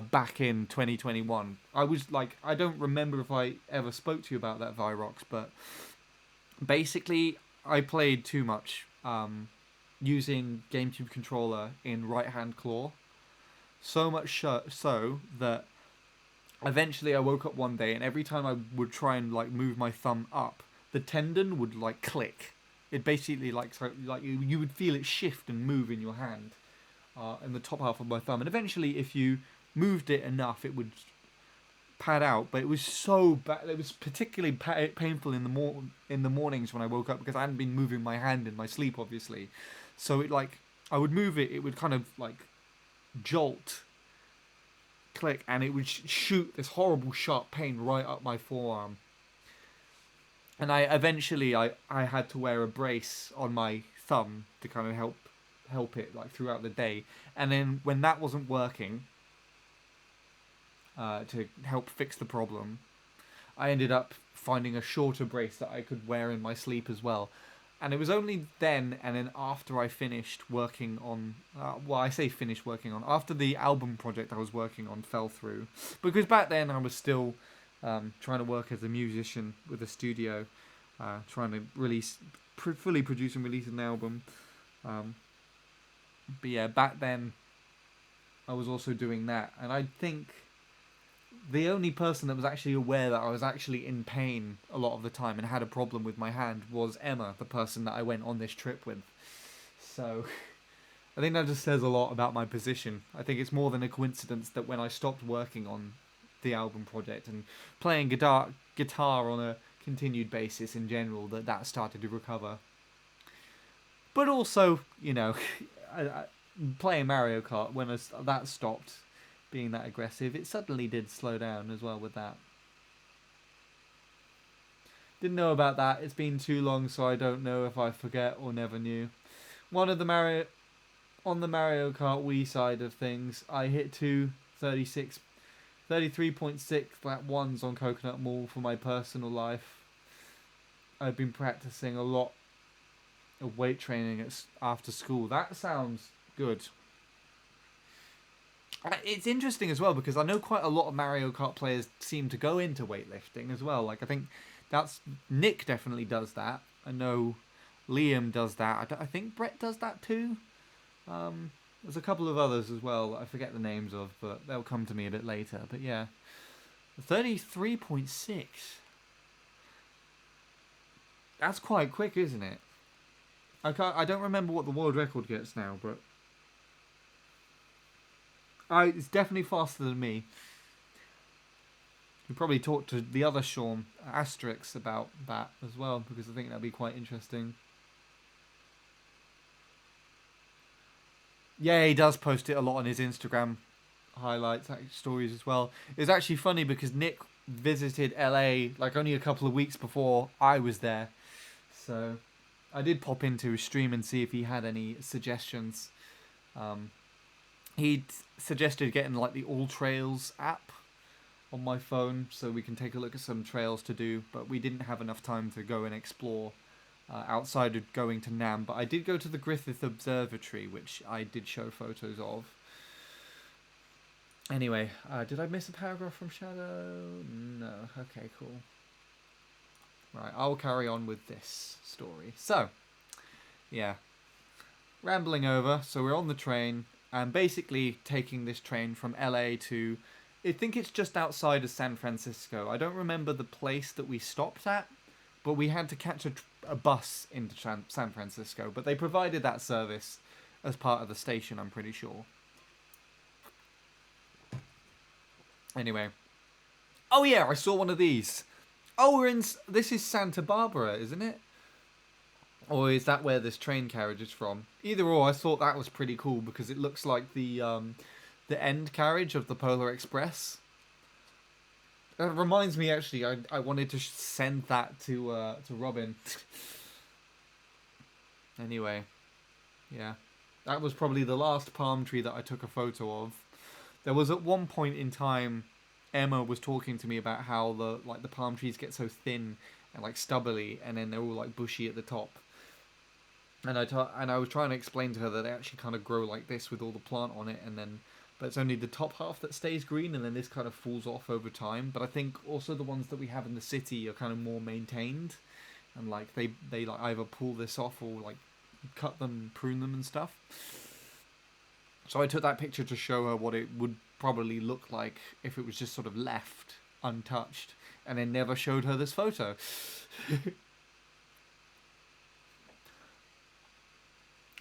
back in 2021. I was like, I don't remember if I ever spoke to you about that, Virox, but basically I played too much using GameCube controller in right hand claw, so much so that eventually I woke up one day and every time I would try and like move my thumb up, the tendon would like click. It basically you would feel it shift and move in your hand in the top half of my thumb, and eventually if you moved it enough it would pad out. But it was so bad. It was particularly painful in the mornings when I woke up, because I hadn't been moving my hand in my sleep obviously. So it like I would move it, it would kind of like jolt, click, and it would shoot this horrible sharp pain right up my forearm. And I eventually had to wear a brace on my thumb to kind of help it like throughout the day. And then when that wasn't working, to help fix the problem, I ended up finding a shorter brace that I could wear in my sleep as well. And it was only then and then after I finished working on, after the album project I was working on fell through. Because back then I was still trying to work as a musician with a studio, trying to fully produce and release an album. But yeah, back then I was also doing that. And I think the only person that was actually aware that I was actually in pain a lot of the time and had a problem with my hand was Emma, the person that I went on this trip with. So I think that just says a lot about my position. I think it's more than a coincidence that when I stopped working on the album project and playing guitar on a continued basis in general, that started to recover. But also, playing Mario Kart, when that stopped being that aggressive, it suddenly did slow down as well with that. Didn't know about that. It's been too long, so I don't know if I forget or never knew. One of the on the Mario Kart Wii side of things, I hit 33.6 flat ones on Coconut Mall for my personal life. I've been practicing a lot of weight training after school. That sounds good. It's interesting as well because I know quite a lot of Mario Kart players seem to go into weightlifting as well. Like I think that's Nick definitely does that. I know Liam does that. I think Brett does that too. There's a couple of others as well I forget the names of, but they'll come to me a bit later. But yeah, 33.6. That's quite quick, isn't it? I don't remember what the world record gets now, but it's definitely faster than me. We probably talked to the other Sean Asterix about that as well, because I think that'd be quite interesting. Yeah, he does post it a lot on his Instagram highlights, stories as well. It's actually funny because Nick visited LA like only a couple of weeks before I was there. So I did pop into his stream and see if he had any suggestions. He'd suggested getting like the All Trails app on my phone so we can take a look at some trails to do, but we didn't have enough time to go and explore outside of going to Nam. But I did go to the Griffith Observatory, which I did show photos of. Anyway, did I miss a paragraph from Shadow? No. Okay, cool. Right, I'll carry on with this story. So, yeah. Rambling over, so we're on the train, and basically taking this train from LA to, I think it's just outside of San Francisco. I don't remember the place that we stopped at, but we had to catch a bus into San Francisco. But they provided that service as part of the station, I'm pretty sure. Anyway. Oh yeah, I saw one of these. Oh, this is Santa Barbara, isn't it? Or is that where this train carriage is from? Either or, I thought that was pretty cool because it looks like the end carriage of the Polar Express. That reminds me, actually, I wanted to send that to Robin. Anyway, yeah, that was probably the last palm tree that I took a photo of. There was at one point in time, Emma was talking to me about how the palm trees get so thin and like stubbly, and then they're all like bushy at the top. And I was trying to explain to her that they actually kind of grow like this with all the plant on it, but it's only the top half that stays green, and then this kind of falls off over time. But I think also the ones that we have in the city are kind of more maintained, and like they like either pull this off or like cut them, prune them, and stuff. So I took that picture to show her what it would probably look like if it was just sort of left untouched, and then never showed her this photo.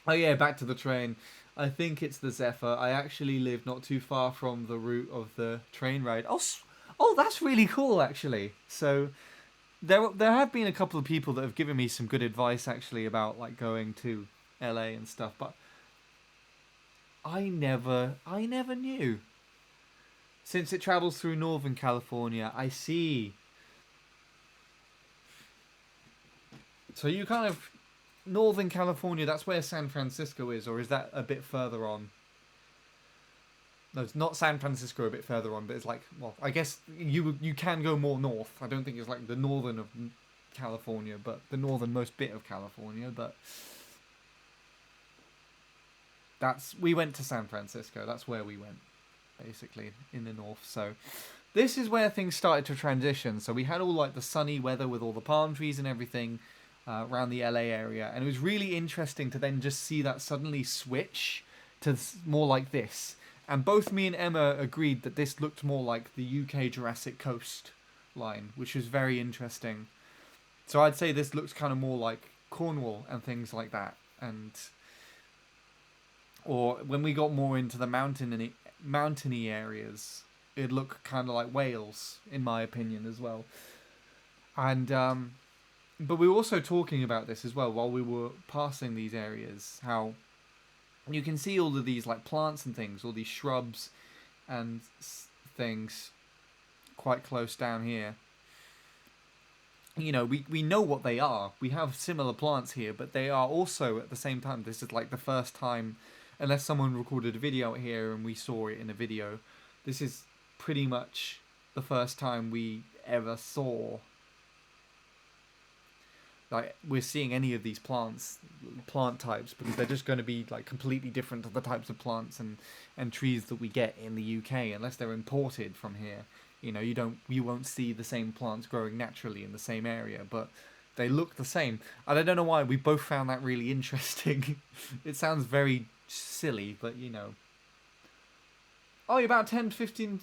Oh yeah, back to the train. I think it's the Zephyr. I actually live not too far from the route of the train ride. Oh, that's really cool, actually. So there have been a couple of people that have given me some good advice, actually, about like going to LA and stuff. But I never knew. Since it travels through Northern California, I see. So you kind of Northern California, that's where San Francisco is, or is that a bit further on? No, it's not San Francisco a bit further on, but it's like, well, I guess you can go more north. I don't think it's like the northern of California, but the northernmost bit of California, but we went to San Francisco. That's where we went, basically, in the north. So this is where things started to transition. So we had all like the sunny weather with all the palm trees and everything around the LA area, and it was really interesting to then just see that suddenly switch to more like this. And both me and Emma agreed that this looked more like the UK Jurassic Coast line, which was very interesting. So I'd say this looks kind of more like Cornwall and things like that. Or when we got more into the mountainy areas, it looked kind of like Wales, in my opinion, as well. And but we were also talking about this as well while we were passing these areas, how you can see all of these like plants and things, all these shrubs and things quite close down here. you know, we know what they are. We have similar plants here, but they are also at the same time. This is like the first time, unless someone recorded a video out here and we saw it in a video. This is pretty much the first time we ever saw. Like we're seeing any of these plant types, because they're just going to be like completely different to the types of plants and trees that we get in the UK, unless they're imported from here. You know, you won't see the same plants growing naturally in the same area, but they look the same. And I don't know why we both found that really interesting. It sounds very silly, but you know. Oh, you're about 10, 15,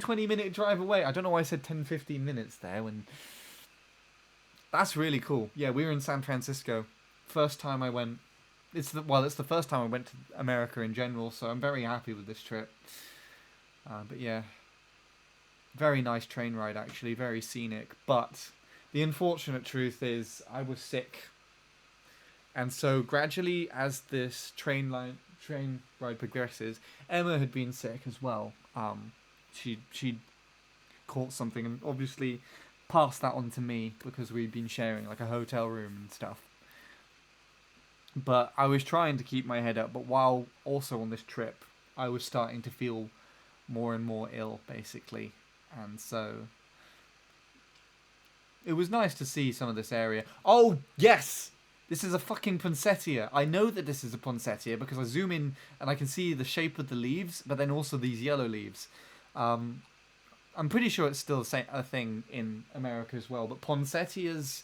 20 minute drive away. I don't know why I said 10, 15 minutes there when... That's really cool. Yeah, we were in San Francisco. First time I went. It's the first time I went to America in general, so I'm very happy with this trip. But yeah, very nice train ride actually, very scenic. But the unfortunate truth is I was sick, and so gradually as this train ride progresses, Emma had been sick as well. She caught something and obviously passed that on to me because we'd been sharing like a hotel room and stuff. But I was trying to keep my head up, but while also on this trip, I was starting to feel more and more ill, basically. And so it was nice to see some of this area. Oh, yes! This is a fucking poinsettia. I know that this is a poinsettia because I zoom in and I can see the shape of the leaves, but then also these yellow leaves. I'm pretty sure it's still a thing in America as well, but poinsettias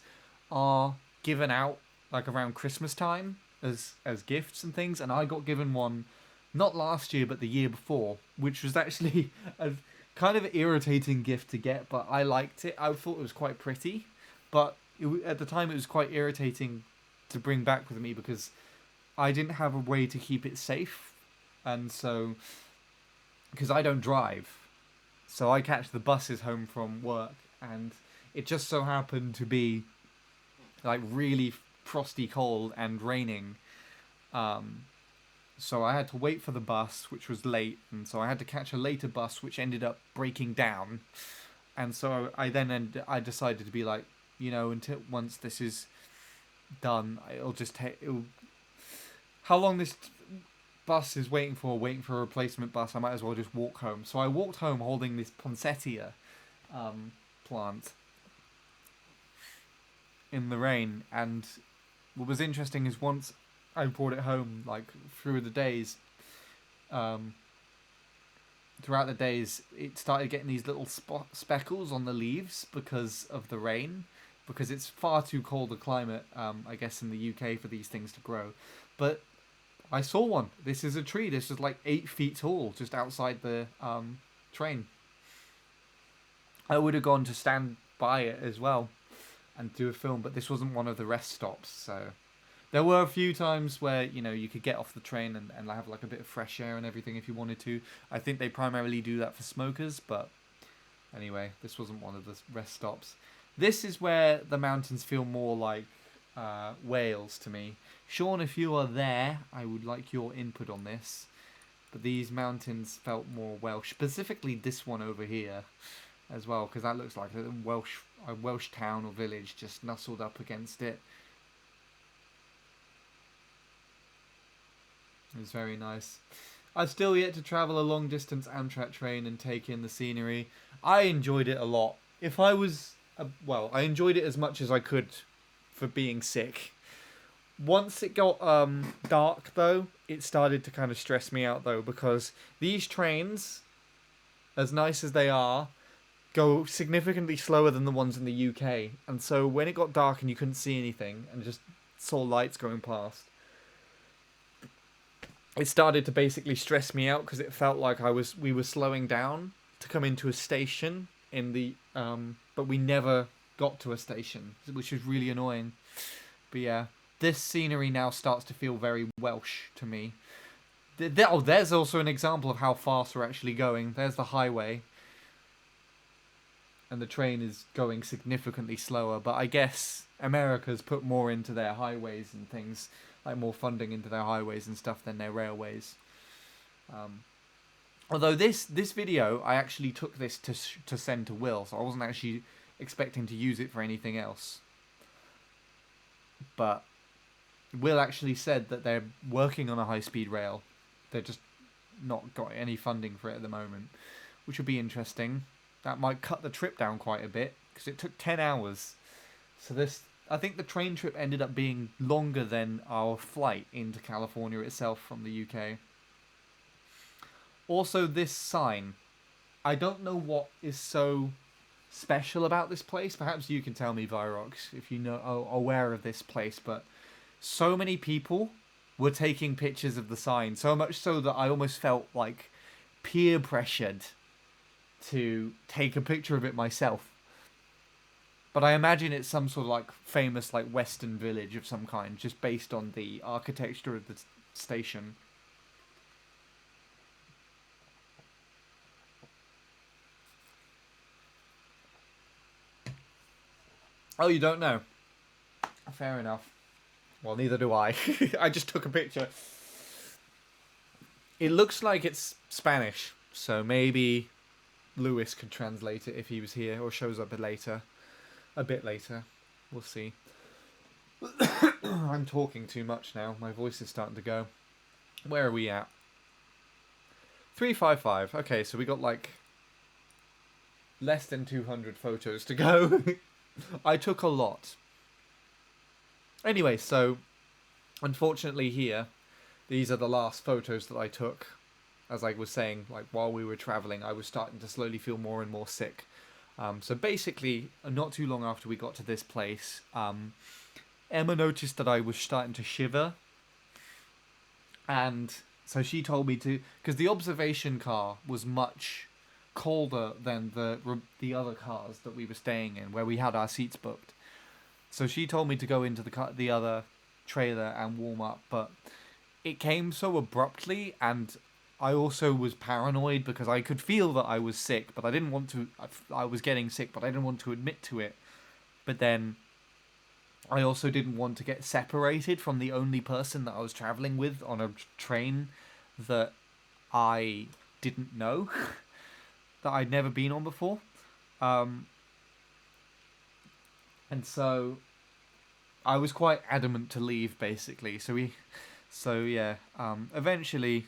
are given out like around Christmas time as gifts and things, and I got given one not last year but the year before, which was actually a kind of irritating gift to get, but I liked it. I thought it was quite pretty, but at the time it was quite irritating to bring back with me because I didn't have a way to keep it safe, and so because I don't drive. So I catch the buses home from work, and it just so happened to be like really frosty cold and raining. So I had to wait for the bus, which was late, and so I had to catch a later bus, which ended up breaking down. And so I decided to be like, you know, until once this is done, it'll just take. How long this bus is waiting for a replacement bus, I might as well just walk home. So I walked home holding this poinsettia plant in the rain, and what was interesting is once I brought it home, like through the days, throughout the days, it started getting these little speckles on the leaves because of the rain, because it's far too cold a climate, I guess, in the UK for these things to grow. But I saw one. This is a tree. This is like 8 feet tall, just outside the train. I would have gone to stand by it as well and do a film, but this wasn't one of the rest stops. So there were a few times where, you know, you could get off the train and have like a bit of fresh air and everything if you wanted to. I think they primarily do that for smokers, but anyway, this wasn't one of the rest stops. This is where the mountains feel more like Wales to me. Sean, if you are there, I would like your input on this. But these mountains felt more Welsh, specifically this one over here as well, because that looks like a Welsh town or village just nestled up against it. It was very nice. I've still yet to travel a long distance Amtrak train and take in the scenery. I enjoyed it a lot. If I was, I enjoyed it as much as I could for being sick. Once it got dark, though, it started to kind of stress me out, though, because these trains, as nice as they are, go significantly slower than the ones in the UK. And so when it got dark and you couldn't see anything and just saw lights going past, it started to basically stress me out because it felt like we were slowing down to come into a station in the but we never got to a station, which was really annoying. But yeah, this scenery now starts to feel very Welsh to me. There's also an example of how fast we're actually going. There's the highway, and the train is going significantly slower. But I guess America's put more into their highways and things, like more funding into their highways and stuff than their railways. Although this video, I actually took this to send to Will, so I wasn't actually expecting to use it for anything else. But Will actually said that they're working on a high-speed rail. They're just not got any funding for it at the moment, which would be interesting. That might cut the trip down quite a bit, because it took 10 hours. So I think the train trip ended up being longer than our flight into California itself from the UK. Also, this sign. I don't know what is so special about this place. Perhaps you can tell me, Virox, if you know are aware of this place. But so many people were taking pictures of the sign, so much so that I almost felt like peer pressured to take a picture of it myself. But I imagine it's some sort of like famous like Western village of some kind, just based on the architecture of the station. Oh, you don't know? Fair enough. Well, neither do I. I just took a picture. It looks like it's Spanish, so maybe Lewis could translate it if he was here, or shows up a bit later. We'll see. I'm talking too much now. My voice is starting to go. Where are we at? 355. Okay, so we got like less than 200 photos to go. I took a lot. Anyway, so unfortunately here, these are the last photos that I took. As I was saying, like while we were traveling, I was starting to slowly feel more and more sick. So basically, not too long after we got to this place, Emma noticed that I was starting to shiver. And so she told me to, because the observation car was much colder than the other cars that we were staying in, where we had our seats booked. So she told me to go into the other trailer and warm up, but it came so abruptly, and I also was paranoid because I could feel that I was sick, but I didn't want to. I was getting sick, but I didn't want to admit to it. But then I also didn't want to get separated from the only person that I was traveling with on a train that I didn't know, that I'd never been on before. And so I was quite adamant to leave, basically. Eventually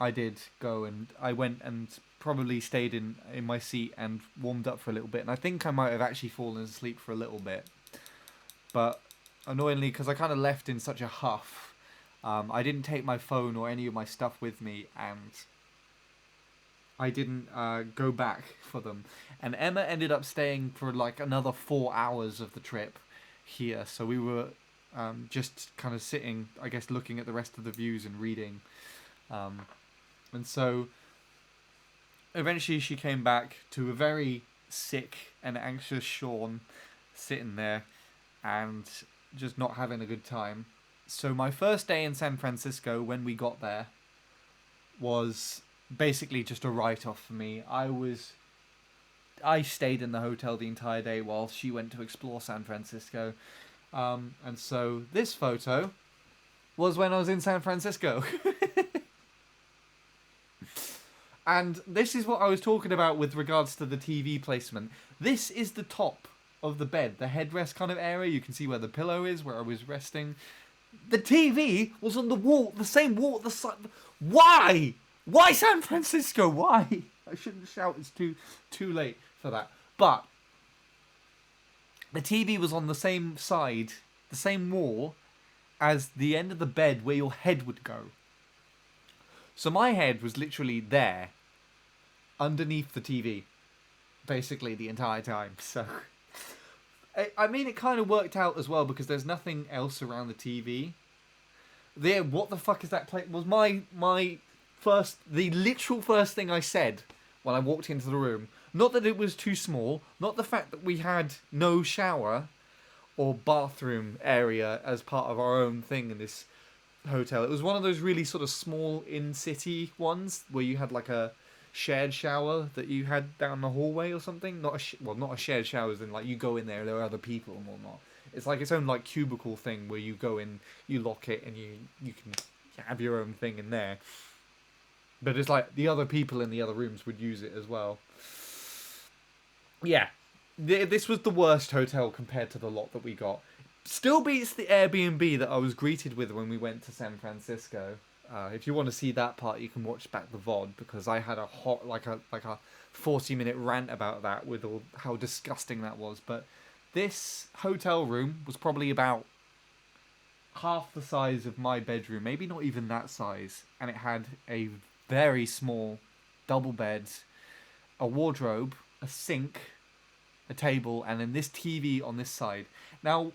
I did go, and I went and probably stayed in my seat and warmed up for a little bit. And I think I might have actually fallen asleep for a little bit. But annoyingly, because I kind of left in such a huff, I didn't take my phone or any of my stuff with me, and I didn't go back for them. And Emma ended up staying for like another 4 hours of the trip here. So we were just kind of sitting, I guess, looking at the rest of the views and reading. And so eventually she came back to a very sick and anxious Sean sitting there and just not having a good time. So my first day in San Francisco, when we got there, was basically just a write-off for me. I stayed in the hotel the entire day while she went to explore San Francisco. And so this photo was when I was in San Francisco. And this is what I was talking about with regards to the TV placement. This is the top of the bed, the headrest kind of area. You can see where the pillow is, where I was resting. The TV was on the wall, the same wall, the side. Why? Why San Francisco? Why? I shouldn't shout. It's too late for that. But the TV was on the same side, the same wall, as the end of the bed where your head would go. So my head was literally there, underneath the TV, basically the entire time. So, I mean, it kind of worked out as well because there's nothing else around the TV. There, what the fuck is that play? Was the literal first thing I said when I walked into the room. Not that it was too small, not the fact that we had no shower or bathroom area as part of our own thing in this hotel. It was one of those really sort of small in-city ones where you had like a shared shower that you had down the hallway or something. Not a shared shower as in like you go in there are other people and whatnot. It's like its own like cubicle thing where you go in, you lock it, and you can have your own thing in there. But it's like the other people in the other rooms would use it as well. Yeah. This was the worst hotel compared to the lot that we got. Still beats the Airbnb that I was greeted with when we went to San Francisco. If you want to see that part, you can watch back the VOD because I had a hot like a 40-minute rant about that with all how disgusting that was. But this hotel room was probably about half the size of my bedroom, maybe not even that size, and it had a very small double bed, a wardrobe, a sink, a table, and then this TV on this side. Now,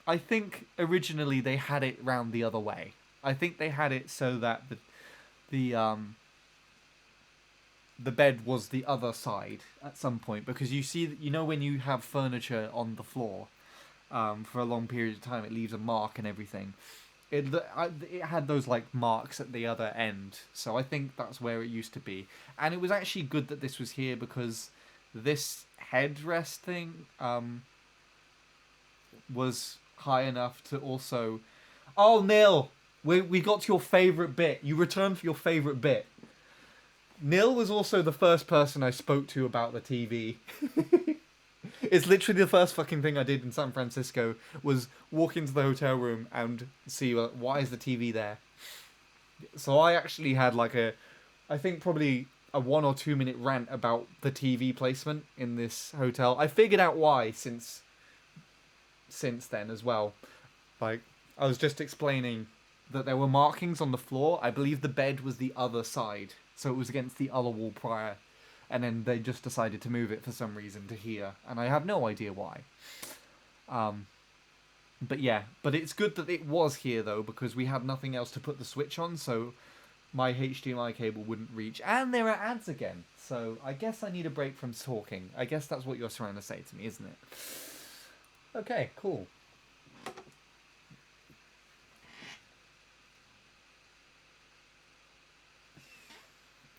I think originally they had it round the other way. I think they had it so that the the bed was the other side at some point, because you see, you know, when you have furniture on the floor for a long period of time, it leaves a mark and everything. It had those like marks at the other end, so I think that's where it used to be. And it was actually good that this was here because this headrest thing was high enough to also. Oh, Neil, we got to your favorite bit. You returned for your favorite bit. Neil was also the first person I spoke to about the TV. It's literally the first fucking thing I did in San Francisco was walk into the hotel room and see why is the TV there. So I actually had I think probably a 1 or 2 minute rant about the TV placement in this hotel. I figured out why since then as well. Like, I was just explaining that there were markings on the floor. I believe the bed was the other side, so it was against the other wall prior, and then they just decided to move it for some reason to here, and I have no idea why. But yeah, but it's good that it was here though, because we had nothing else to put the switch on, so my HDMI cable wouldn't reach, and there are ads again, so I guess I need a break from talking. I guess that's what you're trying to say to me, isn't it? Okay, cool.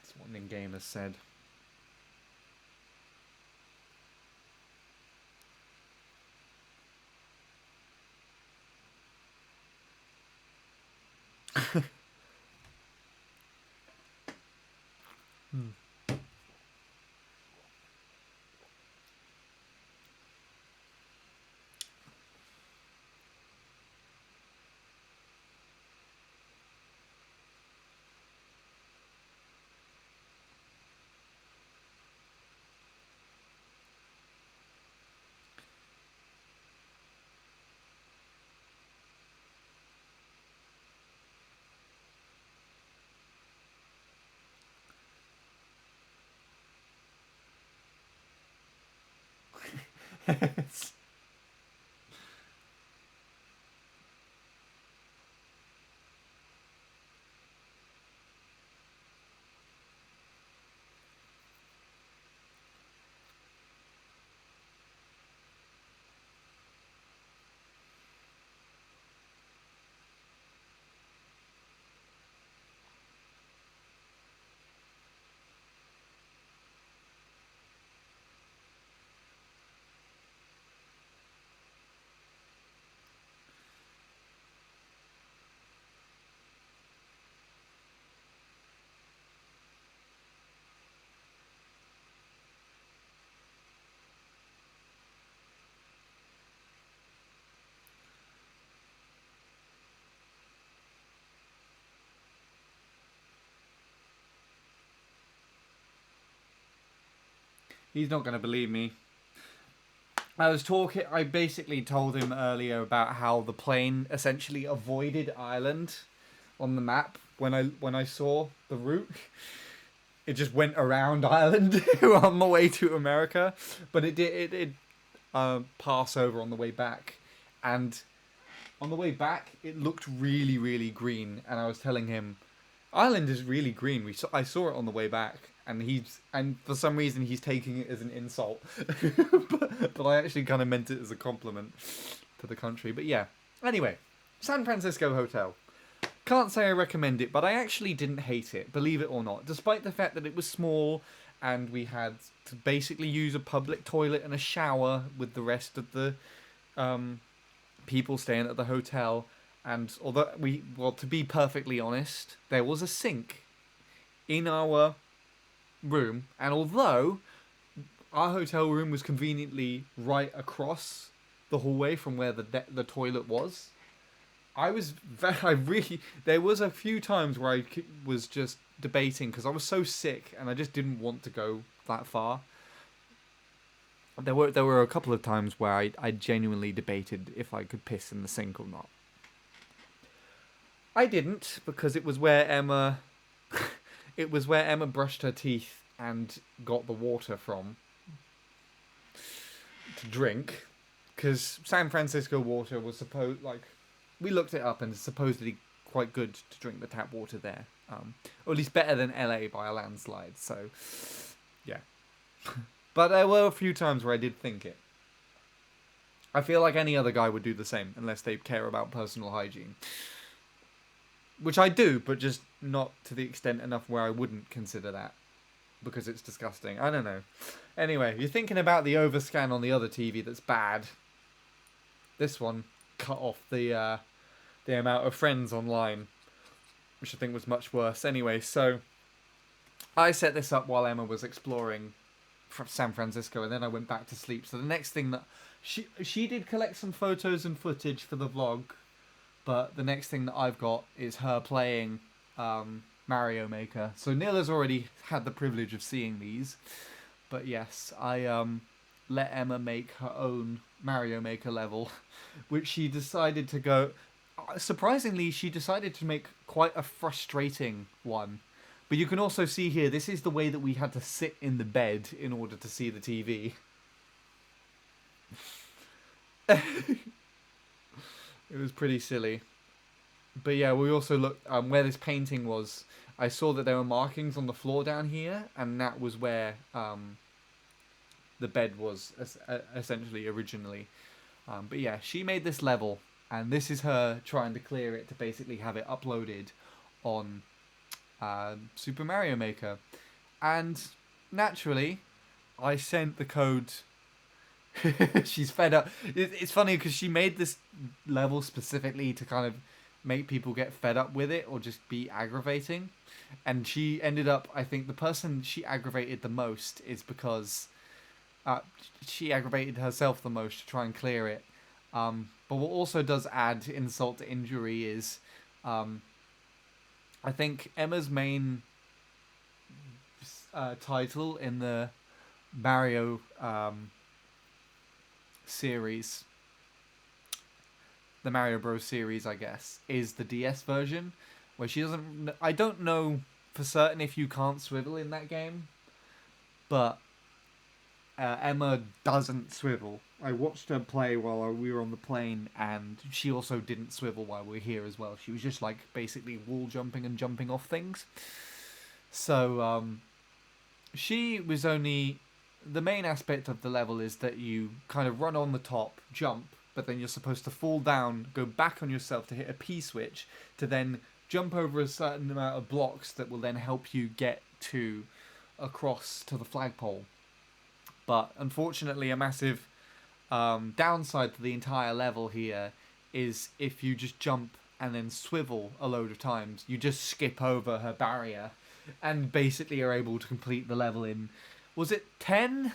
That's what Ningame has said. Hmm. He's not going to believe me. I basically told him earlier about how the plane essentially avoided Ireland on the map when I saw the route. It just went around Ireland on the way to America, but it did pass over on the way back, and on the way back it looked really, really green, and I was telling him Ireland is really green. I saw it on the way back, and for some reason he's taking it as an insult, but I actually kind of meant it as a compliment to the country. But yeah, anyway, San Francisco Hotel. Can't say I recommend it, but I actually didn't hate it, believe it or not, despite the fact that it was small and we had to basically use a public toilet and a shower with the rest of the people staying at the hotel. And although to be perfectly honest, there was a sink in our room, and although our hotel room was conveniently right across the hallway from where the toilet was. I really, there was a few times where was just debating because I was so sick and I just didn't want to go that far. There were a couple of times where I genuinely debated if I could piss in the sink or not. I didn't because it was where Emma brushed her teeth and got the water from to drink. Because San Francisco water was we looked it up and it's supposedly quite good to drink the tap water there, or at least better than LA by a landslide. So, yeah. But there were a few times where I did think it. I feel like any other guy would do the same unless they care about personal hygiene. Which I do, but just not to the extent enough where I wouldn't consider that. Because it's disgusting. I don't know. Anyway, you're thinking about the overscan on the other TV that's bad. This one cut off the amount of friends online, which I think was much worse. Anyway, so I set this up while Emma was exploring San Francisco, and then I went back to sleep. So the next thing that she did collect some photos and footage for the vlog, but the next thing that I've got is her playing Mario Maker. So Neil has already had the privilege of seeing these, but yes, I let Emma make her own Mario Maker level, which she decided to go. Surprisingly, she decided to make quite a frustrating one. But you can also see here, this is the way that we had to sit in the bed in order to see the TV. It was pretty silly. But yeah, we also looked where this painting was. I saw that there were markings on the floor down here, and that was where the bed was essentially originally. But yeah, she made this level, and this is her trying to clear it to basically have it uploaded on Super Mario Maker. And naturally, I sent the code. She's fed up. It's funny because she made this level specifically to kind of make people get fed up with it or just be aggravating. And she ended up, I think the person she aggravated the most is because she aggravated herself the most to try and clear it. But what also does add insult to injury is I think Emma's main title in the Mario series, the Mario Bros series, I guess, is the DS version, where she doesn't. I don't know for certain if you can't swivel in that game, but Emma doesn't swivel. I watched her play while we were on the plane, and she also didn't swivel while we were here as well. She was just like basically wall jumping and jumping off things. So she was only. The main aspect of the level is that you kind of run on the top, jump, but then you're supposed to fall down, go back on yourself to hit a P-switch, to then jump over a certain amount of blocks that will then help you get across to the flagpole. But unfortunately, a massive downside to the entire level here is if you just jump and then swivel a load of times, you just skip over her barrier and basically are able to complete the level in, was it 9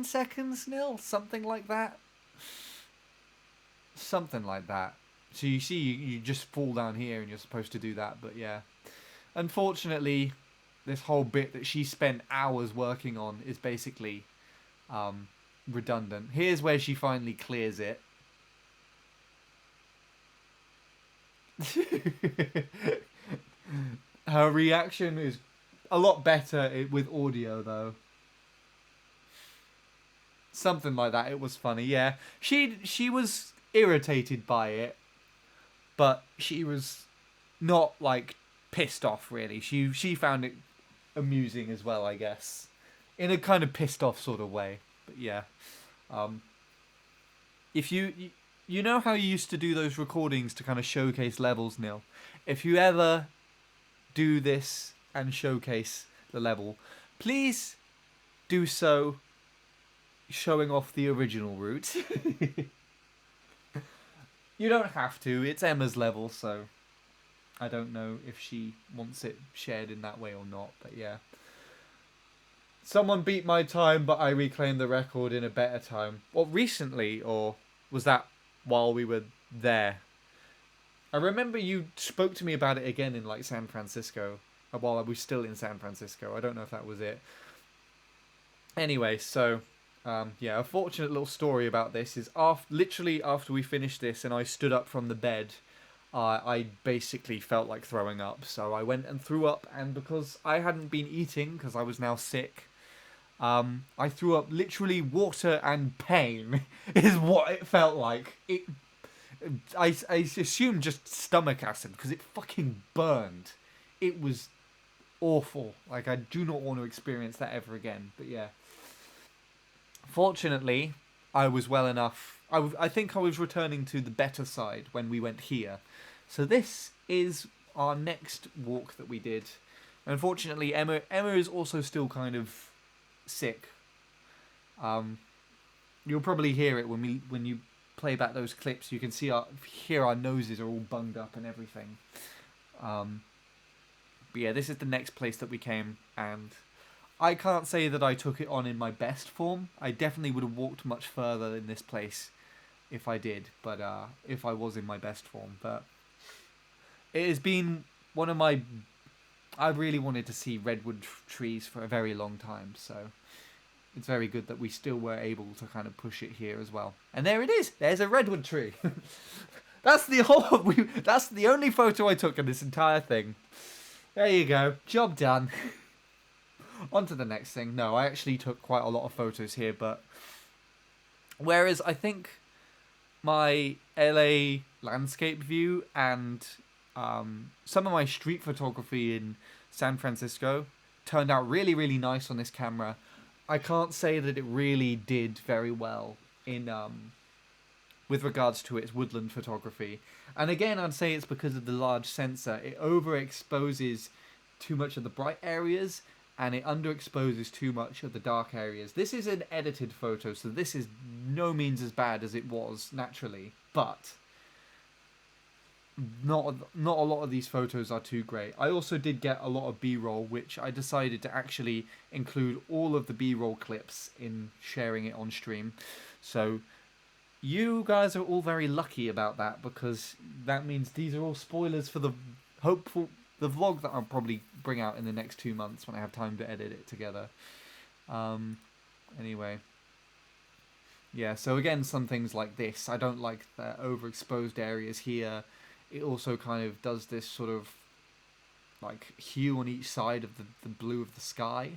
seconds, Nil? Something like that? Something like that. So you see, you just fall down here and you're supposed to do that, but yeah. Unfortunately, this whole bit that she spent hours working on is basically redundant. Here's where she finally clears it. Her reaction is a lot better with audio, though. Something like that. It was funny, yeah. She was irritated by it, but she was not like pissed off really. She found it amusing as well, I guess, in a kind of pissed off sort of way. But yeah, if you know how you used to do those recordings to kind of showcase levels, Neil. If you ever do this and showcase the level, please do so showing off the original route. You don't have to. It's Emma's level, so I don't know if she wants it shared in that way or not, but yeah. Someone beat my time, but I reclaimed the record in a better time. Well, recently, or was that while we were there? I remember you spoke to me about it again in like San Francisco, while I was still in San Francisco. I don't know if that was it. Anyway, so yeah, a fortunate little story about this is literally after we finished this and I stood up from the bed, I basically felt like throwing up. So I went and threw up, and because I hadn't been eating because I was now sick, I threw up literally water and pain is what it felt like. I assume just stomach acid because it fucking burned. It was awful. Like, I do not want to experience that ever again. But yeah. Fortunately, I was well enough. I think I was returning to the better side when we went here. So this is our next walk that we did. Unfortunately, Emma is also still kind of sick. You'll probably hear it when you play back those clips. You can hear our noses are all bunged up and everything. But yeah, this is the next place that we came, and I can't say that I took it on in my best form. I definitely would have walked much further in this place if I did, but if I was in my best form. But it has been one of my... I really wanted to see redwood trees for a very long time, so it's very good that we still were able to kind of push it here as well. And there it is. There's a redwood tree. That's the only photo I took in this entire thing. There you go. Job done. On to the next thing. No, I actually took quite a lot of photos here, but whereas I think my LA landscape view and some of my street photography in San Francisco turned out really, really nice on this camera, I can't say that it really did very well in with regards to its woodland photography. And again, I'd say it's because of the large sensor. It overexposes too much of the bright areas, and it underexposes too much of the dark areas. This is an edited photo, so this is no means as bad as it was naturally, but not a lot of these photos are too great. I also did get a lot of B-roll, which I decided to actually include all of the B-roll clips in sharing it on stream. So you guys are all very lucky about that, because that means these are all spoilers for the vlog that I'll probably bring out in the next 2 months when I have time to edit it together. Anyway. Yeah, so again, some things like this. I don't like the overexposed areas here. It also kind of does this sort of like hue on each side of the blue of the sky.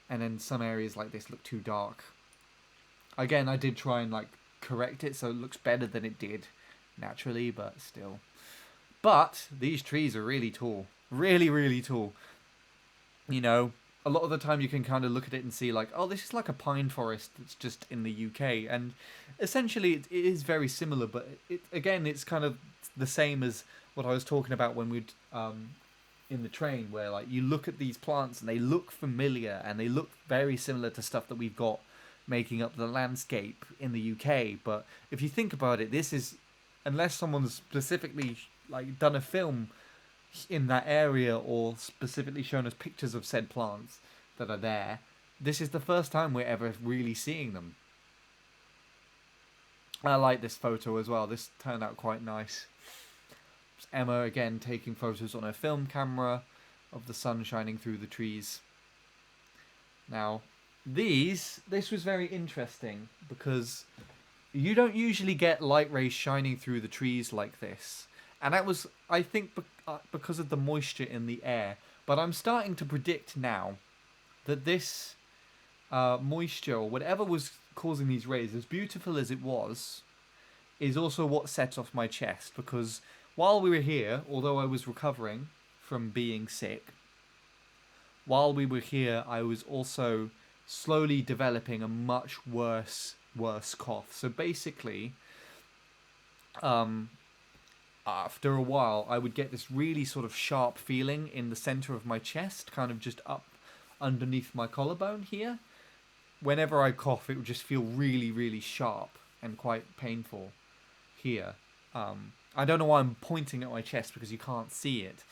And then some areas like this look too dark. Again, I did try and like correct it so it looks better than it did naturally, but still. But these trees are really tall. Really, really tall. You know, a lot of the time you can kind of look at it and see like, oh, this is like a pine forest that's just in the UK. And essentially it is very similar, but it's kind of the same as what I was talking about when we'd in the train, where like you look at these plants and they look familiar and they look very similar to stuff that we've got making up the landscape in the UK. But if you think about it, this is, unless someone's specifically like done a film in that area or specifically shown us pictures of said plants that are there, this is the first time we're ever really seeing them. I like this photo as well. This turned out quite nice. It's Emma again taking photos on her film camera of the sun shining through the trees. Now, this was very interesting because you don't usually get light rays shining through the trees like this. And that was, I think, because of the moisture in the air. But I'm starting to predict now that this moisture, or whatever was causing these rays, as beautiful as it was, is also what set off my chest. Because while we were here, although I was recovering from being sick, while we were here, I was also slowly developing a much worse cough. So basically, after a while, I would get this really sort of sharp feeling in the center of my chest, kind of just up underneath my collarbone here. Whenever I cough, it would just feel really, really sharp and quite painful here. I don't know why I'm pointing at my chest because you can't see it.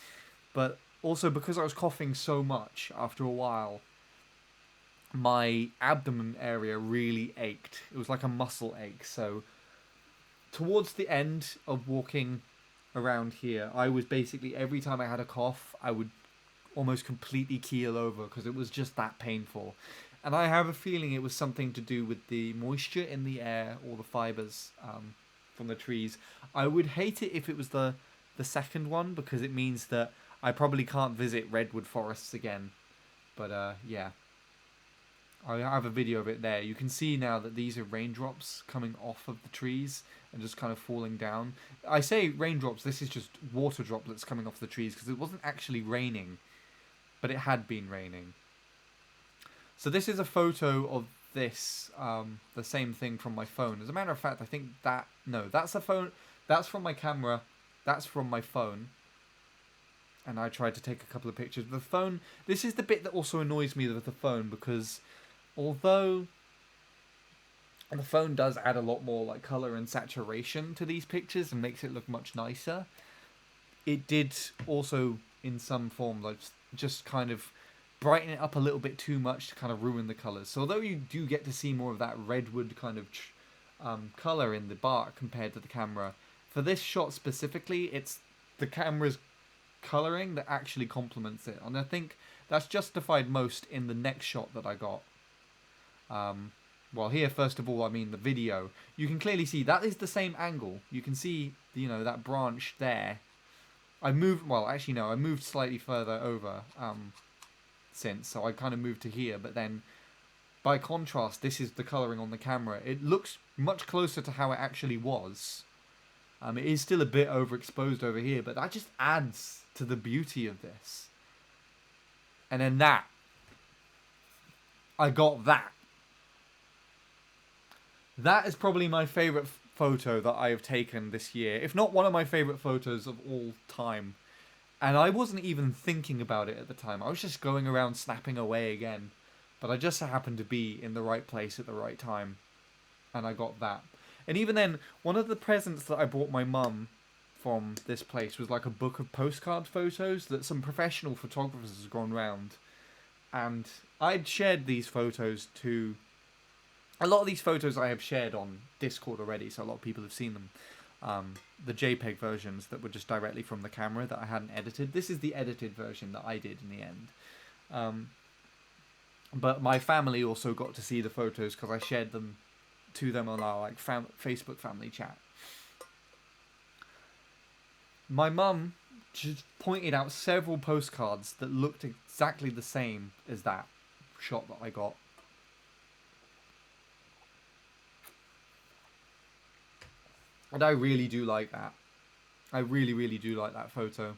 But also because I was coughing so much after a while, my abdomen area really ached. It was like a muscle ache. So towards the end of walking around here, I was basically, every time I had a cough, I would almost completely keel over because it was just that painful. And I have a feeling it was something to do with the moisture in the air or the fibers from the trees. I would hate it if it was the second one, because it means that I probably can't visit redwood forests again. But yeah, I have a video of it there. You can see now that these are raindrops coming off of the trees and just kind of falling down. I say raindrops, this is just water droplets coming off the trees because it wasn't actually raining, but it had been raining. So this is a photo of this, the same thing from my phone. As a matter of fact, I think that, no, that's a phone, that's from my camera, that's from my phone. And I tried to take a couple of pictures. The phone, this is the bit that also annoys me with the phone, because although the phone does add a lot more like color and saturation to these pictures and makes it look much nicer, it did also in some form like just kind of brighten it up a little bit too much to kind of ruin the colors. So although you do get to see more of that redwood kind of color in the bark compared to the camera, for this shot specifically, it's the camera's coloring that actually complements it, and I think that's justified most in the next shot that I got. Well, here first of all, I mean the video. You can clearly see that is the same angle. You can see, you know, that branch there. I moved, well, actually no, I moved slightly further over since, so I kind of moved to here, but then by contrast, this is the coloring on the camera. It looks much closer to how it actually was. It is still a bit overexposed over here, but that just adds to the beauty of this. And then that. I got that. That is probably my favourite photo that I have taken this year. If not one of my favourite photos of all time. And I wasn't even thinking about it at the time. I was just going around snapping away again. But I just happened to be in the right place at the right time. And I got that. And even then, one of the presents that I bought my mum from this place was like a book of postcard photos that some professional photographers has gone round. And I'd shared these photos to... A lot of these photos I have shared on Discord already, so a lot of people have seen them. The JPEG versions that were just directly from the camera that I hadn't edited. This is the edited version that I did in the end. But my family also got to see the photos because I shared them to them on our like Facebook family chat. My mum just pointed out several postcards that looked exactly the same as that shot that I got. And I really do like that. I really, really do like that photo.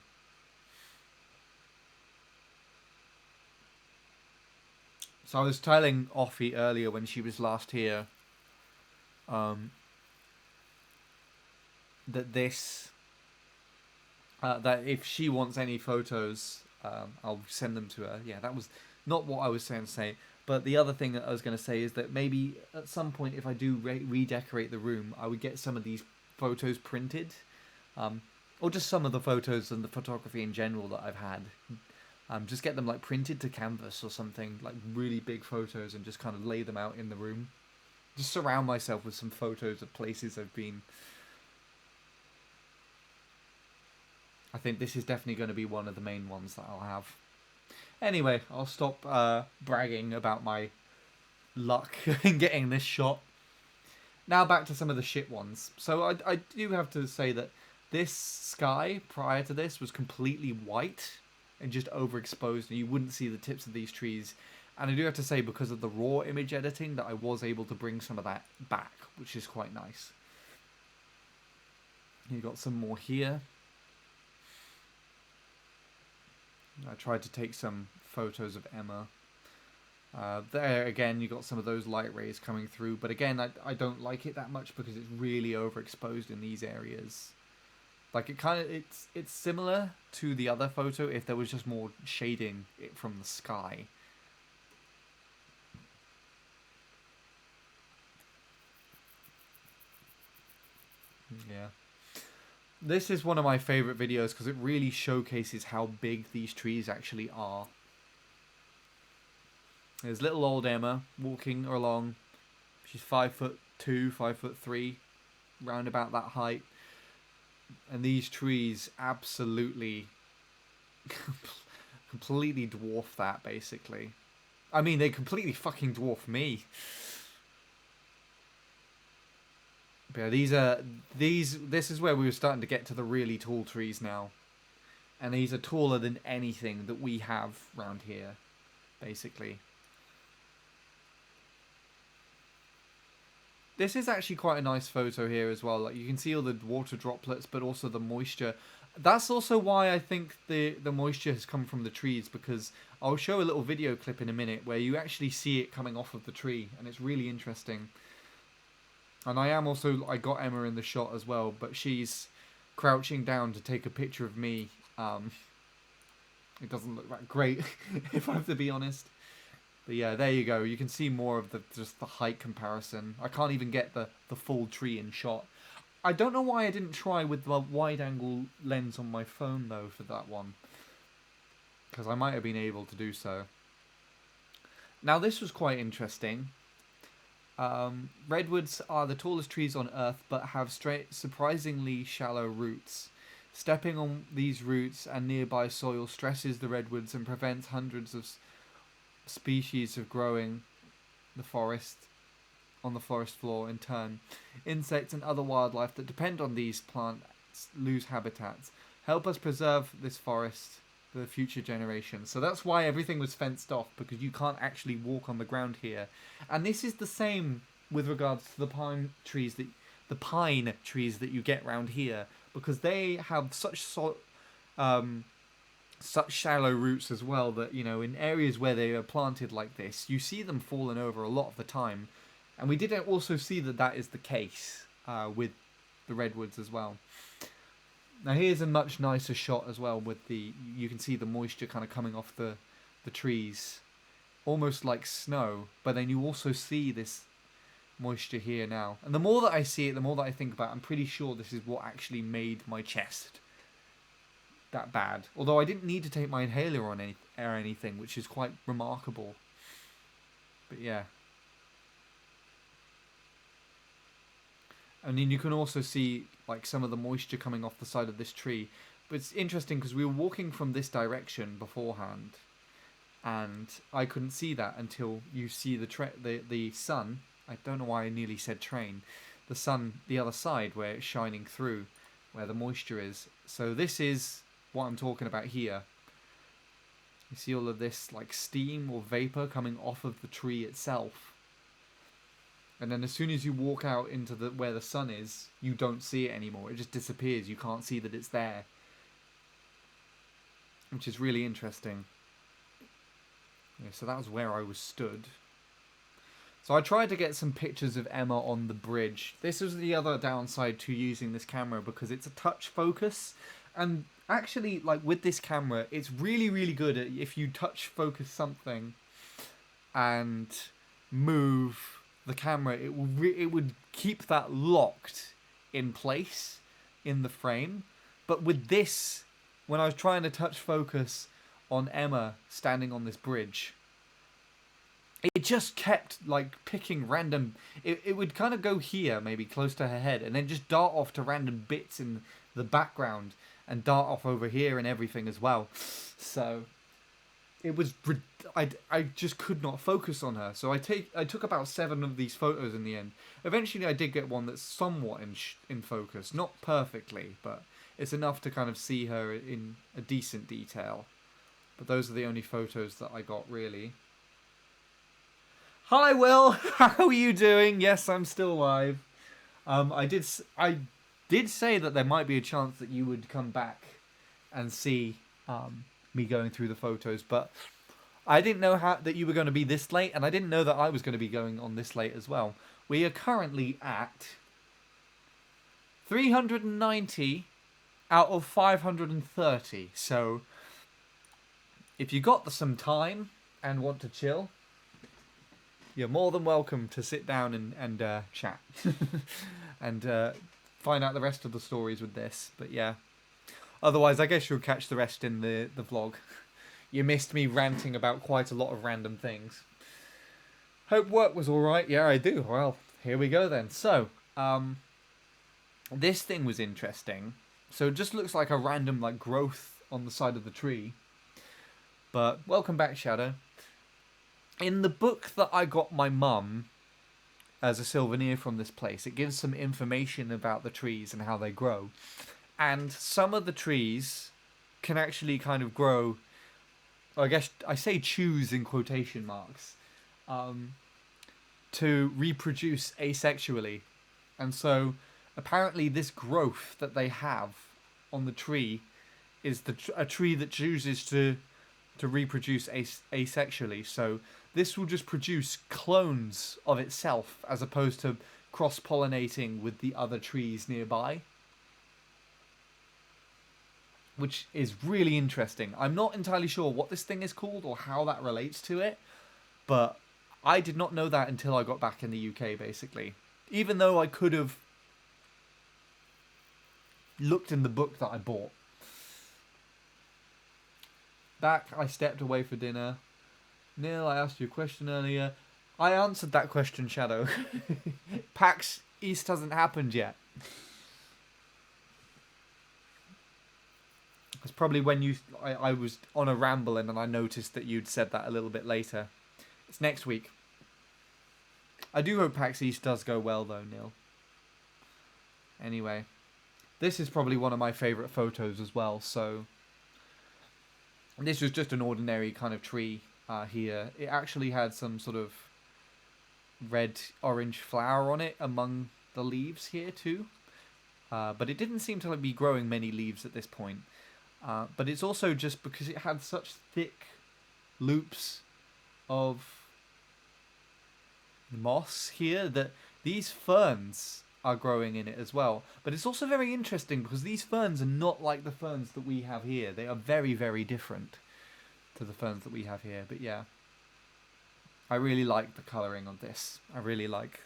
So I was telling Offie earlier when she was last here that this that if she wants any photos, I'll send them to her. Yeah, that was not what I was saying to say. But the other thing that I was going to say is that maybe at some point, if I do redecorate the room, I would get some of these photos printed, or just some of the photos and the photography in general that I've had. Just get them like printed to canvas or something, like really big photos, and just kind of lay them out in the room. Just surround myself with some photos of places I've been. I think this is definitely going to be one of the main ones that I'll have. Anyway, I'll stop bragging about my luck in getting this shot. Now back to some of the shit ones. So I do have to say that this sky prior to this was completely white and just overexposed, and you wouldn't see the tips of these trees. And I do have to say, because of the raw image editing, that I was able to bring some of that back, which is quite nice. You got some more here. I tried to take some photos of Emma. There again, you got some of those light rays coming through, but again, I don't like it that much because it's really overexposed in these areas. Like it's similar to the other photo if there was just more shading it from the sky. Yeah. This is one of my favorite videos because it really showcases how big these trees actually are. There's little old Emma walking along. She's 5'2", 5'3", round about that height. And these trees absolutely, completely dwarf that, basically. I mean, they completely fucking dwarf me. But yeah, this is where we were starting to get to the really tall trees now. And these are taller than anything that we have round here, basically. This is actually quite a nice photo here as well. Like, you can see all the water droplets, but also the moisture. That's also why I think the moisture has come from the trees, because I'll show a little video clip in a minute where you actually see it coming off of the tree, and it's really interesting. And I got Emma in the shot as well, but she's crouching down to take a picture of me. It doesn't look that great, if I have to be honest. But yeah, there you go. You can see more of just the height comparison. I can't even get the full tree in shot. I don't know why I didn't try with the wide-angle lens on my phone, though, for that one. Because I might have been able to do so. Now, this was quite interesting. Redwoods are the tallest trees on Earth, but have surprisingly shallow roots. Stepping on these roots and nearby soil stresses the redwoods and prevents hundreds of species of growing on the forest floor. In turn, insects and other wildlife that depend on these plants lose habitats. Help us preserve this forest for the future generations. So that's why everything was fenced off, because you can't actually walk on the ground here. And this is the same with regards to the pine trees that you get round here, because they have such shallow roots as well that, you know, in areas where they are planted like this, you see them falling over a lot of the time. And we did also see that is the case with the redwoods as well. Now here's a much nicer shot as well with you can see the moisture kind of coming off the trees, almost like snow, but then you also see this moisture here now. And the more that I see it, the more that I think about it, I'm pretty sure this is what actually made my chest that bad. Although I didn't need to take my inhaler or anything, which is quite remarkable. But yeah. And then you can also see like some of the moisture coming off the side of this tree. But it's interesting because we were walking from this direction beforehand, and I couldn't see that until you see the sun. I don't know why I nearly said train. The sun, the other side where it's shining through, where the moisture is. So this is what I'm talking about here. You see all of this like steam or vapor coming off of the tree itself. And then as soon as you walk out into where the sun is, you don't see it anymore. It just disappears. You can't see that it's there. Which is really interesting. Yeah, so that was where I was stood. So I tried to get some pictures of Emma on the bridge. This was the other downside to using this camera, because it's a touch focus. And actually, like with this camera, it's really, really good at if you touch focus something and move the camera, it would keep that locked in place in the frame. But with this, when I was trying to touch focus on Emma standing on this bridge, it just kept like picking random. It would kind of go here, maybe close to her head, and then just dart off to random bits in the background and dart off over here and everything as well. So it was, I just could not focus on her. So I took about 7 of these photos in the end. Eventually I did get one that's somewhat in focus, not perfectly, but it's enough to kind of see her in a decent detail. But those are the only photos that I got, really. Hi Will, how are you doing? Yes, I'm still alive. I did say that there might be a chance that you would come back and see me going through the photos, but I didn't know that you were going to be this late, and I didn't know that I was going to be going on this late as well. We are currently at 390 out of 530, so if you got some time and want to chill, you're more than welcome to sit down and chat and find out the rest of the stories with this. But yeah, otherwise I guess you'll catch the rest in the vlog. You missed me ranting about quite a lot of random things. Hope work was alright. Yeah, I do. Well, here we go then. So, this thing was interesting. So it just looks like a random like growth on the side of the tree. But welcome back, Shadow. In the book that I got my mum as a souvenir from this place, it gives some information about the trees and how they grow. And some of the trees can actually kind of grow, I guess I say choose in quotation marks, to reproduce asexually. And so apparently this growth that they have on the tree is a tree that chooses to reproduce asexually. So this will just produce clones of itself as opposed to cross-pollinating with the other trees nearby, which is really interesting. I'm not entirely sure what this thing is called or how that relates to it, but I did not know that until I got back in the UK, basically. Even though I could have looked in the book that I bought. Back, I stepped away for dinner. Neil, I asked you a question earlier. I answered that question, Shadow. PAX East hasn't happened yet. It's probably when I was on a ramble and I noticed that you'd said that a little bit later. It's next week. I do hope PAX East does go well though, Neil. Anyway, this is probably one of my favourite photos as well, so... This was just an ordinary kind of tree here. It actually had some sort of red-orange flower on it among the leaves here too. But it didn't seem to be growing many leaves at this point. But it's also just because it had such thick loops of moss here that these ferns are growing in it as well. But it's also very interesting because these ferns are not like the ferns that we have here. They are very, very different to the ferns that we have here. But yeah, I really like the colouring of this. I really like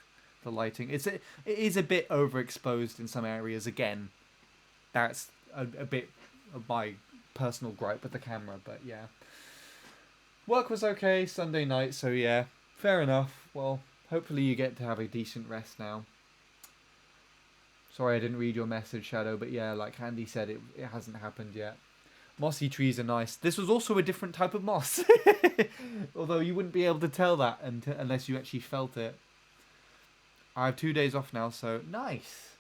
the lighting. It is a bit overexposed in some areas. Again, that's a bit of my personal gripe with the camera. But yeah, work was okay Sunday night. So yeah, fair enough. Well, hopefully you get to have a decent rest now. Sorry I didn't read your message, Shadow, but yeah, like Andy said, it hasn't happened yet. Mossy trees are nice. This was also a different type of moss. Although you wouldn't be able to tell that unless you actually felt it. I have 2 days off now, so nice.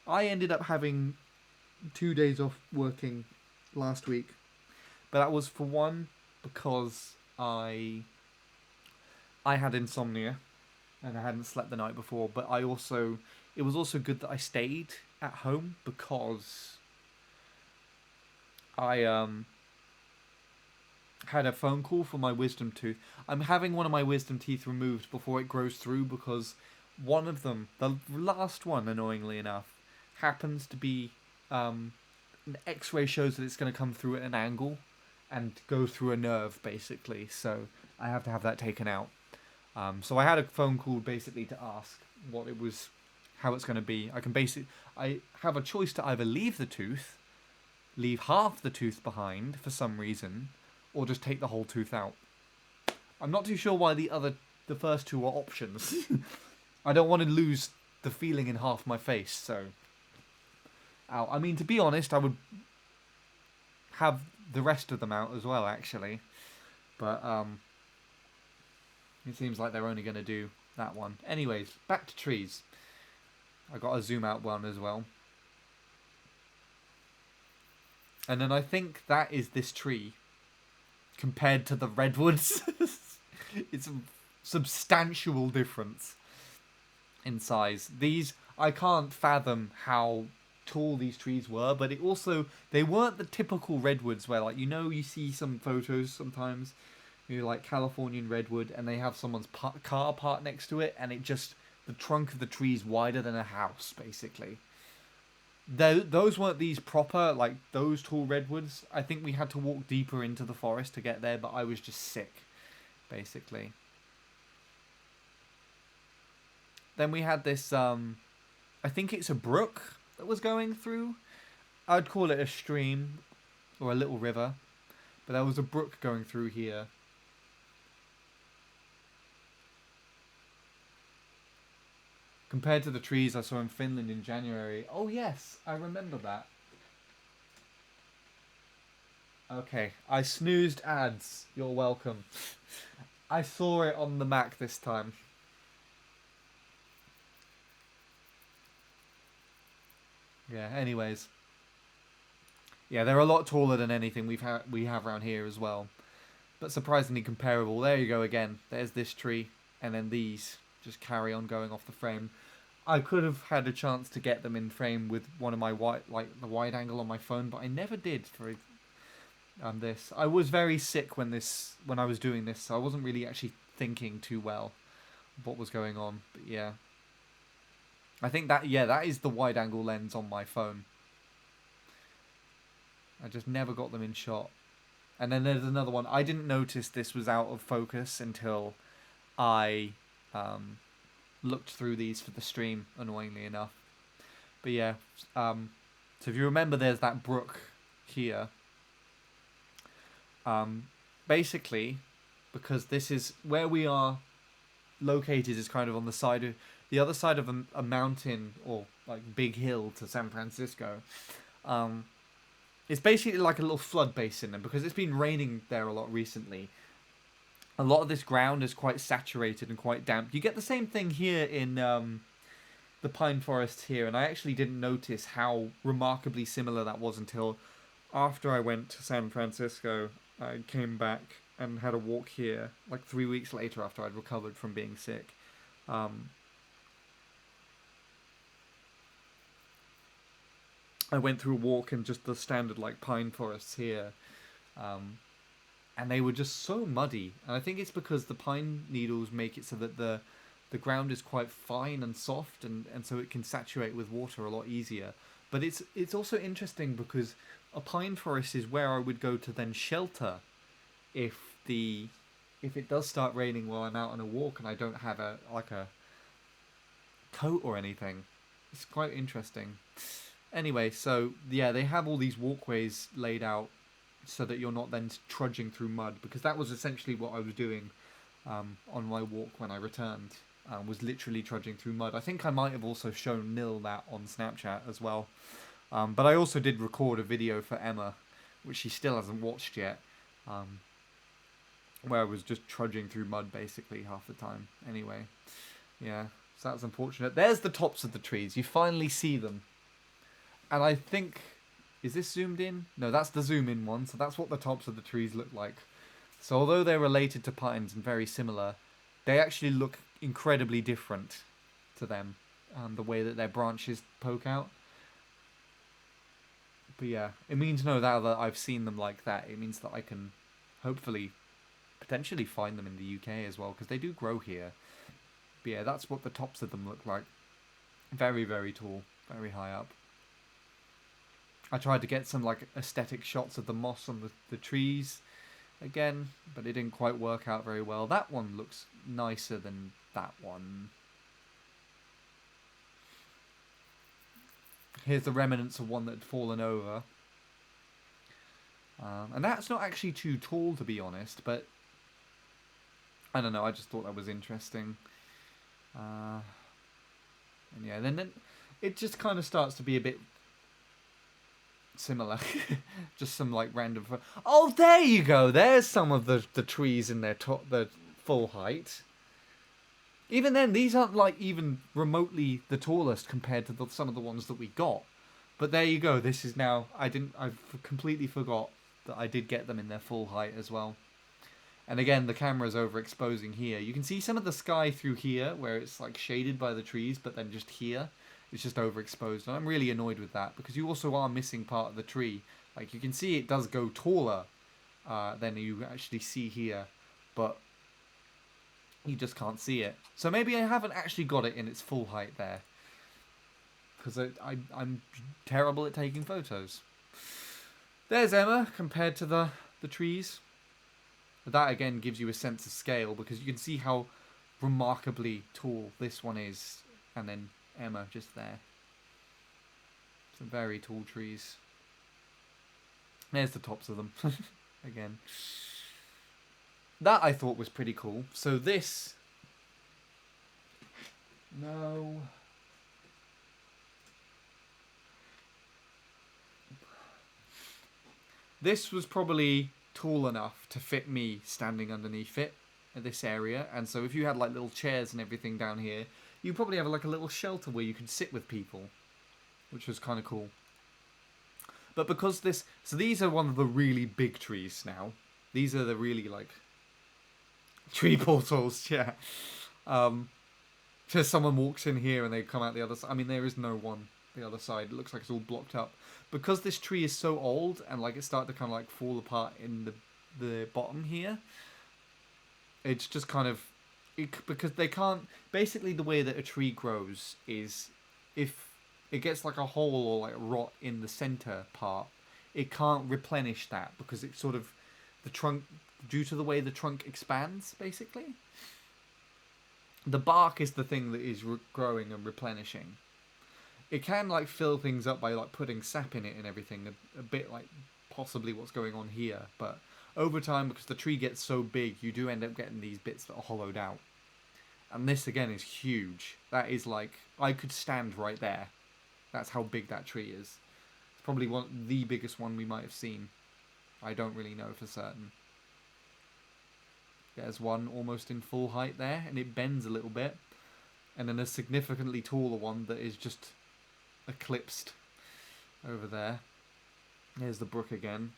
I ended up having 2 days off working last week. But that was for one, because I had insomnia and I hadn't slept the night before, but it was also good that I stayed at home because I had a phone call for my wisdom tooth. I'm having one of my wisdom teeth removed before it grows through because one of them, the last one, annoyingly enough, happens to be an X-ray shows that it's going to come through at an angle and go through a nerve, basically. So I have to have that taken out. So I had a phone call basically to ask what it was, how it's going to be. I have a choice to either leave the tooth, leave half the tooth behind for some reason, or just take the whole tooth out. I'm not too sure why the first two are options. I don't want to lose the feeling in half my face, so... Ow. I mean, to be honest, I would have the rest of them out as well, actually. But, it seems like they're only going to do that one. Anyways, back to trees. I got a zoom out one as well. And then I think that is this tree compared to the redwoods. It's a substantial difference in size. These, I can't fathom how tall these trees were, but they weren't the typical redwoods where, like, you see some photos sometimes, like Californian redwood, and they have someone's car parked next to it, and the trunk of the tree is wider than a house, basically. Those weren't these proper, like, those tall redwoods. I think we had to walk deeper into the forest to get there, but I was just sick, basically. Then we had this, I think it's a brook that was going through. I'd call it a stream, or a little river, but there was a brook going through here. compared to the trees I saw in Finland in January. Oh yes, I remember that. Okay, I snoozed ads. You're welcome. I saw it on the Mac this time. Yeah, anyways. Yeah, they're a lot taller than anything we have around here as well. But surprisingly comparable. There you go again. There's this tree, and then these just carry on going off the frame. I could have had a chance to get them in frame with one of my the wide angle on my phone, but I never did for this. I was very sick when I was doing this, so I wasn't really actually thinking too well what was going on. But yeah, I think that is the wide angle lens on my phone. I just never got them in shot. And then there's another one. I didn't notice this was out of focus until I looked through these for the stream, annoyingly enough. But yeah, so if you remember, there's that brook here. Basically, because this is where we are located, is kind of on the other side of a mountain or like big hill to San Francisco. It's basically like a little flood basin, and because it's been raining there a lot recently, a lot of this ground is quite saturated and quite damp. You get the same thing here in the pine forest here, and I actually didn't notice how remarkably similar that was until after I went to San Francisco. I came back and had a walk here, like 3 weeks later after I'd recovered from being sick. I went through a walk in just the standard like pine forests here, and they were just so muddy. And I think it's because the pine needles make it so that the ground is quite fine and soft, and so it can saturate with water a lot easier. But it's also interesting because a pine forest is where I would go to then shelter if it does start raining while I'm out on a walk and I don't have a coat or anything. It's quite interesting. Anyway, so yeah, they have all these walkways laid out so that you're not then trudging through mud, because that was essentially what I was doing on my walk when I returned. Was literally trudging through mud. I think I might have also shown Nil that on Snapchat as well. But I also did record a video for Emma, which she still hasn't watched yet, where I was just trudging through mud basically half the time. Anyway, yeah, so that's unfortunate. There's the tops of the trees. You finally see them. And I think, is this zoomed in? No, that's the zoom in one, so that's what the tops of the trees look like. So although they're related to pines and very similar, they actually look incredibly different to them, the way that their branches poke out. But yeah, it means now that I've seen them like that, it means that I can hopefully, potentially find them in the UK as well, because they do grow here. But yeah, that's what the tops of them look like. Very, very tall, very high up. I tried to get some like aesthetic shots of the moss on the trees again, but it didn't quite work out very well. That one looks nicer than that one. Here's the remnants of one that had fallen over. And that's not actually too tall, to be honest, but I don't know, I just thought that was interesting. And yeah, then it just kind of starts to be a bit similar. Just some like random. Oh, there you go. There's some of the trees in their the full height. Even then, these aren't like even remotely the tallest compared to some of the ones that we got. But there you go. This is now. I've completely forgot that I did get them in their full height as well. And again, the camera's overexposing here. You can see some of the sky through here, where it's like shaded by the trees, but then just here, it's just overexposed. And I'm really annoyed with that, because you also are missing part of the tree. Like, you can see it does go taller than you actually see here, but you just can't see it. So maybe I haven't actually got it in its full height there, because I'm terrible at taking photos. There's Emma compared to the trees. That again gives you a sense of scale, because you can see how remarkably tall this one is, and then Emma just there. Some very tall trees. There's the tops of them again. That I thought was pretty cool. So this, no, This was probably tall enough to fit me standing underneath it at this area. And so if you had like little chairs and everything down here, you probably have like a little shelter where you could sit with people, which was kind of cool. But because this... So these are one of the really big trees now. These are the really, like... tree portals, yeah. Just someone walks in here and they come out the other side. I mean, there is no one the other side. It looks like it's all blocked up. Because this tree is so old and, like, it started to kind of, like, fall apart in the bottom here. It's just kind of... because they can't... Basically, the way that a tree grows is if... it gets like a hole or like rot in the center part, it can't replenish that because it's sort of the trunk, due to the way the trunk expands, basically. The bark is the thing that is growing and replenishing. It can like fill things up by like putting sap in it and everything, a bit like possibly what's going on here, but over time, because the tree gets so big, you do end up getting these bits that are hollowed out. And this again is huge. That is like, I could stand right there. That's how big that tree is. It's probably the biggest one we might have seen. I don't really know for certain. There's one almost in full height there, and it bends a little bit. And then a significantly taller one that is just eclipsed over there. There's the brook again.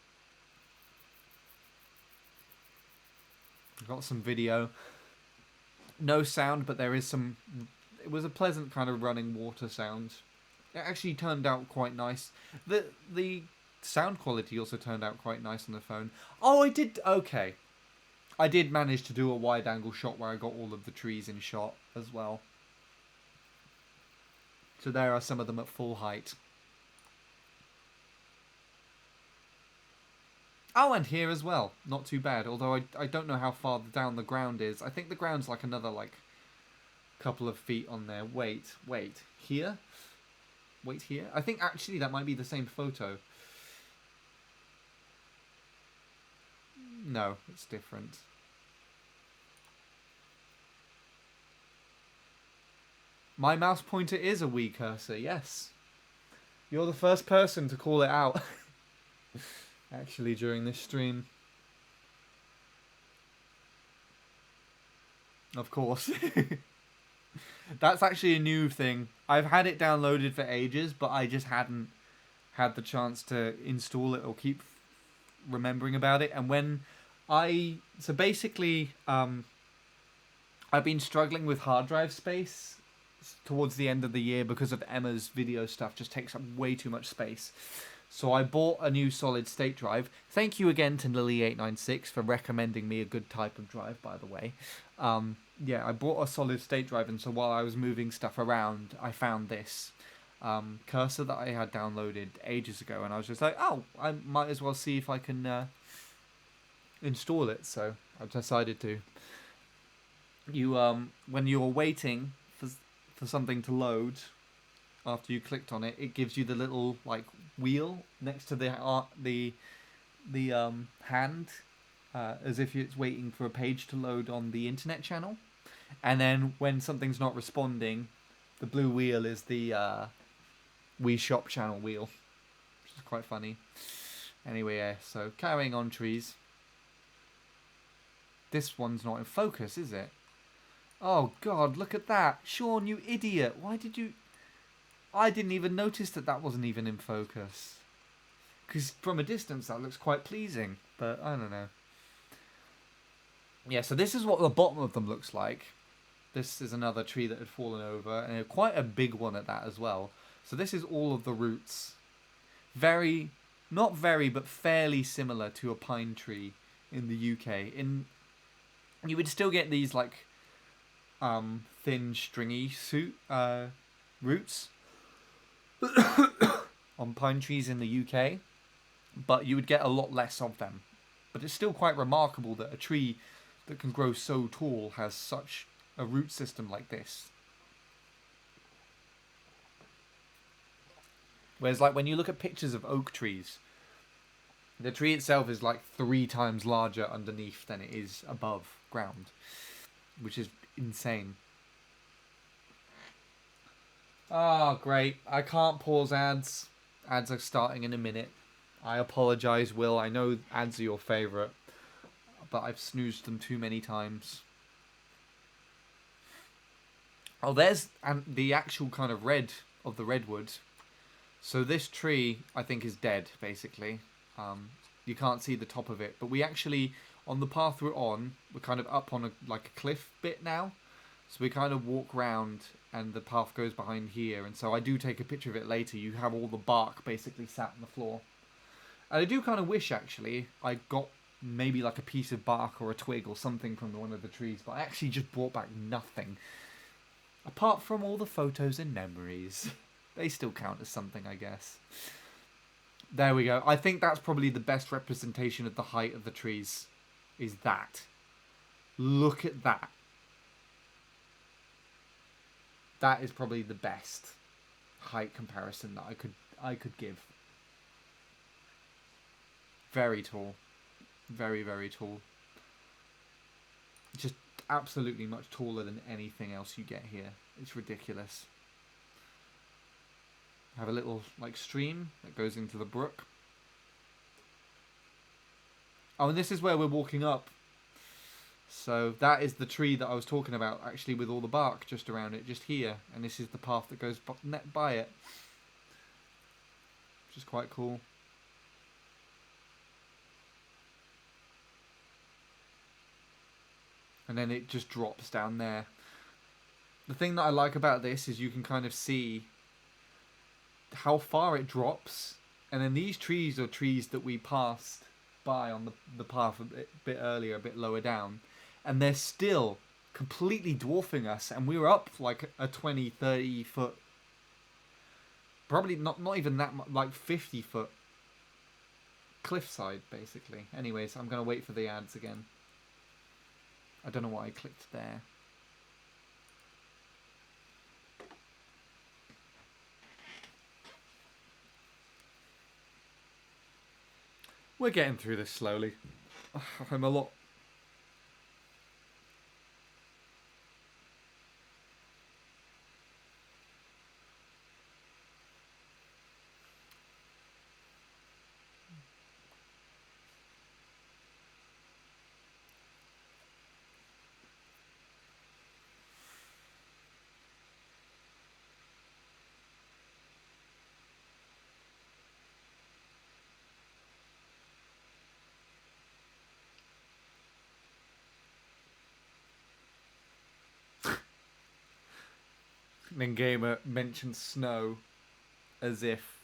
Got some video. No sound, but there is some... It was a pleasant kind of running water sound. It actually turned out quite nice. The sound quality also turned out quite nice on the phone. Oh, I did... Okay. I did manage to do a wide-angle shot where I got all of the trees in shot as well. So there are some of them at full height. Oh, and here as well. Not too bad. Although I don't know how far down the ground is. I think the ground's like another, like, couple of feet on there. Wait. Here? Wait here? I think actually that might be the same photo. No, it's different. My mouse pointer is a Wii cursor, yes. You're the first person to call it out. Actually, during this stream. Of course. That's actually a new thing. I've had it downloaded for ages, but I just hadn't had the chance to install it or keep remembering about it. And when so basically, I've been struggling with hard drive space towards the end of the year because of Emma's video stuff just takes up way too much space. So I bought a new solid state drive. Thank you again to Lily896 for recommending me a good type of drive, by the way. Yeah, I bought a solid state drive, and so while I was moving stuff around, I found this cursor that I had downloaded ages ago, and I was just like, oh, I might as well see if I can install it. So I decided to. You when you're waiting for something to load, after you clicked on it, it gives you the little like wheel next to the hand, as if it's waiting for a page to load on the internet channel. And then when something's not responding, the blue wheel is the Wii Shop channel wheel, which is quite funny. Anyway, yeah, so carrying on trees. This one's not in focus, is it? Oh god, look at that. Sean, you idiot. Why did you... I didn't even notice that that wasn't even in focus. Because from a distance that looks quite pleasing. But I don't know. Yeah, so this is what the bottom of them looks like. This is another tree that had fallen over. And quite a big one at that as well. So this is all of the roots. Very... Not very, but fairly similar to a pine tree in the UK. You would still get these, like... thin, stringy roots on pine trees in the UK, but you would get a lot less of them. But it's still quite remarkable that a tree that can grow so tall has such a root system like this. Whereas, like, when you look at pictures of oak trees, the tree itself is like 3 times larger underneath than it is above ground, which is insane. Oh, great. I can't pause ads. Ads are starting in a minute. I apologize, Will. I know ads are your favourite, but I've snoozed them too many times. Oh, there's the actual kind of red of the redwood. So this tree, I think, is dead, basically. You can't see the top of it. But we actually, on the path we're on, we're kind of up on like a cliff bit now. So we kind of walk round and the path goes behind here. And so I do take a picture of it later. You have all the bark basically sat on the floor. And I do kind of wish, actually, I got maybe like a piece of bark or a twig or something from one of the trees. But I actually just brought back nothing. Apart from all the photos and memories. They still count as something, I guess. There we go. I think that's probably the best representation of the height of the trees. Is that. Look at that. That is probably the best height comparison that I could give. Very tall. Very, very tall. Just absolutely much taller than anything else you get here. It's ridiculous. Have a little like stream that goes into the brook. Oh, and this is where we're walking up. So that is the tree that I was talking about, actually, with all the bark just around it, just here. And this is the path that goes by it. Which is quite cool. And then it just drops down there. The thing that I like about this is you can kind of see how far it drops. And then these trees are trees that we passed by on the path a bit earlier, a bit lower down. And they're still completely dwarfing us. And we were up like a 20, 30 foot, probably not even that much, like 50 foot cliffside, basically. Anyways, I'm going to wait for the ads again. I don't know why I clicked there. We're getting through this slowly. I'm a lot... Gamer mentioned snow as if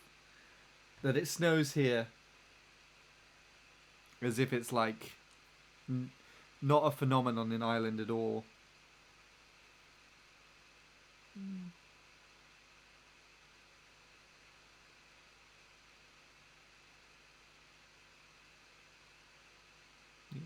that it snows here, as if it's like not a phenomenon in Ireland at all. Yeah.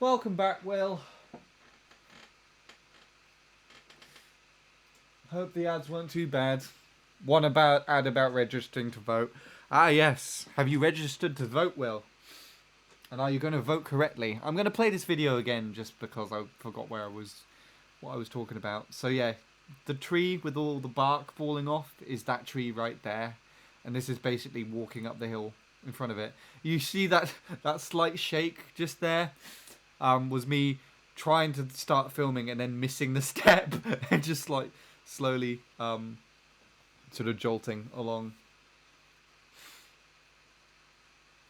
Welcome back, Will. Hope the ads weren't too bad. One ad about registering to vote. Ah, yes. Have you registered to vote, Will? And are you going to vote correctly? I'm going to play this video again just because I forgot what I was talking about. So yeah, the tree with all the bark falling off is that tree right there. And this is basically walking up the hill in front of it. You see that slight shake just there? Was me trying to start filming and then missing the step and just like slowly sort of jolting along.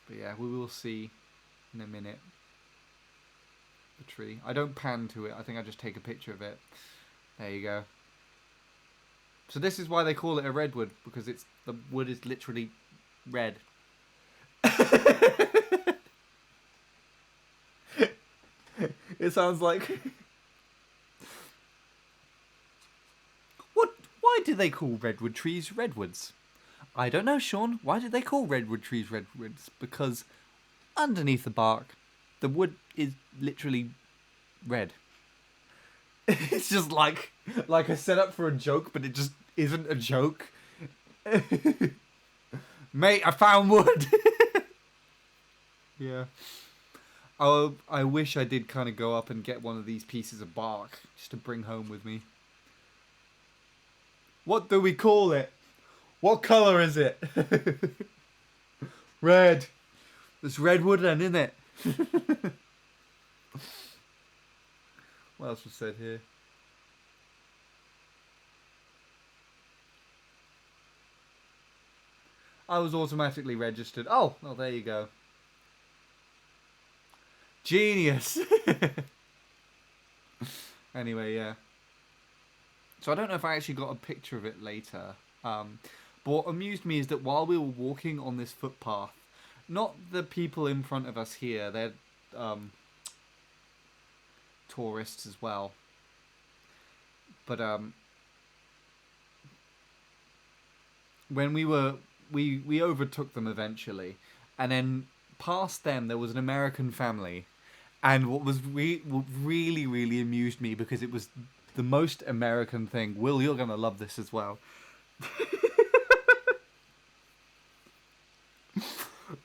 But yeah, we will see in a minute the tree. I don't pan to it. I think I just take a picture of it. There you go. So this is why they call it a redwood, because the wood is literally red. It sounds like... Why do they call redwood trees redwoods? I don't know, Sean. Why did they call redwood trees redwoods? Because underneath the bark, the wood is literally red. It's just like a setup for a joke, but it just isn't a joke. Mate, I found wood. Yeah. Oh, I wish I did kind of go up and get one of these pieces of bark just to bring home with me. What do we call it? What colour is it? Red. There's redwood then, isn't it? What else was said here? I was automatically registered. Oh, well, there you go. Genius. Anyway, yeah. So I don't know if I actually got a picture of it later. But what amused me is that while we were walking on this footpath, not the people in front of us here, they're tourists as well. But when we overtook them eventually, and then past them there was an American family, and what really really amused me, because it was the most American thing. Will, you're gonna love this as well.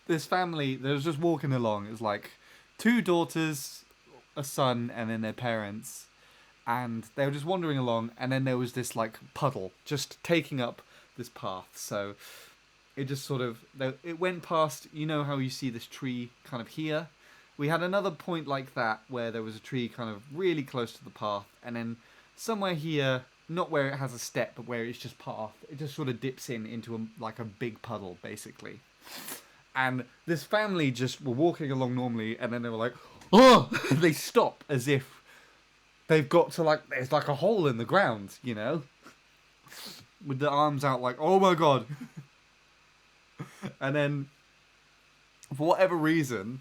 This family, they was just walking along. It was like 2 daughters, a son, and then their parents, and they were just wandering along, and then there was this like puddle just taking up this path. So it just sort of, it went past, you know how you see this tree kind of here? We had another point like that where there was a tree kind of really close to the path, and then somewhere here, not where it has a step, but where it's just path, it just sort of dips into like a big puddle, basically. And this family just were walking along normally, and then they were like, oh! They stop as if they've got to, like, there's like a hole in the ground, you know? With the arms out like, oh my god. And then, for whatever reason,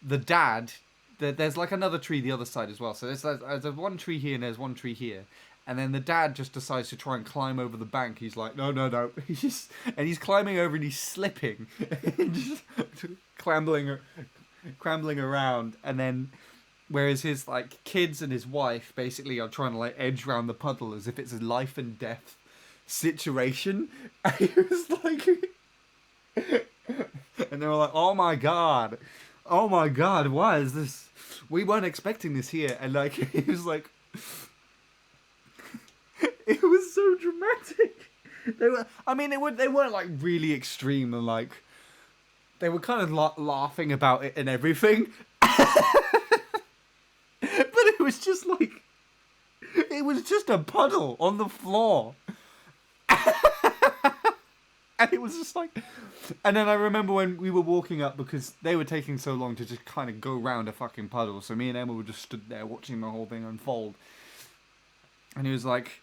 the dad, there's like another tree the other side as well. So there's one tree here and there's one tree here. And then the dad just decides to try and climb over the bank. He's like, no. He's climbing over and he's slipping. Just crambling around. And then, whereas his like kids and his wife basically are trying to like edge around the puddle as if it's a life and death situation. And he was like, and they were like, oh my god, why is this? We weren't expecting this here. And like, he was like, it was so dramatic. They weren't like really extreme, and like they were kind of laughing about it and everything. But it was just like, it was just a puddle on the floor. And it was just like, and then I remember when we were walking up, because they were taking so long to just kind of go round a fucking puddle, so me and Emma were just stood there watching the whole thing unfold. And he was like,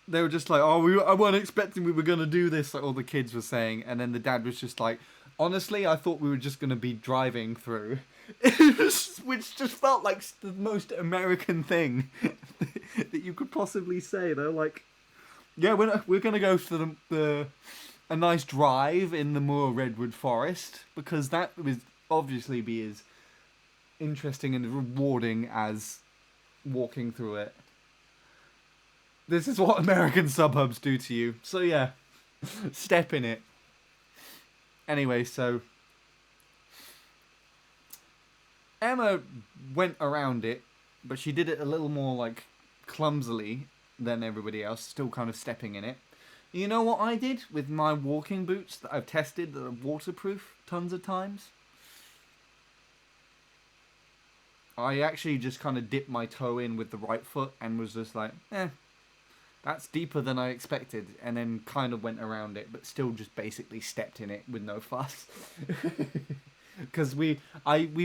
they were just like, oh, I weren't expecting we were going to do this, like all the kids were saying. And then the dad was just like, honestly, I thought we were just going to be driving through. Which just felt like the most American thing that you could possibly say. They're like, yeah, we're going to go for a nice drive in the Moor Redwood Forest, because that would obviously be as interesting and rewarding as walking through it. This is what American suburbs do to you. So yeah, step in it. Anyway, so Emma went around it, but she did it a little more like clumsily than everybody else, still kind of stepping in it. You know what I did with my walking boots that I've tested that are waterproof tons of times? I actually just kind of dipped my toe in with the right foot and was just like, that's deeper than I expected, and then kind of went around it, but still just basically stepped in it with no fuss. Because we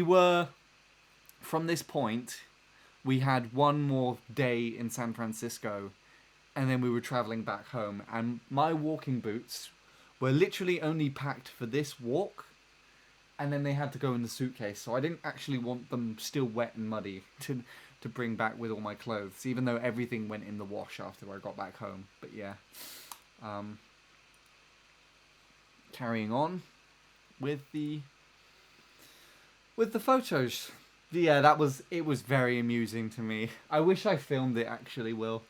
were, from this point, we had one more day in San Francisco, and then we were traveling back home, and my walking boots were literally only packed for this walk, and then they had to go in the suitcase, so I didn't actually want them still wet and muddy to bring back with all my clothes, even though everything went in the wash after I got back home. But yeah, carrying on with the photos. Yeah, it was very amusing to me. I wish I filmed it actually, Will.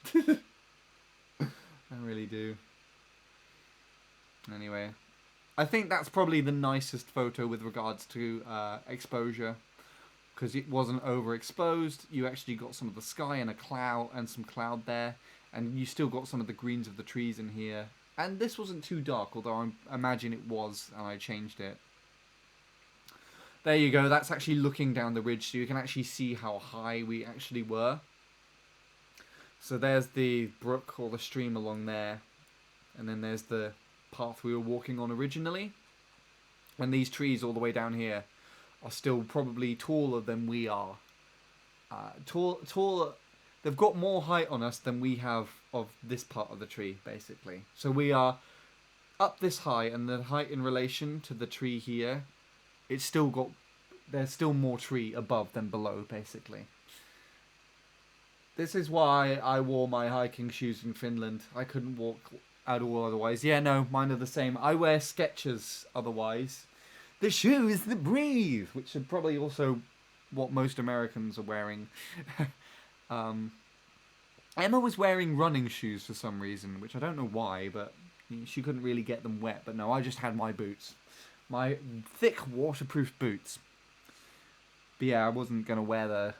I really do. Anyway, I think that's probably the nicest photo with regards to exposure, because it wasn't overexposed. You actually got some of the sky and a cloud and some cloud there, and you still got some of the greens of the trees in here. And this wasn't too dark, although I imagine it was, and I changed it. There you go, that's actually looking down the ridge, so you can actually see how high we actually were. So there's the brook or the stream along there, and then there's the path we were walking on originally. And these trees all the way down here are still probably taller than we are. Taller. They've got more height on us than we have of this part of the tree, basically. So we are up this high, and the height in relation to the tree here, it's still got, there's still more tree above than below, basically. This is why I wore my hiking shoes in Finland. I couldn't walk at all otherwise. Yeah, no, mine are the same. I wear Skechers otherwise. The shoes that breathe, which are probably also what most Americans are wearing. Emma was wearing running shoes for some reason, which I don't know why, but she couldn't really get them wet. But no, I just had my boots. My thick, waterproof boots. But yeah, I wasn't going to wear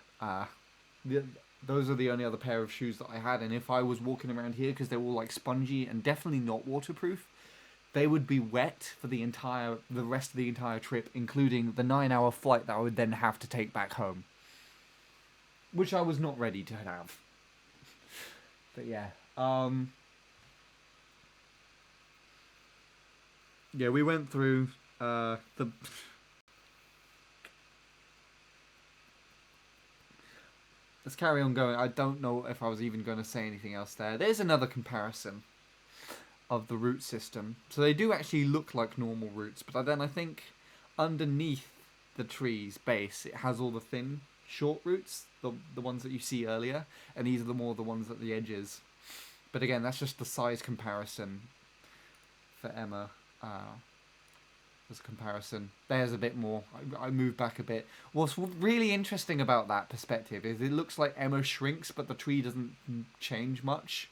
those are the only other pair of shoes that I had. And if I was walking around here, because they're all like spongy and definitely not waterproof, they would be wet for the rest of the entire trip, including the 9-hour flight that I would then have to take back home. Which I was not ready to have. But yeah. Yeah, we went through Let's carry on going. I don't know if I was even going to say anything else there. There's another comparison of the root system. So they do actually look like normal roots, but then I think underneath the tree's base it has all the thin, short roots, the ones that you see earlier, and these are the ones at the edges. But again, that's just the size comparison for Emma. As a comparison, there's a bit more. I moved back a bit. What's really interesting about that perspective is it looks like Emma shrinks, but the tree doesn't change much.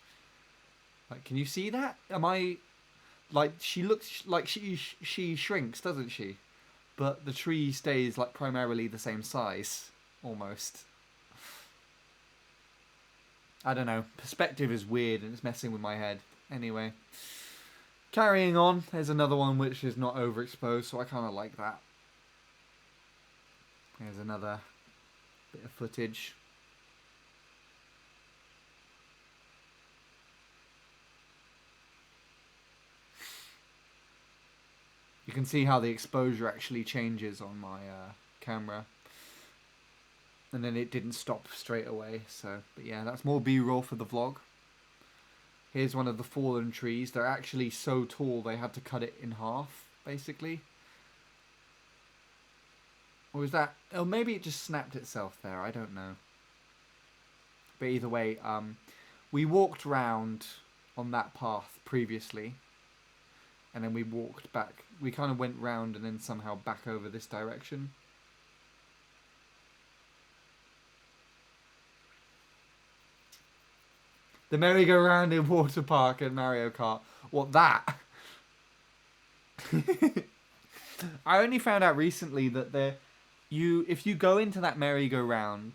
Like, can you see that? She looks like she shrinks, doesn't she? But the tree stays like primarily the same size, almost. I don't know. Perspective is weird and it's messing with my head. Anyway. Carrying on, there's another one which is not overexposed, so I kind of like that. There's another bit of footage. You can see how the exposure actually changes on my camera. And then it didn't stop straight away, so, but yeah, that's more B-roll for the vlog. Here's one of the fallen trees. They're actually so tall they had to cut it in half, basically. Or was that... Oh, maybe it just snapped itself there. I don't know. But either way, we walked round on that path previously. And then we walked back. We kind of went round and then somehow back over this direction. The merry-go-round in Water Park and Mario Kart. What, that? I only found out recently that if you go into that merry-go-round,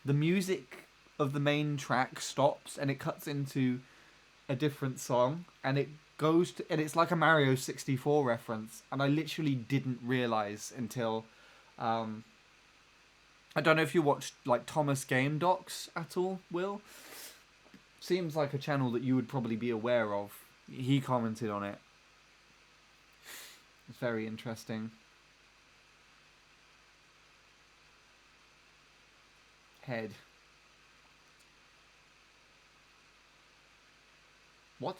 the music of the main track stops and it cuts into a different song, and it goes to, and it's like a Mario 64 reference, and I literally didn't realize until I don't know if you watched like Thomas Game Docs at all, Will. Seems like a channel that you would probably be aware of. He commented on it. It's very interesting. Head. What?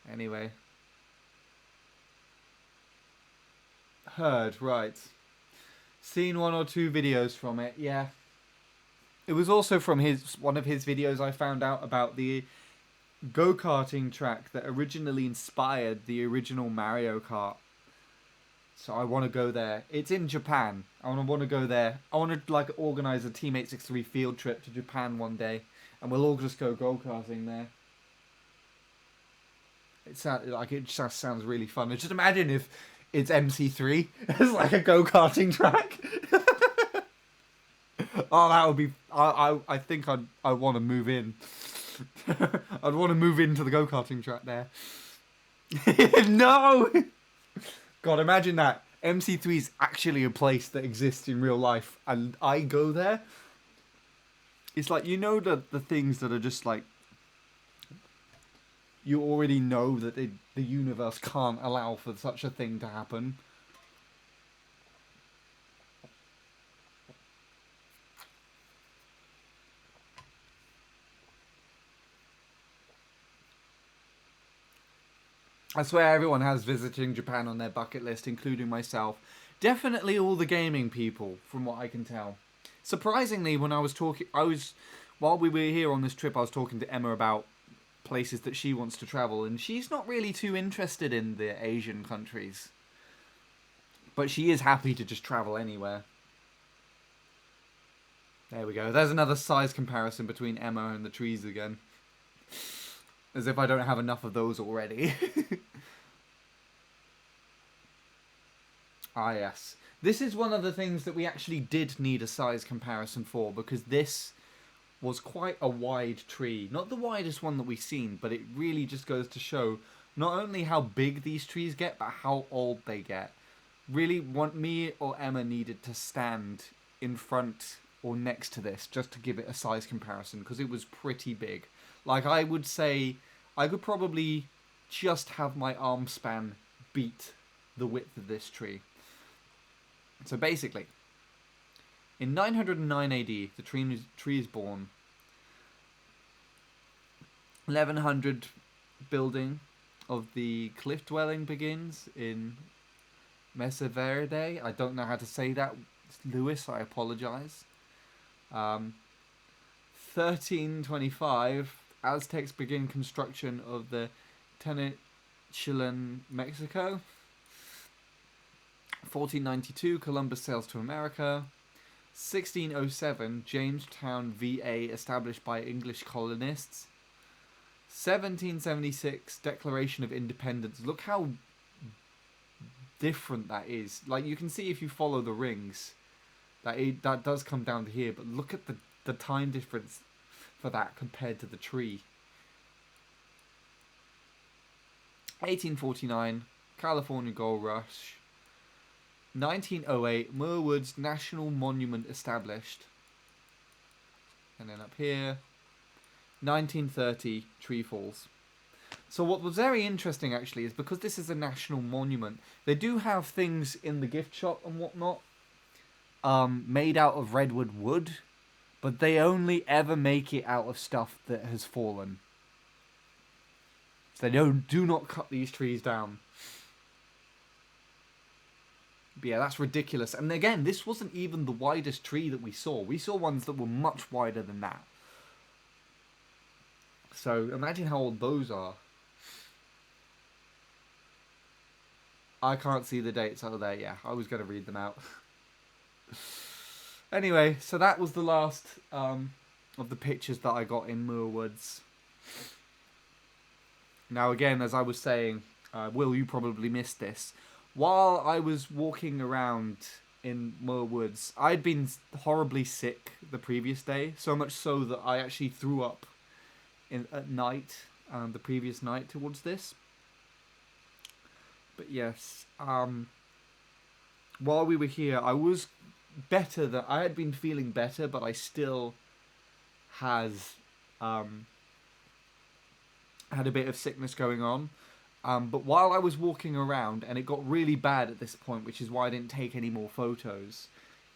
Anyway. Heard, right. Seen 1 or 2 videos from it, yeah. It was also from one of his videos I found out about the go-karting track that originally inspired the original Mario Kart. So I want to go there. It's in Japan. I want to go there. I want to like organize a Team 863 field trip to Japan one day, and we'll all just go-karting there. It just sounds really fun. Just imagine if it's MC3 as like a go-karting track. Oh, that would be. I think I want to move in. I'd want to move into the go-karting track there. No. God, imagine that. MC3 is actually a place that exists in real life, and I go there. It's like, you know, the things that are just like, you already know that the universe can't allow for such a thing to happen. I swear everyone has visiting Japan on their bucket list, including myself. Definitely all the gaming people, from what I can tell. Surprisingly, when while we were here on this trip, I was talking to Emma about places that she wants to travel, and she's not really too interested in the Asian countries. But she is happy to just travel anywhere. There we go. There's another size comparison between Emma and the trees again. As if I don't have enough of those already. Ah, yes. This is one of the things that we actually did need a size comparison for, because this was quite a wide tree. Not the widest one that we've seen, but it really just goes to show not only how big these trees get, but how old they get. Really, me or Emma needed to stand in front or next to this just to give it a size comparison, because it was pretty big. Like, I would say I could probably just have my arm span beat the width of this tree. So basically, in 909 AD, the tree is born. 1100 building of the cliff dwelling begins in Mesa Verde. I don't know how to say that. Lewis, I apologize. 1325, Aztecs begin construction of the Tenochtitlan, Mexico. 1492, Columbus sails to America. 1607, Jamestown, VA, established by English colonists. 1776, Declaration of Independence. Look how different that is. Like, you can see if you follow the rings, that does come down to here, but look at the time difference for that compared to the tree. 1849, California Gold Rush. 1908, Muir Woods National Monument established. And then up here, 1930, tree falls. So what was very interesting, actually, is because this is a national monument, they do have things in the gift shop and whatnot made out of redwood wood, but they only ever make it out of stuff that has fallen. So they do not cut these trees down. But yeah, that's ridiculous. And again, this wasn't even the widest tree that we saw. We saw ones that were much wider than that. So imagine how old those are. I can't see the dates. Oh, there, yeah. I was going to read them out. Anyway, so that was the last of the pictures that I got in Muir Woods. Now, again, as I was saying, Will, you probably missed this. While I was walking around in Muir Woods, I'd been horribly sick the previous day, so much so that I actually threw up at night, the previous night towards this. But yes, while we were here, I was better. I had been feeling better, but I still had a bit of sickness going on. But while I was walking around, and it got really bad at this point, which is why I didn't take any more photos,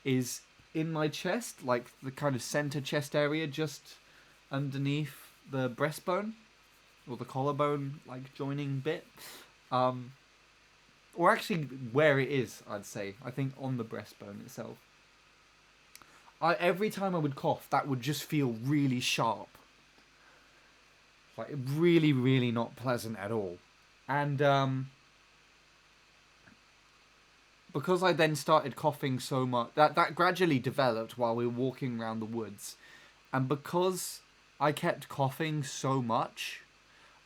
is in my chest, like the kind of center chest area, just underneath the breastbone, or the collarbone, like joining bit. Or actually where it is, I'd say. I think on the breastbone itself. Every time I would cough, that would just feel really sharp. Like, really, really not pleasant at all. And because I then started coughing so much, that gradually developed while we were walking around the woods. And because I kept coughing so much,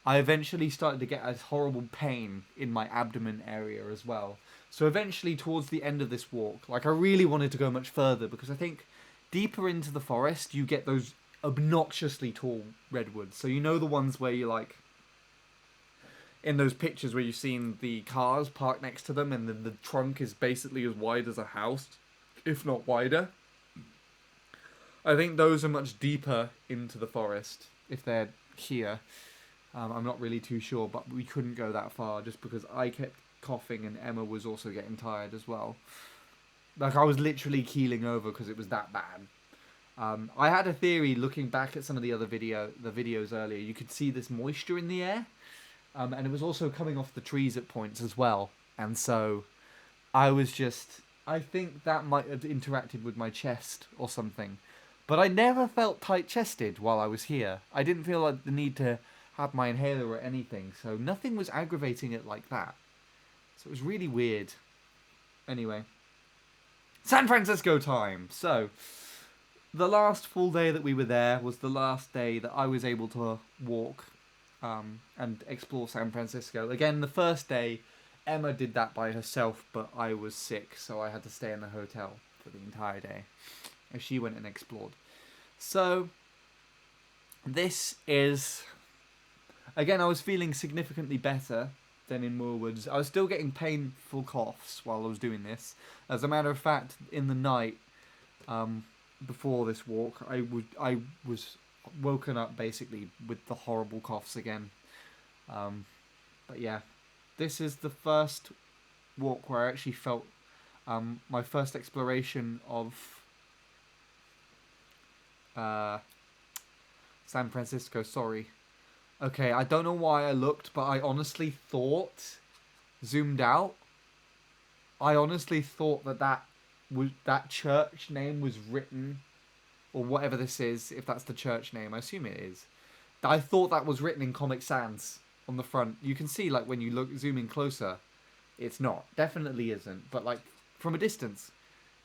I eventually started to get a horrible pain in my abdomen area as well. So eventually, towards the end of this walk, like, I really wanted to go much further, because I think deeper into the forest, you get those obnoxiously tall redwoods. So you know the ones where you, like, in those pictures where you've seen the cars parked next to them, and then the trunk is basically as wide as a house, if not wider. I think those are much deeper into the forest, if they're here. I'm not really too sure, but we couldn't go that far just because I kept coughing and Emma was also getting tired as well. Like, I was literally keeling over because it was that bad. I had a theory looking back at some of the other videos earlier. You could see this moisture in the air, and it was also coming off the trees at points as well. And so I think that might have interacted with my chest or something. But I never felt tight-chested while I was here. I didn't feel like the need to have my inhaler or anything, so nothing was aggravating it like that. So it was really weird. Anyway, San Francisco time! So, the last full day that we were there was the last day that I was able to walk and explore San Francisco. Again, the first day, Emma did that by herself, but I was sick, so I had to stay in the hotel for the entire day. And she went and explored. So, this is... Again, I was feeling significantly better than in Moorwoods. I was still getting painful coughs while I was doing this. As a matter of fact, in the night, before this walk, I was woken up basically with the horrible coughs again. But yeah, this is the first walk where I actually felt my first exploration of San Francisco. Sorry. Okay, I don't know why I looked, but I honestly thought, zoomed out, I honestly thought that church name was written, or whatever this is, if that's the church name, I assume it is. I thought that was written in Comic Sans on the front. You can see, like, when you zoom in closer, it's not. Definitely isn't, but, like, from a distance.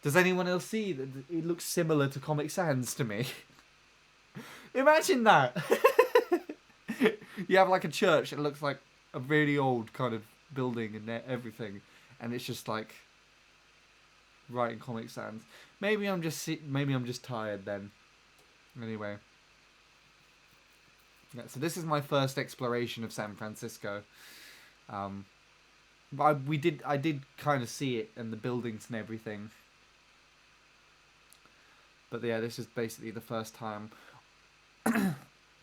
Does anyone else see that it looks similar to Comic Sans to me? Imagine that! You have, like, a church that looks like a really old kind of building and everything, and it's just, like, right in Comic Sans. Maybe I'm just tired then. Anyway. Yeah, so this is my first exploration of San Francisco. But I did kind of see it and the buildings and everything. But yeah, this is basically the first time.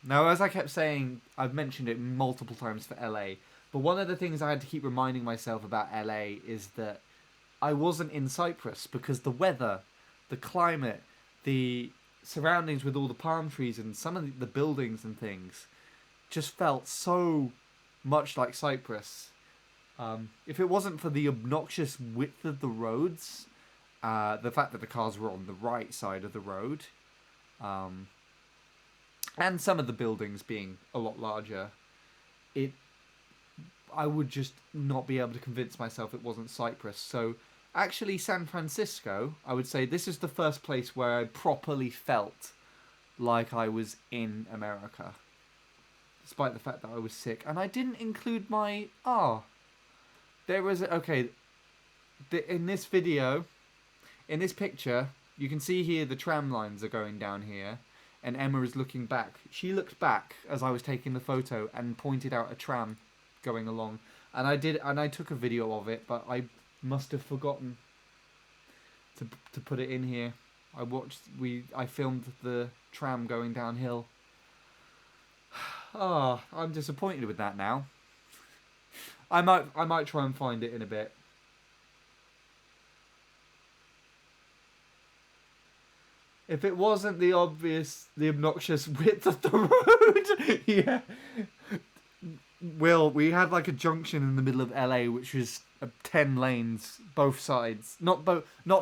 Now, as I kept saying, I've mentioned it multiple times for LA, but one of the things I had to keep reminding myself about LA is that I wasn't in Cyprus, because the weather, the climate, the surroundings with all the palm trees and some of the buildings and things just felt so much like Cyprus. If it wasn't for the obnoxious width of the roads, the fact that the cars were on the right side of the road, and some of the buildings being a lot larger, I would just not be able to convince myself it wasn't Cyprus. So, actually, San Francisco, I would say this is the first place where I properly felt like I was in America. Despite the fact that I was sick. And I didn't include my... there was... Okay, in this video, in this picture, you can see here the tram lines are going down here. And Emma is looking back. She looked back as I was taking the photo and pointed out a tram going along. And I took a video of it, but I must have forgotten to put it in here. I filmed the tram going downhill. I'm disappointed with that now. I might try and find it in a bit. If it wasn't the obnoxious width of the road, yeah. We had like a junction in the middle of LA, which was 10 lanes both sides. Not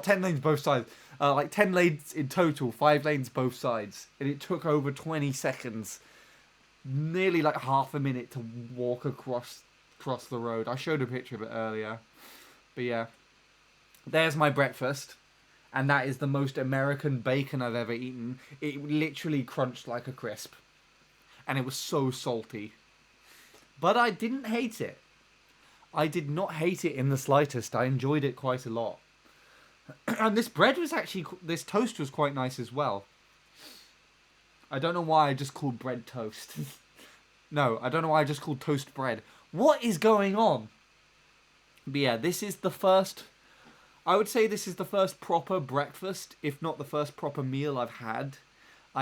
10 lanes both sides. Like 10 lanes in total, 5 lanes both sides, and it took over 20 seconds nearly like half a minute to walk across the road. I showed a picture of it earlier. But yeah, there's my breakfast. And that is the most American bacon I've ever eaten. It literally crunched like a crisp. And it was so salty. But I didn't hate it. I did not hate it in the slightest. I enjoyed it quite a lot. And this bread was actually... This toast was quite nice as well. I don't know why I just called bread toast. No, I don't know why I just called toast bread. What is going on? But yeah, this is the first... I would say this is the first proper breakfast, if not the first proper meal I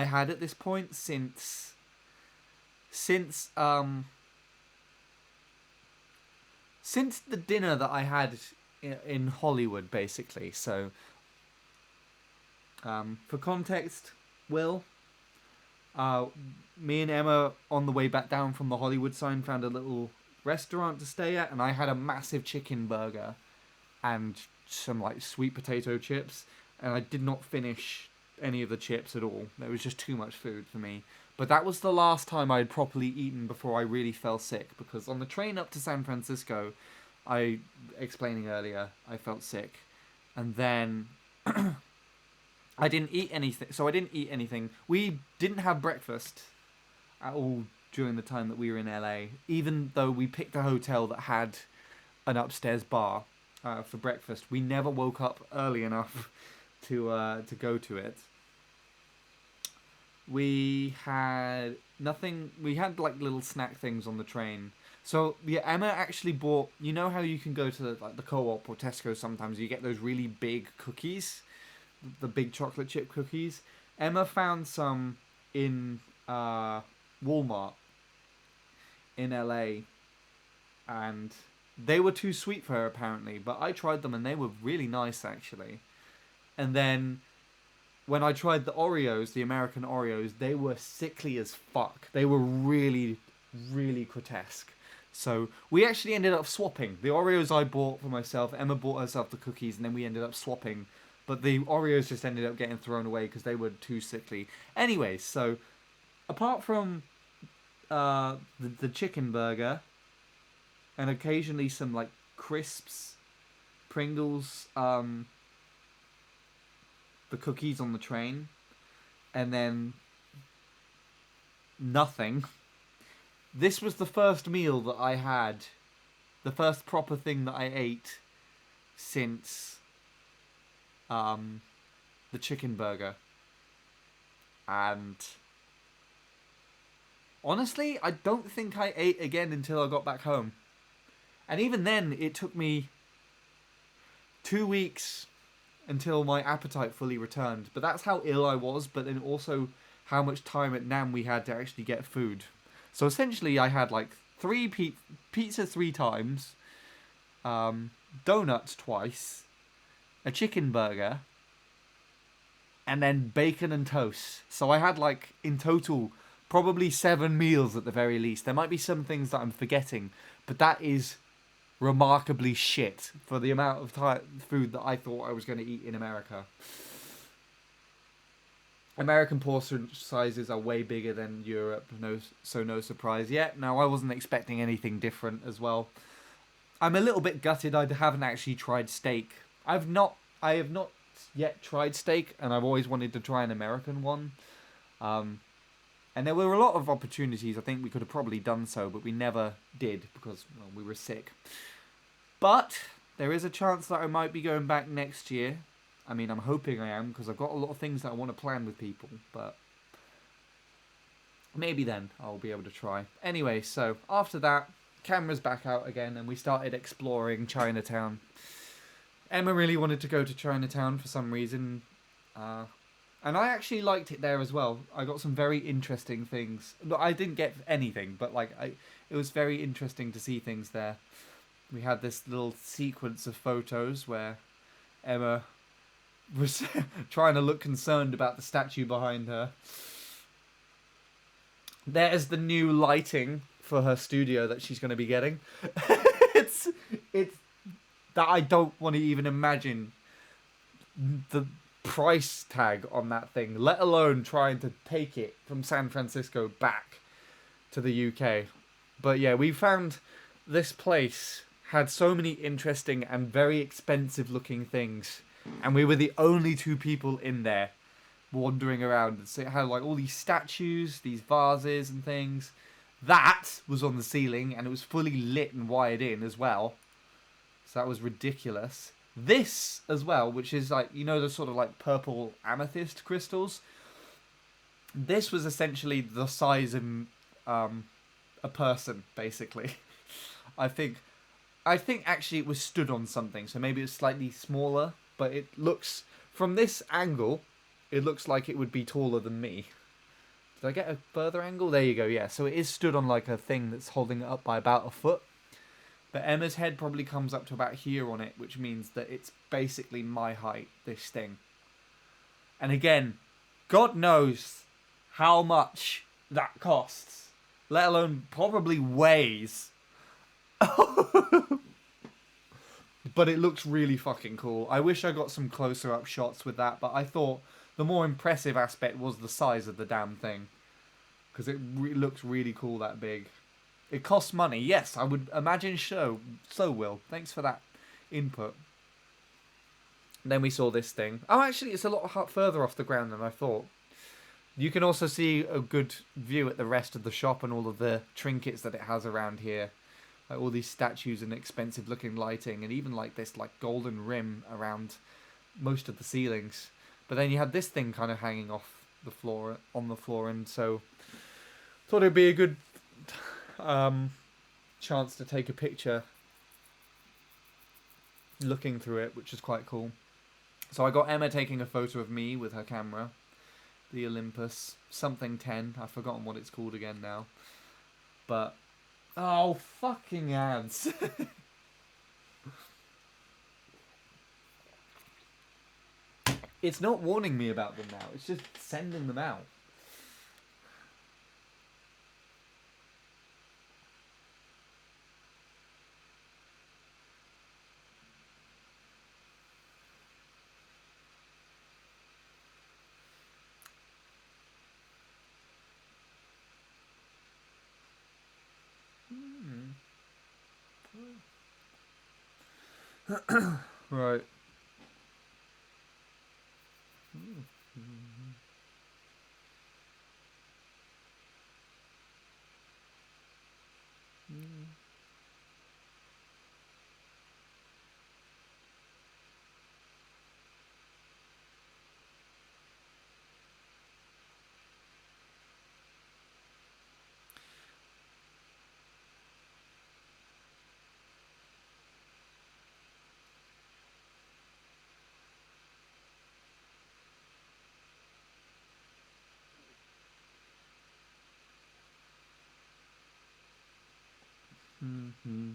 had at this point since the dinner that I had in Hollywood, basically. So, for context, Will, me and Emma on the way back down from the Hollywood sign found a little restaurant to stay at, and I had a massive chicken burger and some like sweet potato chips, and I did not finish any of the chips at all. There was just too much food for me. But that was the last time I had properly eaten before I really fell sick, because on the train up to San Francisco, explaining earlier, I felt sick, and then I didn't eat anything. So I didn't eat anything. We didn't have breakfast at all during the time that we were in LA, even though we picked a hotel that had an upstairs bar. For breakfast. We never woke up early enough to go to it. We had nothing. We had like little snack things on the train. So yeah, Emma actually bought. You know how you can go to the Co-op or Tesco sometimes. You get those really big cookies, the big chocolate chip cookies. Emma found some in Walmart in LA, and they were too sweet for her, apparently, but I tried them and they were really nice, actually. And then when I tried the Oreos, the American Oreos, they were sickly as fuck. They were really, really grotesque. So we actually ended up swapping. The Oreos I bought for myself, Emma bought herself the cookies, and then we ended up swapping. But the Oreos just ended up getting thrown away because they were too sickly. Anyway, so apart from the chicken burger, and occasionally some like crisps, Pringles, the cookies on the train, and then nothing. This was the first meal that I had, the first proper thing that I ate since the chicken burger. And honestly, I don't think I ate again until I got back home. And even then, it took me 2 weeks until my appetite fully returned. But that's how ill I was, but then also how much time at NAMM we had to actually get food. So essentially, I had like pizza 3 times, donuts twice, a chicken burger, and then bacon and toast. So I had like, in total, probably 7 meals at the very least. There might be some things that I'm forgetting, but that is remarkably shit for the amount of food that I thought I was going to eat in America. American portion sizes are way bigger than Europe, no surprise yet. Now, I wasn't expecting anything different as well. I'm a little bit gutted I haven't actually tried steak. I have not yet tried steak, and I've always wanted to try an American one. And there were a lot of opportunities. I think we could have probably done so, but we never did because we were sick. But there is a chance that I might be going back next year. I mean, I'm hoping I am, because I've got a lot of things that I want to plan with people. But maybe then I'll be able to try. Anyway, so after that, camera's back out again, and we started exploring Chinatown. Emma really wanted to go to Chinatown for some reason. And I actually liked it there as well. I got some very interesting things. No, I didn't get anything, but it was very interesting to see things there. We had this little sequence of photos where Emma was trying to look concerned about the statue behind her. There's the new lighting for her studio that she's going to be getting. it's that I don't want to even imagine the price tag on that thing, let alone trying to take it from San Francisco back. to the UK. But yeah, we found this place had so many interesting and very expensive looking things, and we were the only two people in there wandering around. So it had like all these statues, these vases and things. That was on the ceiling, and it was fully lit and wired in as well. So that was ridiculous. This as well, which is like, you know, the sort of like purple amethyst crystals. This was essentially the size of a person, basically. I think actually it was stood on something, so maybe it's slightly smaller, but it looks, from this angle, it looks like it would be taller than me. Did I get a further angle? There you go, yeah. So it is stood on like a thing that's holding it up by about a foot. But Emma's head probably comes up to about here on it, which means that it's basically my height, this thing. And again, God knows how much that costs, let alone probably weighs. But it looks really fucking cool. I wish I got some closer up shots with that, but I thought the more impressive aspect was the size of the damn thing. Because it looks really cool that big. It costs money, yes, I would imagine so, Will. Thanks for that input. Then we saw this thing. Oh, actually, it's a lot further off the ground than I thought. You can also see a good view at the rest of the shop and all of the trinkets that it has around here. Like all these statues and expensive looking lighting, and even like this like golden rim around most of the ceilings. But then you had this thing kind of hanging off the floor, on the floor, and so thought it'd be a good chance to take a picture looking through it, which is quite cool. So I got Emma taking a photo of me with her camera, the Olympus something 10. I've forgotten what it's called again now, but oh, fucking ads. It's not warning me about them now, it's just sending them out. Right. Mm-hmm.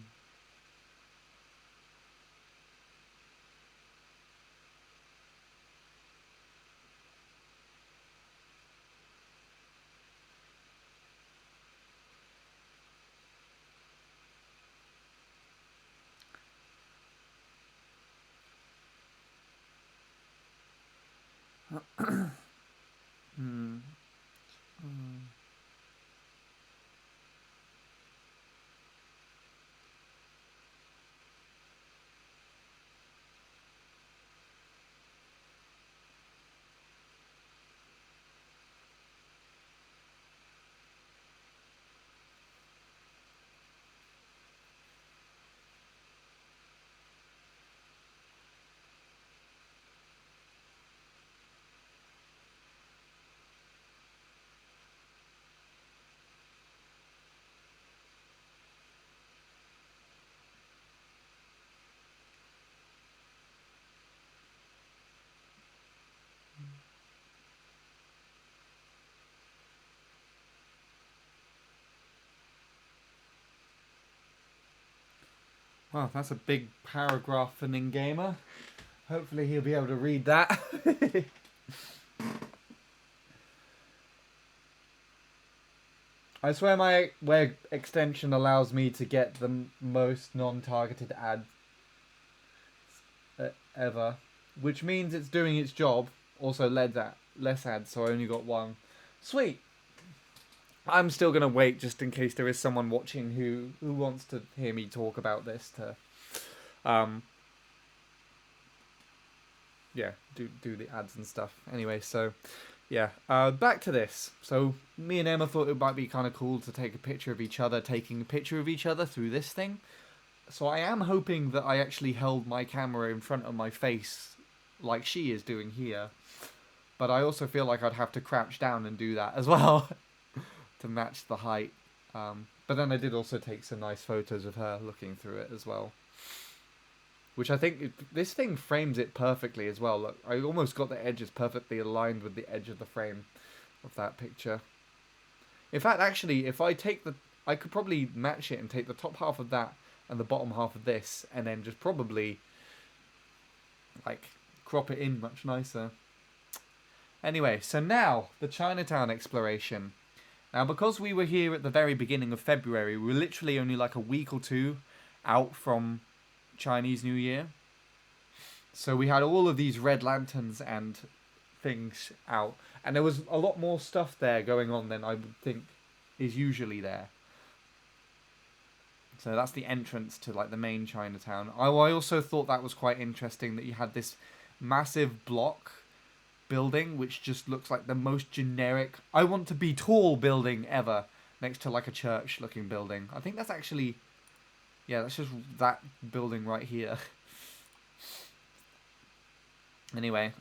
Hmm. Well, that's a big paragraph for Ningamer. Hopefully he'll be able to read that. I swear my web extension allows me to get the most non-targeted ads ever, which means it's doing its job. Also less ads, so I only got one. Sweet. I'm still gonna wait just in case there is someone watching who wants to hear me talk about this to, um, yeah, do the ads and stuff. Anyway, so yeah, back to this. So me and Emma thought it might be kind of cool to take a picture of each other, taking a picture of each other through this thing. So I am hoping that I actually held my camera in front of my face, like she is doing here. But I also feel like I'd have to crouch down and do that as well to match the height. But then I did also take some nice photos of her looking through it as well. Which I think, this thing frames it perfectly as well. Look, I almost got the edges perfectly aligned with the edge of the frame of that picture. In fact, actually, if I take I could probably match it and take the top half of that and the bottom half of this, and then just probably, like, crop it in much nicer. Anyway, so now, the Chinatown exploration. Now, because we were here at the very beginning of February, we were literally only like a week or two out from Chinese New Year. So we had all of these red lanterns and things out. And there was a lot more stuff there going on than I would think is usually there. So that's the entrance to like the main Chinatown. I also thought that was quite interesting that you had this massive block building which just looks like the most generic I want to be tall building ever next to like a church looking building. I think that's actually, yeah, that's just that building right here. Anyway,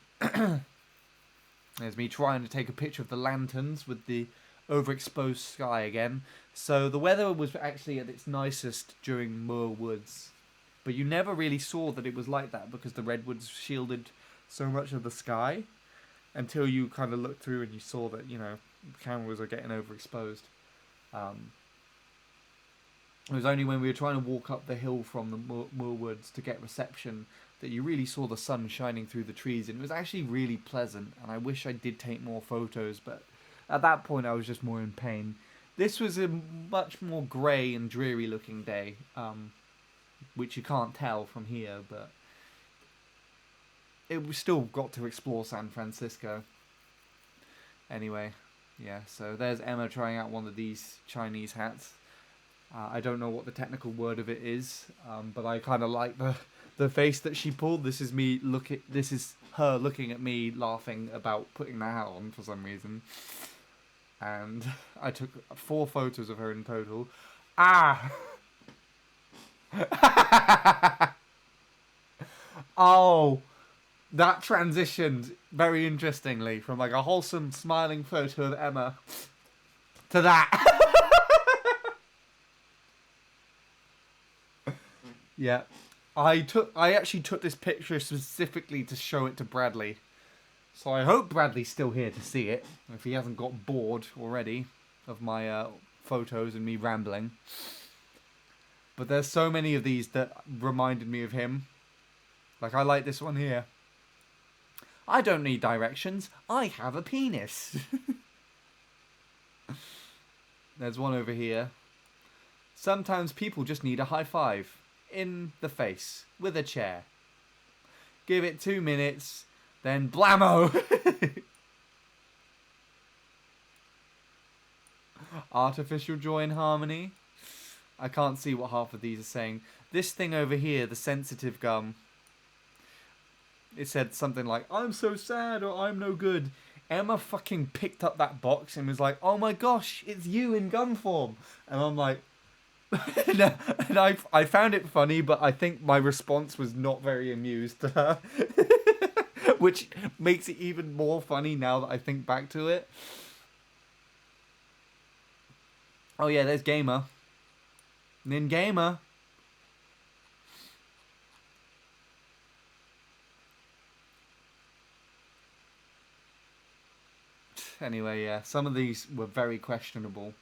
there's me trying to take a picture of the lanterns with the overexposed sky again. So the weather was actually at its nicest during Moor Woods, but you never really saw that it was like that because the redwoods shielded so much of the sky until you kind of looked through and you saw that, you know, the cameras are getting overexposed. It was only when we were trying to walk up the hill from the Moor Woods to get reception that you really saw the sun shining through the trees, and it was actually really pleasant, and I wish I did take more photos, but at that point I was just more in pain. This was a much more grey and dreary looking day, which you can't tell from here, but we still got to explore San Francisco. Anyway, yeah, so there's Emma trying out one of these Chinese hats. I don't know what the technical word of it is, but I kind of like the face that she pulled. This is this is her looking at me, laughing about putting the hat on for some reason. And I took 4 photos of her in total. Ah! Oh, that transitioned very interestingly from like a wholesome, smiling photo of Emma to that. Yeah, I actually took this picture specifically to show it to Bradley. So I hope Bradley's still here to see it, if he hasn't got bored already of my photos and me rambling. But there's so many of these that reminded me of him. Like, I like this one here. I don't need directions. I have a penis. There's one over here. Sometimes people just need a high five. In the face. With a chair. Give it 2 minutes. Then blammo! Artificial joy and harmony. I can't see what half of these are saying. This thing over here, the sensitive gum. It said something like, I'm so sad or I'm no good. Emma fucking picked up that box and was like, oh my gosh, it's you in gum form. And I'm like... and I found it funny, but I think my response was not very amused to her. Which makes it even more funny now that I think back to it. Oh yeah, there's Gamer. Nin Gamer. Anyway, yeah, some of these were very questionable.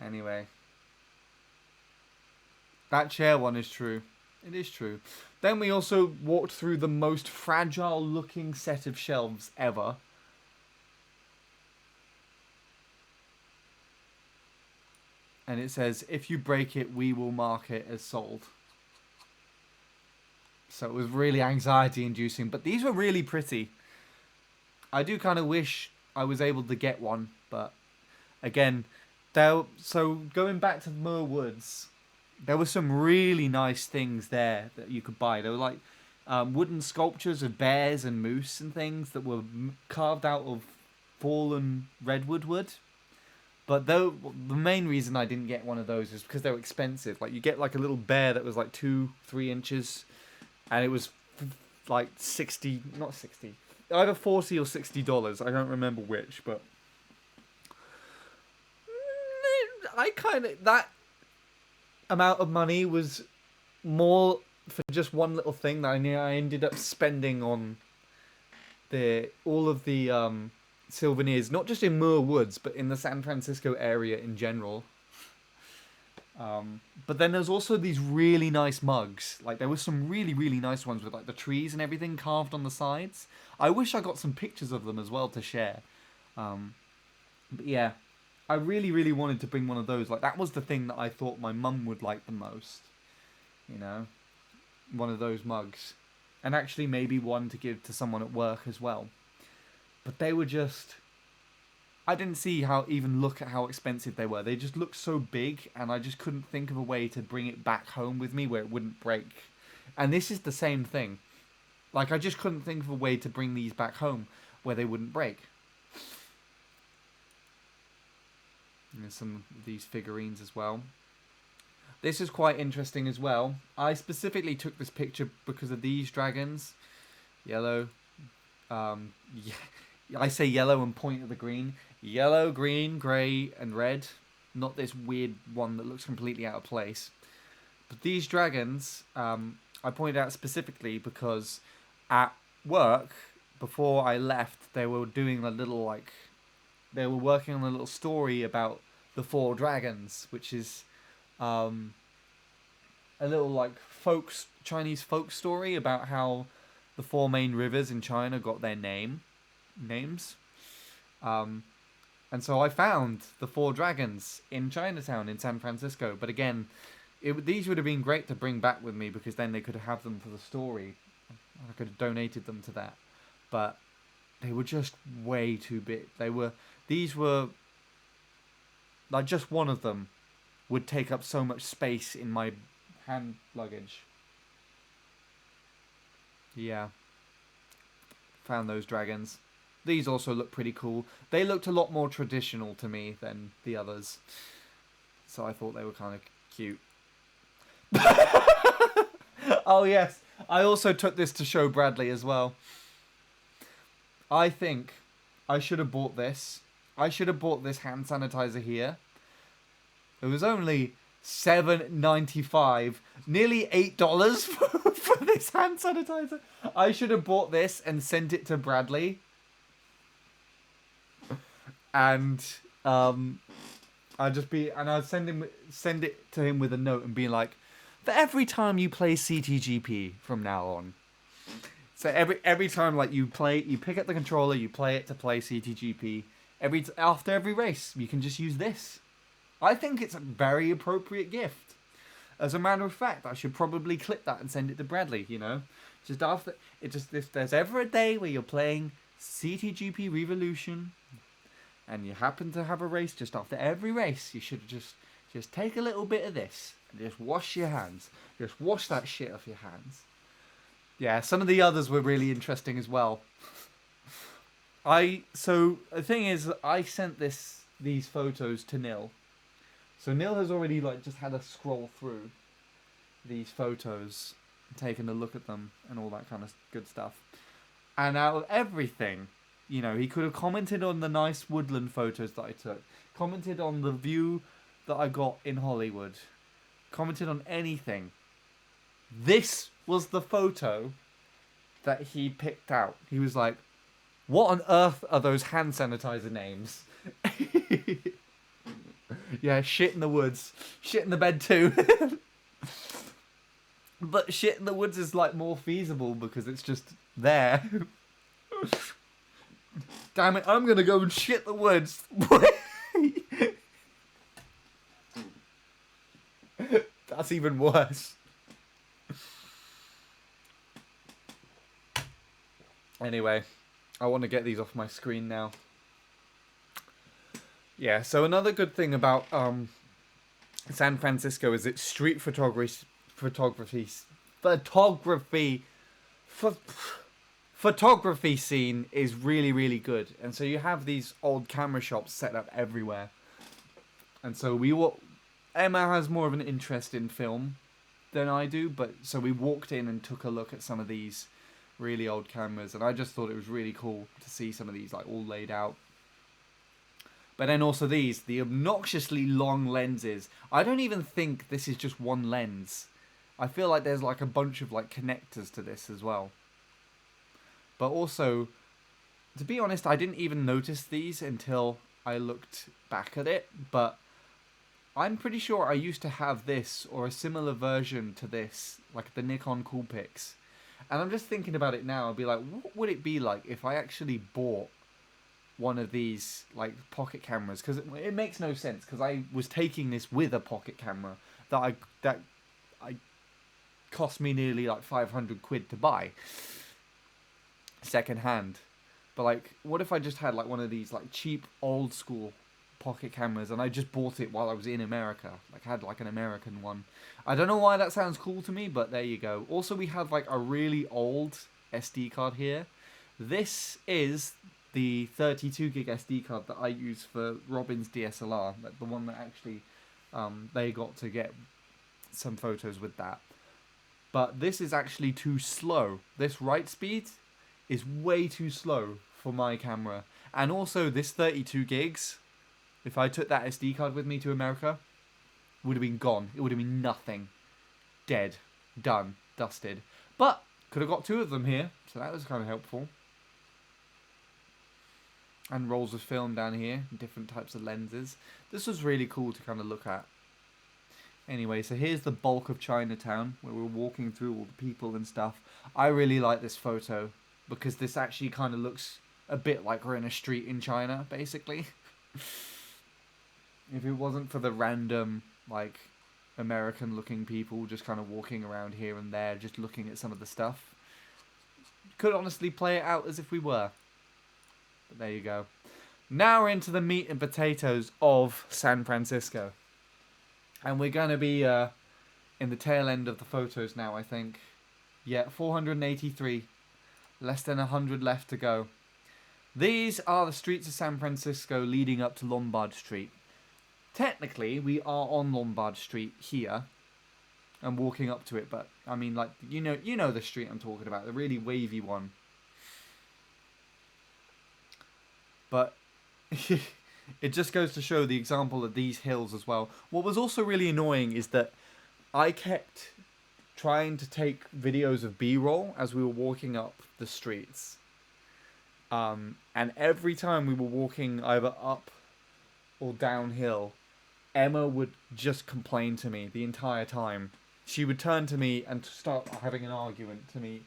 Anyway. That chair one is true. It is true. Then we also walked through the most fragile looking set of shelves ever. And it says, if you break it, we will mark it as sold. So it was really anxiety inducing, but these were really pretty. I do kind of wish I was able to get one, but again, so going back to Muir Woods, there were some really nice things there that you could buy. There were like wooden sculptures of bears and moose and things that were carved out of fallen redwood wood. But though the main reason I didn't get one of those is because they were expensive. Like you get like a little bear that was like 2-3 inches, and it was like 60, not 60, either 40 or $60. I don't remember which, but I kind of that amount of money was more for just one little thing that I ended up spending on all of the souvenirs, not just in Muir Woods, but in the San Francisco area in general. But then there's also these really nice mugs. Like there were some really, really nice ones with like the trees and everything carved on the sides. I wish I got some pictures of them as well to share. But yeah, I really, really wanted to bring one of those. Like that was the thing that I thought my mum would like the most. You know, one of those mugs. And actually maybe one to give to someone at work as well. But they were just... I didn't see look at how expensive they were. They just looked so big, and I just couldn't think of a way to bring it back home with me where it wouldn't break. And this is the same thing. Like, I just couldn't think of a way to bring these back home where they wouldn't break. And there's some of these figurines as well. This is quite interesting as well. I specifically took this picture because of these dragons. Yellow. Yeah, I say yellow and point at the green. Yellow, green, grey, and red. Not this weird one that looks completely out of place. But these dragons, I pointed out specifically because at work, before I left, they were doing a little, like... They were working on a little story about the 4 dragons, which is a little, like, Chinese folk story about how the 4 main rivers in China got their names. And so I found the 4 dragons in Chinatown in San Francisco. But again, these would have been great to bring back with me because then they could have them for the story. I could have donated them to that. But they were just way too big. These were, like just one of them would take up so much space in my hand luggage. Yeah. Found those dragons. These also look pretty cool. They looked a lot more traditional to me than the others. So I thought they were kind of cute. Oh yes, I also took this to show Bradley as well. I think I should have bought this. I should have bought this hand sanitizer here. It was only $7.95, nearly $8 for this hand sanitizer. I should have bought this and sent it to Bradley. And I'd send it to him with a note and be like, for every time you play CTGP from now on. So every time like you pick up the controller, you play it to play CTGP. After every race, you can just use this. I think it's a very appropriate gift. As a matter of fact, I should probably clip that and send it to Bradley. You know, just after if there's ever a day where you're playing CTGP Revolution, and you happen to have a race, just after every race, you should just take a little bit of this and just wash your hands. Just wash that shit off your hands. Yeah, some of the others were really interesting as well. So the thing is, I sent these photos to Nil. So Nil has already like just had a scroll through these photos, taken a look at them, and all that kind of good stuff. And out of everything, you know, he could have commented on the nice woodland photos that I took, commented on the view that I got in Hollywood, commented on anything. This was the photo that he picked out. He was like, what on earth are those hand sanitizer names? Yeah, shit in the woods. Shit in the bed too. But shit in the woods is like more feasible because it's just there. Damn it, I'm gonna go and shit the woods. That's even worse. Anyway, I want to get these off my screen now. Yeah, so another good thing about San Francisco is its street ph- photography scene is really, really good. And so you have these old camera shops set up everywhere. And so Emma has more of an interest in film than I do, but so we walked in and took a look at some of these really old cameras, and I just thought it was really cool to see some of these like all laid out. But then also the obnoxiously long lenses. I don't even think this is just one lens. I feel like there's like a bunch of like connectors to this as well. But also, to be honest, I didn't even notice these until I looked back at it, but I'm pretty sure I used to have this or a similar version to this, like the Nikon Coolpix. And I'm just thinking about it now. I'd be like, what would it be like if I actually bought one of these like pocket cameras? Because it makes no sense. Because I was taking this with a pocket camera that I cost me nearly like 500 quid to buy second hand. But like, what if I just had like one of these like cheap old school pocket cameras and I just bought it while I was in America? Like, I had like an American one. I don't know why that sounds cool to me, but there you go. Also, we have like a really old SD card here. This is the 32 gig SD card that I use for Robin's DSLR, like the one that actually they got to get some photos with that. But this is actually too slow. This write speed is way too slow for my camera. And also this 32 gigs, if I took that SD card with me to America, would have been gone. It would have been nothing. Dead. Done. Dusted. But could have got two of them here, so that was kind of helpful. And rolls of film down here, different types of lenses. This was really cool to kind of look at. Anyway, so here's the bulk of Chinatown, where we're walking through all the people and stuff. I really like this photo, because this actually kind of looks a bit like we're in a street in China, basically. If it wasn't for the random, like, American-looking people just kind of walking around here and there, just looking at some of the stuff, could honestly play it out as if we were. But there you go. Now we're into the meat and potatoes of San Francisco. And we're going to be in the tail end of the photos now, I think. Yeah, 483. Less than 100 left to go. These are the streets of San Francisco leading up to Lombard Street. Technically, we are on Lombard Street here and walking up to it, but I mean, like, you know the street I'm talking about, the really wavy one. But it just goes to show the example of these hills as well. What was also really annoying is that I kept trying to take videos of B-roll as we were walking up the streets. And every time we were walking either up or downhill, Emma would just complain to me the entire time. She would turn to me and start having an argument to me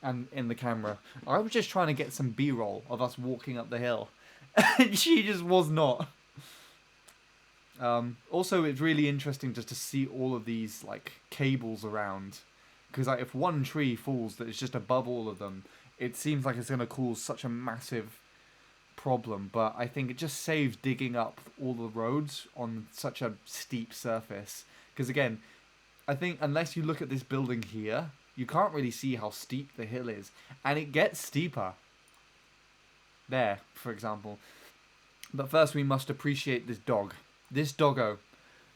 and in the camera. I was just trying to get some B-roll of us walking up the hill. And she just was not. Also, it's really interesting just to see all of these like cables around, because like if one tree falls that is just above all of them, it seems like it's going to cause such a massive problem. But I think it just saves digging up all the roads on such a steep surface. Because again, I think unless you look at this building here, you can't really see how steep the hill is, and it gets steeper. There, for example. But first we must appreciate this dog. This doggo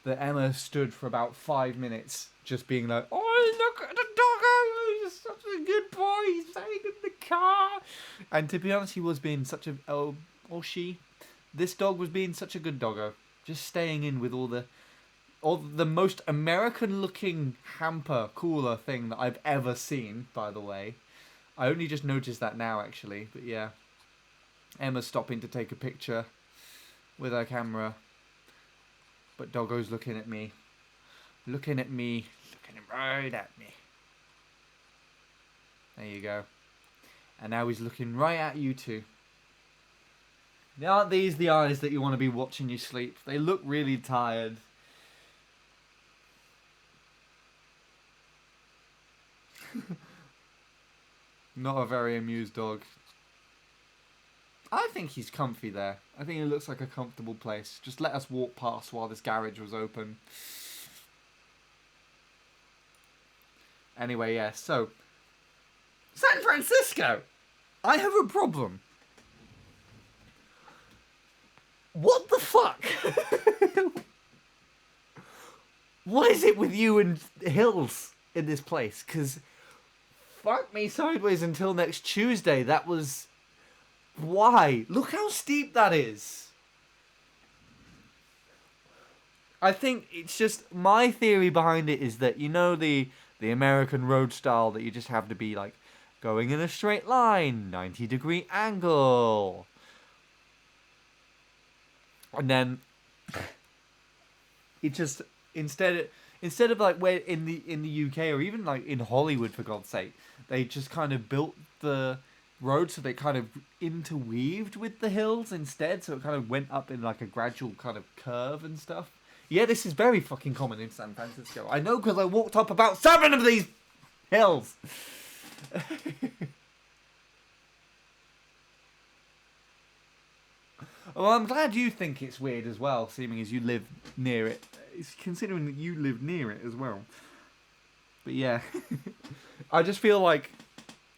that Emma stood for about 5 minutes just being like, oh, look at the doggo! He's such a good boy! He's staying in the car! And to be honest, he was being such a... Oh, or she. This dog was being such a good doggo. Just staying in with all the most American-looking hamper cooler thing that I've ever seen, by the way. I only just noticed that now, actually. But yeah. Emma's stopping to take a picture with her camera. But Doggo's looking at me. Looking at me. Looking right at me. There you go. And now he's looking right at you too. Aren't these the eyes that you want to be watching you sleep? They look really tired. Not a very amused dog. I think he's comfy there. I think it looks like a comfortable place. Just let us walk past while this garage was open. Anyway, yeah, so... San Francisco! I have a problem. What the fuck? What is it with you and hills in this place? Because fuck me sideways until next Tuesday. That was... Why? Look how steep that is. I think it's just... My theory behind it is that, you know, the American road style that you just have to be, like, going in a straight line, 90-degree angle. And then it just... Instead of like where in the UK or even like in Hollywood, for God's sake, they just kind of built the road so they kind of interweaved with the hills instead, so it kind of went up in like a gradual kind of curve and stuff. Yeah, this is very fucking common in San Francisco. I know because I walked up about 7 of these hills. Well, I'm glad you think it's weird as well, seeming as you live near it. It's considering that you live near it as well. But yeah, I just feel like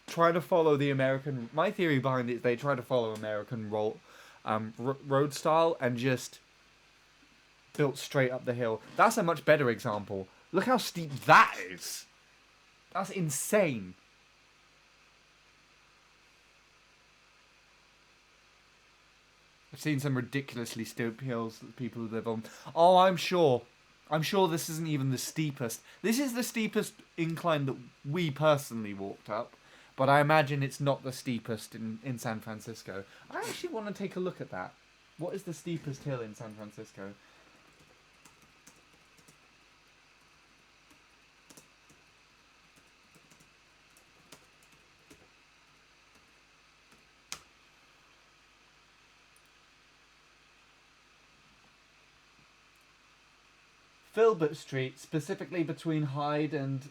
trying to follow the American... My theory behind it is they try to follow American road style and just built straight up the hill. That's a much better example. Look how steep that is. That's insane. I've seen some ridiculously steep hills that people live on. Oh, I'm sure this isn't even the steepest. This is the steepest incline that we personally walked up. But I imagine it's not the steepest in San Francisco. I actually want to take a look at that. What is the steepest hill in San Francisco? Filbert Street, specifically between Hyde and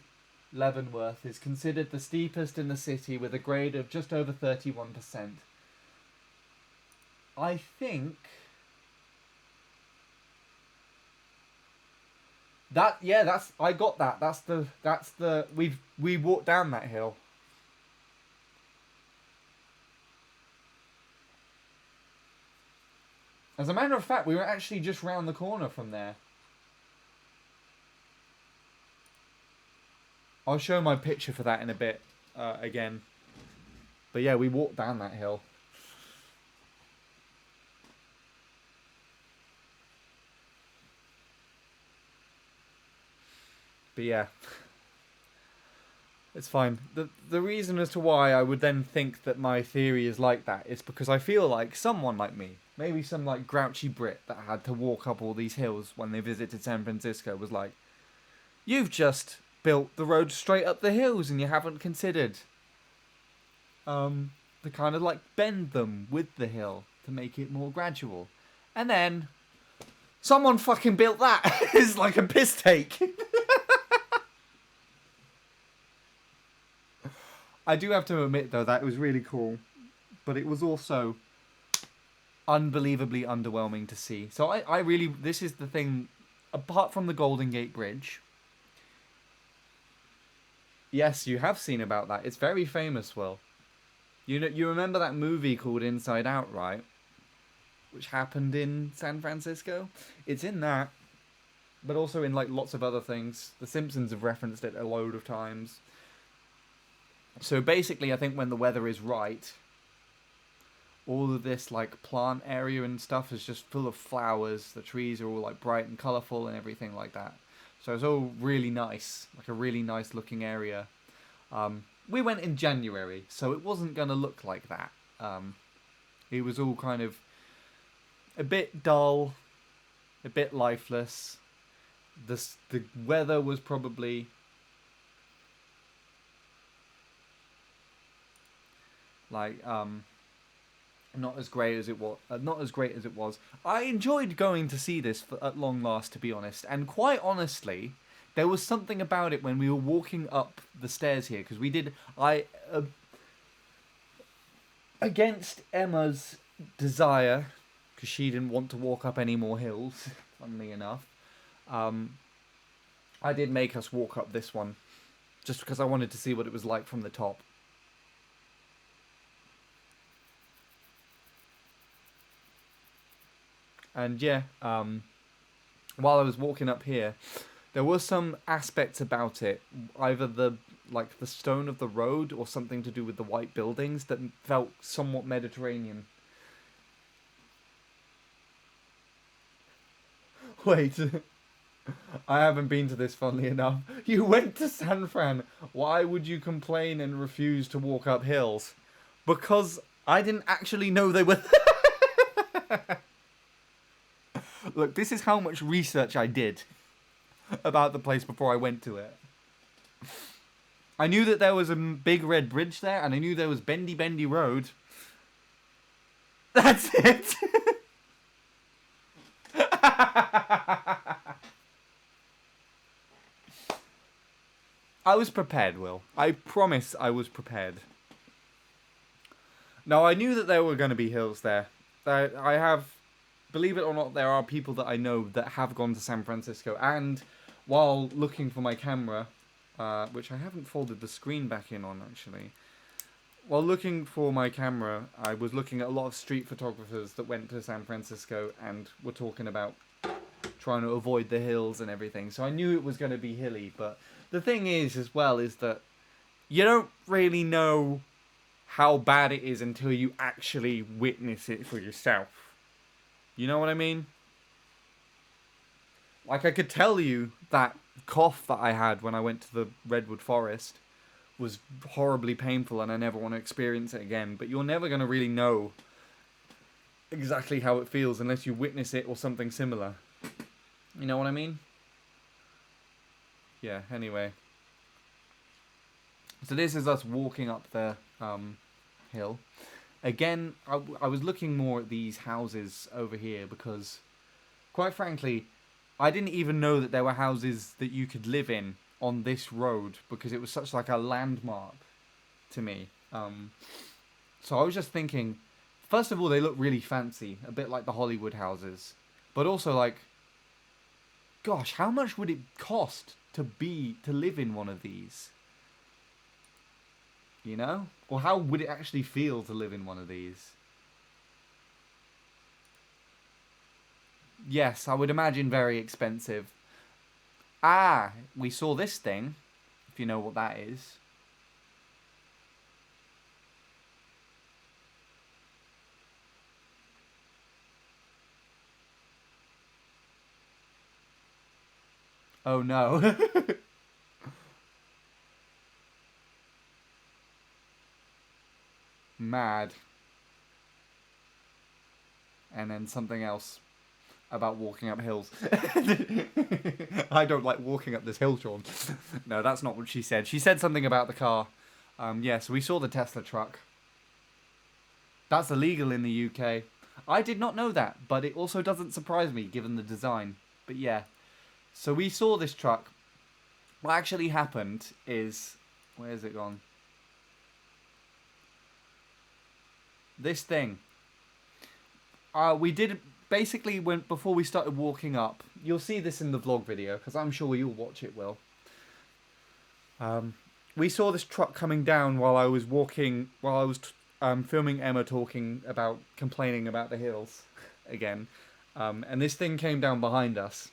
Leavenworth, is considered the steepest in the city with a grade of just over 31%. I think... I got that. We walked down that hill. As a matter of fact, we were actually just round the corner from there. I'll show my picture for that in a bit, again. But yeah, we walked down that hill. But yeah, it's fine. The reason as to why I would then think that my theory is like that is because I feel like someone like me, maybe some like grouchy Brit that had to walk up all these hills when they visited San Francisco, was like, you've just built the road straight up the hills and you haven't considered to kind of like bend them with the hill to make it more gradual. And then someone fucking built that. It's like a piss take. I do have to admit though that it was really cool, but it was also unbelievably underwhelming to see. So I really, this is the thing, apart from the Golden Gate Bridge. Yes, you have seen about that. It's very famous, Will. You remember that movie called Inside Out, right? Which happened in San Francisco? It's in that, but also in like lots of other things. The Simpsons have referenced it a load of times. So basically, I think when the weather is right, all of this like plant area and stuff is just full of flowers. The trees are all like bright and colourful and everything like that. So it's all really nice, like a really nice looking area. We went in January, so it wasn't going to look like that. It was all kind of a bit dull, a bit lifeless. The weather was probably like not as great as it was. I enjoyed going to see this at long last, to be honest. And quite honestly, there was something about it when we were walking up the stairs here, because against Emma's desire, because she didn't want to walk up any more hills, funnily enough, I did make us walk up this one, just because I wanted to see what it was like from the top. And yeah, while I was walking up here, there were some aspects about it, either the stone of the road or something to do with the white buildings that felt somewhat Mediterranean. Wait, I haven't been to this, funnily enough. You went to San Fran. Why would you complain and refuse to walk up hills? Because I didn't actually know they were there. Look, this is how much research I did about the place before I went to it. I knew that there was a big red bridge there, and I knew there was Bendy Bendy Road. That's it. I was prepared, Will. I promise I was prepared. Now, I knew that there were going to be hills there. I have, believe it or not, there are people that I know that have gone to San Francisco. And while looking for my camera, which I haven't folded the screen back in on, actually. While looking for my camera, I was looking at a lot of street photographers that went to San Francisco and were talking about trying to avoid the hills and everything. So I knew it was going to be hilly, but the thing is, as well, is that you don't really know how bad it is until you actually witness it for yourself. You know what I mean? Like, I could tell you that cough that I had when I went to the Redwood Forest was horribly painful and I never want to experience it again. But you're never going to really know exactly how it feels unless you witness it or something similar. You know what I mean? Yeah, anyway. So this is us walking up the hill. Again, I was looking more at these houses over here because, quite frankly, I didn't even know that there were houses that you could live in on this road because it was such like a landmark to me. So I was just thinking, first of all, they look really fancy, a bit like the Hollywood houses. But also, like, gosh, how much would it cost to live in one of these? You know? Or how would it actually feel to live in one of these? Yes, I would imagine very expensive. Ah, we saw this thing, if you know what that is. Oh no. Mad. And then something else about walking up hills. I don't like walking up this hill, Sean. No, that's not what she said. She said something about the car. Yeah, so we saw the Tesla truck. That's illegal in the UK. I did not know that, but it also doesn't surprise me given the design. But yeah. So we saw this truck. What actually happened is... Where's it gone? This thing. We did... Basically, before we started walking up... You'll see this in the vlog video, because I'm sure you'll watch it, Will. We saw this truck coming down while I was walking... While I was filming Emma complaining about the hills again. And this thing came down behind us.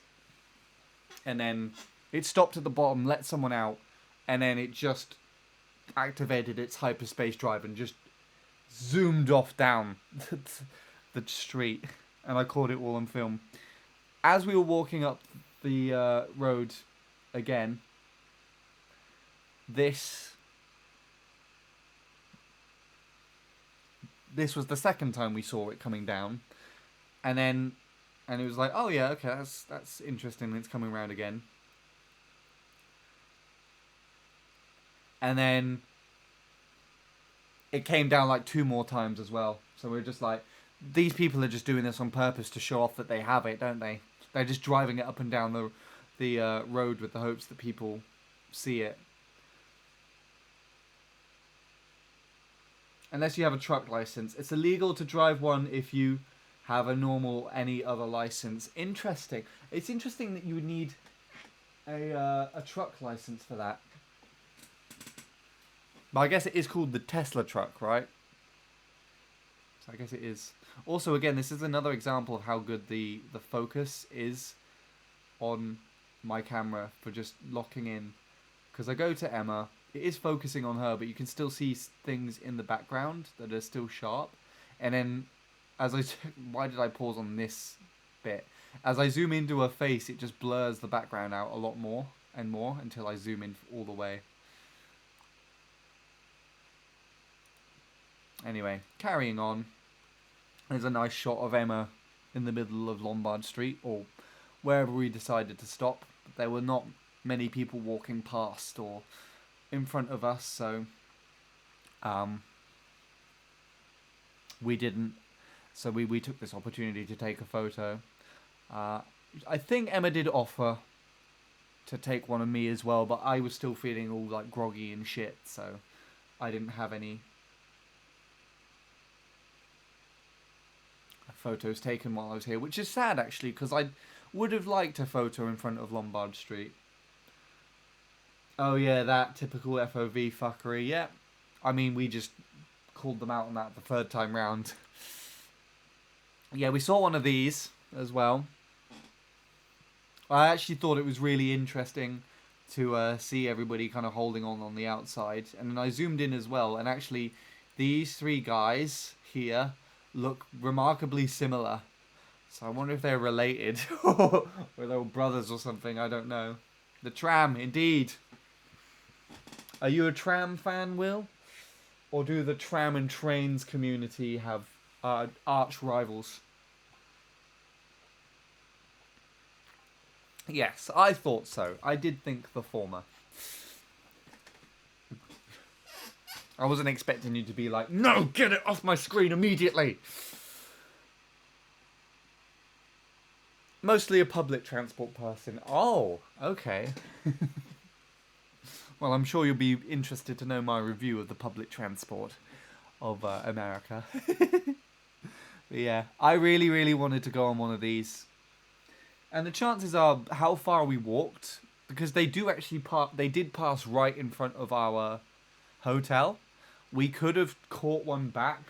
And then it stopped at the bottom, let someone out, and then it just activated its hyperspace drive and just zoomed off down the street. And I caught it all on film. As we were walking up the road again, this was the second time we saw it coming down. And it was like, oh yeah, okay, that's interesting. It's coming around again. And then it came down like 2 more times as well. So we're just like, these people are just doing this on purpose to show off that they have it, don't they? They're just driving it up and down the road with the hopes that people see it. unless you have a truck license. It's illegal to drive one if you have a normal any other license. Interesting. It's interesting that you would need a truck license for that. But I guess it is called the Tesla truck, right? So I guess it is. Also, again, this is another example of how good the focus is on my camera for just locking in. Because I go to Emma, it is focusing on her, but you can still see things in the background that are still sharp. And then, why did I pause on this bit? As I zoom into her face, it just blurs the background out a lot more and more until I zoom in all the way. Anyway, carrying on. There's a nice shot of Emma in the middle of Lombard Street, or wherever we decided to stop. There were not many people walking past or in front of us, so we didn't. So we took this opportunity to take a photo. I think Emma did offer to take one of me as well, but I was still feeling all like groggy and shit, so I didn't have any photos taken while I was here, which is sad actually, because I would have liked a photo in front of Lombard Street. Oh yeah, that typical FOV fuckery. Yeah, I mean, we just called them out on that the third time round. Yeah, we saw one of these as well. I actually thought it was really interesting to see everybody kind of holding on the outside, and then I zoomed in as well, and actually these three guys here look remarkably similar. So I wonder if they're related or they're brothers or something. I don't know. The tram, indeed. Are you a tram fan, Will? Or do the tram and trains community have arch rivals? Yes, I thought so. I did think the former. I wasn't expecting you to be like, no, get it off my screen immediately. Mostly a public transport person. Oh, okay. Well, I'm sure you'll be interested to know my review of the public transport of America. But yeah, I really, really wanted to go on one of these. And the chances are how far we walked, because they do actually they did pass right in front of our hotel. We could have caught one back,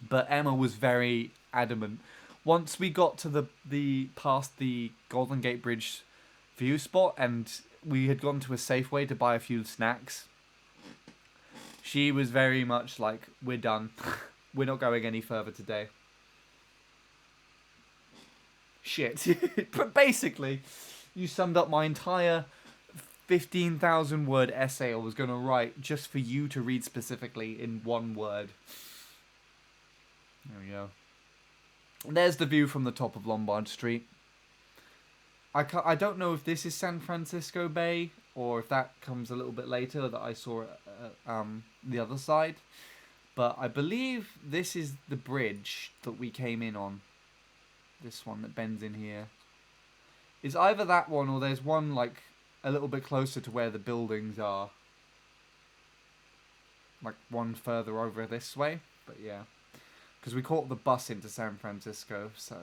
but Emma was very adamant. Once we got to the past the Golden Gate Bridge view spot and we had gone to a Safeway to buy a few snacks, she was very much like, we're done. We're not going any further today. Shit. But basically, you summed up my entire 15,000 word essay I was going to write just for you to read specifically in one word. There we go. And there's the view from the top of Lombard Street. I don't know if this is San Francisco Bay or if that comes a little bit later that I saw the other side. But I believe this is the bridge that we came in on. This one that bends in here. It's either that one or there's one like a little bit closer to where the buildings are. Like one further over this way. But yeah. Because we caught the bus into San Francisco, so.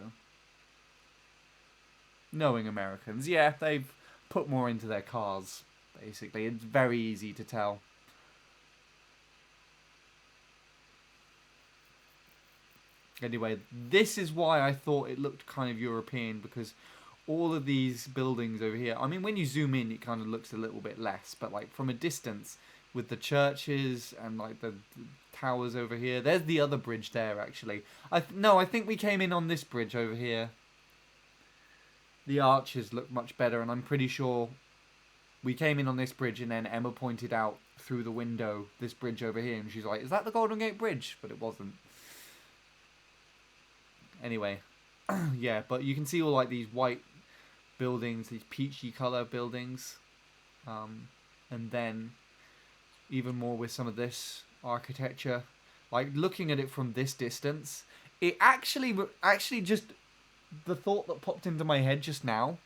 Knowing Americans, yeah, they've put more into their cars, basically. It's very easy to tell. Anyway, this is why I thought it looked kind of European, because all of these buildings over here, I mean, when you zoom in, it kind of looks a little bit less, but like from a distance, with the churches and like the towers over here, there's the other bridge there, actually. I think we came in on this bridge over here. The arches look much better, and I'm pretty sure we came in on this bridge, and then Emma pointed out through the window this bridge over here, and she's like, is that the Golden Gate Bridge? But it wasn't. Anyway, yeah, but you can see all like these white buildings, these peachy colour buildings, and then even more with some of this architecture. Like looking at it from this distance, it actually just, the thought that popped into my head just now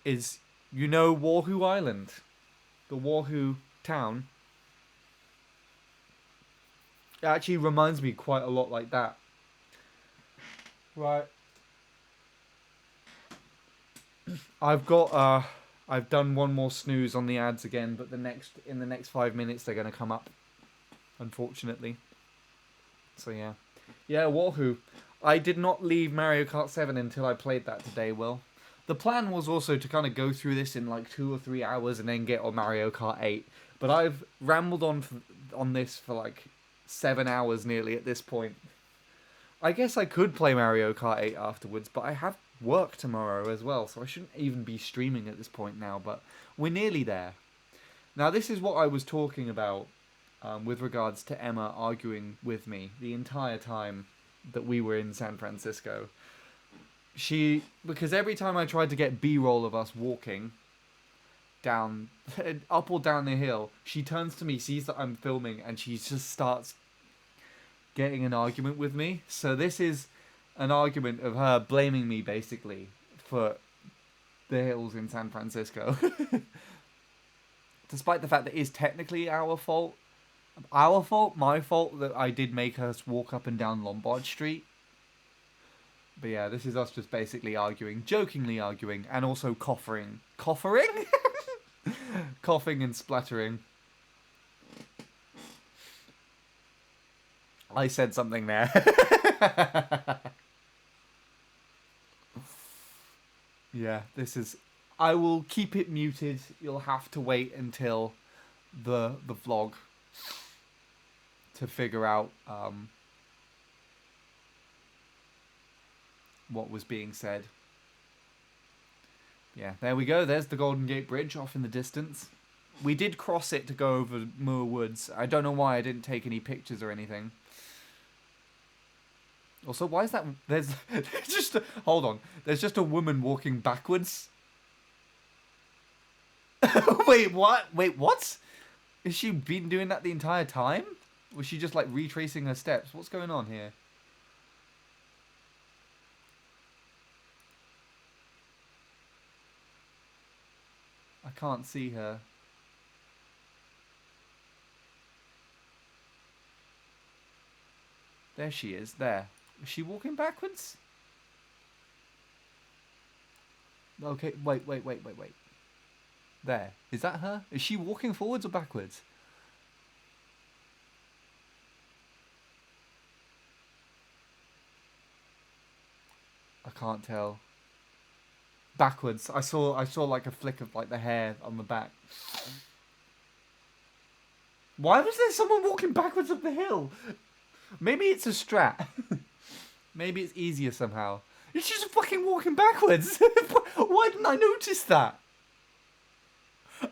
is, you know, Wahoo Island, the Wahoo town. It actually reminds me quite a lot like that. Right. I've done one more snooze on the ads again, but in the next 5 minutes they're gonna come up, unfortunately. So yeah. Yeah, Wahoo. I did not leave Mario Kart 7 until I played that today, Will. The plan was also to kind of go through this in like 2 or 3 hours and then get on Mario Kart 8. But I've rambled on this for like 7 hours nearly at this point. I guess I could play Mario Kart 8 afterwards, but I have work tomorrow as well, so I shouldn't even be streaming at this point now, but we're nearly there. Now, this is what I was talking about with regards to Emma arguing with me the entire time that we were in San Francisco. Because every time I tried to get B-roll of us walking down, up or down the hill, she turns to me, sees that I'm filming, and she just starts getting an argument with me. So this is an argument of her blaming me, basically, for the hills in San Francisco. Despite the fact that it is technically our fault. My fault that I did make us walk up and down Lombard Street. But yeah, this is us just basically arguing, jokingly arguing, and also coughing. Coughing? Coughing and splattering. I said something there. Yeah, this is... I will keep it muted. You'll have to wait until the vlog to figure out what was being said. Yeah, there we go. There's the Golden Gate Bridge off in the distance. We did cross it to go over Moor Woods. I don't know why I didn't take any pictures or anything. Also, why is that... There's just... Hold on. There's just a woman walking backwards. Wait, what? Wait, what? Has she been doing that the entire time? Was she just, like, retracing her steps? What's going on here? I can't see her. There she is. There. Is she walking backwards? Okay, wait. There. Is that her? Is she walking forwards or backwards? I can't tell. Backwards. I saw like a flick of like the hair on the back. Why was there someone walking backwards up the hill? Maybe it's a strat. Maybe it's easier somehow. She's just fucking walking backwards. Why didn't I notice that?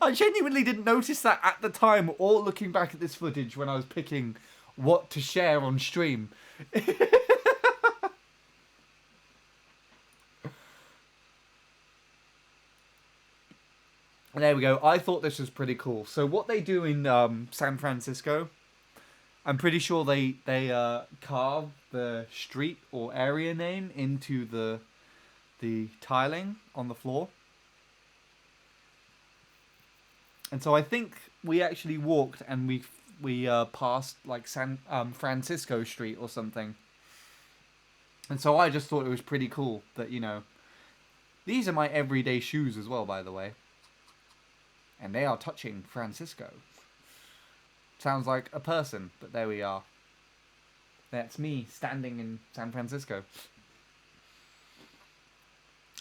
I genuinely didn't notice that at the time or looking back at this footage when I was picking what to share on stream. There we go. I thought this was pretty cool. So what they do in San Francisco, I'm pretty sure they carve the street or area name into the tiling on the floor. And so I think we actually walked and we passed like San Francisco Street or something. And so I just thought it was pretty cool that, you know, these are my everyday shoes as well, by the way. And they are touching Francisco. Sounds like a person, but there we are. That's me standing in San Francisco.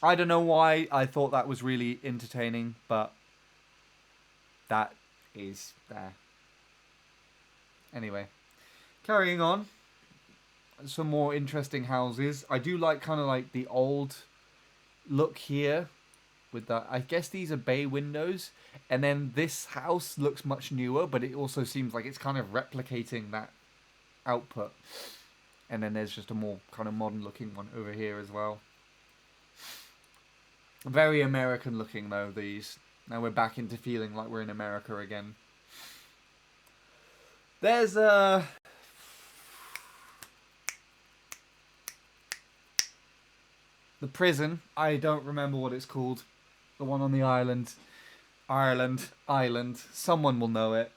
I don't know why I thought that was really entertaining, but that is there. Anyway, carrying on. Some more interesting houses. I do like kind of like the old look here. With that, I guess these are bay windows, and then this house looks much newer, but it also seems like it's kind of replicating that output. And then there's just a more kind of modern looking one over here as well. Very American looking though, these. Now we're back into feeling like we're in America again. There's the prison. I don't remember what it's called. The one on the island. Ireland. Someone will know it.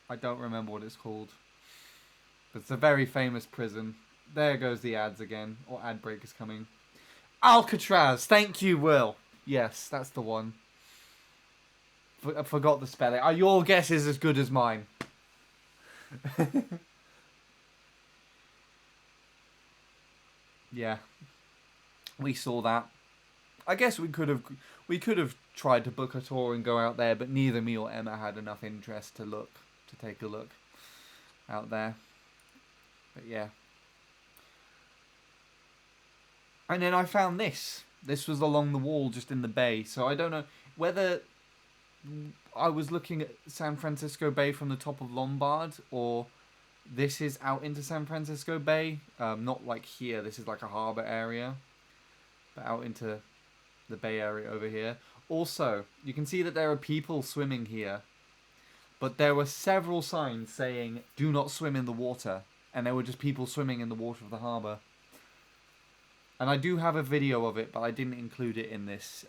I don't remember what it's called. But it's a very famous prison. There goes the ads again, or ad break is coming. Alcatraz. Thank you, Will. Yes, that's the one. I forgot the spelling. Your guess is as good as mine. Yeah, we saw that. I guess we could have tried to book a tour and go out there, but neither me or Emma had enough interest to take a look out there. But yeah. And then I found this. This was along the wall just in the bay. So I don't know whether I was looking at San Francisco Bay from the top of Lombard, or this is out into San Francisco Bay. Not like here. This is like a harbor area, but out into the Bay Area over here. Also, you can see that there are people swimming here, but there were several signs saying "Do not swim in the water," and there were just people swimming in the water of the harbor. And I do have a video of it, but I didn't include it in this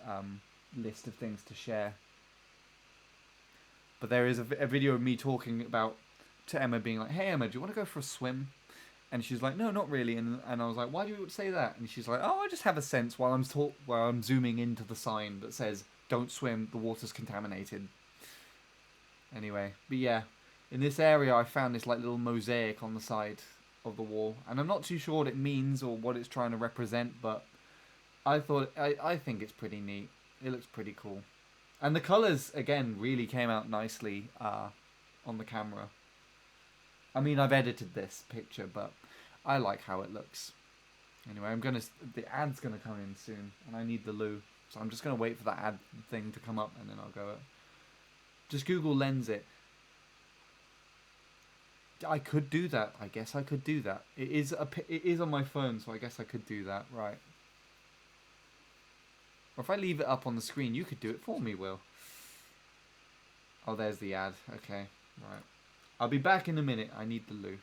list of things to share. But there is a video of me talking about to Emma, being like, "Hey Emma, do you want to go for a swim?" And she's like, "No, not really." And I was like, "Why do you say that?" And she's like, "Oh, I just have a sense while I'm zooming into the sign that says don't swim, the water's contaminated." Anyway, but yeah, in this area I found this like little mosaic on the side of the wall, and I'm not too sure what it means or what it's trying to represent, but I think it's pretty neat. It looks pretty cool. And the colours again really came out nicely on the camera. I mean, I've edited this picture, but I like how it looks. Anyway, the ad's gonna come in soon, and I need the loo, so I'm just gonna wait for that ad thing to come up, and then I'll go. Just Google Lensit. I could do that. I guess I could do that. It is on my phone, so I guess I could do that. Right. Or if I leave it up on the screen, you could do it for me, Will. Oh, there's the ad. Okay. Right. I'll be back in a minute. I need the loo.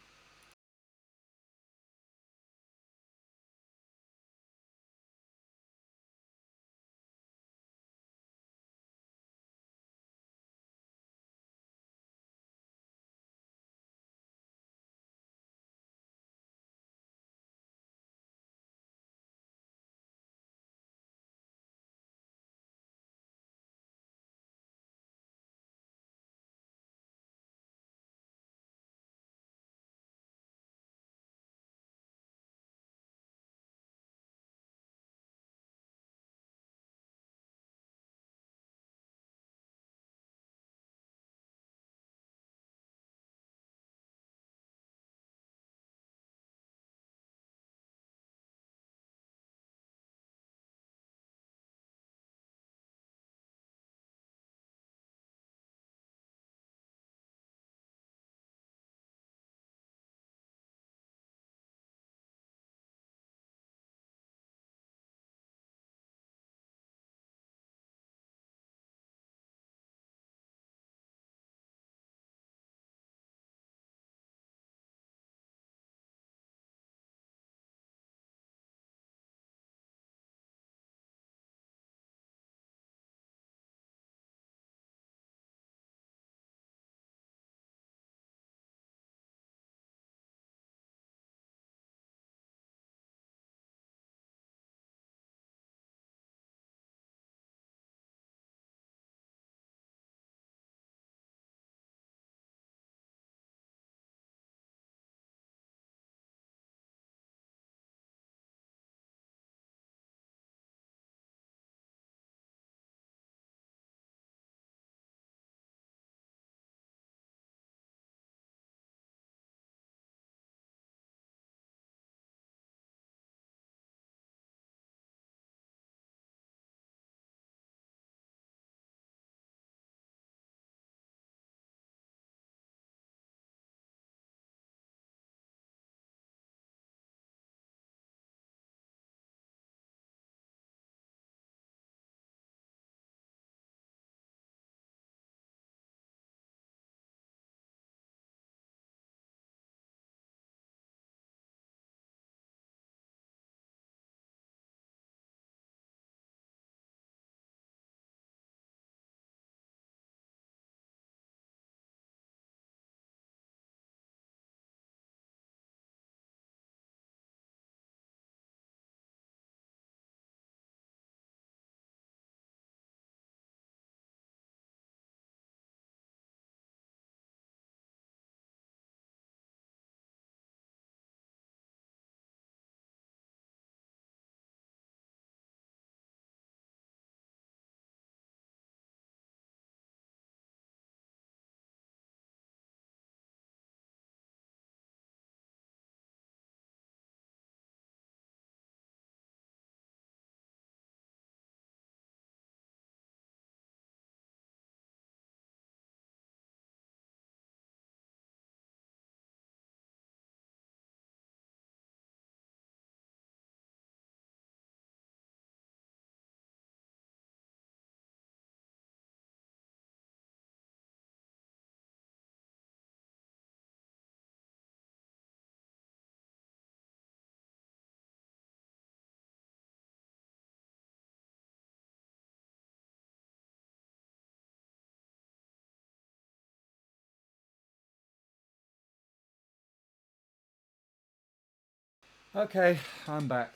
Okay, I'm back.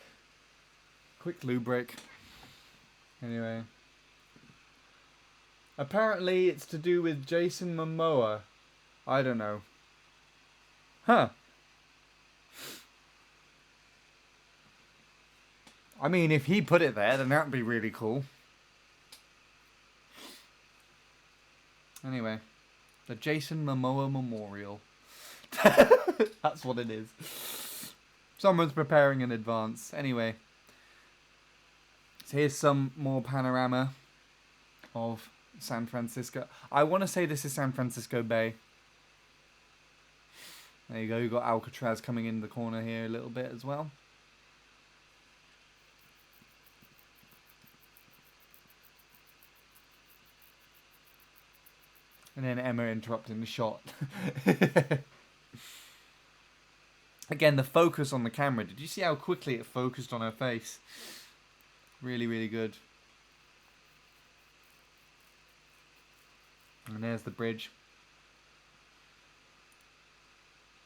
Quick loo break. Anyway. Apparently it's to do with Jason Momoa. I don't know. Huh. I mean, if he put it there, then that'd be really cool. Anyway. The Jason Momoa Memorial. That's what it is. Someone's preparing in advance. Anyway. So here's some more panorama of San Francisco. I want to say this is San Francisco Bay. There you go. You've got Alcatraz coming in the corner here a little bit as well. And then Emma interrupting the shot. Again, the focus on the camera. Did you see how quickly it focused on her face? Really, really good. And there's the bridge.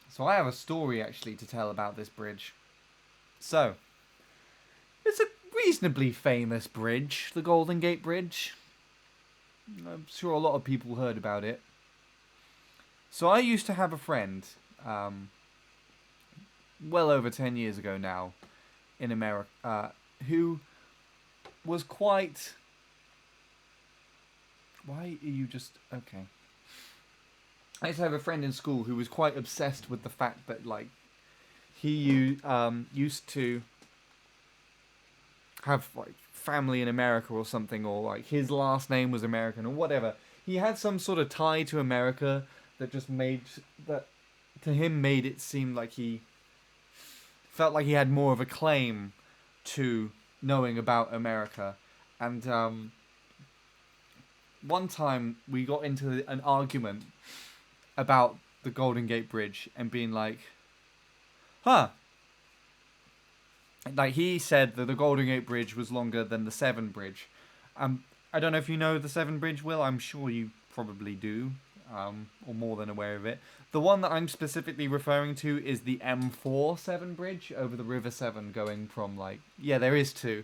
So I have a story actually to tell about this bridge. So, it's a reasonably famous bridge, the Golden Gate Bridge. I'm sure a lot of people heard about it. So I used to have a friend, well over 10 years ago now, in America, who was quite... Why are you just... Okay. I used to have a friend in school who was quite obsessed with the fact that, like, he used to have, like, family in America or something, or, like, his last name was American or whatever. He had some sort of tie to America that just made... that to him made it seem like he felt like he had more of a claim to knowing about America. And one time we got into an argument about the Golden Gate Bridge and being like, huh. Like, he said that the Golden Gate Bridge was longer than the Severn Bridge. I don't know if you know the Severn Bridge, Will. I'm sure you probably do, or more than aware of it. The one that I'm specifically referring to is the M4 Severn Bridge over the River Severn, going from, like... Yeah, there is two.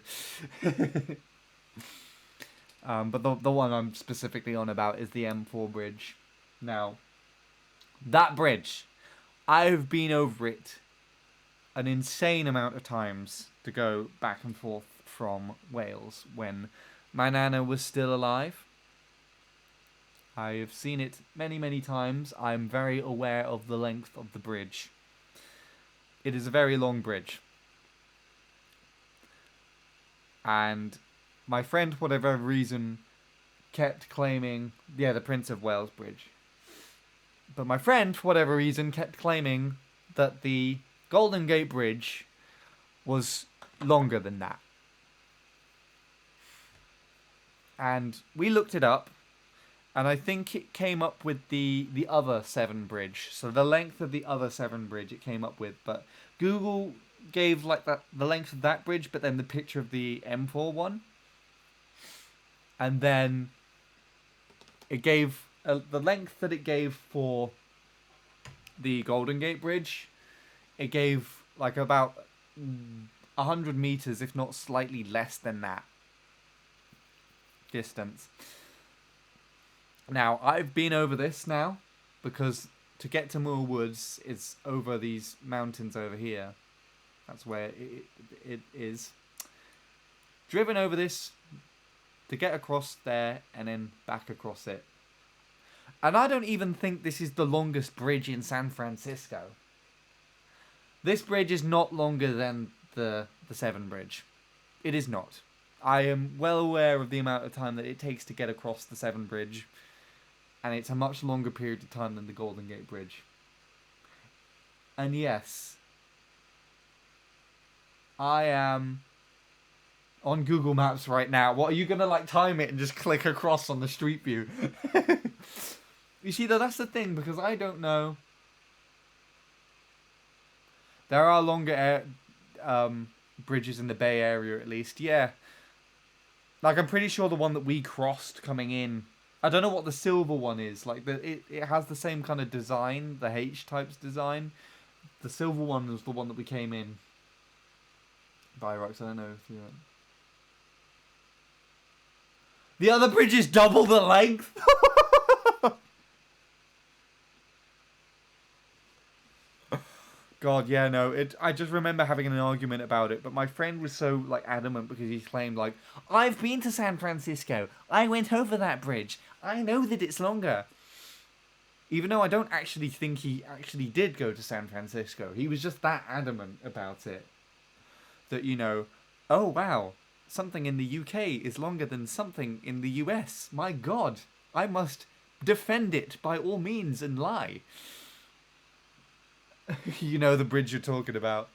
But the one I'm specifically on about is the M4 bridge. Now, that bridge, I've been over it an insane amount of times to go back and forth from Wales when my nana was still alive. I have seen it many, many times. I'm very aware of the length of the bridge. It is a very long bridge. And my friend, for whatever reason, kept claiming... Yeah, the Prince of Wales Bridge. But my friend, for whatever reason, kept claiming that the Golden Gate Bridge was longer than that. And we looked it up, and I think it came up with the other Severn Bridge. So the length of the other Severn Bridge it came up with. But Google gave like the length of that bridge, but then the picture of the M4 one. And then it gave the length that it gave for the Golden Gate Bridge. It gave like about 100 meters, if not slightly less than that distance. Now, I've been over this now, because to get to Moor Woods is over these mountains over here. That's where it is. Driven over this to get across there and then back across it. And I don't even think this is the longest bridge in San Francisco. This bridge is not longer than the Severn Bridge. It is not. I am well aware of the amount of time that it takes to get across the Severn Bridge. And it's a much longer period of time than the Golden Gate Bridge. And yes, I am on Google Maps right now. What, are you going to like time it and just click across on the street view? You see, though, that's the thing, because I don't know. There are longer bridges in the Bay Area, at least. Yeah. Like, I'm pretty sure the one that we crossed coming in, I don't know what the silver one is. Like, it has the same kind of design, the H-types design. The silver one was the one that we came in. Virox, I don't know if you... The other bridge is double the length? God, yeah, no. I just remember having an argument about it, but my friend was so like adamant because he claimed like, I've been to San Francisco. I went over that bridge. I know that it's longer. Even though I don't actually think he actually did go to San Francisco. He was just that adamant about it. That, you know, oh wow, something in the UK is longer than something in the US. My God, I must defend it by all means and lie. You know the bridge you're talking about.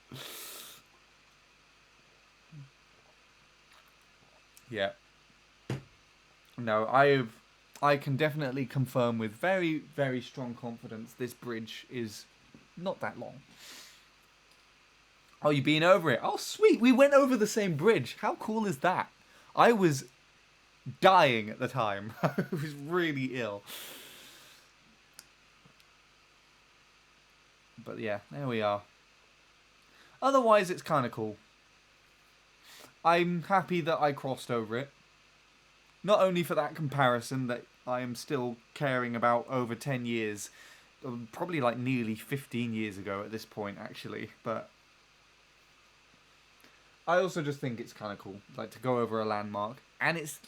Yeah. No, I can definitely confirm with very, very strong confidence this bridge is not that long. Oh, you've been over it? Oh, sweet. We went over the same bridge. How cool is that? I was dying at the time. I was really ill. But yeah, there we are. Otherwise, it's kind of cool. I'm happy that I crossed over it. Not only for that comparison that I am still caring about over 10 years. Probably like nearly 15 years ago at this point, actually. But I also just think it's kind of cool, like to go over a landmark, and it's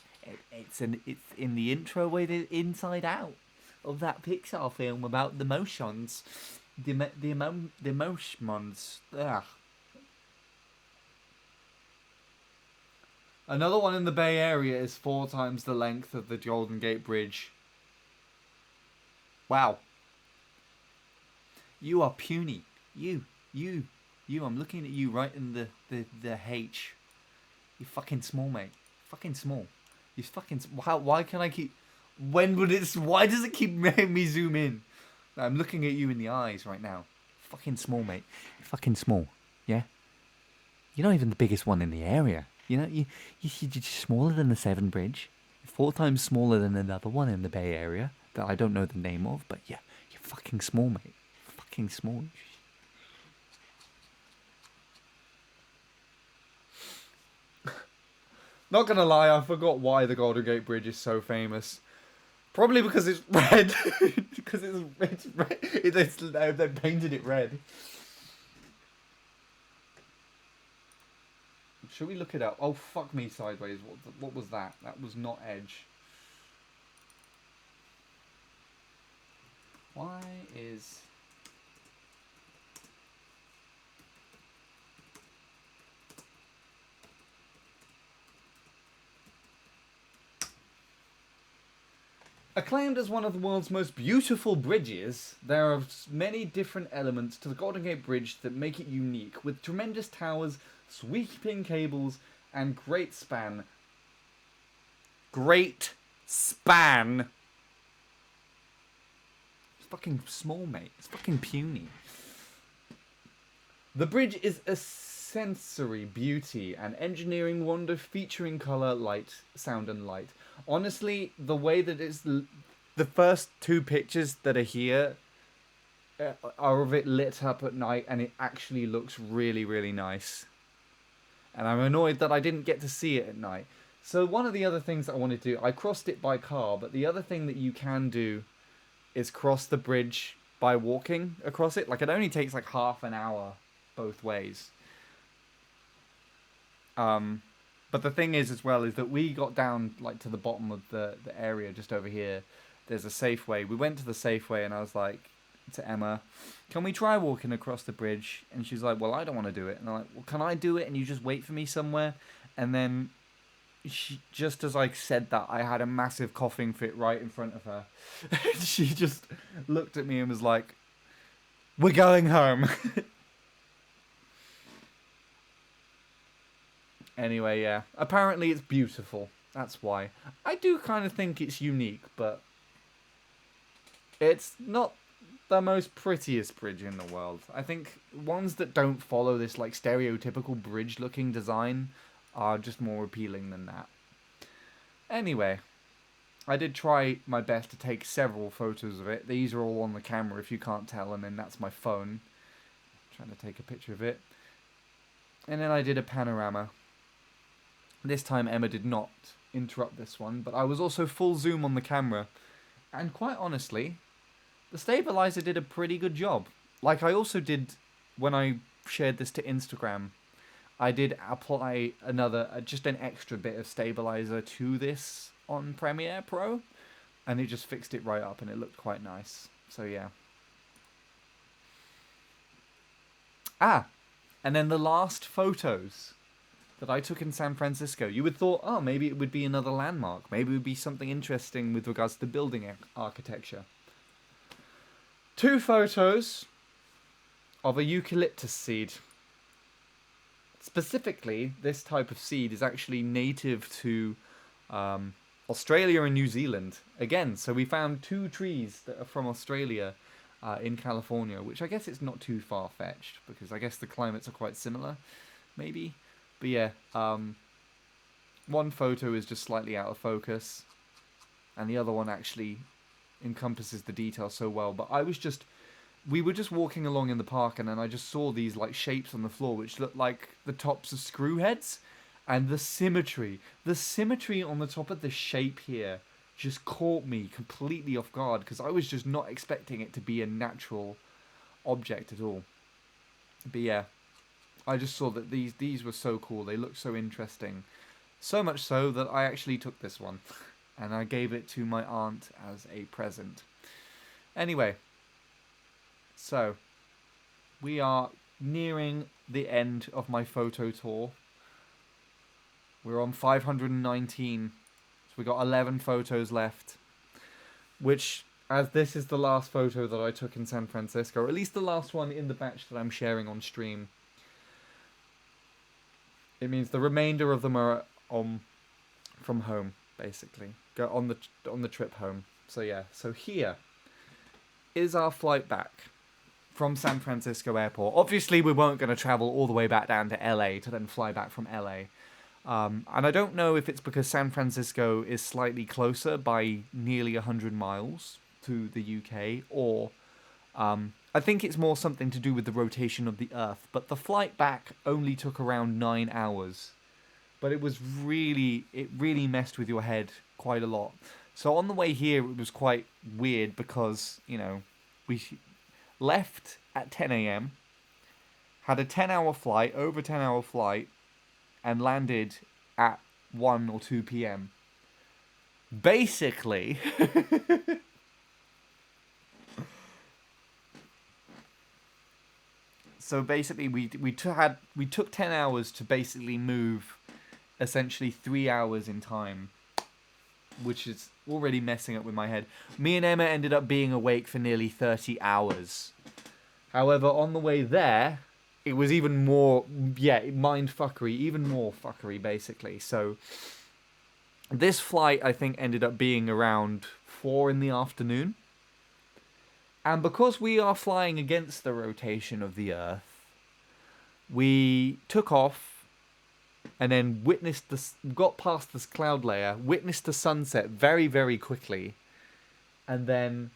in the intro with it Inside Out of that Pixar film about the motions, the emotions. Ugh. Another one in the Bay Area is 4 times the length of the Golden Gate Bridge. Wow. You are puny. You. I'm looking at you right in the H. You're fucking small, mate. Fucking small. You're fucking... Why can I keep... Why does it keep making me zoom in? I'm looking at you in the eyes right now. Fucking small, mate. You're fucking small. Yeah? You're not even the biggest one in the area. You know, you're just smaller than the Severn Bridge. 4 times smaller than another one in the Bay Area that I don't know the name of, but yeah, you're fucking small, mate. Fucking small. Not gonna lie, I forgot why the Golden Gate Bridge is so famous. Probably because it's red. Because it's red. They painted it red. Should we look it up? Oh, fuck me sideways. What was that? That was not Edge. Why is... Acclaimed as one of the world's most beautiful bridges, there are many different elements to the Golden Gate Bridge that make it unique, with tremendous towers, sweeping cables, and great span. Great span! It's fucking small, mate. It's fucking puny. The bridge is a sensory beauty and engineering wonder featuring colour, light, sound and light. Honestly, the way that it's... The first 2 pictures that are here are of it lit up at night, and it actually looks really, really nice. And I'm annoyed that I didn't get to see it at night. So one of the other things that I wanted to do... I crossed it by car, but the other thing that you can do is cross the bridge by walking across it. Like, it only takes like half an hour both ways. But the thing is as well is that we got down like to the bottom of the area just over here. There's a Safeway. We went to the Safeway and I was like to Emma, can we try walking across the bridge? And she's like, well, I don't want to do it. And I'm like, well, can I do it? And you just wait for me somewhere? And then just as I said that, I had a massive coughing fit right in front of her. She just looked at me and was like, we're going home. Anyway, yeah. Apparently it's beautiful. That's why. I do kind of think it's unique, but it's not the most prettiest bridge in the world. I think ones that don't follow this like stereotypical bridge-looking design are just more appealing than that. Anyway, I did try my best to take several photos of it. These are all on the camera if you can't tell, and then that's my phone. I'm trying to take a picture of it. And then I did a panorama. This time Emma did not interrupt this one, but I was also full zoom on the camera. And quite honestly, the stabilizer did a pretty good job. Like I also did when I shared this to Instagram, I did apply another, just an extra bit of stabilizer to this on Premiere Pro, and it just fixed it right up, and it looked quite nice. So yeah. Ah, and then the last photos that I took in San Francisco. You would thought, oh, maybe it would be another landmark. Maybe it would be something interesting with regards to building architecture. 2 photos of a eucalyptus seed. Specifically, this type of seed is actually native to Australia and New Zealand. Again, so we found 2 trees that are from Australia in California, which I guess it's not too far-fetched, because I guess the climates are quite similar, maybe. But yeah, one photo is just slightly out of focus, and the other one actually encompasses the detail so well. But we were just walking along in the park, and then I just saw these like shapes on the floor which looked like the tops of screw heads, and the symmetry on the top of the shape here just caught me completely off guard, because I was just not expecting it to be a natural object at all. But yeah, I just saw that these were so cool. They looked so interesting. So much so that I actually took this one and I gave it to my aunt as a present. Anyway, so we are nearing the end of my photo tour. We're on 519. So we got 11 photos left, which, as this is the last photo that I took in San Francisco, or at least the last one in the batch that I'm sharing on stream, it means the remainder of them are from home, basically. Go on the trip home. So yeah, so here is our flight back from San Francisco Airport. Obviously, we weren't going to travel all the way back down to LA to then fly back from LA. And I don't know if it's because San Francisco is slightly closer by nearly 100 miles to the UK, or I think it's more something to do with the rotation of the Earth. But the flight back only took around 9 hours. But it really messed with your head quite a lot. So on the way here, it was quite weird because, you know, we left at 10 a.m., had a 10-hour flight, over 10-hour flight, and landed at 1 or 2 p.m. Basically, so basically we took 10 hours to basically move essentially 3 hours in time, which is already messing up with my head. Me and Emma ended up being awake for nearly 30 hours. However, on the way there, it was even more, mind fuckery, even more fuckery, basically. So, this flight, I think, ended up being around 4 in the afternoon. And because we are flying against the rotation of the Earth, we took off and then got past this cloud layer, witnessed the sunset very, very quickly. And then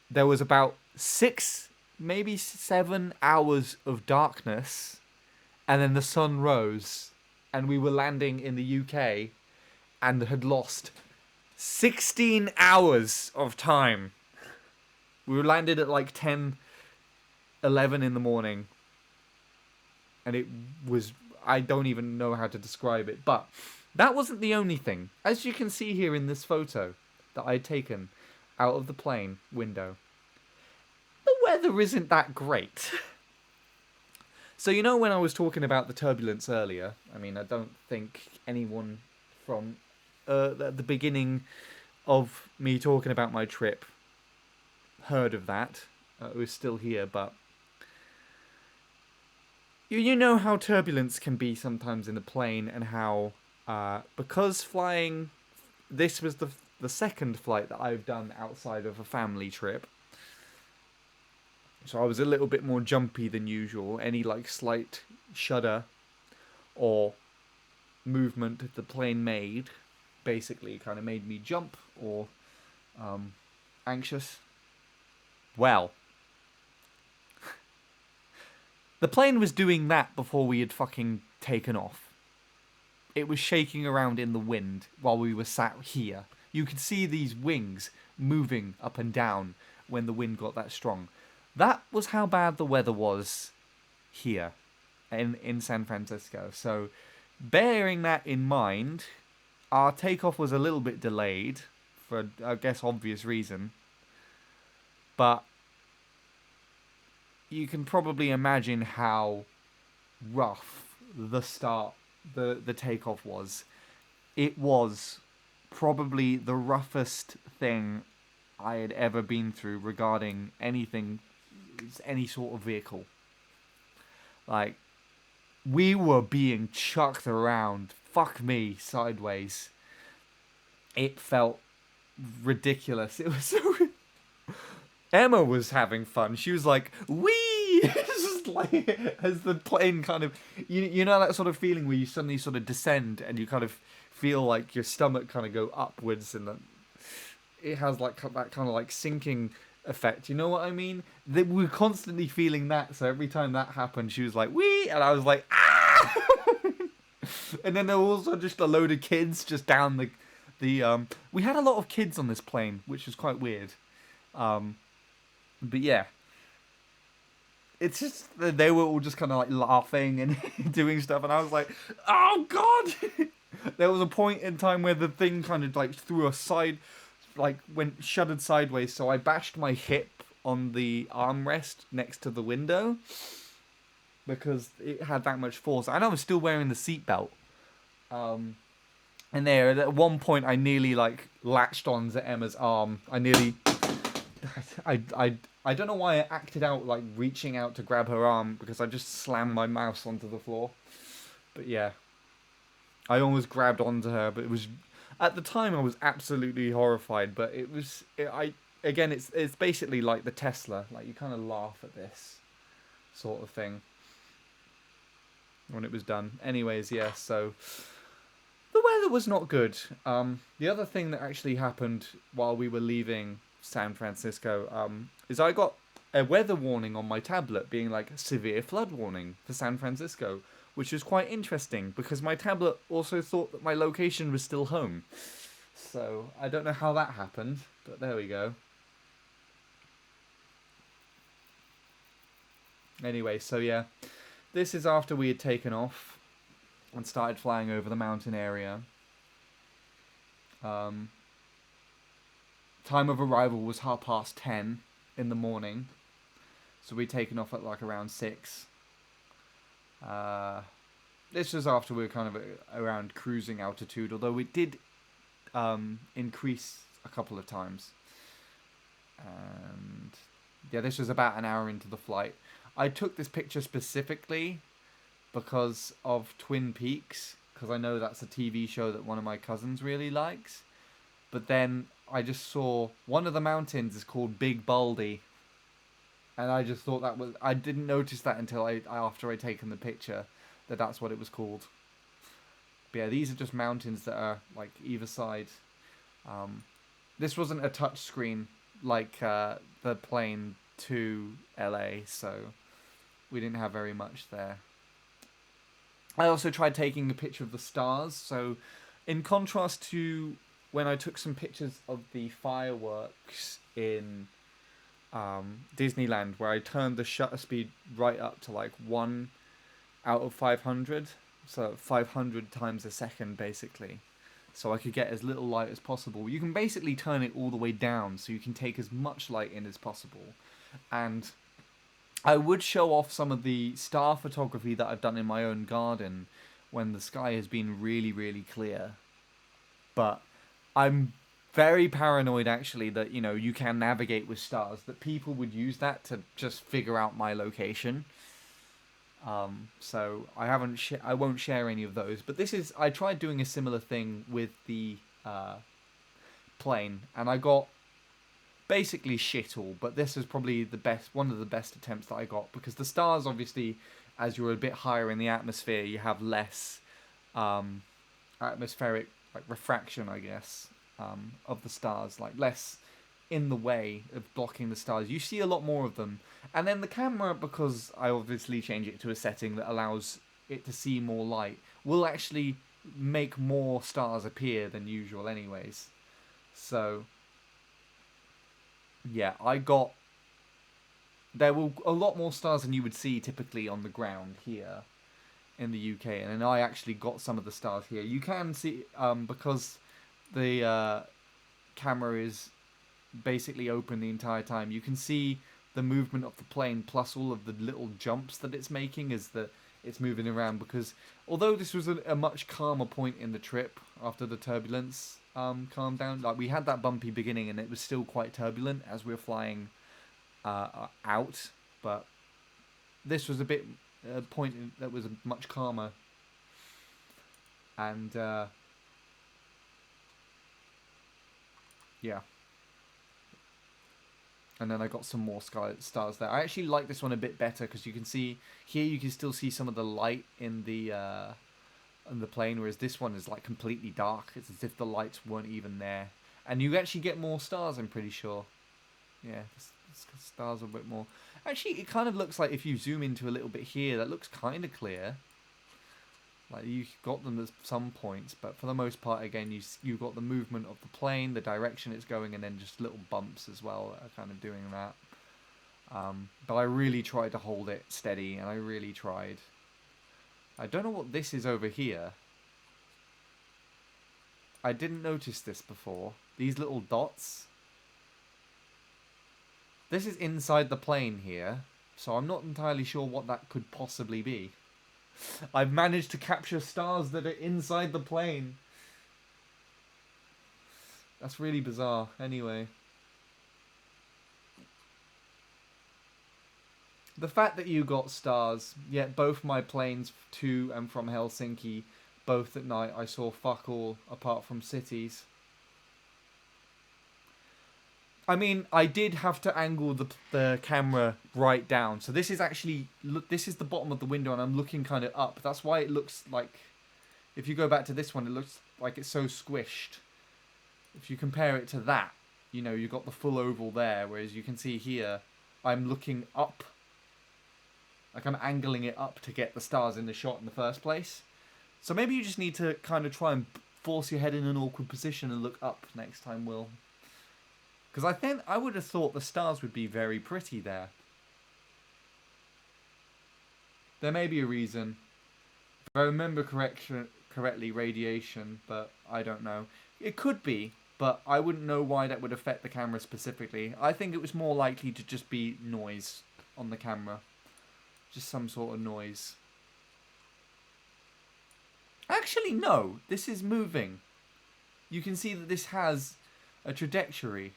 there was about 6, maybe 7 hours of darkness, and then the sun rose, and we were landing in the UK and had lost 16 hours of time. We were landed at like 10, 11 in the morning, and it was, I don't even know how to describe it, but that wasn't the only thing. As you can see here in this photo that I had taken out of the plane window, the weather isn't that great. So, you know, when I was talking about the turbulence earlier, I mean, I don't think anyone from at the beginning of me talking about my trip heard of that. It was still here, but you know how turbulence can be sometimes in a plane, and how because flying, this was the second flight that I've done outside of a family trip. So I was a little bit more jumpy than usual. Any like slight shudder or movement that the plane made basically kind of made me jump or anxious. Well, The plane was doing that before we had fucking taken off. It was shaking around in the wind while we were sat here. You could see these wings moving up and down when the wind got that strong. That was how bad the weather was here in San Francisco. So, bearing that in mind, our takeoff was a little bit delayed for, I guess, obvious reason. But you can probably imagine how rough the takeoff was. It was probably the roughest thing I had ever been through regarding anything, any sort of vehicle. Like, we were being chucked around, fuck me, sideways. It felt ridiculous. It was so... Emma was having fun. She was like, wee! It's just like, as the plane kind of... You know that sort of feeling where you suddenly sort of descend and you kind of feel like your stomach kind of go upwards and it has like that kind of like sinking effect. You know what I mean? We were constantly feeling that. So every time that happened, she was like, wee! And I was like, ah! And then there were also just a load of kids just down the... We had a lot of kids on this plane, which was quite weird. But yeah, it's just they were all just kind of like laughing and doing stuff, and I was like, "Oh God!" There was a point in time where the thing kind of like threw a side, like went shuddered sideways. So I bashed my hip on the armrest next to the window because it had that much force, and I was still wearing the seatbelt. And there, at one point, I nearly like latched onto Emma's arm. I don't know why I acted out like reaching out to grab her arm because I just slammed my mouse onto the floor. But yeah, I almost grabbed onto her, but it was at the time I was absolutely horrified. But it's basically like the Tesla. Like you kind of laugh at this sort of thing when it was done. Anyways, yeah. So the weather was not good. The other thing that actually happened while we were leaving San Francisco is I got a weather warning on my tablet being like severe flood warning for San Francisco, which was quite interesting because my tablet also thought that my location was still home. So I don't know how that happened, but there we go. Anyway, so yeah, this is after we had taken off and started flying over the mountain area. Time of arrival was 10:30 in the morning, so we'd taken off at like around 6. This was after we were kind of around cruising altitude, although we did increase a couple of times. And yeah, this was about an hour into the flight. I took this picture specifically because of Twin Peaks, because I know that's a TV show that one of my cousins really likes. But then I just saw one of the mountains is called Big Baldy, and I just thought that was... I didn't notice that until after I'd taken the picture, that's what it was called. But yeah, these are just mountains that are like either side. This wasn't a touch screen like the plane to LA, so we didn't have very much there. I also tried taking a picture of the stars, so in contrast to when I took some pictures of the fireworks in Disneyland, where I turned the shutter speed right up to like 1 out of 500, so 500 times a second basically, so I could get as little light as possible. You can basically turn it all the way down so you can take as much light in as possible. And I would show off some of the star photography that I've done in my own garden when the sky has been really, really clear. But I'm very paranoid, actually, that, you know, you can navigate with stars, that people would use that to just figure out my location. So I won't share any of those. But I tried doing a similar thing with the plane, and I got basically shit all, but this is probably one of the best attempts that I got, because the stars, obviously, as you're a bit higher in the atmosphere, you have less atmospheric like refraction, I guess, of the stars, like less in the way of blocking the stars. You see a lot more of them. And then the camera, because I obviously change it to a setting that allows it to see more light, will actually make more stars appear than usual anyways. So, yeah, there were a lot more stars than you would see typically on the ground here in the UK, and then I actually got some of the stars here. You can see, because the camera is basically open the entire time, you can see the movement of the plane plus all of the little jumps that it's making as it's moving around, because although this was a much calmer point in the trip after the turbulence calmed down, like we had that bumpy beginning and it was still quite turbulent as we were flying out, but this was a point that was much calmer, and yeah. And then I got some more stars there. I actually like this one a bit better because you can see here, you can still see some of the light in the plane, whereas this one is like completely dark. It's as if the lights weren't even there, and you actually get more stars. I'm pretty sure. Yeah, the stars are a bit more. Actually, it kind of looks like if you zoom into a little bit here, that looks kind of clear. Like you got them at some points, but for the most part, again, you got the movement of the plane, the direction it's going, and then just little bumps as well are kind of doing that. But I really tried to hold it steady, and I really tried. I don't know what this is over here. I didn't notice this before. These little dots. This is inside the plane here, so I'm not entirely sure what that could possibly be. I've managed to capture stars that are inside the plane. That's really bizarre. Anyway. The fact that you got stars, yet both my planes to and from Helsinki, both at night, I saw fuck all apart from cities. I mean, I did have to angle the camera right down. So this is actually, look, this is the bottom of the window and I'm looking kind of up. That's why it looks like, if you go back to this one, it looks like it's so squished. If you compare it to that, you know, you've got the full oval there, whereas you can see here, I'm looking up. Like I'm angling it up to get the stars in the shot in the first place. So maybe you just need to kind of try and force your head in an awkward position and look up next time, Will. Because I would have thought the stars would be very pretty there. There may be a reason. If I remember correctly, radiation, but I don't know. It could be, but I wouldn't know why that would affect the camera specifically. I think it was more likely to just be noise on the camera. Just some sort of noise. Actually, no. This is moving. You can see that this has a trajectory.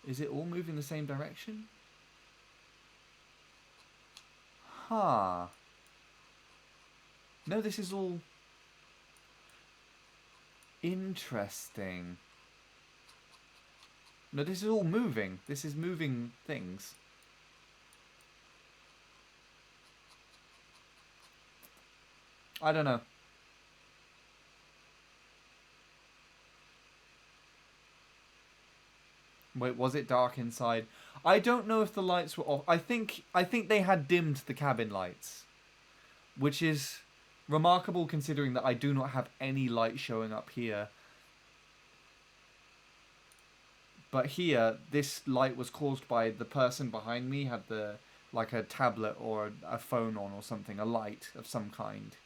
Is it all moving the same direction? Huh. No, this is all interesting. No, this is all moving. This is moving things. I don't know. Wait, was it dark inside? I don't know if the lights were off. I think they had dimmed the cabin lights, which is remarkable considering that I do not have any light showing up here. But here, this light was caused by the person behind me had like a tablet or a phone on or something, a light of some kind.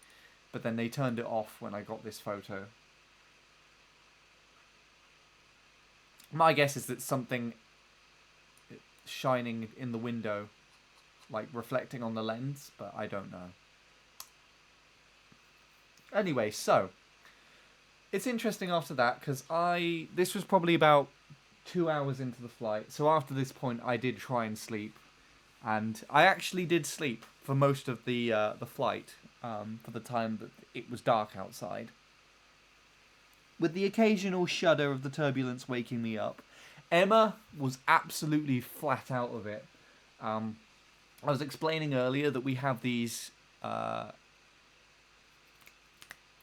But then they turned it off when I got this photo. My guess is that something shining in the window, like reflecting on the lens, but I don't know. Anyway, so it's interesting after that because this was probably about 2 hours into the flight. So after this point, I did try and sleep, and I actually did sleep for most of the flight, for the time that it was dark outside. With the occasional shudder of the turbulence waking me up. Emma was absolutely flat out of it. I was explaining earlier that we have these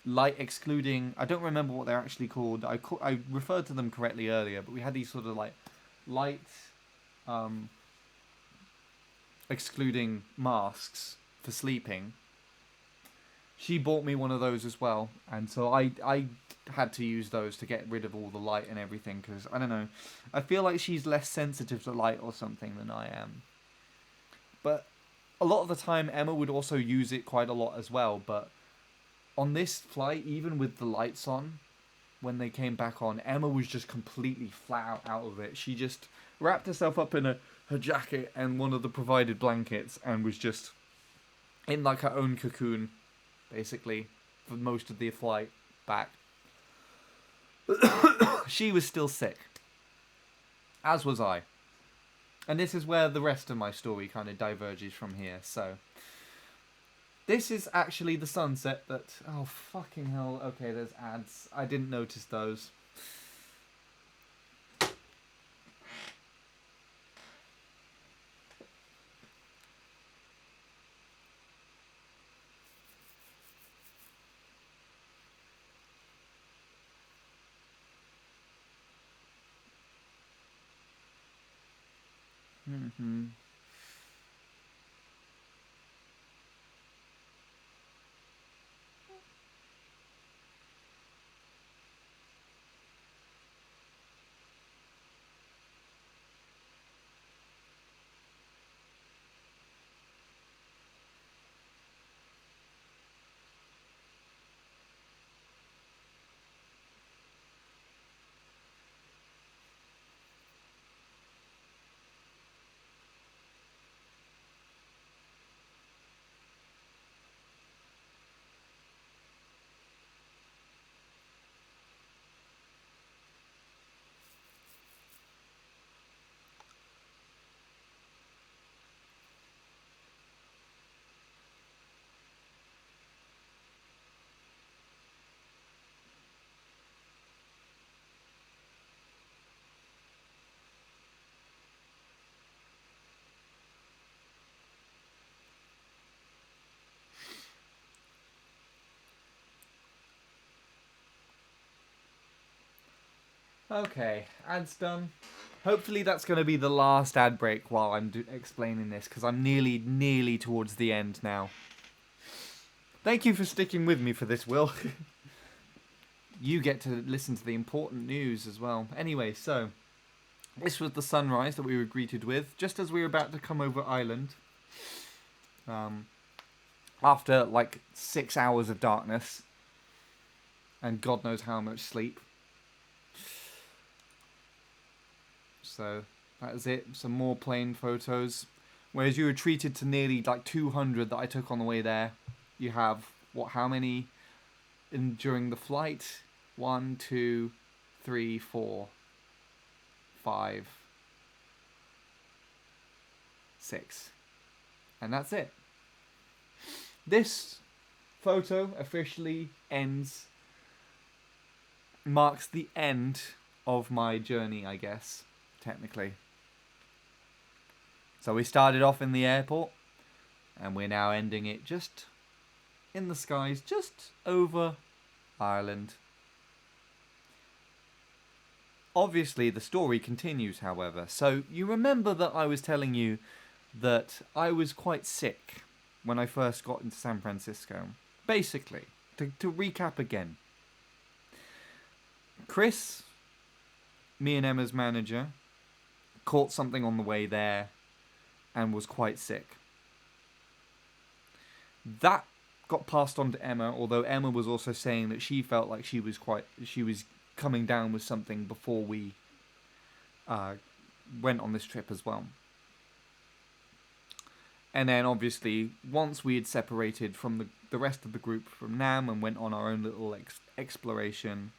light excluding. I don't remember what they're actually called. I referred to them correctly earlier, but we had these sort of like light excluding masks for sleeping. She bought me one of those as well, and so I had to use those to get rid of all the light and everything, because I don't know, I feel like she's less sensitive to light or something than I am. But a lot of the time Emma would also use it quite a lot as well, but on this flight, even with the lights on, when they came back on, Emma was just completely flat out of it. She just wrapped herself up in her jacket and one of the provided blankets and was just in like her own cocoon, basically, for most of the flight back. She was still sick, as was I. And this is where the rest of my story kind of diverges from here. So, this is actually the sunset that... Oh, fucking hell. Okay, there's ads. I didn't notice those. Mm-hmm. Okay, ad's done. Hopefully that's going to be the last ad break while I'm explaining this, because I'm nearly towards the end now. Thank you for sticking with me for this, Will. You get to listen to the important news as well. Anyway, so this was the sunrise that we were greeted with just as we were about to come over island. After like 6 hours of darkness and God knows how much sleep. So that is it. Some more plane photos. Whereas you were treated to nearly like 200 that I took on the way there. You have how many during the flight? 1, 2, 3, 4, 5, 6. And that's it. This photo officially marks the end of my journey, I guess, technically. So we started off in the airport, and we're now ending it just in the skies, just over Ireland. Obviously, the story continues, however. So you remember that I was telling you that I was quite sick when I first got into San Francisco. Basically, to recap again. Chris, me and Emma's manager, caught something on the way there and was quite sick. That got passed on to Emma, although Emma was also saying that she felt like she was coming down with something before we went on this trip as well. And then obviously, once we had separated from the rest of the group from Nam and went on our own little exploration,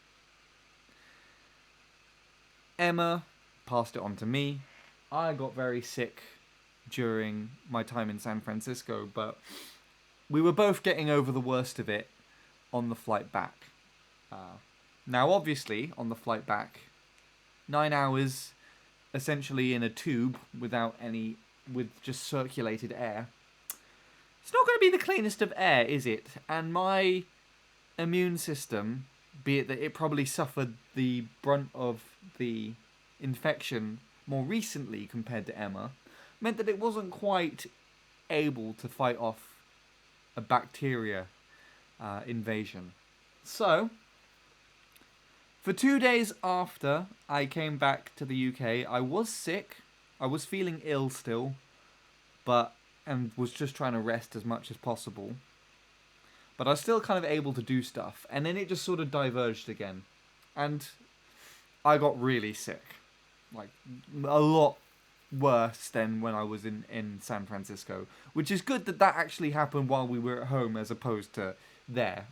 Emma passed it on to me. I got very sick during my time in San Francisco, but we were both getting over the worst of it on the flight back. Now, obviously, on the flight back, 9 hours, essentially in a tube with just circulated air. It's not going to be the cleanest of air, is it? And my immune system, be it that it probably suffered the brunt of the infection more recently compared to Emma, meant that it wasn't quite able to fight off a bacteria invasion. So, for 2 days after I came back to the UK, I was sick. I was feeling ill still, and was just trying to rest as much as possible. But I was still kind of able to do stuff, and then it just sort of diverged again, and I got really sick, like a lot worse than when I was in San Francisco, which is good that actually happened while we were at home as opposed to there.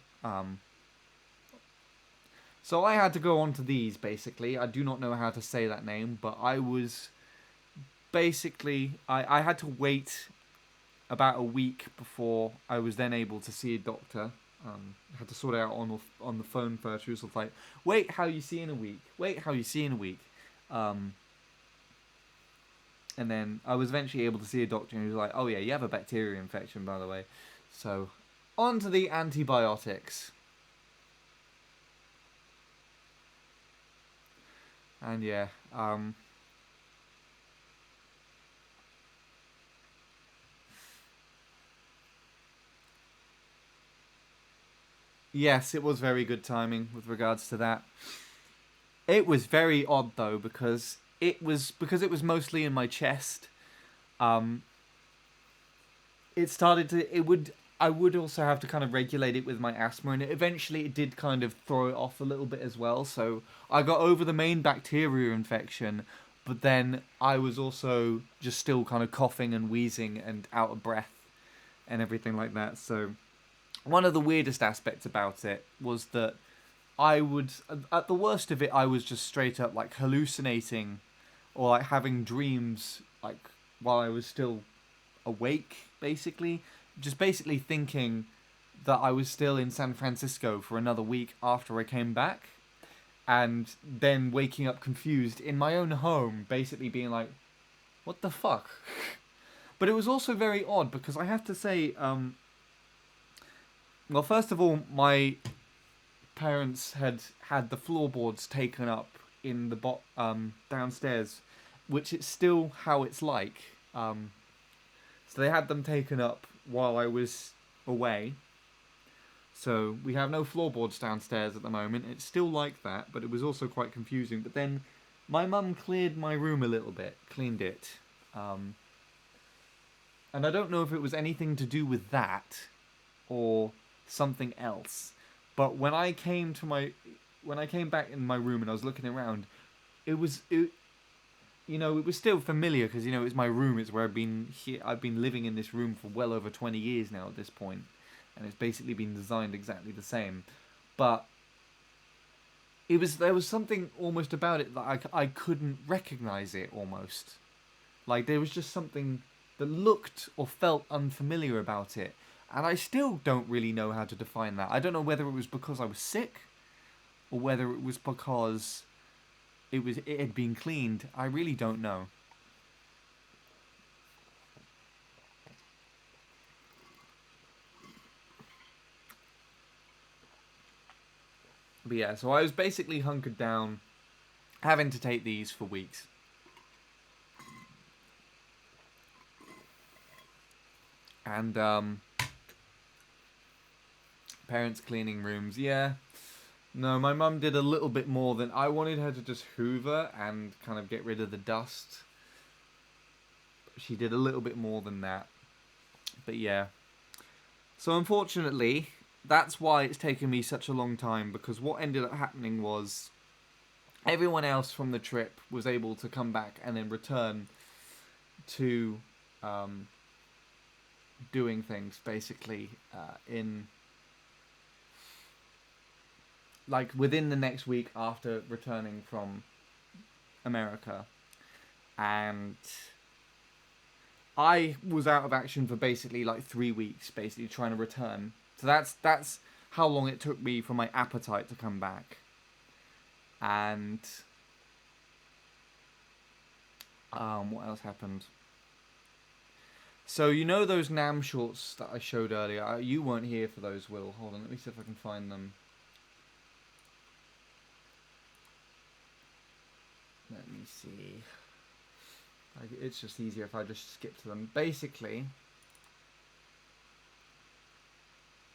So I had to go on to these, basically. I do not know how to say that name, but I was basically... I had to wait about a week before I was then able to see a doctor. I had to sort it out on the phone first. She was like, wait, how you see in a week? Wait, how you see in a week? And then I was eventually able to see a doctor, and he was like, oh yeah, you have a bacteria infection, by the way. So, on to the antibiotics. And yeah, yes, it was very good timing with regards to that. It was very odd though, because it was mostly in my chest. Um, I would also have to kind of regulate it with my asthma, and eventually it did kind of throw it off a little bit as well. So I got over the main bacteria infection, but then I was also just still kind of coughing and wheezing and out of breath and everything like that. So one of the weirdest aspects about it was that at the worst of it, I was just straight up like hallucinating or like having dreams like while I was still awake, basically. Just basically thinking that I was still in San Francisco for another week after I came back, and then waking up confused in my own home, basically being like, what the fuck? But it was also very odd because I have to say, well, first of all, my parents had the floorboards taken up in the downstairs, which is still how it's like. So they had them taken up while I was away. So we have no floorboards downstairs at the moment. It's still like that, but it was also quite confusing. But then my mum cleared my room a little bit, cleaned it. And I don't know if it was anything to do with that or something else. But when I came back in my room and I was looking around, it was still familiar because it was my room. It's where I've been living in this room for well over 20 years now at this point, and it's basically been designed exactly the same. But there was something almost about it that I couldn't recognize it almost. Like there was just something that looked or felt unfamiliar about it, and I still don't really know how to define that. I don't know whether it was because I was sick, or whether it was because it had been cleaned. I really don't know. But yeah, so I was basically hunkered down, having to take these for weeks. And parents cleaning rooms, yeah. No, my mum did a little bit more than... I wanted her to just hoover and kind of get rid of the dust. She did a little bit more than that. But yeah. So unfortunately, that's why it's taken me such a long time, because what ended up happening was everyone else from the trip was able to come back and then return to doing things, basically, in... like within the next week after returning from America. And I was out of action for basically like 3 weeks, basically trying to return. So that's how long it took me for my appetite to come back. And what else happened? So you know those Nam shorts that I showed earlier? You weren't here for those, Will. Hold on, let me see if I can find them. Let me see. It's just easier if I just skip to them. Basically,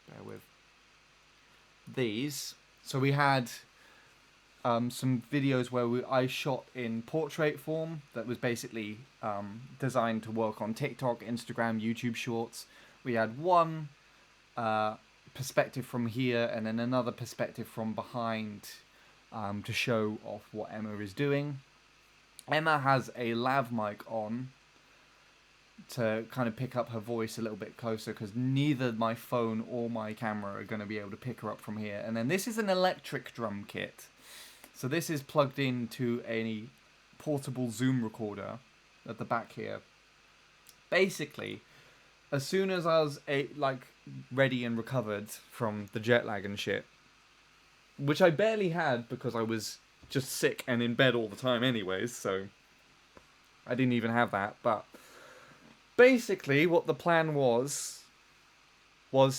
bear with these. So we had some videos where I shot in portrait form that was basically designed to work on TikTok, Instagram, YouTube Shorts. We had one perspective from here and then another perspective from behind to show off what Emma is doing. Emma has a lav mic on to kind of pick up her voice a little bit closer because neither my phone or my camera are going to be able to pick her up from here. And then this is an electric drum kit. So this is plugged into a portable Zoom recorder at the back here. Basically, as soon as I was ready and recovered from the jet lag and shit, which I barely had because I was just sick and in bed all the time anyways, so I didn't even have that. But basically what the plan was for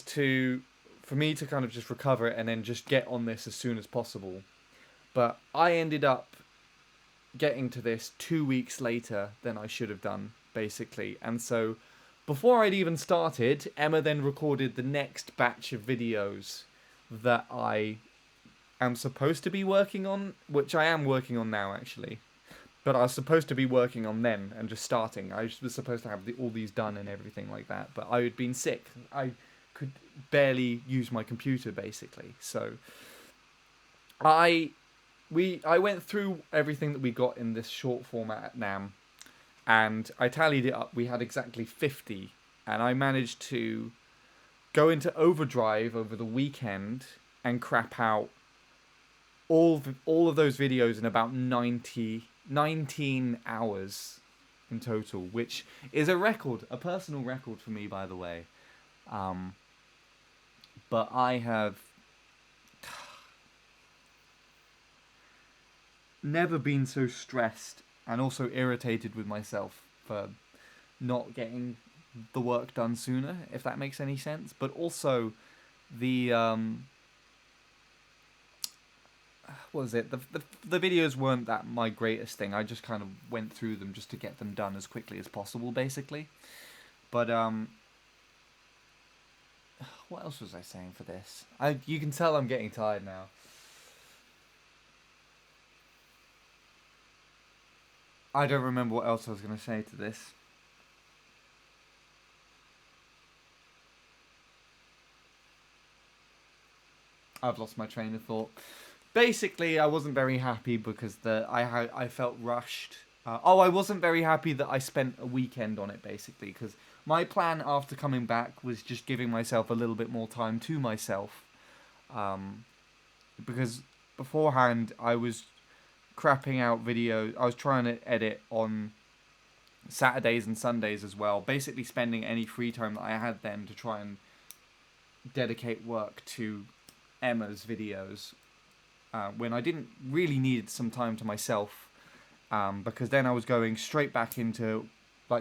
me to kind of just recover it and then just get on this as soon as possible. But I ended up getting to this 2 weeks later than I should have done, basically. And so before I'd even started, Emma then recorded the next batch of videos that I am supposed to be working on, which I am working on now, actually. But I was supposed to be working on then and just starting. I was supposed to have all these done and everything like that. But I had been sick. I could barely use my computer, basically. So I went through everything that we got in this short format at NAMM. And I tallied it up. We had exactly 50. And I managed to go into overdrive over the weekend and crap out all of those videos in about 19 hours in total, which is a record, a personal record for me, by the way. But I have never been so stressed and also irritated with myself for not getting the work done sooner, if that makes any sense. But also the what was it? The videos weren't that my greatest thing. I just kind of went through them just to get them done as quickly as possible, basically. But what else was I saying for this? You can tell I'm getting tired now. I don't remember what else I was going to say to this. I've lost my train of thought. Basically, I wasn't very happy because I felt rushed. I wasn't very happy that I spent a weekend on it, basically, because my plan after coming back was just giving myself a little bit more time to myself. Because beforehand, I was crapping out videos. I was trying to edit on Saturdays and Sundays as well, basically spending any free time that I had then to try and dedicate work to Emma's videos. When I didn't really need some time to myself, because then I was going straight back into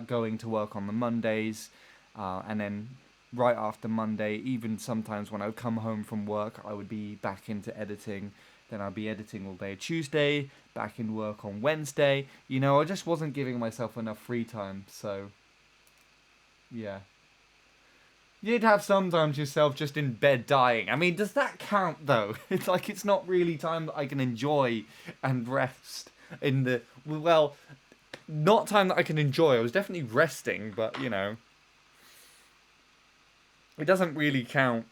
going to work on the Mondays, and then right after Monday, even sometimes when I would come home from work, I would be back into editing. Then I'd be editing all day Tuesday, back in work on Wednesday. I just wasn't giving myself enough free time, so yeah. You'd have sometimes yourself just in bed dying. I mean, does that count, though? It's not really time that I can enjoy and rest in the... Well, not time that I can enjoy. I was definitely resting, but, it doesn't really count.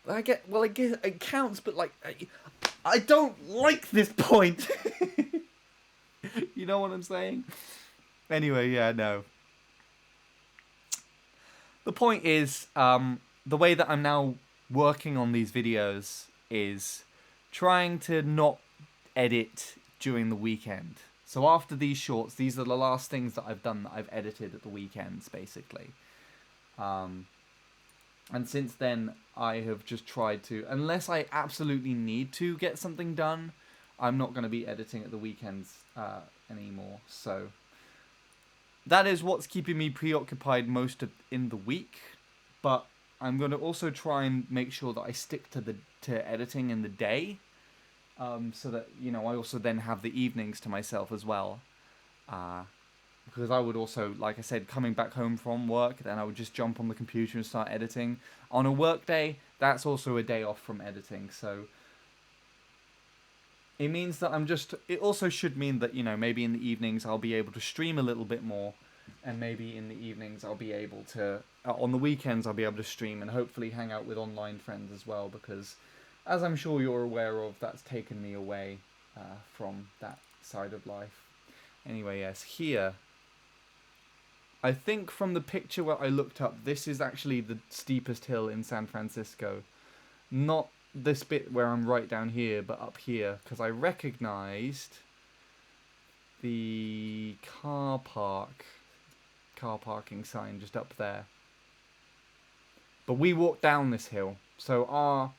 I guess it counts, but, I don't like this point. You know what I'm saying? Anyway, yeah, no. The point is, the way that I'm now working on these videos is trying to not edit during the weekend. So after these shorts, these are the last things that I've done that I've edited at the weekends, basically. And since then, I have just tried to, unless I absolutely need to get something done, I'm not going to be editing at the weekends anymore. So that is what's keeping me preoccupied in the week. But I'm going to also try and make sure that I stick to editing in the day, so that I also then have the evenings to myself as well. Because I would also, like I said, coming back home from work, then I would just jump on the computer and start editing. On a work day, that's also a day off from editing, so it means that it also should mean that, maybe in the evenings I'll be able to stream a little bit more, and maybe in the evenings I'll be able to, on the weekends I'll be able to stream and hopefully hang out with online friends as well, because as I'm sure you're aware of, that's taken me away from that side of life. Anyway, yes, here, I think from the picture where I looked up, this is actually the steepest hill in San Francisco. Not this bit where I'm right down here, but up here, because I recognised the car parking sign just up there. But we walked down this hill, so our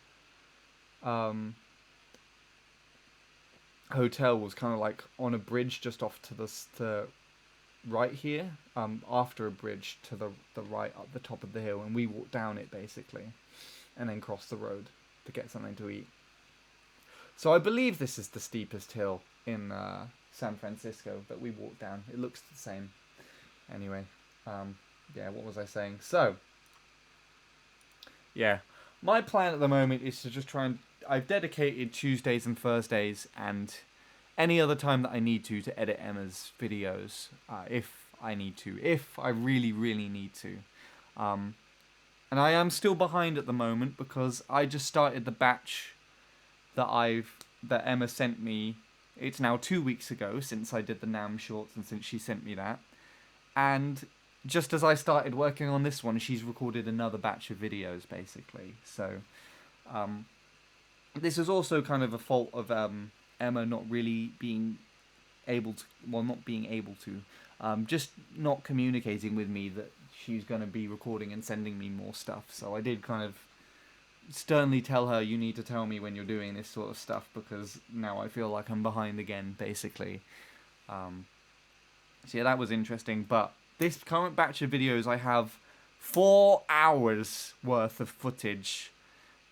hotel was kind of like on a bridge just off to the right here, after a bridge to the right up the top of the hill, and we walked down it basically, and then crossed the road to get something to eat. So I believe this is the steepest hill in San Francisco that we walked down. It looks the same. Anyway, yeah, what was I saying? So, yeah, my plan at the moment is to just try and... I've dedicated Tuesdays and Thursdays and any other time that I need to edit Emma's videos, if I need to, if I really, really need to. And I am still behind at the moment because I just started the batch that Emma sent me. It's now 2 weeks ago since I did the Nam shorts and since she sent me that. And just as I started working on this one, she's recorded another batch of videos, basically. So, this is also kind of a fault of Emma not really being able to, just not communicating with me that she's going to be recording and sending me more stuff. So I did kind of sternly tell her, you need to tell me when you're doing this sort of stuff, because now I feel like I'm behind again, basically. So yeah, that was interesting. But this current batch of videos, I have 4 hours worth of footage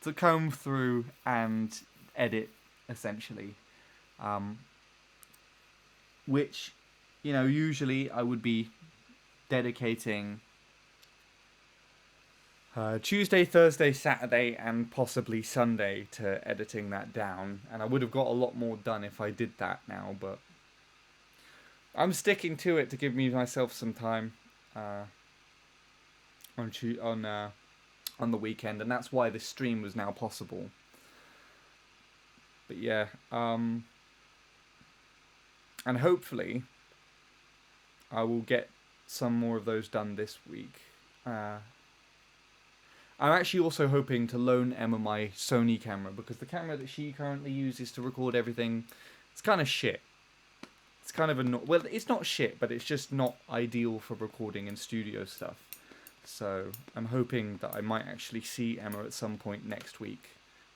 to comb through and edit, essentially. Which, usually I would be dedicating Tuesday, Thursday, Saturday, and possibly Sunday to editing that down. And I would have got a lot more done if I did that now, but I'm sticking to it to give myself some time on the weekend, and that's why this stream was now possible. But yeah, and hopefully I will get some more of those done this week. I'm actually also hoping to loan Emma my Sony camera, because the camera that she currently uses to record everything, it's kind of shit. It's kind of well, it's not shit, but it's just not ideal for recording and studio stuff. So I'm hoping that I might actually see Emma at some point next week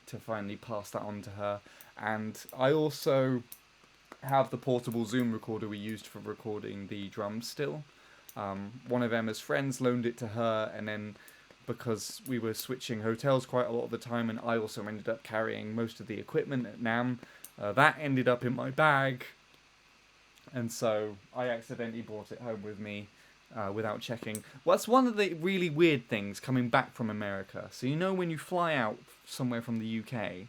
to finally pass that on to her. And I also have the portable Zoom recorder we used for recording the drums still. One of Emma's friends loaned it to her, and then because we were switching hotels quite a lot of the time, and I also ended up carrying most of the equipment at Nam, that ended up in my bag, and so I accidentally brought it home with me without checking. Well, that's one of the really weird things coming back from America. So when you fly out somewhere from the UK,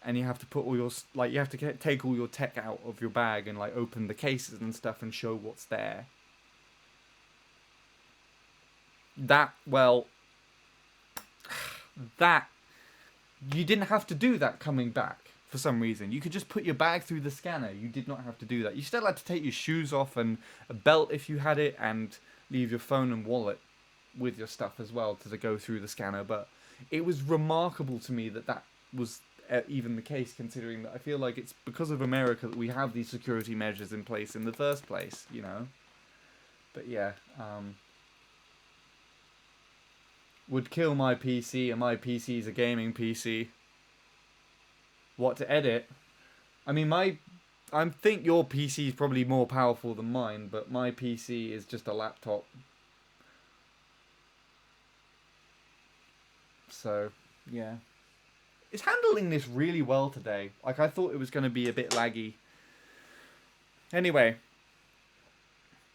and you have to put all your you have to take all your tech out of your bag and open the cases and stuff and show what's there. That you didn't have to do that coming back for some reason. You could just put your bag through the scanner. You did not have to do that. You still had to take your shoes off and a belt if you had it, and leave your phone and wallet with your stuff as well to go through the scanner. But it was remarkable to me that was even the case, considering that I feel like it's because of America that we have these security measures in place in the first place, But yeah, would kill my PC, and my PC is a gaming PC. What to edit? I mean, my I think your PC is probably more powerful than mine, but my PC is just a laptop. So, yeah. It's handling this really well today. Like, I thought it was going to be a bit laggy. Anyway.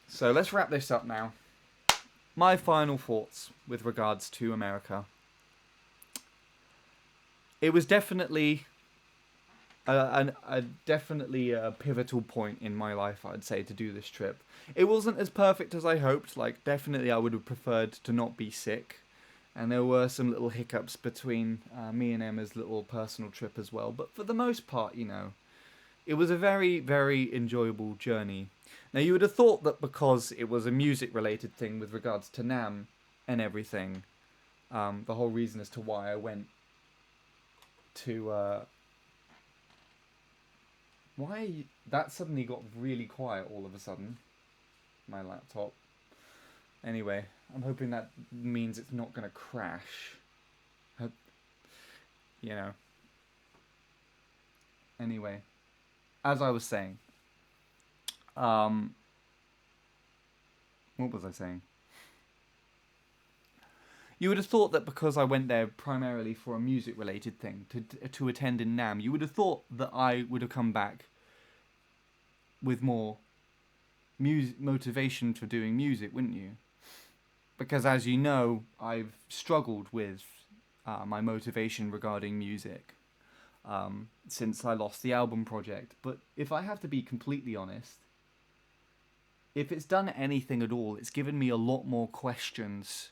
So, let's wrap this up now. My final thoughts with regards to America. It was definitely definitely a pivotal point in my life, I'd say, to do this trip. It wasn't as perfect as I hoped. Like, definitely I would have preferred to not be sick. And there were some little hiccups between me and Emma's little personal trip as well. But for the most part, you know, it was a very, very enjoyable journey. Now, you would have thought that because it was a music-related thing with regards to NAMM and everything, the whole reason as to why I went to... Why that suddenly got really quiet all of a sudden? My laptop. Anyway, I'm hoping that means it's not going to crash. You know. Anyway, as I was saying, what was I saying? You would have thought that because I went there primarily for a music-related thing, to attend in NAMM, you would have thought that I would have come back with more motivation for doing music, wouldn't you? Because as you know, I've struggled with my motivation regarding music since I lost the album project. But if I have to be completely honest, if it's done anything at all, it's given me a lot more questions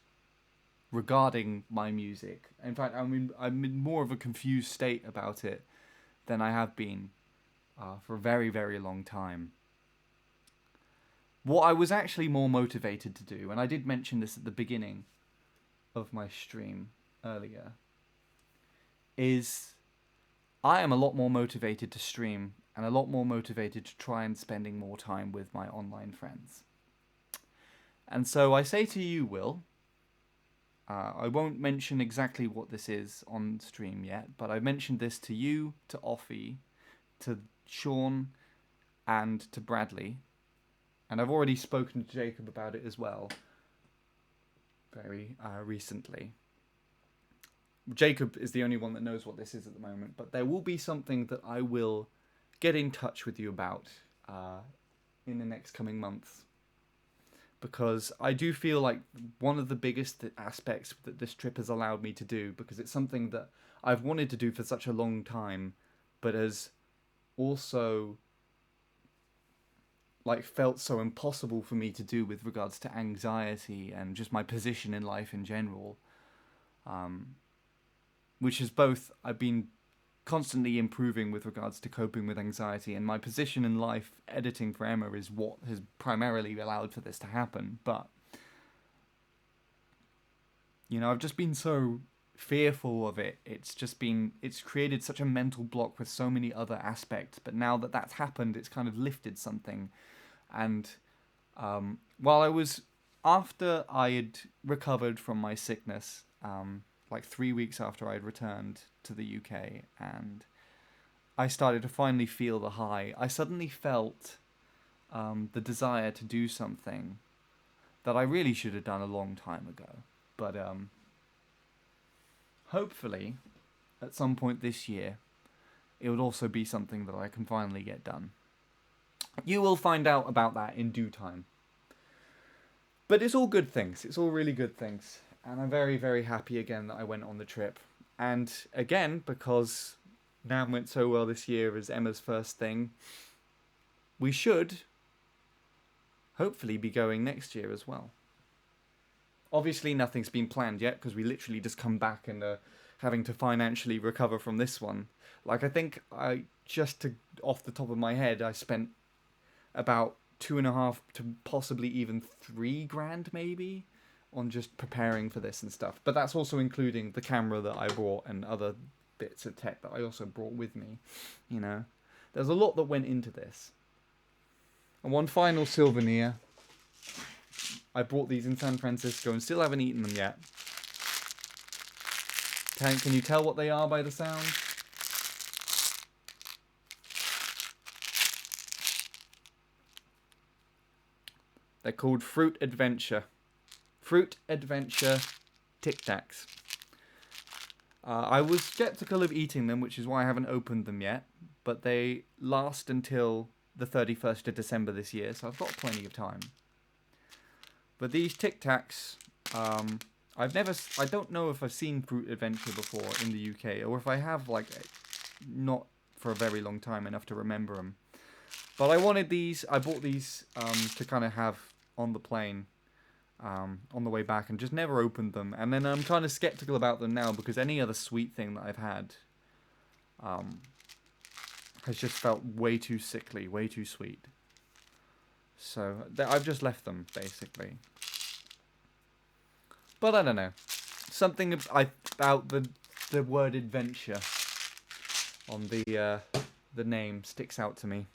regarding my music. In fact, I'm in more of a confused state about it than I have been for a very, very long time. What I was actually more motivated to do, and I did mention this at the beginning of my stream earlier, is I am a lot more motivated to stream and a lot more motivated to try and spending more time with my online friends. And so I say to you, Will, I won't mention exactly what this is on stream yet, but I've mentioned this to you, to Offie, to Sean, and to Bradley. And I've already spoken to Jacob about it as well, very recently. Jacob is the only one that knows what this is at the moment, but there will be something that I will get in touch with you about in the next coming months. Because I do feel like one of the biggest aspects that this trip has allowed me to do, because it's something that I've wanted to do for such a long time, but has also like felt so impossible for me to do with regards to anxiety and just my position in life in general, which is both I've been constantly improving with regards to coping with anxiety, and my position in life editing for Emma is what has primarily allowed for this to happen. But you know, I've just been so fearful of it. It's created such a mental block with so many other aspects, but now that that's happened, it's kind of lifted something. And after I had recovered from my sickness, like 3 weeks after I had returned to the UK, and I started to finally feel the high, I suddenly felt the desire to do something that I really should have done a long time ago. But hopefully, at some point this year, it would also be something that I can finally get done. You will find out about that in due time. But it's all good things. It's all really good things. And I'm very, very happy again that I went on the trip. And again, because NAMM went so well this year as Emma's first thing, we should hopefully be going next year as well. Obviously, nothing's been planned yet, because we literally just come back and having to financially recover from this one. Like, I think off the top of my head, I spent about 2.5 to possibly even $3,000 maybe on just preparing for this and stuff. But that's also including the camera that I brought and other bits of tech that I also brought with me. You know, there's a lot that went into this. And one final souvenir. I bought these in San Francisco and still haven't eaten them yet. Can you tell what they are by the sound? They're called Fruit Adventure. Fruit Adventure Tic Tacs. I was skeptical of eating them, which is why I haven't opened them yet. But they last until the 31st of December this year, so I've got plenty of time. But these Tic Tacs, I don't know if I've seen Fruit Adventure before in the UK, or if I have, like, not for a very long time enough to remember them. But I wanted these. I bought these to kind of have on the plane on the way back, and just never opened them. And then I'm kind of skeptical about them now because any other sweet thing that I've had has just felt way too sickly, way too sweet. So I've just left them basically. But I don't know. Something about the word adventure on the name sticks out to me.